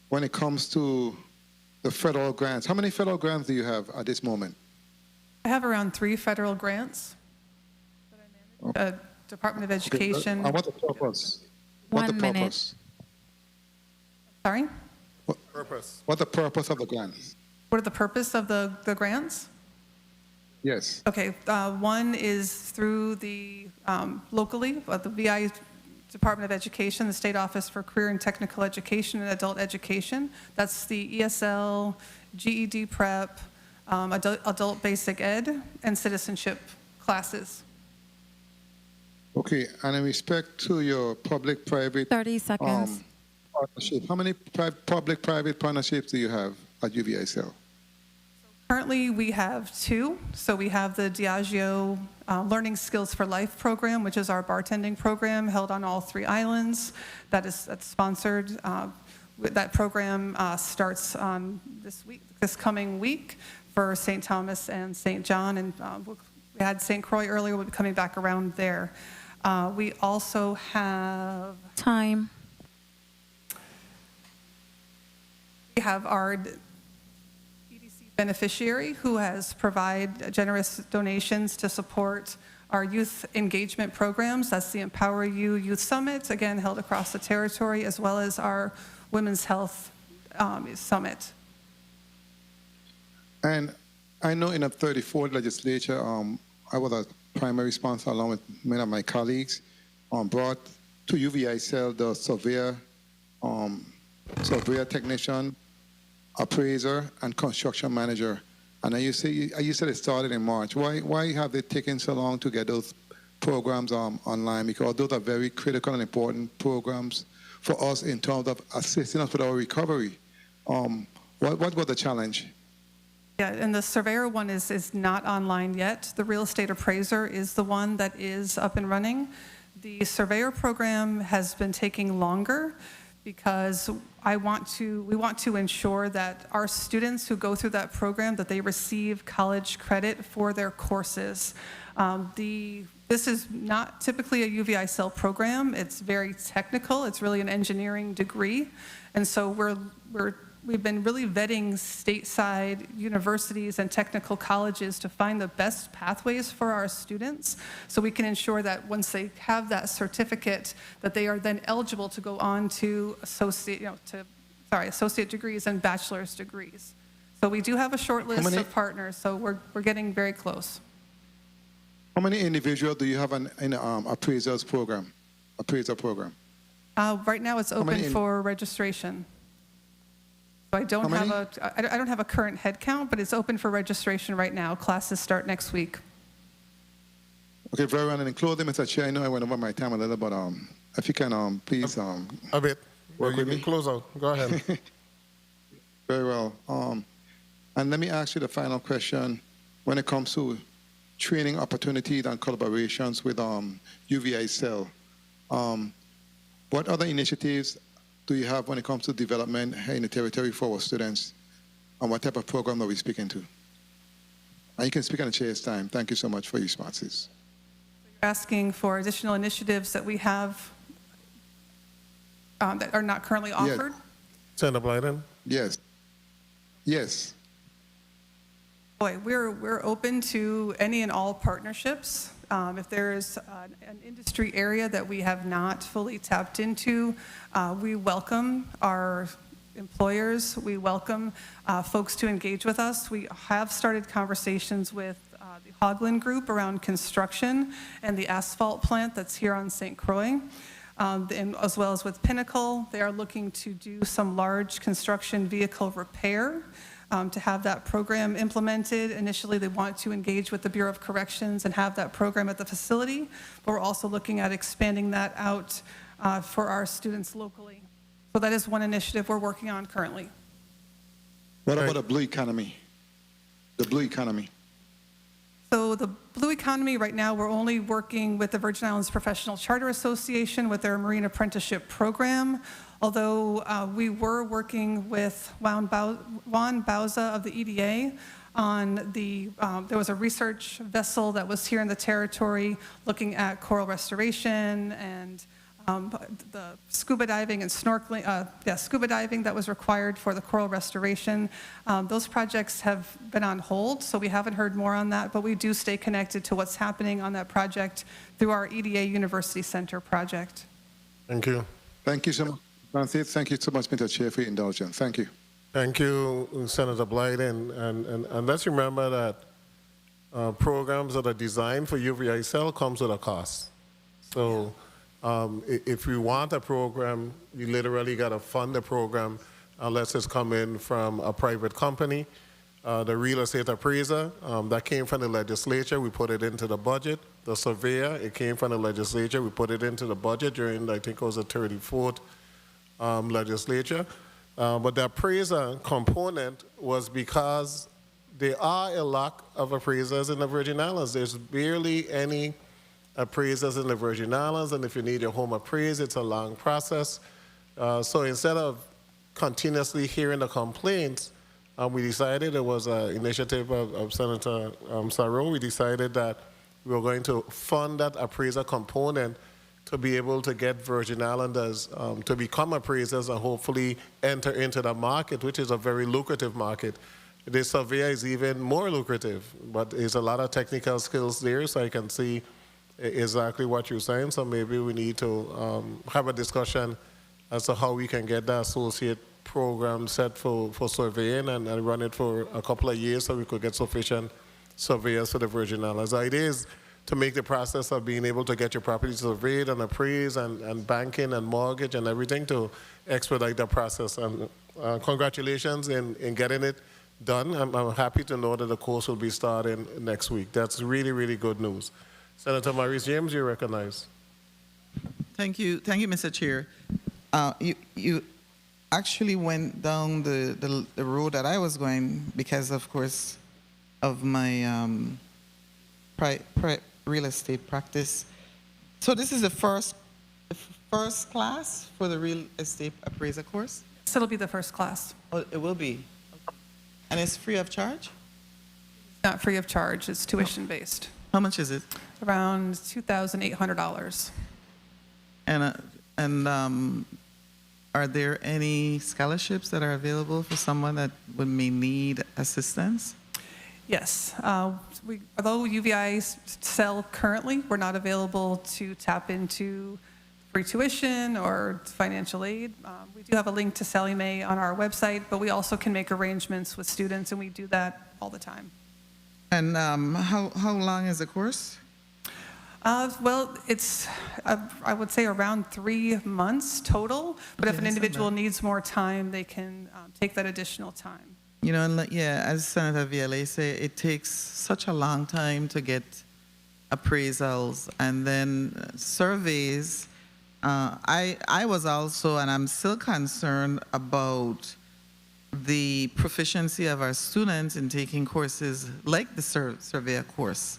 when it comes to the federal grants, how many federal grants do you have at this moment? I have around 3 federal grants that I manage. Department of Education. Okay. What's the purpose? What's the purpose? Sorry? What's the purpose of the grants? What are the purpose of the grants? Yes. Okay, one is through the locally, the VI Department of Education, the State Office for Career and Technical Education and Adult Education. That's the ESL, GED Prep, Adult Basic Ed, and Citizenship classes. Okay, and in respect to your public-private 30 seconds. Partnership, how many public-private partnerships do you have at UVICEL? Currently, we have 2. So we have the Diageo Learning Skills for Life program, which is our bartending program held on all 3 islands. That's sponsored. That program starts on this coming week for St. Thomas and St. John, and we had St. Croix earlier. We'll be coming back around there. We also have time. We have our beneficiary who has provided generous donations to support our youth engagement programs. That's the Empower You Youth Summit, again held across the territory, as well as our Women's Health Summit. And I know in the 34th legislature, I was a primary sponsor along with many of my colleagues, brought to UVI-CEL the surveyor technician, appraiser, and construction manager. And you said it started in March. Why have they taken so long to get those programs online? Because those are very critical and important programs for us in terms of assisting us with our recovery. What was the challenge? Yeah, and the surveyor one is not online yet. The real estate appraiser is the one that is up and running. The surveyor program has been taking longer because we want to ensure that our students who go through that program, that they receive college credit for their courses. This is not typically a UVI-CEL program. It's very technical. It's really an engineering degree. And so we've been really vetting stateside universities and technical colleges to find the best pathways for our students so we can ensure that once they have that certificate that they are then eligible to go on to associate degrees and bachelor's degrees. So we do have a short list of partners, so we're getting very close. How many individuals do you have in appraiser program? Right now it's open for registration. So I don't have a current head count, but it's open for registration right now. Classes start next week. Okay, very well. And in closing, Mr. Chair, I know I went over my time a little, but if you can please a bit. Work with me. Close out. Go ahead. Very well. And let me ask you the final question. When it comes to training opportunities and collaborations with UVI-CEL, what other initiatives do you have when it comes to development in the territory for our students? And what type of program are we speaking to? And you can speak on the chair's time. Thank you so much for your responses. You're asking for additional initiatives that we have that are not currently offered? Yes. Senator Blyden? Yes. Yes. Boy, we're open to any and all partnerships. If there's an industry area that we have not fully tapped into, we welcome our employers. We welcome folks to engage with us. We have started conversations with the Hoagland Group around construction and the asphalt plant that's here on St. Croix, and as well as with Pinnacle. They are looking to do some large construction vehicle repair. To have that program implemented. Initially, they want to engage with the Bureau of Corrections and have that program at the facility, but we're also looking at expanding that out for our students locally. So that is one initiative we're working on currently. What about the blue economy? The blue economy. So the blue economy right now, we're only working with the Virgin Islands Professional Charter Association with their Marine Apprenticeship Program. Although we were working with Juan Bauza of the EDA on there was a research vessel that was here in the territory looking at coral restoration and the scuba diving and snorkeling, scuba diving that was required for the coral restoration. Those projects have been on hold, so we haven't heard more on that, but we do stay connected to what's happening on that project through our EDA University Center project. Thank you. Thank you so much. Francis, thank you so much, Mr. Chair, for your indulgence. Thank you. Thank you, Senator Blyden. And let's remember that programs that are designed for UVI-CEL comes with a cost. So if you want a program, you literally got to fund the program unless it's coming from a private company. The real estate appraiser, that came from the legislature. We put it into the budget. The surveyor, it came from the legislature. We put it into the budget during, I think it was the 34th legislature. But the appraiser component was because there are a lack of appraisers in the Virgin Islands. There's barely any appraisers in the Virgin Islands, and if you need your home appraised, it's a long process. So instead of continuously hearing the complaints, we decided, it was an initiative of Senator Sarro, we decided that we were going to fund that appraiser component to be able to get Virgin Islanders to become appraisers and hopefully enter into the market, which is a very lucrative market. the surveyor is even more lucrative, but there's a lot of technical skills there, so I can see exactly what you're saying. So maybe we need to have a discussion as to how we can get the associate program set for surveying and run it for a couple of years so we could get sufficient surveyors for the Virgin Islands. The idea is to make the process of being able to get your property surveyed and appraised and banking and mortgage and everything to expedite the process. And congratulations in getting it done. I'm happy to know that the course will be starting next week. That's really, really good news. Senator Maurice James, you recognize. Thank you, Mr. Chair. You actually went down the road that I was going because, of course, of my real estate practice. So this is the first class for the real estate appraiser course? So it'll be the first class. Oh, it will be. And it's free of charge? Not free of charge, it's tuition based. How much is it? Around $2,800. And are there any scholarships that are available for someone that may need assistance? Yes. Although UVI sell currently, we're not available to tap into free tuition or financial aid. We do have a link to Sallie Mae on our website, but we also can make arrangements with students, and we do that all the time. And how long is the course? Well, it's, I would say, around 3 months total, but if an individual needs more time, they can take that additional time. You know, and yeah, as Senator Viale said, it takes such a long time to get appraisals and then surveys. I was also, and I'm still concerned about the proficiency of our students in taking courses like the surveyor course.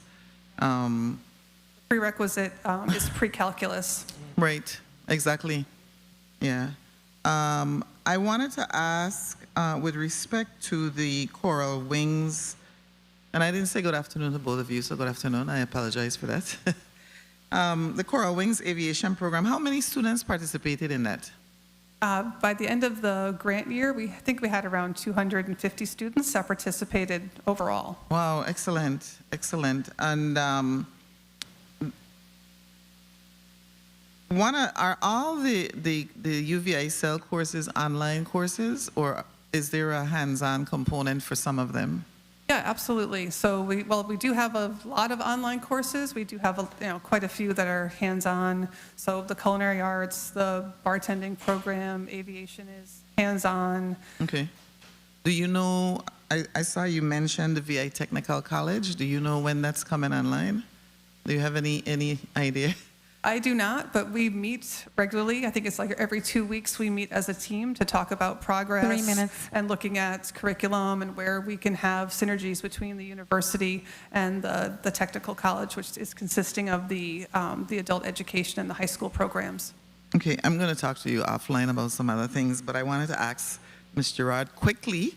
Prerequisite is pre-calculus. Right, exactly, yeah. I wanted to ask, with respect to the Coral Wings, and I didn't say good afternoon to both of you, so good afternoon, I apologize for that. The Coral Wings Aviation Program, how many students participated in that? By the end of the grant year, I think we had around 250 students that participated overall. Wow, excellent, excellent. And are all the UVI cell courses online courses, or is there a hands-on component for some of them? Yeah, absolutely. So we do have a lot of online courses. We do have quite a few that are hands-on. So the culinary arts, the bartending program, aviation is hands-on. Okay. Do you know, I saw you mention the VI Technical College. Do you know when that's coming online? Do you have any idea? I do not, but we meet regularly. I think it's like every 2 weeks we meet as a team to talk about progress 3 minutes. and looking at curriculum and where we can have synergies between the university and the technical college, which is consisting of the adult education and the high school programs. Okay, I'm going to talk to you offline about some other things, but I wanted to ask Ms. Gerard quickly.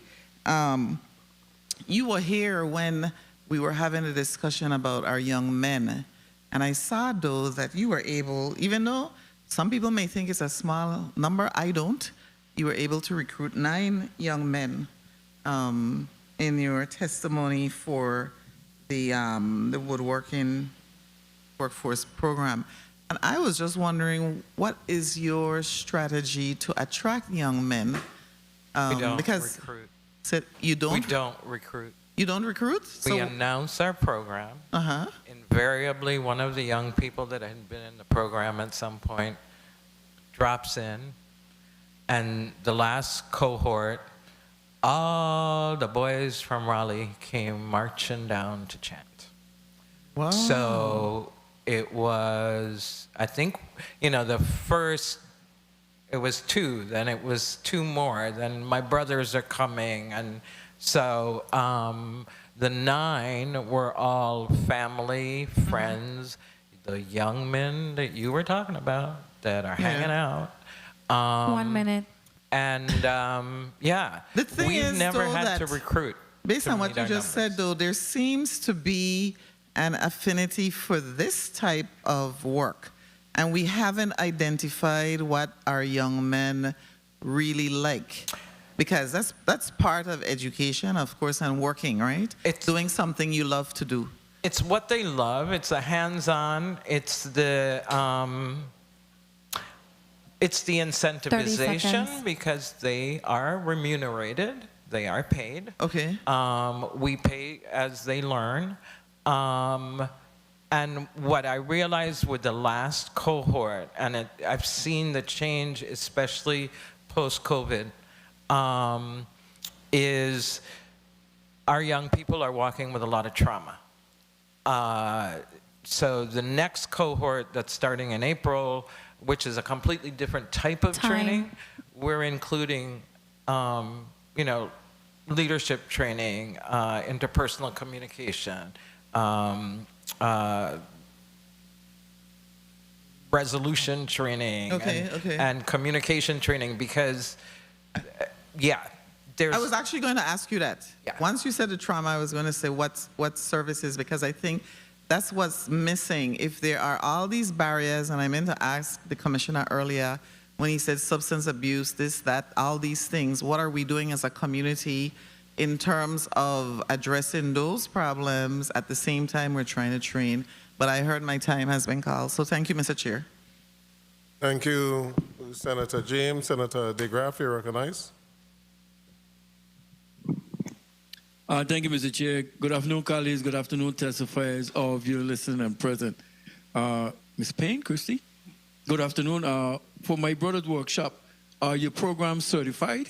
You were here when we were having a discussion about our young men. And I saw, though, that you were able, even though some people may think it's a small number, I don't, you were able to recruit 9 young men in your testimony for the woodworking workforce program. And I was just wondering, what is your strategy to attract young men? We don't because recruit. You don't? We don't recruit. You don't recruit? We announce our program. Uh-huh. Invariably, one of the young people that had been in the program at some point drops in, and the last cohort, all the boys from Raleigh came marching down to chant. Wow. So it was, I think, the first, it was 2, then it was 2 more, then my brothers are coming, and so the 9 were all family, friends, the young men that you were talking about that are hanging out. 1 minute. And yeah, The thing we've is, never though, had that to recruit. Based to on what meet you our just numbers. said, though, there seems to be an affinity for this type of work. And we haven't identified what our young men really like. Because that's part of education, of course, and working, right? It's doing something you love to do. It's what they love. It's a hands-on. It's the incentivization because they are remunerated. They are paid. Okay. We pay as they learn. And what I realized with the last cohort, and I've seen the change, especially post-COVID, is our young people are walking with a lot of trauma. So the next cohort that's starting in April, which is a completely different type of training, we're including, you know, leadership training, interpersonal communication, resolution training, and communication training, because, I was actually going to ask you that. Yeah. Once you said the trauma, I was going to say what services, because I think that's what's missing. If there are all these barriers, and I meant to ask the commissioner earlier when he said substance abuse, this, that, all these things, what are we doing as a community in terms of addressing those problems at the same time we're trying to train? But I heard my time has been called, so thank you, Mr. Chair. Thank you, Senator James. Senator DeGraff, you're recognized. Thank you, Mr. Chair. Good afternoon, colleagues. Good afternoon, testifiers, all of you listening and present. Ms. Payne, Christy, good afternoon. For my brother's workshop, are your programs certified?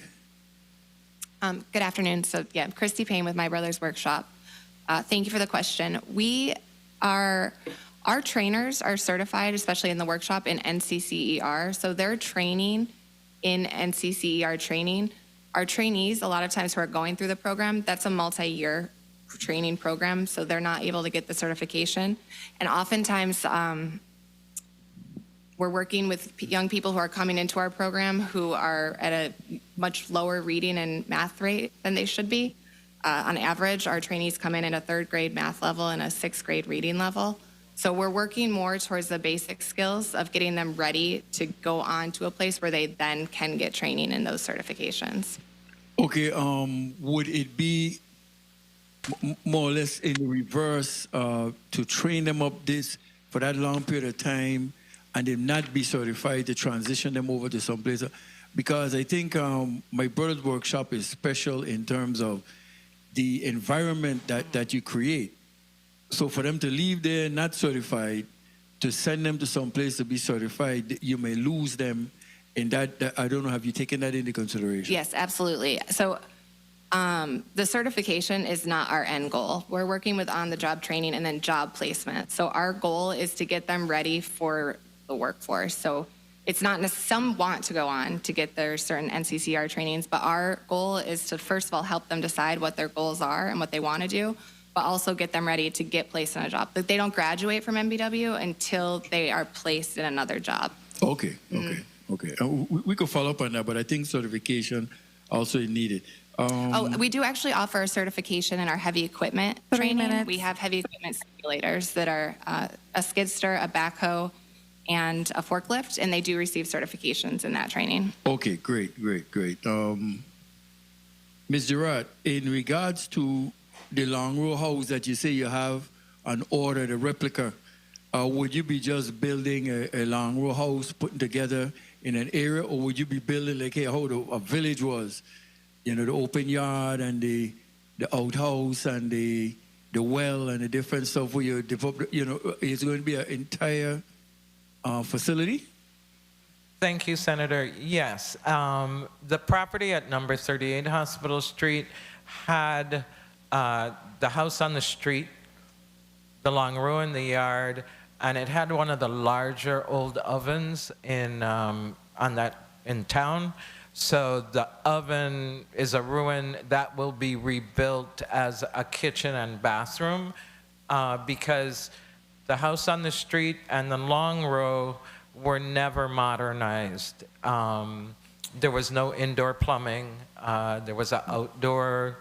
Good afternoon. So, yeah, Christy Payne with My Brother's Workshop. Thank you for the question. Our trainers are certified, especially in the workshop, in NCCER. So they're training in NCCER training. Our trainees, a lot of times who are going through the program, that's a multi-year training program, so they're not able to get the certification. And oftentimes, we're working with young people who are coming into our program who are at a much lower reading and math rate than they should be. On average, our trainees come in at a 3rd grade math level and a 6th grade reading level. So we're working more towards the basic skills of getting them ready to go on to a place where they then can get training in those certifications. Okay, would it be more or less in the reverse to train them up for that long period of time and then not be certified to transition them over to some place? Because I think my brother's workshop is special in terms of the environment that you create. So for them to leave there not certified, to send them to some place to be certified, you may lose them. And that I don't know, have you taken that into consideration? Yes, absolutely. So the certification is not our end goal. We're working with on-the-job training and then job placement. So our goal is to get them ready for the workforce. So it's not, some want to go on to get their certain NCCR trainings, but our goal is to, first of all, help them decide what their goals are and what they want to do, but also get them ready to get placed in a job. They don't graduate from MBW until they are placed in another job. Okay. We could follow up on that, but I think certification also is needed. We do actually offer a certification in our heavy equipment training. We have heavy equipment simulators that are a skidster, a backhoe, and a forklift, and they do receive certifications in that training. Okay, great. Ms. Gerard, in regards to the long row house that you say you have on order, the replica, would you be just building a long row house, putting together in an area, or would you be building like how a village was? You know, the open yard and the outhouse and the well and the different stuff where you develop, you know, it's going to be an entire facility? Thank you, Senator. Yes, the property at number 38 Hospital Street had the house on the street, the long row in the yard, and it had one of the larger old ovens in town. So the oven is a ruin that will be rebuilt as a kitchen and bathroom because the house on the street and the long row were never modernized. There was no indoor plumbing. There was an outdoor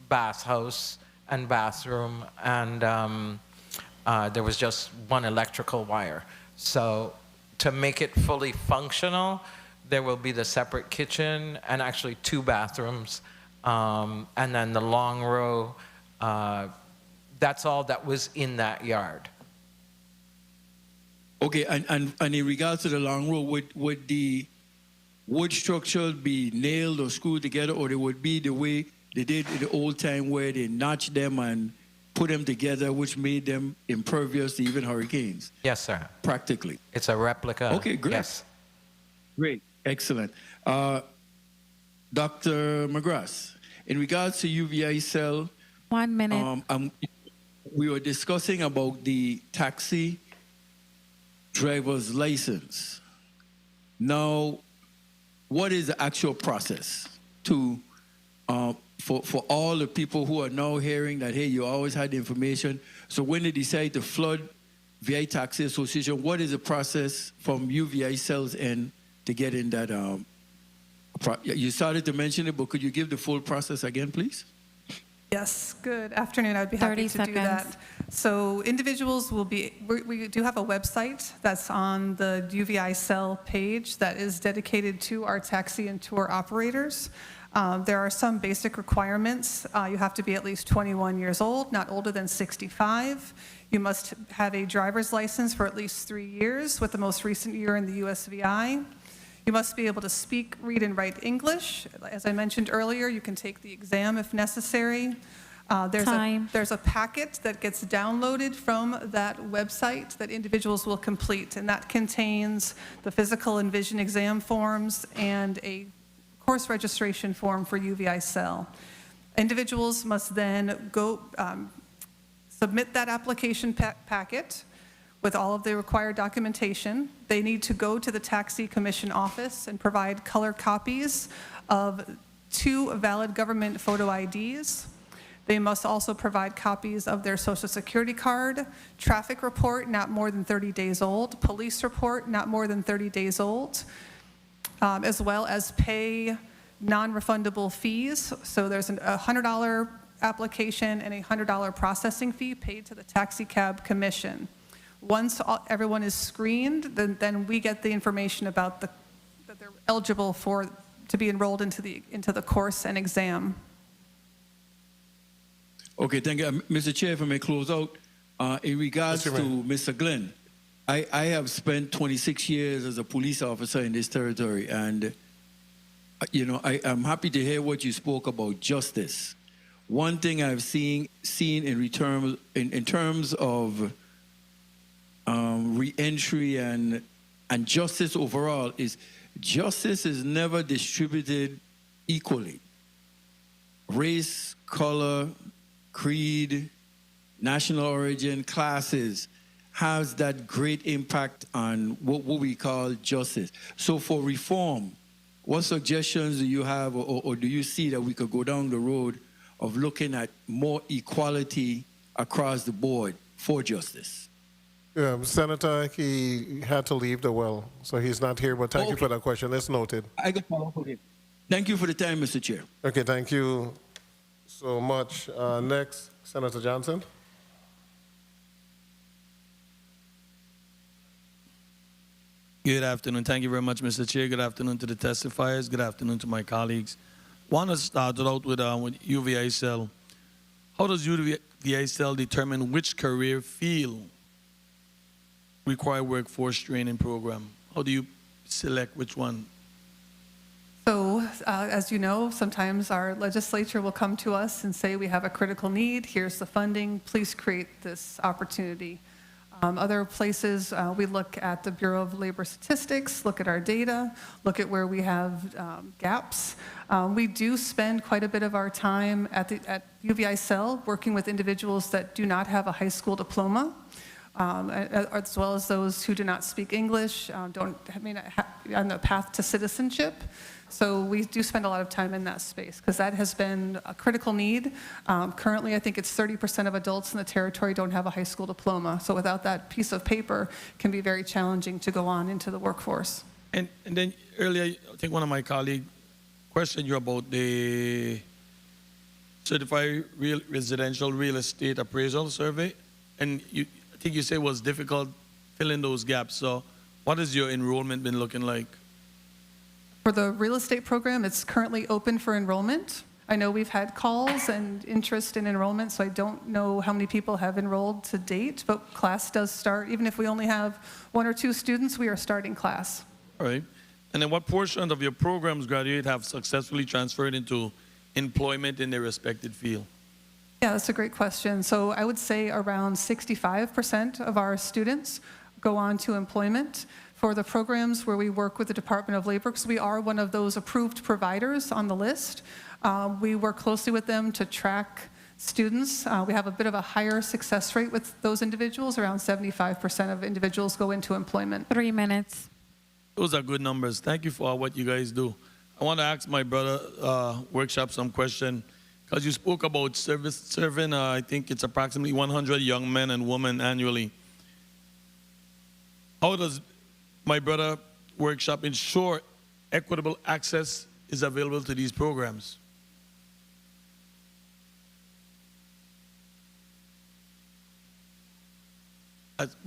bathhouse and bathroom, and there was just one electrical wire. So to make it fully functional, there will be the separate kitchen and actually 2 bathrooms. And then the long row, that's all that was in that yard. Okay, and in regards to the long row, would the wood structure be nailed or screwed together, or it would be the way they did in the old time where they notched them and put them together, which made them impervious to even hurricanes? Yes, sir. Practically. It's a replica. Okay, great. Yes. Great, excellent. Dr. McGrath, in regards to UVI cell, 1 minute. We were discussing about the taxi driver's license. Now, what is the actual process to for all the people who are now hearing that, hey, you always had the information? So when they decide to flood VI Taxi Association, what is the process from UVI cells end to get in that? You started to mention it, but could you give the full process again, please? Yes, good afternoon. I'd be happy 30 to do that. So individuals will be, we do have a website that's on the UVI cell page that is dedicated to our taxi and tour operators. There are some basic requirements. You have to be at least 21 years old, not older than 65. You must have a driver's license for at least 3 years with the most recent year in the USVI. You must be able to speak, read, and write English. As I mentioned earlier, you can take the exam if necessary. There's a packet that gets downloaded from that website that individuals will complete, and that contains the physical and vision exam forms and a course registration form for UVI cell. Individuals must then go submit that application packet with all of the required documentation. They need to go to the Taxi Commission office and provide color copies of 2 valid government photo IDs. They must also provide copies of their Social Security card, traffic report not more than 30 days old, police report not more than 30 days old, as well as pay non-refundable fees. So there's a $100 application and a $100 processing fee paid to the Taxi Cab Commission. Once everyone is screened, then we get the information about that they're eligible to be enrolled into the course and exam. Okay, thank you. Mr. Chair, if I may close out, in regards to Mr. Glenn, I have spent 26 years as a police officer in this territory, and you know, I'm happy to hear what you spoke about justice. One thing I've seen in terms of re-entry and justice overall is justice is never distributed equally. Race, color, creed, national origin, classes has that great impact on what we call justice. So for reform, what suggestions do you have, or do you see that we could go down the road of looking at more equality across the board for justice? Senator, he had to leave the well, so he's not here, but thank you for that question. It's noted. I can follow up with it. Thank you for the time, Mr. Chair. Okay, thank you so much. Next, Senator Johnson. Good afternoon. Thank you very much, Mr. Chair. Good afternoon to the testifiers. Good afternoon to my colleagues. Want to start out with UVI cell. How does UVI cell determine which career field require workforce training program? How do you select which one? So, as you know, sometimes our legislature will come to us and say, we have a critical need, here's the funding, please create this opportunity. Other places, we look at the Bureau of Labor Statistics, look at our data, look at where we have gaps. We do spend quite a bit of our time at UVI cell working with individuals that do not have a high school diploma. As well as those who do not speak English, on the path to citizenship. So we do spend a lot of time in that space because that has been a critical need. Currently, I think it's 30% of adults in the territory don't have a high school diploma. So without that piece of paper, it can be very challenging to go on into the workforce. And then earlier, I think one of my colleagues questioned you about the Certified Residential Real Estate Appraisal Survey. And I think you say it was difficult filling those gaps. So what has your enrollment been looking like? For the real estate program, it's currently open for enrollment. I know we've had calls and interest in enrollment, so I don't know how many people have enrolled to date, but class does start. Even if we only have 1 or 2 students, we are starting class. All right. And then what portion of your program's graduate have successfully transferred into employment in their respective field? Yeah, that's a great question. So I would say around 65% of our students go on to employment. For the programs where we work with the Department of Labor, because we are one of those approved providers on the list, we work closely with them to track students. We have a bit of a higher success rate with those individuals. Around 75% of individuals go into employment. 3 minutes. Those are good numbers. Thank you for what you guys do. I want to ask my brother workshop some question, because you spoke about serving, I think it's approximately 100 young men and women annually. How does my brother workshop ensure equitable access is available to these programs?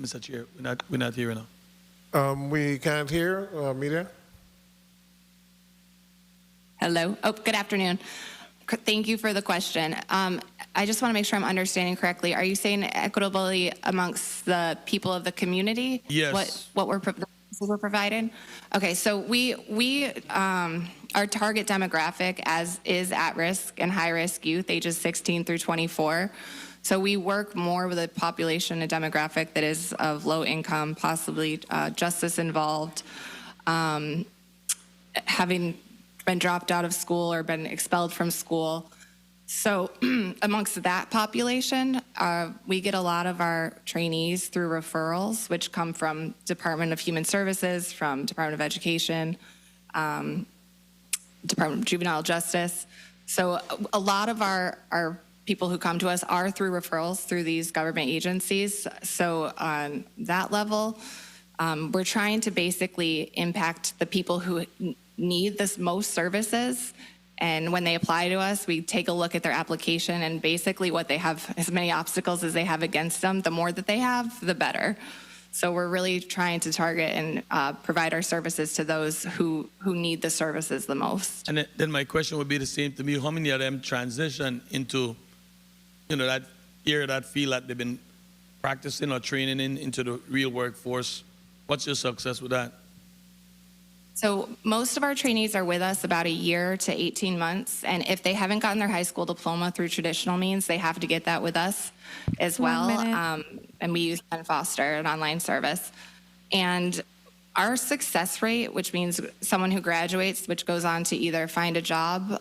Mr. Chair, we're not hearing now. We can't hear, media. Hello. Oh, good afternoon. Thank you for the question. I just want to make sure I'm understanding correctly. Are you saying equitably amongst the people of the community? Yes. What we're providing? Okay, so our target demographic is at risk and high risk youth, ages 16 through 24. So we work more with a population, a demographic that is of low income, possibly justice involved, having been dropped out of school or been expelled from school. So amongst that population, we get a lot of our trainees through referrals, which come from Department of Human Services, from Department of Education, Department of Juvenile Justice. So a lot of our people who come to us are through referrals through these government agencies. So on that level, we're trying to basically impact the people who need this most services. And when they apply to us, we take a look at their application, and basically what they have, as many obstacles as they have against them, the more that they have, the better. So we're really trying to target and provide our services to those who need the services the most. And then my question would be the same to me. How many of them transition into, that area, that field that they've been practicing or training into the real workforce? What's your success with that? So most of our trainees are with us about a year to 18 months. And if they haven't gotten their high school diploma through traditional means, they have to get that with us as well. And we use Penn Foster, an online service. And our success rate, which means someone who graduates, which goes on to either find a job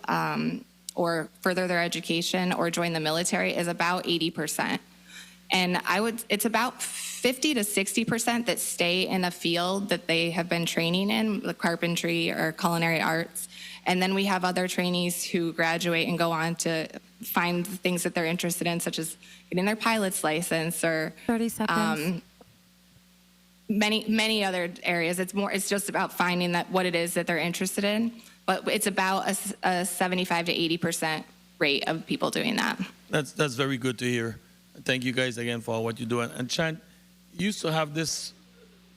or further their education or join the military, is about 80%. And it's about 50 to 60% that stay in a field that they have been training in, the carpentry or culinary arts. And then we have other trainees who graduate and go on to find the things that they're interested in, such as getting their pilot's license or 30 seconds. Many other areas. It's just about finding what it is that they're interested in. But it's about a 75 to 80% rate of people doing that. That's very good to hear. Thank you guys again for what you're doing. And Chant, you used to have this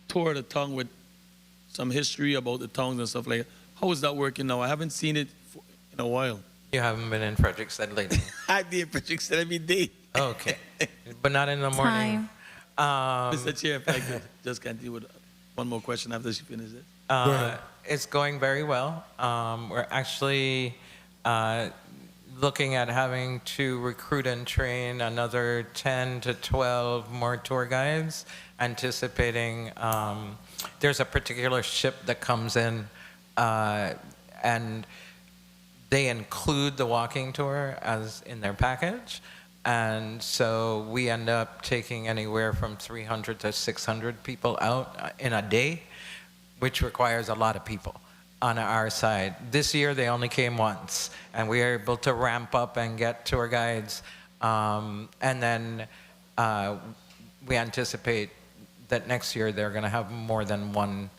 tour of the tongue with some history about the tongues and stuff like that. How is that working now? I haven't seen it in a while. You haven't been in Frederickstead lately? I've been in Frederickstead every day. Okay. But not in the morning. Mr. Chair, if I could just continue with one more question after she finishes it. It's going very well. We're actually looking at having to recruit and train another 10 to 12 more tour guides, anticipating there's a particular ship that comes in and they include the walking tour as in their package. And so we end up taking anywhere from 300 to 600 people out in a day, which requires a lot of people on our side. This year, they only came once, and we are able to ramp up and get tour guides. And then we anticipate that next year they're going to have more than one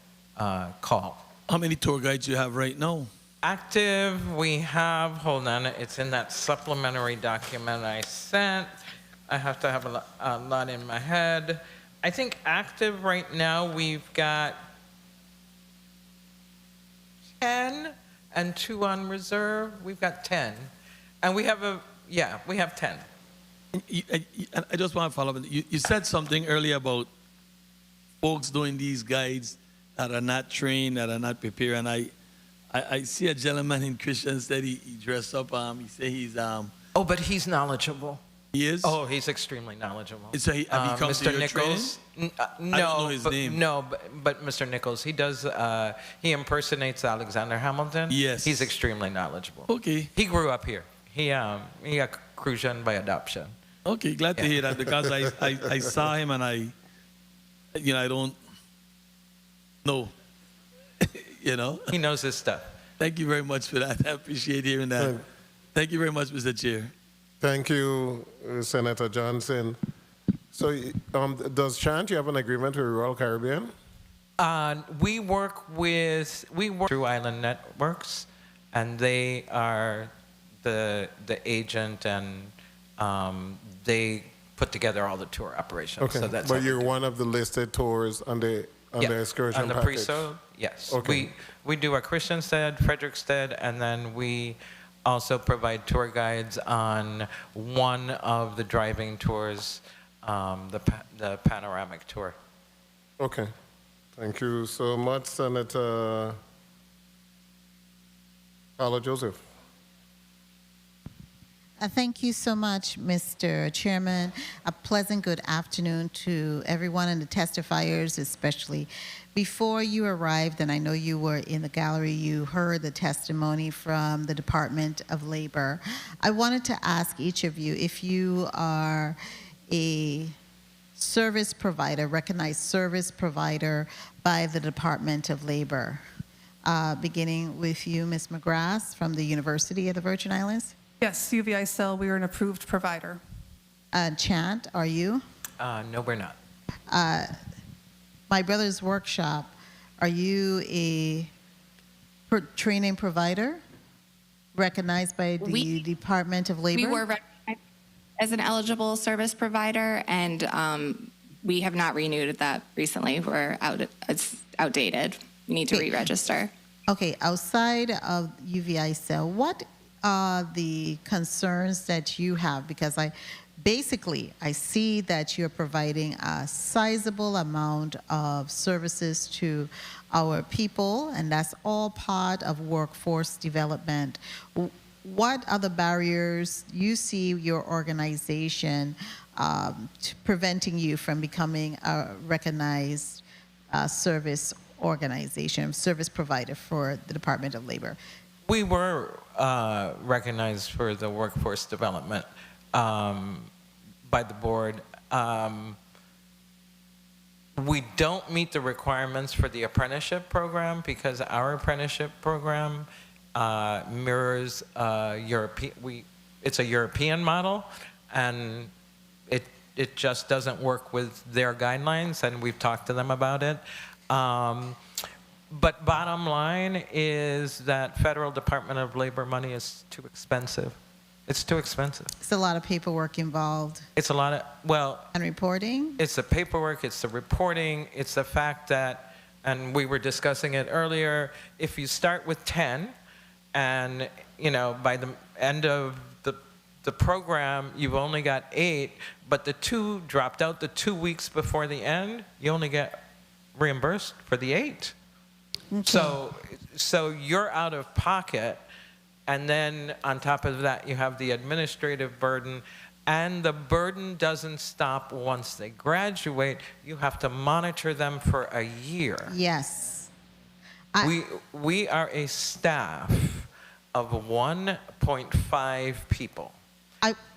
call. How many tour guides do you have right now? Active, we have, hold on, it's in that supplementary document I sent. I have to have a lot in my head. I think active right now, we've got 10 and 2 on reserve. We've got 10. And we have we have 10. I just want to follow up. You said something earlier about folks doing these guides that are not trained, that are not prepared. And I see a gentleman in Christianstead, he dressed up, he said he's... Oh, but he's knowledgeable. He is? Oh, he's extremely knowledgeable. So have you come to Mr. your Nichols? training? No, I don't know his name. No, but Mr. Nichols, he does, he impersonates Alexander Hamilton. Yes. He's extremely knowledgeable. Okay. He grew up here. He got Crucian by adoption. Okay, glad to hear that, because I saw him and I don't know, He knows his stuff. Thank you very much for that. I appreciate hearing that. Thank you very much, Mr. Chair. Thank you, Senator Johnson. So does Chant, you have an agreement with Rural Caribbean? We work through Island Networks, and they are the agent, and they put together all the tour operations. Okay, So that's but you're one of the listed tours on the excursion on the package? pre-sold, yes. Okay. We do a Christianstead, Frederickstead, and then we also provide tour guides on one of the driving tours, the panoramic tour. Okay. Thank you so much, Senator Paolo Joseph. Thank you so much, Mr. Chairman. A pleasant good afternoon to everyone and the testifiers, especially. Before you arrived, and I know you were in the gallery, you heard the testimony from the Department of Labor. I wanted to ask each of you if you are a service provider, recognized service provider by the Department of Labor. Beginning with you, Ms. McGrath from the University of the Virgin Islands. Yes, UVI-CEL, we are an approved provider. Chant, are you? No, we're not. My Brother's Workshop, are you a training provider recognized by the Department of Labor? We were recognized as an eligible service provider, and we have not renewed that recently. It's outdated. We need to re-register. Okay, outside of UVI-CEL, what are the concerns that you have? Because I see that you're providing a sizable amount of services to our people, and that's all part of workforce development. What are the barriers you see your organization preventing you from becoming a recognized service organization, service provider for the Department of Labor? We were recognized for the workforce development by the board. We don't meet the requirements for the apprenticeship program because our apprenticeship program mirrors it's a European model, and it just doesn't work with their guidelines, and we've talked to them about it. But bottom line is that Federal Department of Labor money is too expensive. It's too expensive. It's a lot of paperwork involved. It's a lot of, and reporting? It's the paperwork, it's the reporting, it's the fact that, and we were discussing it earlier, if you start with 10 and, by the end of the program, you've only got 8, but the 2 dropped out the 2 weeks before the end, you only get reimbursed for the 8. Okay. So you're out of pocket, and then on top of that, you have the administrative burden, and the burden doesn't stop once they graduate. You have to monitor them for a year. Yes. We are a staff of 1.5 people.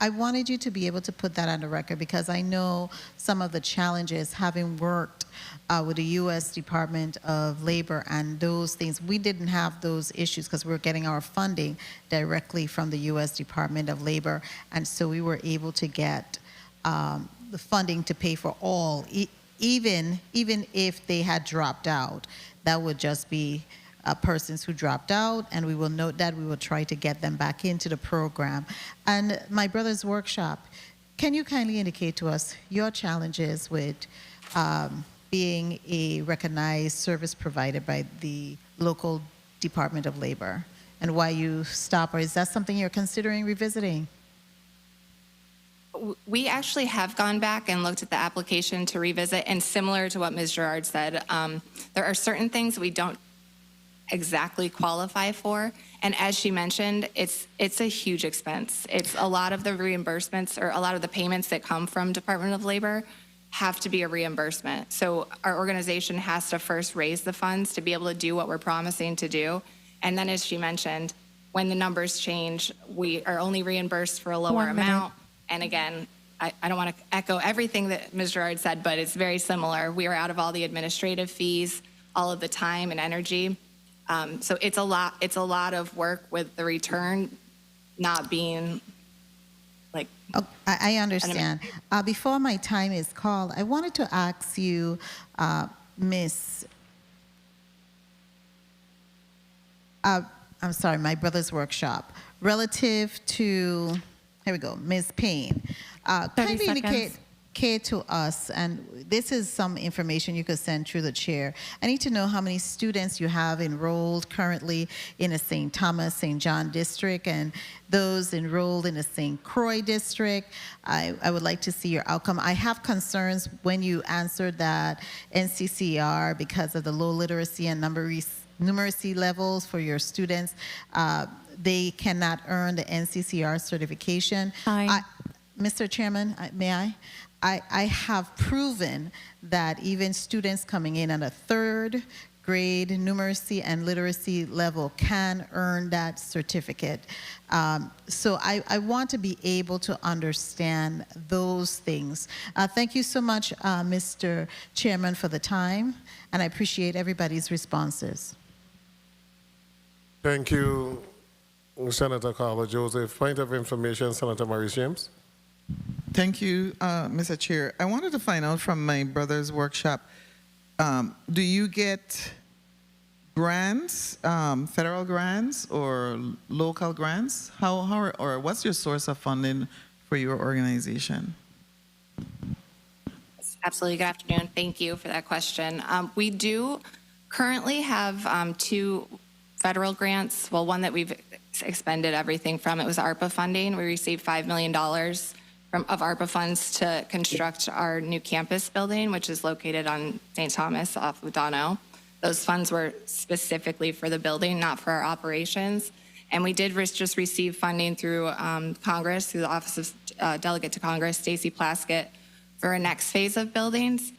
I wanted you to be able to put that on the record because I know some of the challenges having worked with the U.S. Department of Labor and those things. We didn't have those issues because we were getting our funding directly from the U.S. Department of Labor, and so we were able to get the funding to pay for all, even if they had dropped out. That would just be persons who dropped out, and we will note that. We will try to get them back into the program. And My Brother's Workshop, can you kindly indicate to us your challenges with being a recognized service provider by the local Department of Labor and why you stopped, or is that something you're considering revisiting? We actually have gone back and looked at the application to revisit, and similar to what Ms. Gerard said, there are certain things we don't exactly qualify for, and as she mentioned, it's a huge expense. It's a lot of the reimbursements or a lot of the payments that come from Department of Labor have to be a reimbursement. So our organization has to first raise the funds to be able to do what we're promising to do, and then as she mentioned, when the numbers change, we are only reimbursed for a lower amount. And again, I don't want to echo everything that Ms. Gerard said, but it's very similar. We are out of all the administrative fees, all of the time and energy. So it's a lot of work with the return not being like. Oh, I understand. Before my time is called, I wanted to ask you, Miss. I'm sorry, my brother's workshop, relative to. Here we go, Ms. Payne. Kindly indicate to us, and this is some information you could send through the chair. I need to know how many students you have enrolled currently in a St. Thomas, St. John district, and those enrolled in a St. Croix district. I would like to see your outcome. I have concerns when you answered that NCCR, because of the low literacy and numeracy levels for your students, they cannot earn the NCCR certification. Mr. Chairman, may I? I have proven that even students coming in at a third grade numeracy and literacy level can earn that certificate. So I want to be able to understand those things. Thank you so much, Mr. Chairman, for the time, and I appreciate everybody's responses. Thank you, Senator Carla Joseph. Point of information, Senator Maurice James. Thank you, Mr. Chair. I wanted to find out from my brother's workshop, do you get grants, federal grants or local grants? Or what's your source of funding for your organization? Absolutely. Good afternoon. Thank you for that question. We do currently have 2 federal grants. Well, one that we've expended everything from. It was ARPA funding. We received $5 million of ARPA funds to construct our new campus building, which is located on St. Thomas off of Dono. Those funds were specifically for the building, not for our operations. And we did just receive funding through Congress, through the Office of Delegate to Congress, Stacey Plaskett, for our next phase of buildings.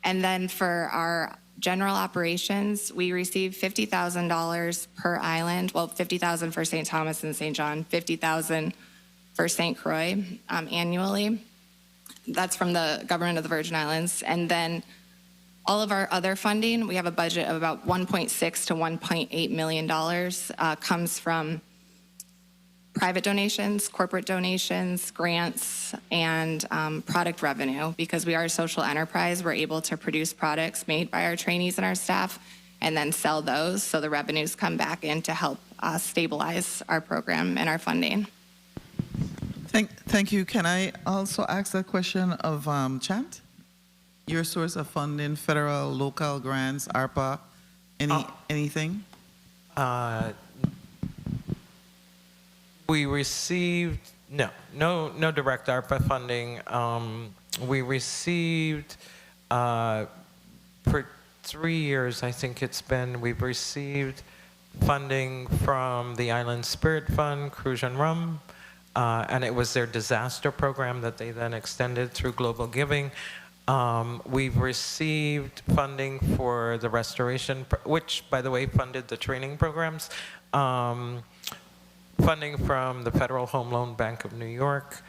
And then for our general operations, we received $50,000 per island. Well, $50,000 for St. Thomas and St. John, $50,000 for St. Croix annually. That's from the government of the Virgin Islands. And then all of our other funding, we have a budget of about $1.6 to $1.8 million, comes from private donations, corporate donations, grants, and product revenue. Because we are a social enterprise, we're able to produce products made by our trainees and our staff and then sell those, so the revenues come back in to help stabilize our program and our funding. Thank you. Can I also ask that question of Chant? Your source of funding, federal, local grants, ARPA, anything? We received no direct ARPA funding. We received for 3 years, I think it's been. We've received funding from the Island Spirit Fund, Cruise and Rum, and it was their disaster program that they then extended through Global Giving. We've received funding for the restoration, which, by the way, funded the training programs. Funding from the Federal Home Loan Bank of New York.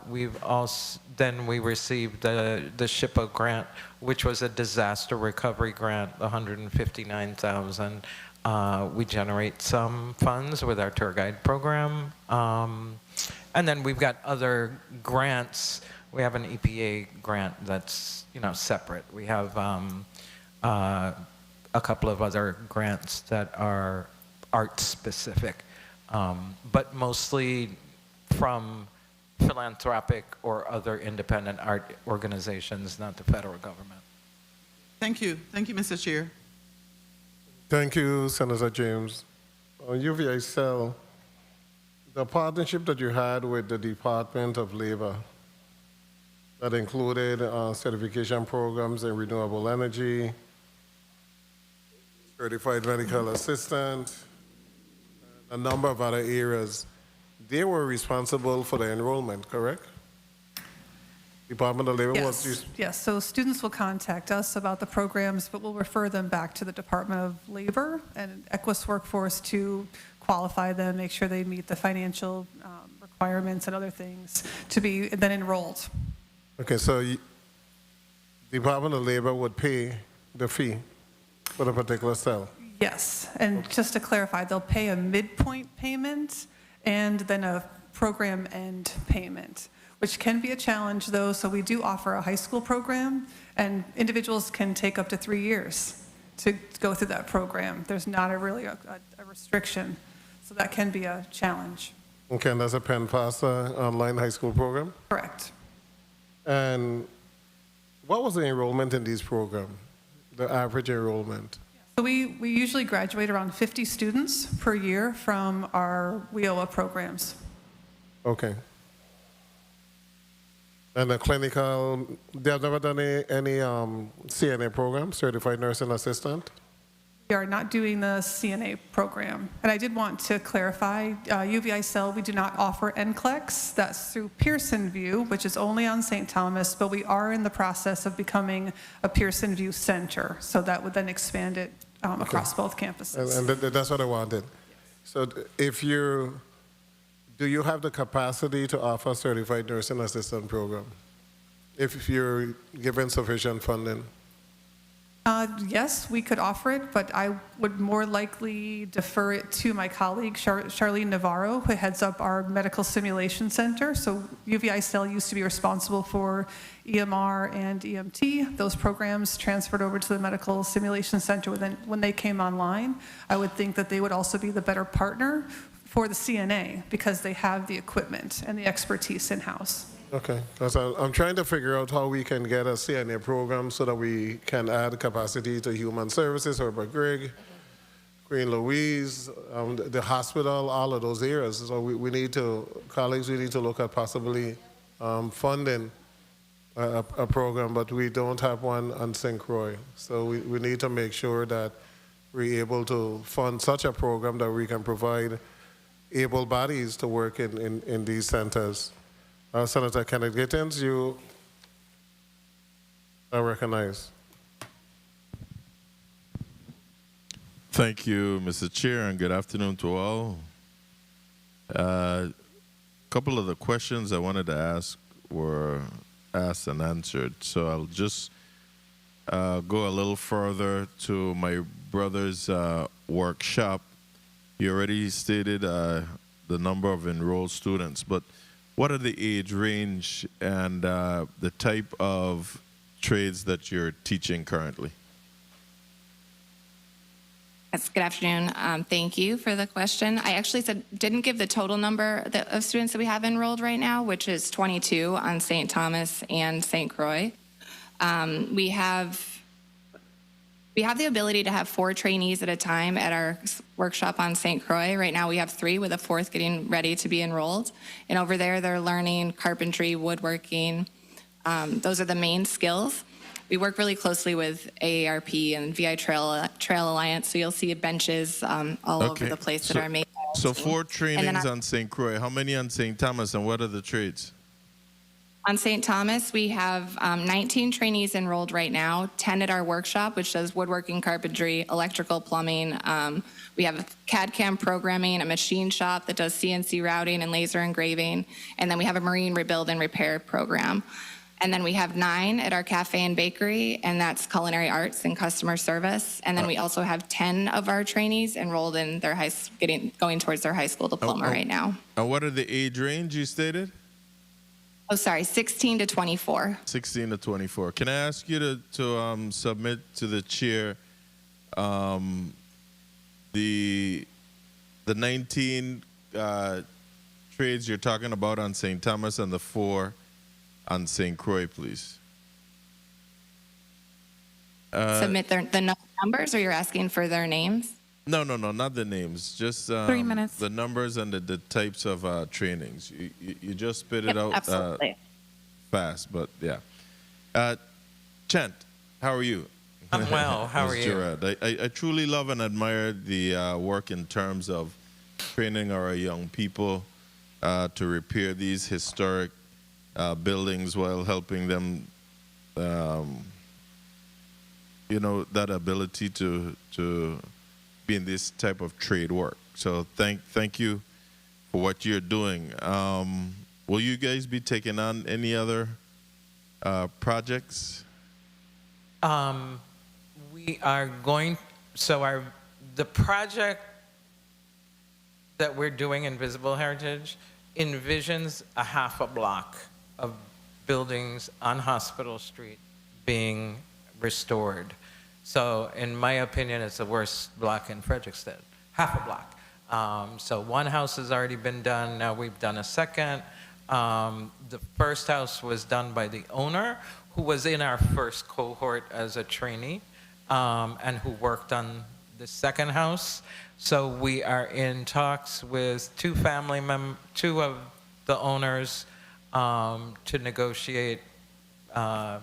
We've also we received the SHPA grant, which was a disaster recovery grant, $159,000. We generate some funds with our tour guide program, and then we've got other grants. We have an EPA grant that's separate. We have a couple of other grants that are art specific. But mostly from philanthropic or other independent art organizations, not the federal government. Thank you. Thank you, Mr. Chair. Thank you, Senator James. On UVI Cell, the partnership that you had with the Department of Labor that included certification programs in renewable energy, certified medical assistant, a number of other areas, they were responsible for the enrollment, correct? Department of Labor was Yes, so students will contact us about the programs, but we'll refer them back to the Department of Labor and Equus Workforce to qualify them, make sure they meet the financial requirements and other things to be then enrolled. Okay, so Department of Labor would pay the fee for the particular cell? Yes, and just to clarify, they'll pay a midpoint payment and then a program end payment, which can be a challenge though. So we do offer a high school program, and individuals can take up to 3 years to go through that program. There's not really a restriction, so that can be a challenge. Okay, and that's a Penn FAFSA online high school program? Correct. And what was the enrollment in these programs, the average enrollment? So we usually graduate around 50 students per year from our WIOA programs. Okay. And the clinical, they have never done any CNA program, Certified Nursing Assistant? We are not doing the CNA program. And I did want to clarify, UVI Cell, we do not offer NCLEX. That's through Pearson VUE, which is only on St. Thomas, but we are in the process of becoming a Pearson VUE center. So that would then expand it across both campuses. And that's what I wanted. So do you have the capacity to offer Certified Nursing Assistant program if you're given sufficient funding? Yes, we could offer it, but I would more likely defer it to my colleague, Charlene Navarro, who heads up our Medical Simulation Center. So UVI Cell used to be responsible for EMR and EMT. Those programs transferred over to the Medical Simulation Center when they came online. I would think that they would also be the better partner for the CNA because they have the equipment and the expertise in-house. Okay, because I'm trying to figure out how we can get a CNA program so that we can add capacity to human services, Herbert Grigg, Queen Louise, the hospital, all of those areas. So we need to, colleagues, we need to look at possibly funding a program, but we don't have one on St. Croix. So we need to make sure that we're able to fund such a program that we can provide able bodies to work in these centers. Senator Kenneth Gittins, you are recognized. Thank you, Mr. Chair, and good afternoon to all. A couple of the questions I wanted to ask were asked and answered, so I'll just go a little further to my brother's workshop. You already stated the number of enrolled students, but what are the age range and the type of trades that you're teaching currently? Yes, good afternoon. Thank you for the question. I actually didn't give the total number of students that we have enrolled right now, which is 22 on St. Thomas and St. Croix. We have the ability to have 4 trainees at a time at our workshop on St. Croix. Right now we have 3 with a 4th getting ready to be enrolled. And over there they're learning carpentry, woodworking. Those are the main skills. We work really closely with AARP and VI Trail Alliance, so you'll see benches all over the place that are made. So 4 trainings on St. Croix. How many on St. Thomas, and what are the trades? On St. Thomas, we have 19 trainees enrolled right now, 10 at our workshop, which does woodworking, carpentry, electrical, plumbing. We have a CAD/CAM programming, a machine shop that does CNC routing and laser engraving, and then we have a marine rebuild and repair program. And then we have 9 at our cafe and bakery, and that's culinary arts and customer service. And then we also have 10 of our trainees enrolled in their going towards their high school diploma right now. And what are the age range you stated? Oh, sorry, 16 to 24. 16 to 24. Can I ask you to submit to the chair the 19 trades you're talking about on St. Thomas and the 4 on St. Croix, please? submit the numbers, or you're asking for their names? No, not the names. Just 3 minutes. the numbers and the types of trainings. You just spit it Yep, out absolutely. fast, but yeah. Chant, how are you? I'm well. How are Ms. you? Gerard. I truly love and admire the work in terms of training our young people to repair these historic buildings while helping them, that ability to be in this type of trade work. So thank you for what you're doing. Will you guys be taking on any other projects? We are going, the project that we're doing in Visible Heritage envisions a half a block of buildings on Hospital Street being restored. So in my opinion, it's the worst block in Frederickstead, half a block. So one house has already been done, now we've done a second. The first house was done by the owner, who was in our first cohort as a trainee, and who worked on the second house. So we are in talks with two of the owners to negotiate a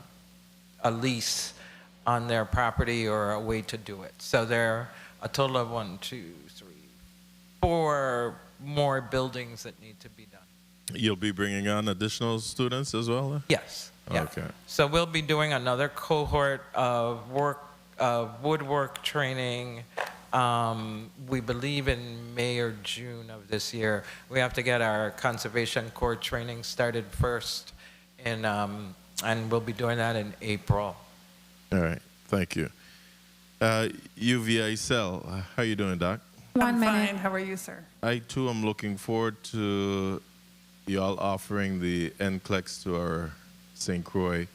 lease on their property or a way to do it. So there are a total of 4 more buildings that need to be done. You'll be bringing on additional students as well? Yes. Yeah. Okay. So we'll be doing another cohort of woodwork training. We believe in May or June of this year. We have to get our conservation corps training started first, and we'll be doing that in April. All right, thank you. UVI Cell, how you doing, Doc? I'm fine. How are you, sir? I too am looking forward to y'all offering the NCLEX to our St. Croix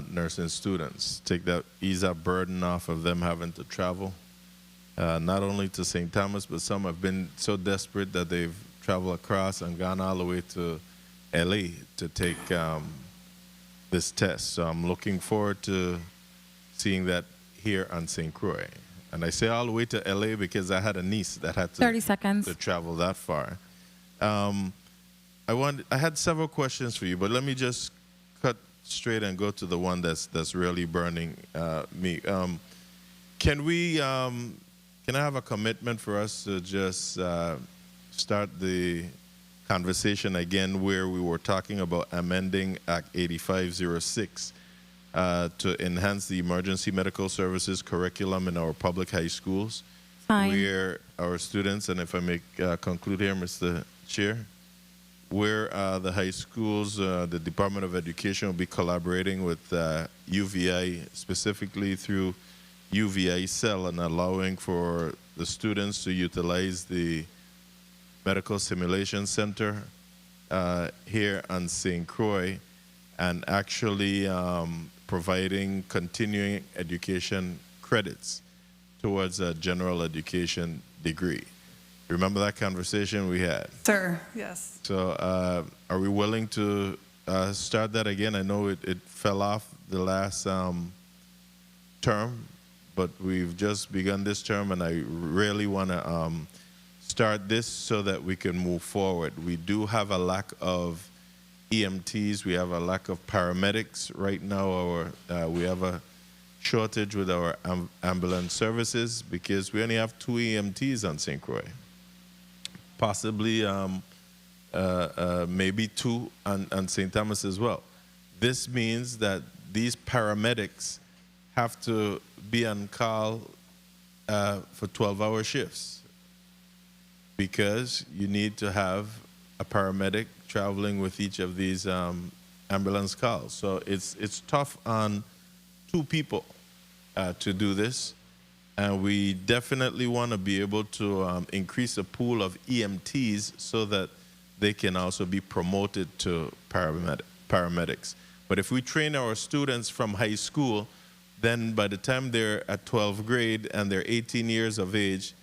nursing students. Ease that burden off of them having to travel, not only to St. Thomas, but some have been so desperate that they've traveled across and gone all the way to LA to take this test. So I'm looking forward to seeing that here on St. Croix. And I say all the way to LA because I had a niece that had to 30 seconds. to travel that far. I had several questions for you, but let me just cut straight and go to the one that's really burning me. Can I have a commitment for us to just start the conversation again where we were talking about amending Act 8506 to enhance the emergency medical services curriculum in our public high schools? Fine. Where our students, and if I may conclude here, Mr. Chair, where the high schools, the Department of Education will be collaborating with UVI, specifically through UVI Cell, and allowing for the students to utilize the Medical Simulation Center here on St. Croix, and actually providing continuing education credits towards a general education degree. Remember that conversation we had? Sir, yes. So are we willing to start that again? I know it fell off the last term, but we've just begun this term, and I really want to start this so that we can move forward. We do have a lack of EMTs. We have a lack of paramedics right now. We have a shortage with our ambulance services because we only have 2 EMTs on St. Croix. Possibly maybe 2 on St. Thomas as well. This means that these paramedics have to be on call for 12-hour shifts because you need to have a paramedic traveling with each of these ambulance calls. So it's tough on 2 people to do this. And we definitely want to be able to increase the pool of EMTs so that they can also be promoted to paramedics. But if we train our students from high school, then by the time they're at 12th grade and they're 18 years of age,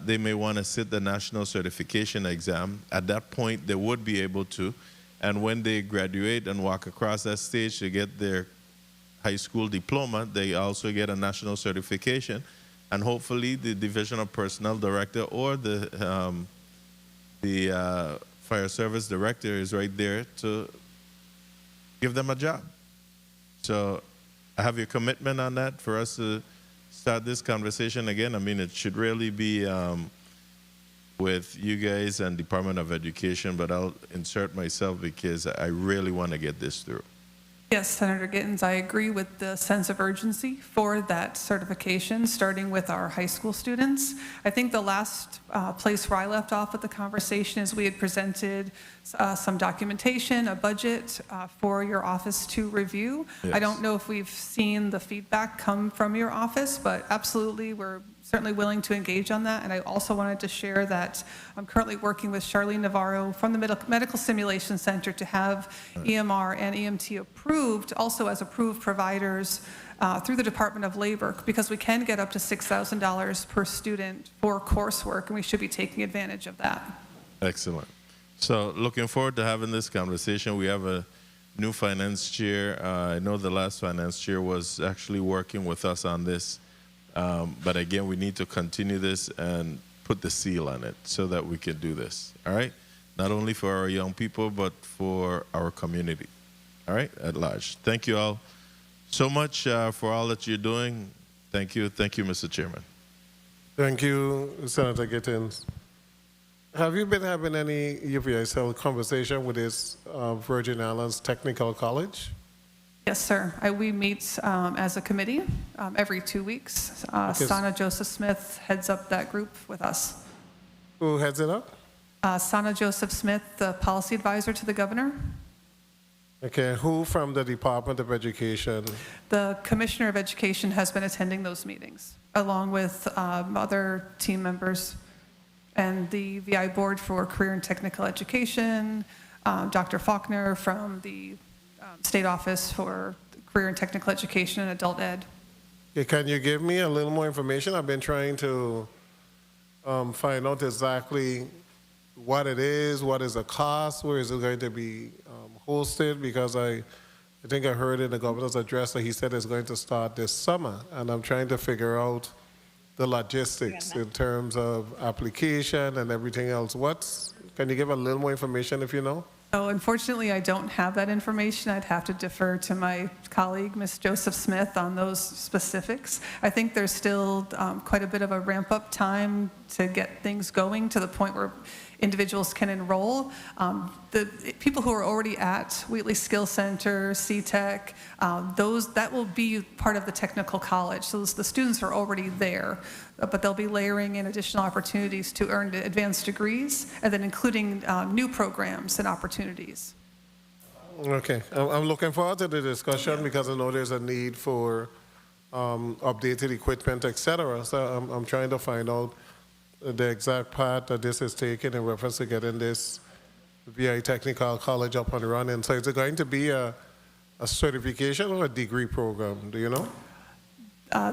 they may want to sit the national certification exam. At that point, they would be able to. And when they graduate and walk across that stage to get their high school diploma, they also get a national certification. And hopefully the Division of Personnel Director or the Fire Service Director is right there to give them a job. So I have your commitment on that for us to start this conversation again. I mean, it should really be with you guys and Department of Education, but I'll insert myself because I really want to get this through. Yes, Senator Gittens, I agree with the sense of urgency for that certification, starting with our high school students. I think the last place where I left off with the conversation is we had presented some documentation, a budget for your office to review. Yes. I don't know if we've seen the feedback come from your office, but absolutely we're certainly willing to engage on that. And I also wanted to share that I'm currently working with Charlene Navarro from the Medical Simulation Center to have EMR and EMT approved, also as approved providers through the Department of Labor, because we can get up to $6,000 per student for coursework, and we should be taking advantage of that. Excellent. So looking forward to having this conversation. We have a new finance chair. I know the last finance chair was actually working with us on this. But again, we need to continue this and put the seal on it so that we can do this, all right? Not only for our young people, but for our community, all right, at large. Thank you all so much for all that you're doing. Thank you, Mr. Chairman. Thank you, Senator Gittens. Have you been having any UVICL conversation with this Virgin Islands Technical College? Yes, sir. We meet as a committee every 2 weeks. Sana Joseph Smith heads up that group with us. Who heads it up? Sana Joseph Smith, the policy advisor to the governor. Okay, who from the Department of Education? The Commissioner of Education has been attending those meetings, along with other team members, and the VI Board for Career and Technical Education, Dr. Faulkner from the State Office for Career and Technical Education and Adult Ed. Okay, can you give me a little more information? I've been trying to find out exactly what it is the cost, where is it going to be hosted, because I think I heard in the governor's address that he said it's going to start this summer, and I'm trying to figure out the logistics in terms of application and everything else. Can you give a little more information if you know? Oh, unfortunately, I don't have that information. I'd have to defer to my colleague, Ms. Joseph Smith, on those specifics. I think there's still quite a bit of a ramp-up time to get things going to the point where individuals can enroll. The people who are already at Wheatley Skill Center, CTEC, that will be part of the technical college. So the students are already there, but they'll be layering in additional opportunities to earn advanced degrees, and then including new programs and opportunities. Okay, I'm looking forward to the discussion because I know there's a need for updated equipment, etc. So I'm trying to find out the exact path that this is taking in reference to getting this VI Technical College up and running. So is it going to be a certification or a degree program? Do you know?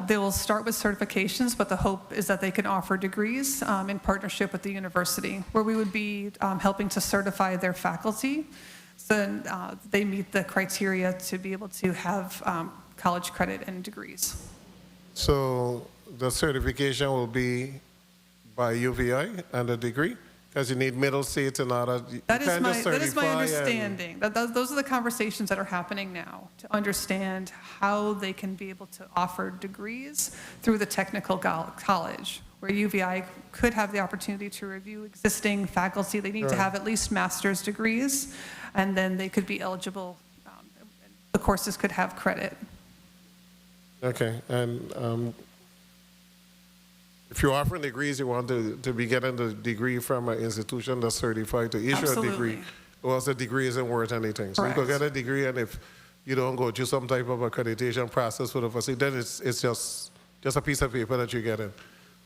They will start with certifications, but the hope is that they can offer degrees in partnership with the university, where we would be helping to certify their faculty so they meet the criteria to be able to have college credit and degrees. So the certification will be by UVI and a degree? Because you need middle seats and all that. That is my understanding. Those are the conversations that are happening now to understand how they can be able to offer degrees through the technical college, where UVI could have the opportunity to review existing faculty. They need to have at least master's degrees, and then they could be eligible. The courses could have credit. Okay, and if you're offering degrees, you want to be getting the degree from an institution that's certified to issue a degree, or else the degree isn't worth anything. So Correct. you could get a degree, and if you don't go through some type of accreditation process for the facility, then it's just a piece of paper that you're getting.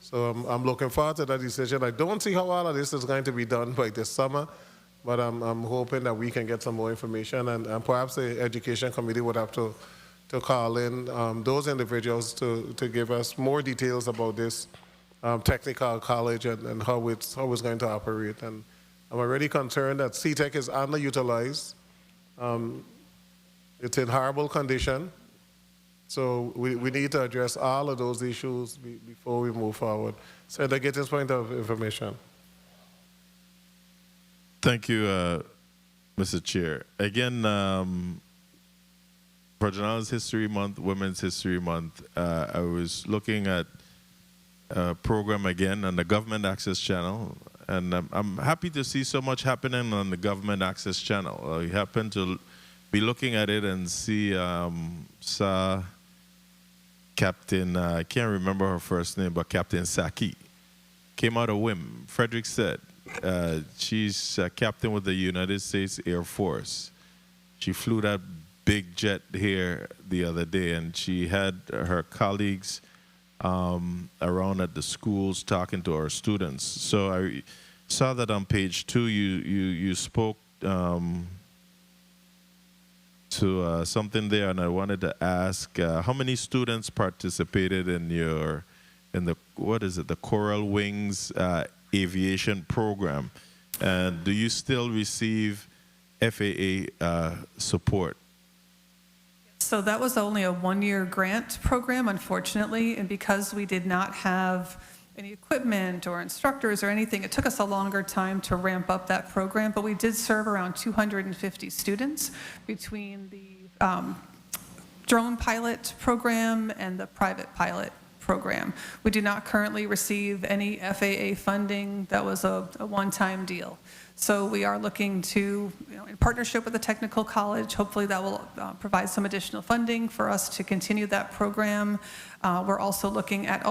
So I'm looking forward to that decision. I don't see how all of this is going to be done by this summer, but I'm hoping that we can get some more information, and perhaps the Education Committee would have to call in those individuals to give us more details about this technical college and how it's going to operate. And I'm already concerned that CTEC is underutilized. It's in horrible condition. So we need to address all of those issues before we move forward. Senator Gittins' point of information. Thank you, Mr. Chair. Again, Virgin Islands History Month, Women's History Month, I was looking at a program again on the Government Access Channel, and I'm happy to see so much happening on the Government Access Channel. I happened to be looking at it and see saw Captain, I can't remember her first name, but Captain Saki came out of whim. Frederick said, she's a captain with the United States Air Force. She flew that big jet here the other day, and she had her colleagues around at the schools talking to our students. So I saw that on page 2 you spoke to something there, and I wanted to ask how many students participated in the what is it, the Coral Wings aviation program, and do you still receive FAA support? So that was only a one-year grant program, unfortunately, and because we did not have any equipment or instructors or anything, it took us a longer time to ramp up that program, but we did serve around 250 students between the drone pilot program and the private pilot program. We do not currently receive any FAA funding. That was a one-time deal. So we are looking to, in partnership with the technical college, hopefully that will provide some additional funding for us to continue that program. We're also looking at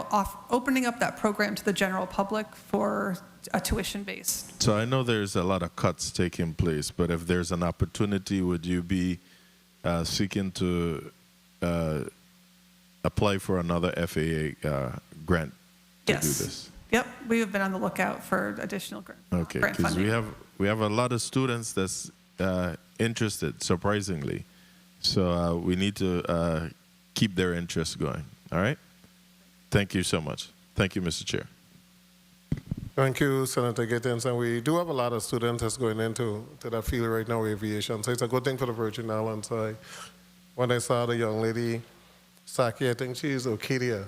opening up that program to the general public for a tuition-based. So I know there's a lot of cuts taking place, but if there's an opportunity, would you be seeking to apply for another FAA grant to do this? Yep, we have been on the lookout for additional grant Okay, because we have a lot of students that's interested, surprisingly. So we need to keep their interest going. All right? Thank you so much. Thank you, Mr. Chair. Thank you, Senator Gittins. And we do have a lot of students that's going into that field right now, aviation. So it's a good thing for the Virgin Islands. When I saw the young lady, Saki, I think she's Okadia. I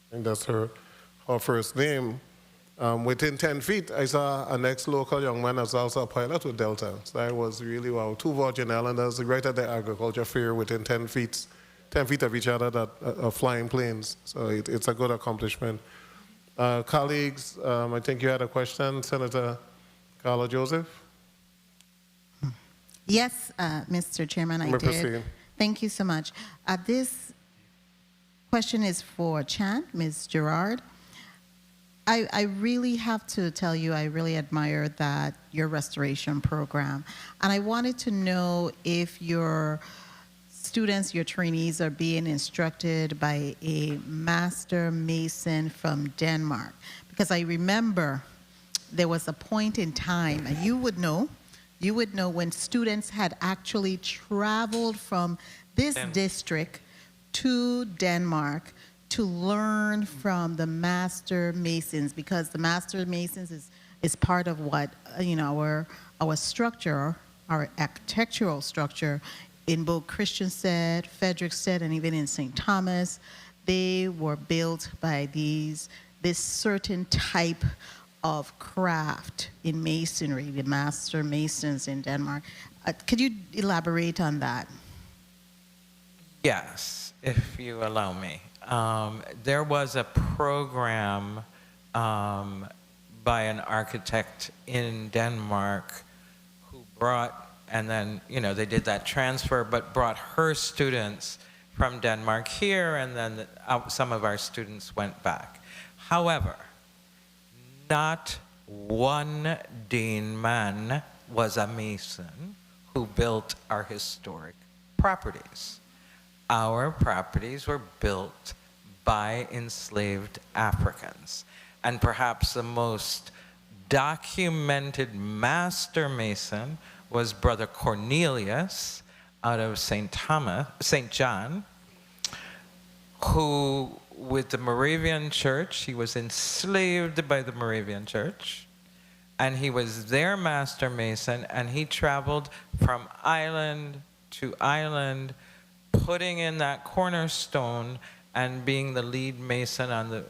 think that's her first name. Within 10 feet, I saw an ex-local young man that's also a pilot with Delta. So that was really wow. 2 Virgin Islanders right at the agriculture fair within 10 feet of each other that are flying planes. So it's a good accomplishment. Colleagues, I think you had a question, Senator Carla Joseph? Yes, Mr. Chairman, I did. Proceed. Thank you so much. This question is for Chan, Ms. Gerard. I really have to tell you, I really admire your restoration program. And I wanted to know if your students, your trainees, are being instructed by a master mason from Denmark. Because I remember there was a point in time, and you would know when students had actually traveled from this district to Denmark to learn from the master masons, because the master masons is part of what our structure, our architectural structure in both Christiansted, Frederiksted, and even in St. Thomas. They were built by this certain type of craft in masonry, the master masons in Denmark. Could you elaborate on that? Yes, if you allow me. There was a program by an architect in Denmark who brought, and then, they did that transfer, but brought her students from Denmark here, and then some of our students went back. However, not one Dean man was a mason who built our historic properties. Our properties were built by enslaved Africans. And perhaps the most documented master mason was Brother Cornelius out of St. John, who, with the Moravian Church, he was enslaved by the Moravian Church, and he was their master mason, and he traveled from island to island putting in that cornerstone and being the lead mason on the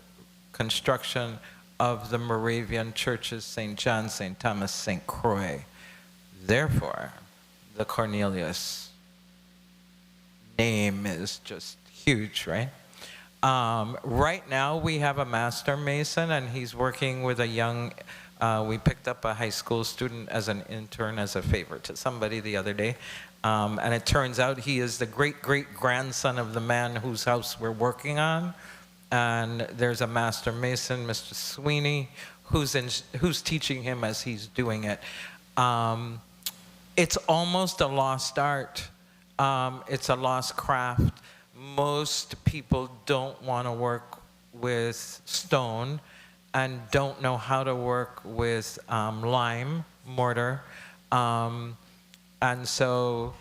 construction of the Moravian churches, St. John, St. Thomas, St. Croix. Therefore, the Cornelius name is just huge, right? Right now, we have a master mason, and he's working with a young, we picked up a high school student as an intern as a favor to somebody the other day. And it turns out he is the great-great-grandson of the man whose house we're working on. And there's a master mason, Mr. Sweeney, who's teaching him as he's doing it. It's almost a lost art. It's a lost craft. Most people don't want to work with stone and don't know how to work with lime, mortar. And so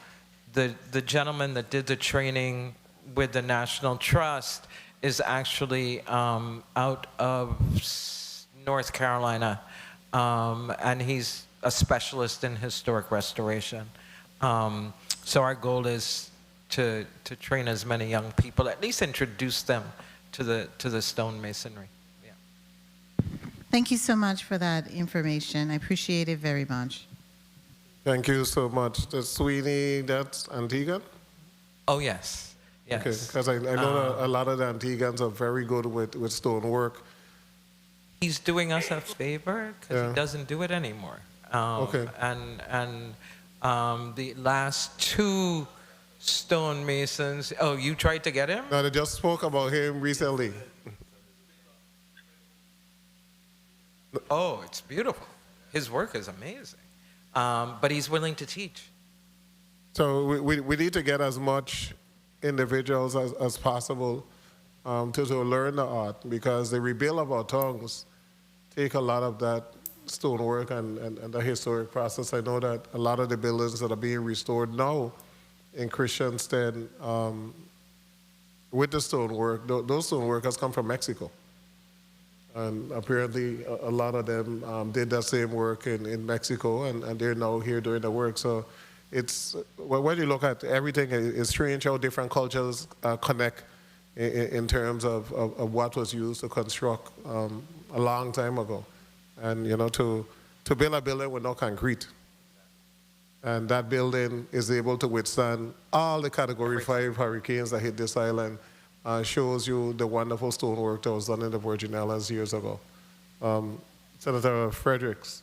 the gentleman that did the training with the National Trust is actually out of North Carolina, and he's a specialist in historic restoration. So our goal is to train as many young people, at least introduce them to the stonemasonry. Thank you so much for that information. I appreciate it very much. Thank you so much. The Sweeney, that's Antigua? Oh, yes. Yes. Okay, because I know a lot of the Antiguans are very good with stonework. He's doing us a favor because he doesn't do it anymore. Okay. And the last two stonemasons, oh, you tried to get him? No, they just spoke about him recently. Oh, it's beautiful. His work is amazing. But he's willing to teach. So we need to get as much individuals as possible to learn the art, because the rebuild of our tongues take a lot of that stonework and the historic process. I know that a lot of the buildings that are being restored now in Christiansted with the stonework, those stoneworkers come from Mexico. And apparently a lot of them did that same work in Mexico, and they're now here doing the work. So it's, when you look at everything, it's strange how different cultures connect in terms of what was used to construct a long time ago. And, you know, to build a building with no concrete. And that building is able to withstand all the Category 5 hurricanes that hit this island. Shows you the wonderful stonework that was done in the Virgin Islands years ago. Senator Fredericks,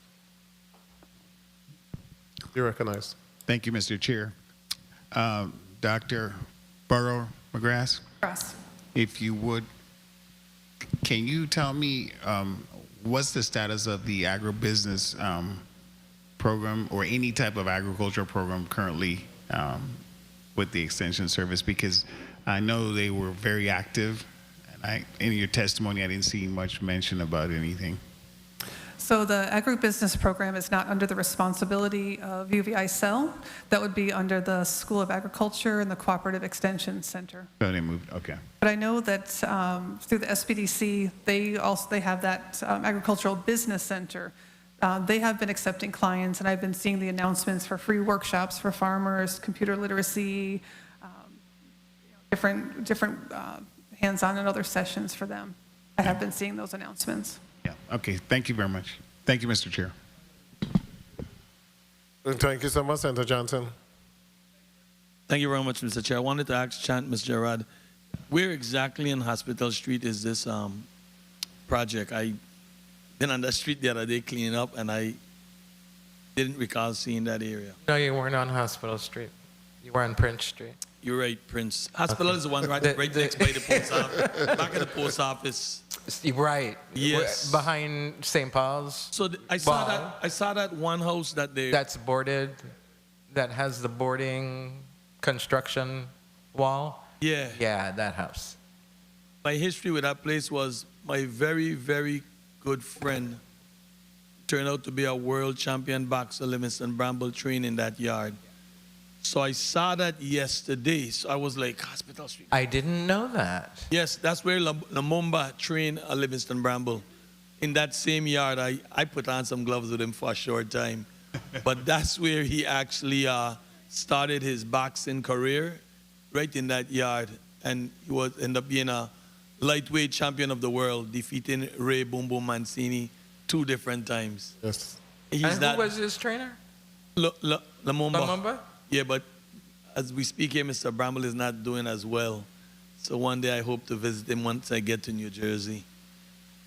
you're recognized. Thank you, Mr. Chair. Dr. Burrow McGrath, if you would, can you tell me what's the status of the agribusiness program or any type of agricultural program currently with the Extension Service? Because I know they were very active, and in your testimony, I didn't see much mention about anything. So the agribusiness program is not under the responsibility of UVI Cell. That would be under the School of Agriculture and the Cooperative Extension Center. So they moved, okay. But I know that through the SBDC, they have that Agricultural Business Center. They have been accepting clients, and I've been seeing the announcements for free workshops for farmers, computer literacy, different hands-on and other sessions for them. I have been seeing those announcements. Yeah, okay, thank you very much. Thank you, Mr. Chair. Thank you so much, Senator Johnson. Thank you very much, Mr. Chair. I wanted to ask Chant, Ms. Gerard, where exactly in Hospital Street is this project? I been on that street the other day cleaning up, and I didn't recall seeing that area. No, you weren't on Hospital Street. You were on Prince Street. You're right, Prince. Hospital is the one right next by the post office. Back at the post office. Right. Yes. Behind St. Paul's. So I saw that one house that they. That's boarded. That has the boarding construction wall. Yeah. Yeah, that house. My history with that place was my very, very good friend turned out to be a world champion boxer, Livingston Bramble, trained in that yard. So I saw that yesterday. So I was like, Hospital Street. I didn't know that. Yes, that's where Lamumba trained a Livingston Bramble. In that same yard, I put on some gloves with him for a short time. But that's where he actually started his boxing career. right in that yard, and he was ended up being a lightweight champion of the world, defeating Ray Boom Boom Mancini 2 different times. Yes. He's And that who was his trainer? Lamumba. Lamumba? Yeah, but as we speak here, Mr. Bramble is not doing as well. So one day I hope to visit him once I get to New Jersey.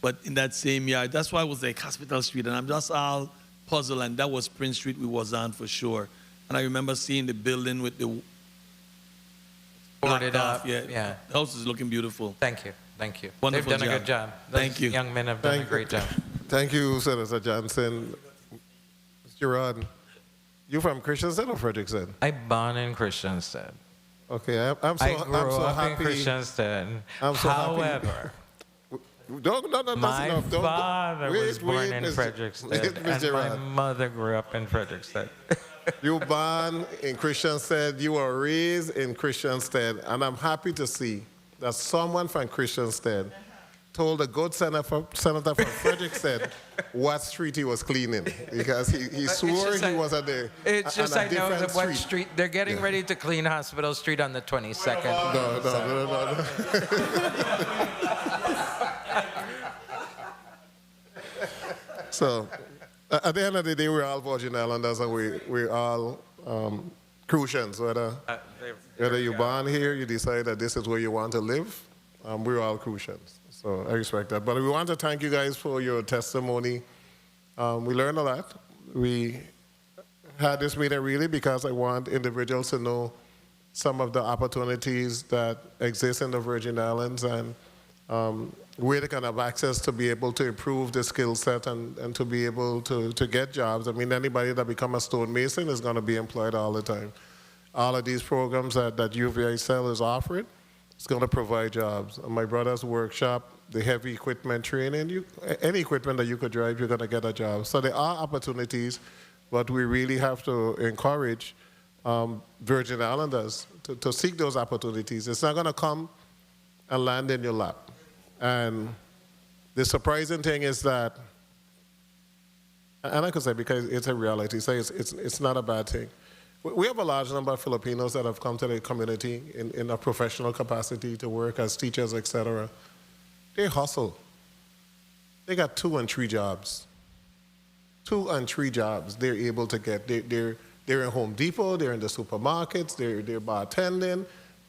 But in that same yard, that's why I was like Hospital Street, and I'm just all puzzled, and that was Prince Street we was on for sure. And I remember seeing the building with the Boarded blocked off. up. Yeah, Yeah. the house is looking beautiful. Thank you. Thank you. Wonderful They've done job. a good job. Thank Those you. young men have done a great job. Thank you, Senator Johnson. Mr. Gerard, you from Christiansted or Frederickson? I born in Christiansted. Okay, I'm so, I grew I'm so up happy. in Christiansted. I'm so happy. However, that's my enough. father was born in Mr. Frederickstead, and my Gerard. mother grew up in Frederickstead. You born in Christiansted, you were raised in Christiansted, and I'm happy to see that someone from Christiansted told a good senator from Frederickstead what street he was cleaning, because he swore he was at the It's just on a I know different that what street they're getting Yeah. ready to clean Hospital Street on the 22nd. No. So, at the end of the day, we're all Virgin Islanders, and we're all Crucians. Whether you're born here, you decide that this is where you want to live, we're all Crucians. So I respect that. But we want to thank you guys for your testimony. We learned a lot. We had this meeting really because I want individuals to know some of the opportunities that exist in the Virgin Islands, and where they can have access to be able to improve the skill set and to be able to get jobs. I mean, anybody that become a stonemason is going to be employed all the time. All of these programs that UVICEL is offering, it's going to provide jobs. My brother's workshop, the heavy equipment training, any equipment that you could drive, you're going to get a job. So there are opportunities, but we really have to encourage Virgin Islanders to seek those opportunities. It's not going to come and land in your lap. And the surprising thing is that, and I could say because it's a reality, so it's not a bad thing. We have a large number of Filipinos that have come to the community in a professional capacity to work as teachers, etc. They hustle. They got 2 and 3 jobs. 2 and 3 jobs they're able to get. They're in Home Depot, they're in the supermarkets, they're bartending,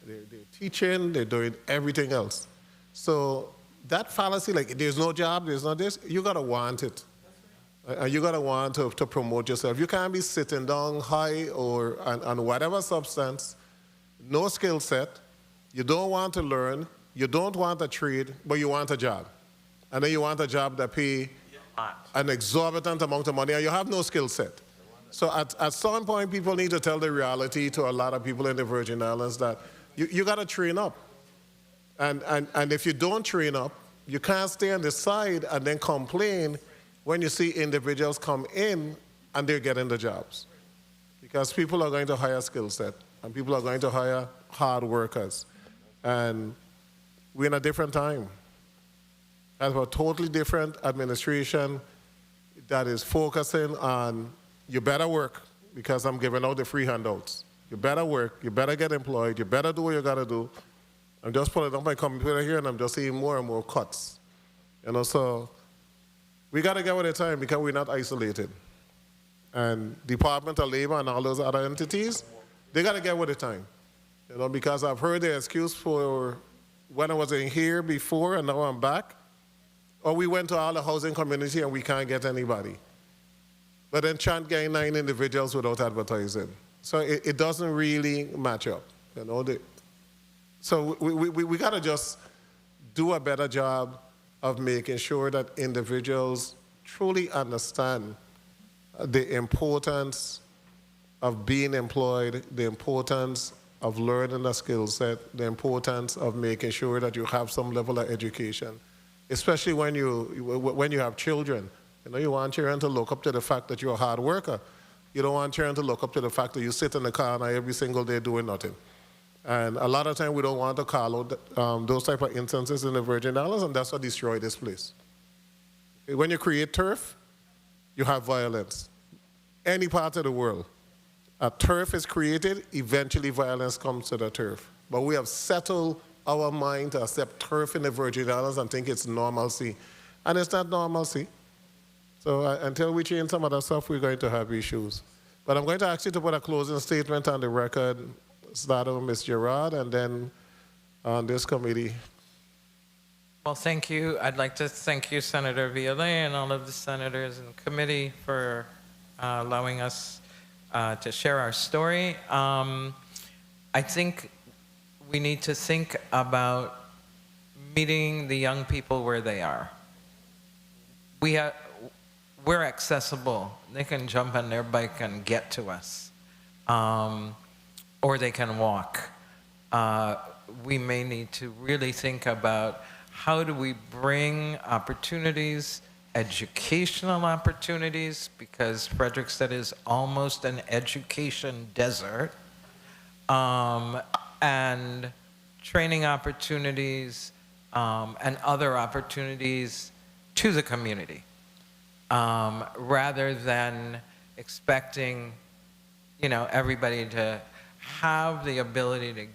they're teaching, they're doing everything else. So that fallacy, like there's no job, there's no this, you gotta want it. And you gotta want to promote yourself. You can't be sitting down high or on whatever substance, no skill set, you don't want to learn, you don't want a trade, but you want a job. And then you want a job that pay an exorbitant amount of money, and you have no skill set. So at some point, people need to tell the reality to a lot of people in the Virgin Islands that you gotta train up. And if you don't train up, you can't stay on the side and then complain when you see individuals come in and they're getting the jobs. Because people are going to hire skill set, and people are going to hire hard workers. And we're in a different time. I have a totally different administration that is focusing on you better work, because I'm giving out the free handouts. You better work, you better get employed, you better do what you gotta do. I'm just pulling up my computer here and I'm just seeing more and more cuts. So we gotta get with the time because we're not isolated. And Department of Labor and all those other entities, they gotta get with the time. Because I've heard the excuse for when I was in here before and now I'm back, or we went to all the housing community and we can't get anybody. But then can't get 9 individuals without advertising. So it doesn't really match up. So we gotta just do a better job of making sure that individuals truly understand the importance of being employed, the importance of learning a skill set, the importance of making sure that you have some level of education, especially when you have children. You want children to look up to the fact that you're a hard worker. You don't want children to look up to the fact that you sit in the car every single day doing nothing. And a lot of times we don't want to call out those type of instances in the Virgin Islands, and that's what destroyed this place. When you create turf, you have violence. Any part of the world, a turf is created, eventually violence comes to the turf. But we have settled our mind to accept turf in the Virgin Islands and think it's normalcy. And it's not normalcy. So until we change some of that stuff, we're going to have issues. But I'm going to ask you to put a closing statement on the record, starting with Ms. Gerard, and then on this committee. Well, thank you. I'd like to thank you, Senator Violet, and all of the senators and committee for allowing us to share our story. I think we need to think about meeting the young people where they are. We're accessible. They can jump on their bike and get to us, or they can walk. We may need to really think about how do we bring opportunities, educational opportunities, because Frederiksted is almost an education desert, and training opportunities and other opportunities to the community, rather than expecting, everybody to have the ability to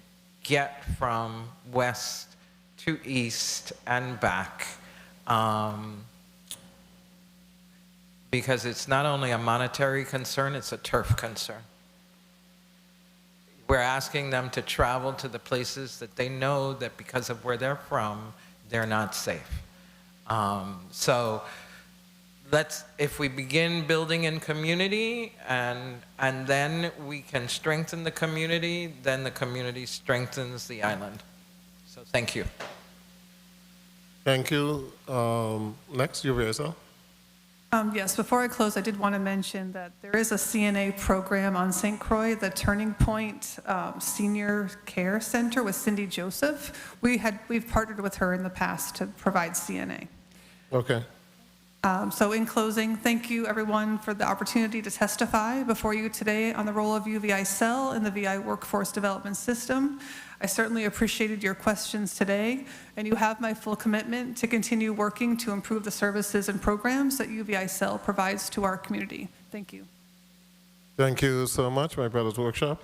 get from west to east and back, because it's not only a monetary concern, it's a turf concern. We're asking them to travel to the places that they know that because of where they're from, they're not safe. So if we begin building in community and then we can strengthen the community, then the community strengthens the island. So thank you. Thank you. Next, Uvesa. Yes, before I close, I did want to mention that there is a CNA program on St. Croix, the Turning Point Senior Care Center with Cindy Joseph. We've partnered with her in the past to provide CNA. Okay. So in closing, thank you everyone for the opportunity to testify before you today on the role of UVI Cell in the VI Workforce Development System. I certainly appreciated your questions today, and you have my full commitment to continue working to improve the services and programs that UVI Cell provides to our community. Thank you. Thank you so much, my brother's workshop.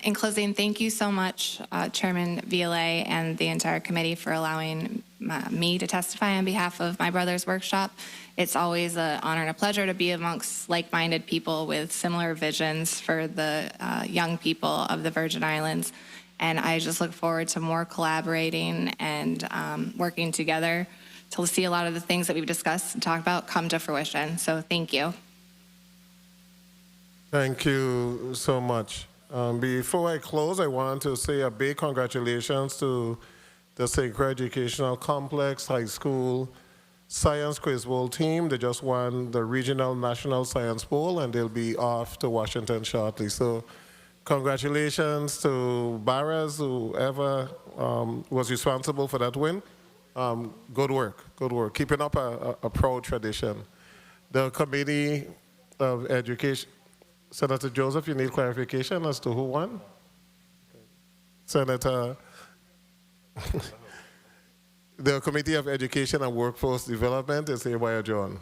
In closing, thank you so much, Chairman Violet and the entire committee for allowing me to testify on behalf of my brother's workshop. It's always an honor and a pleasure to be amongst like-minded people with similar visions for the young people of the Virgin Islands. And I just look forward to more collaborating and working together to see a lot of the things that we've discussed and talked about come to fruition. So thank you. Thank you so much. Before I close, I want to say a big congratulations to the St. Croix Educational Complex High School Science Quiz Bowl team. They just won the Regional National Science Bowl, and they'll be off to Washington shortly. So congratulations to Barras, whoever was responsible for that win. Good work, good work. Keeping up a proud tradition. The Committee of Education, Senator Joseph, you need clarification as to who won? Senator, the Committee of Education and Workforce Development is hereby adjourned.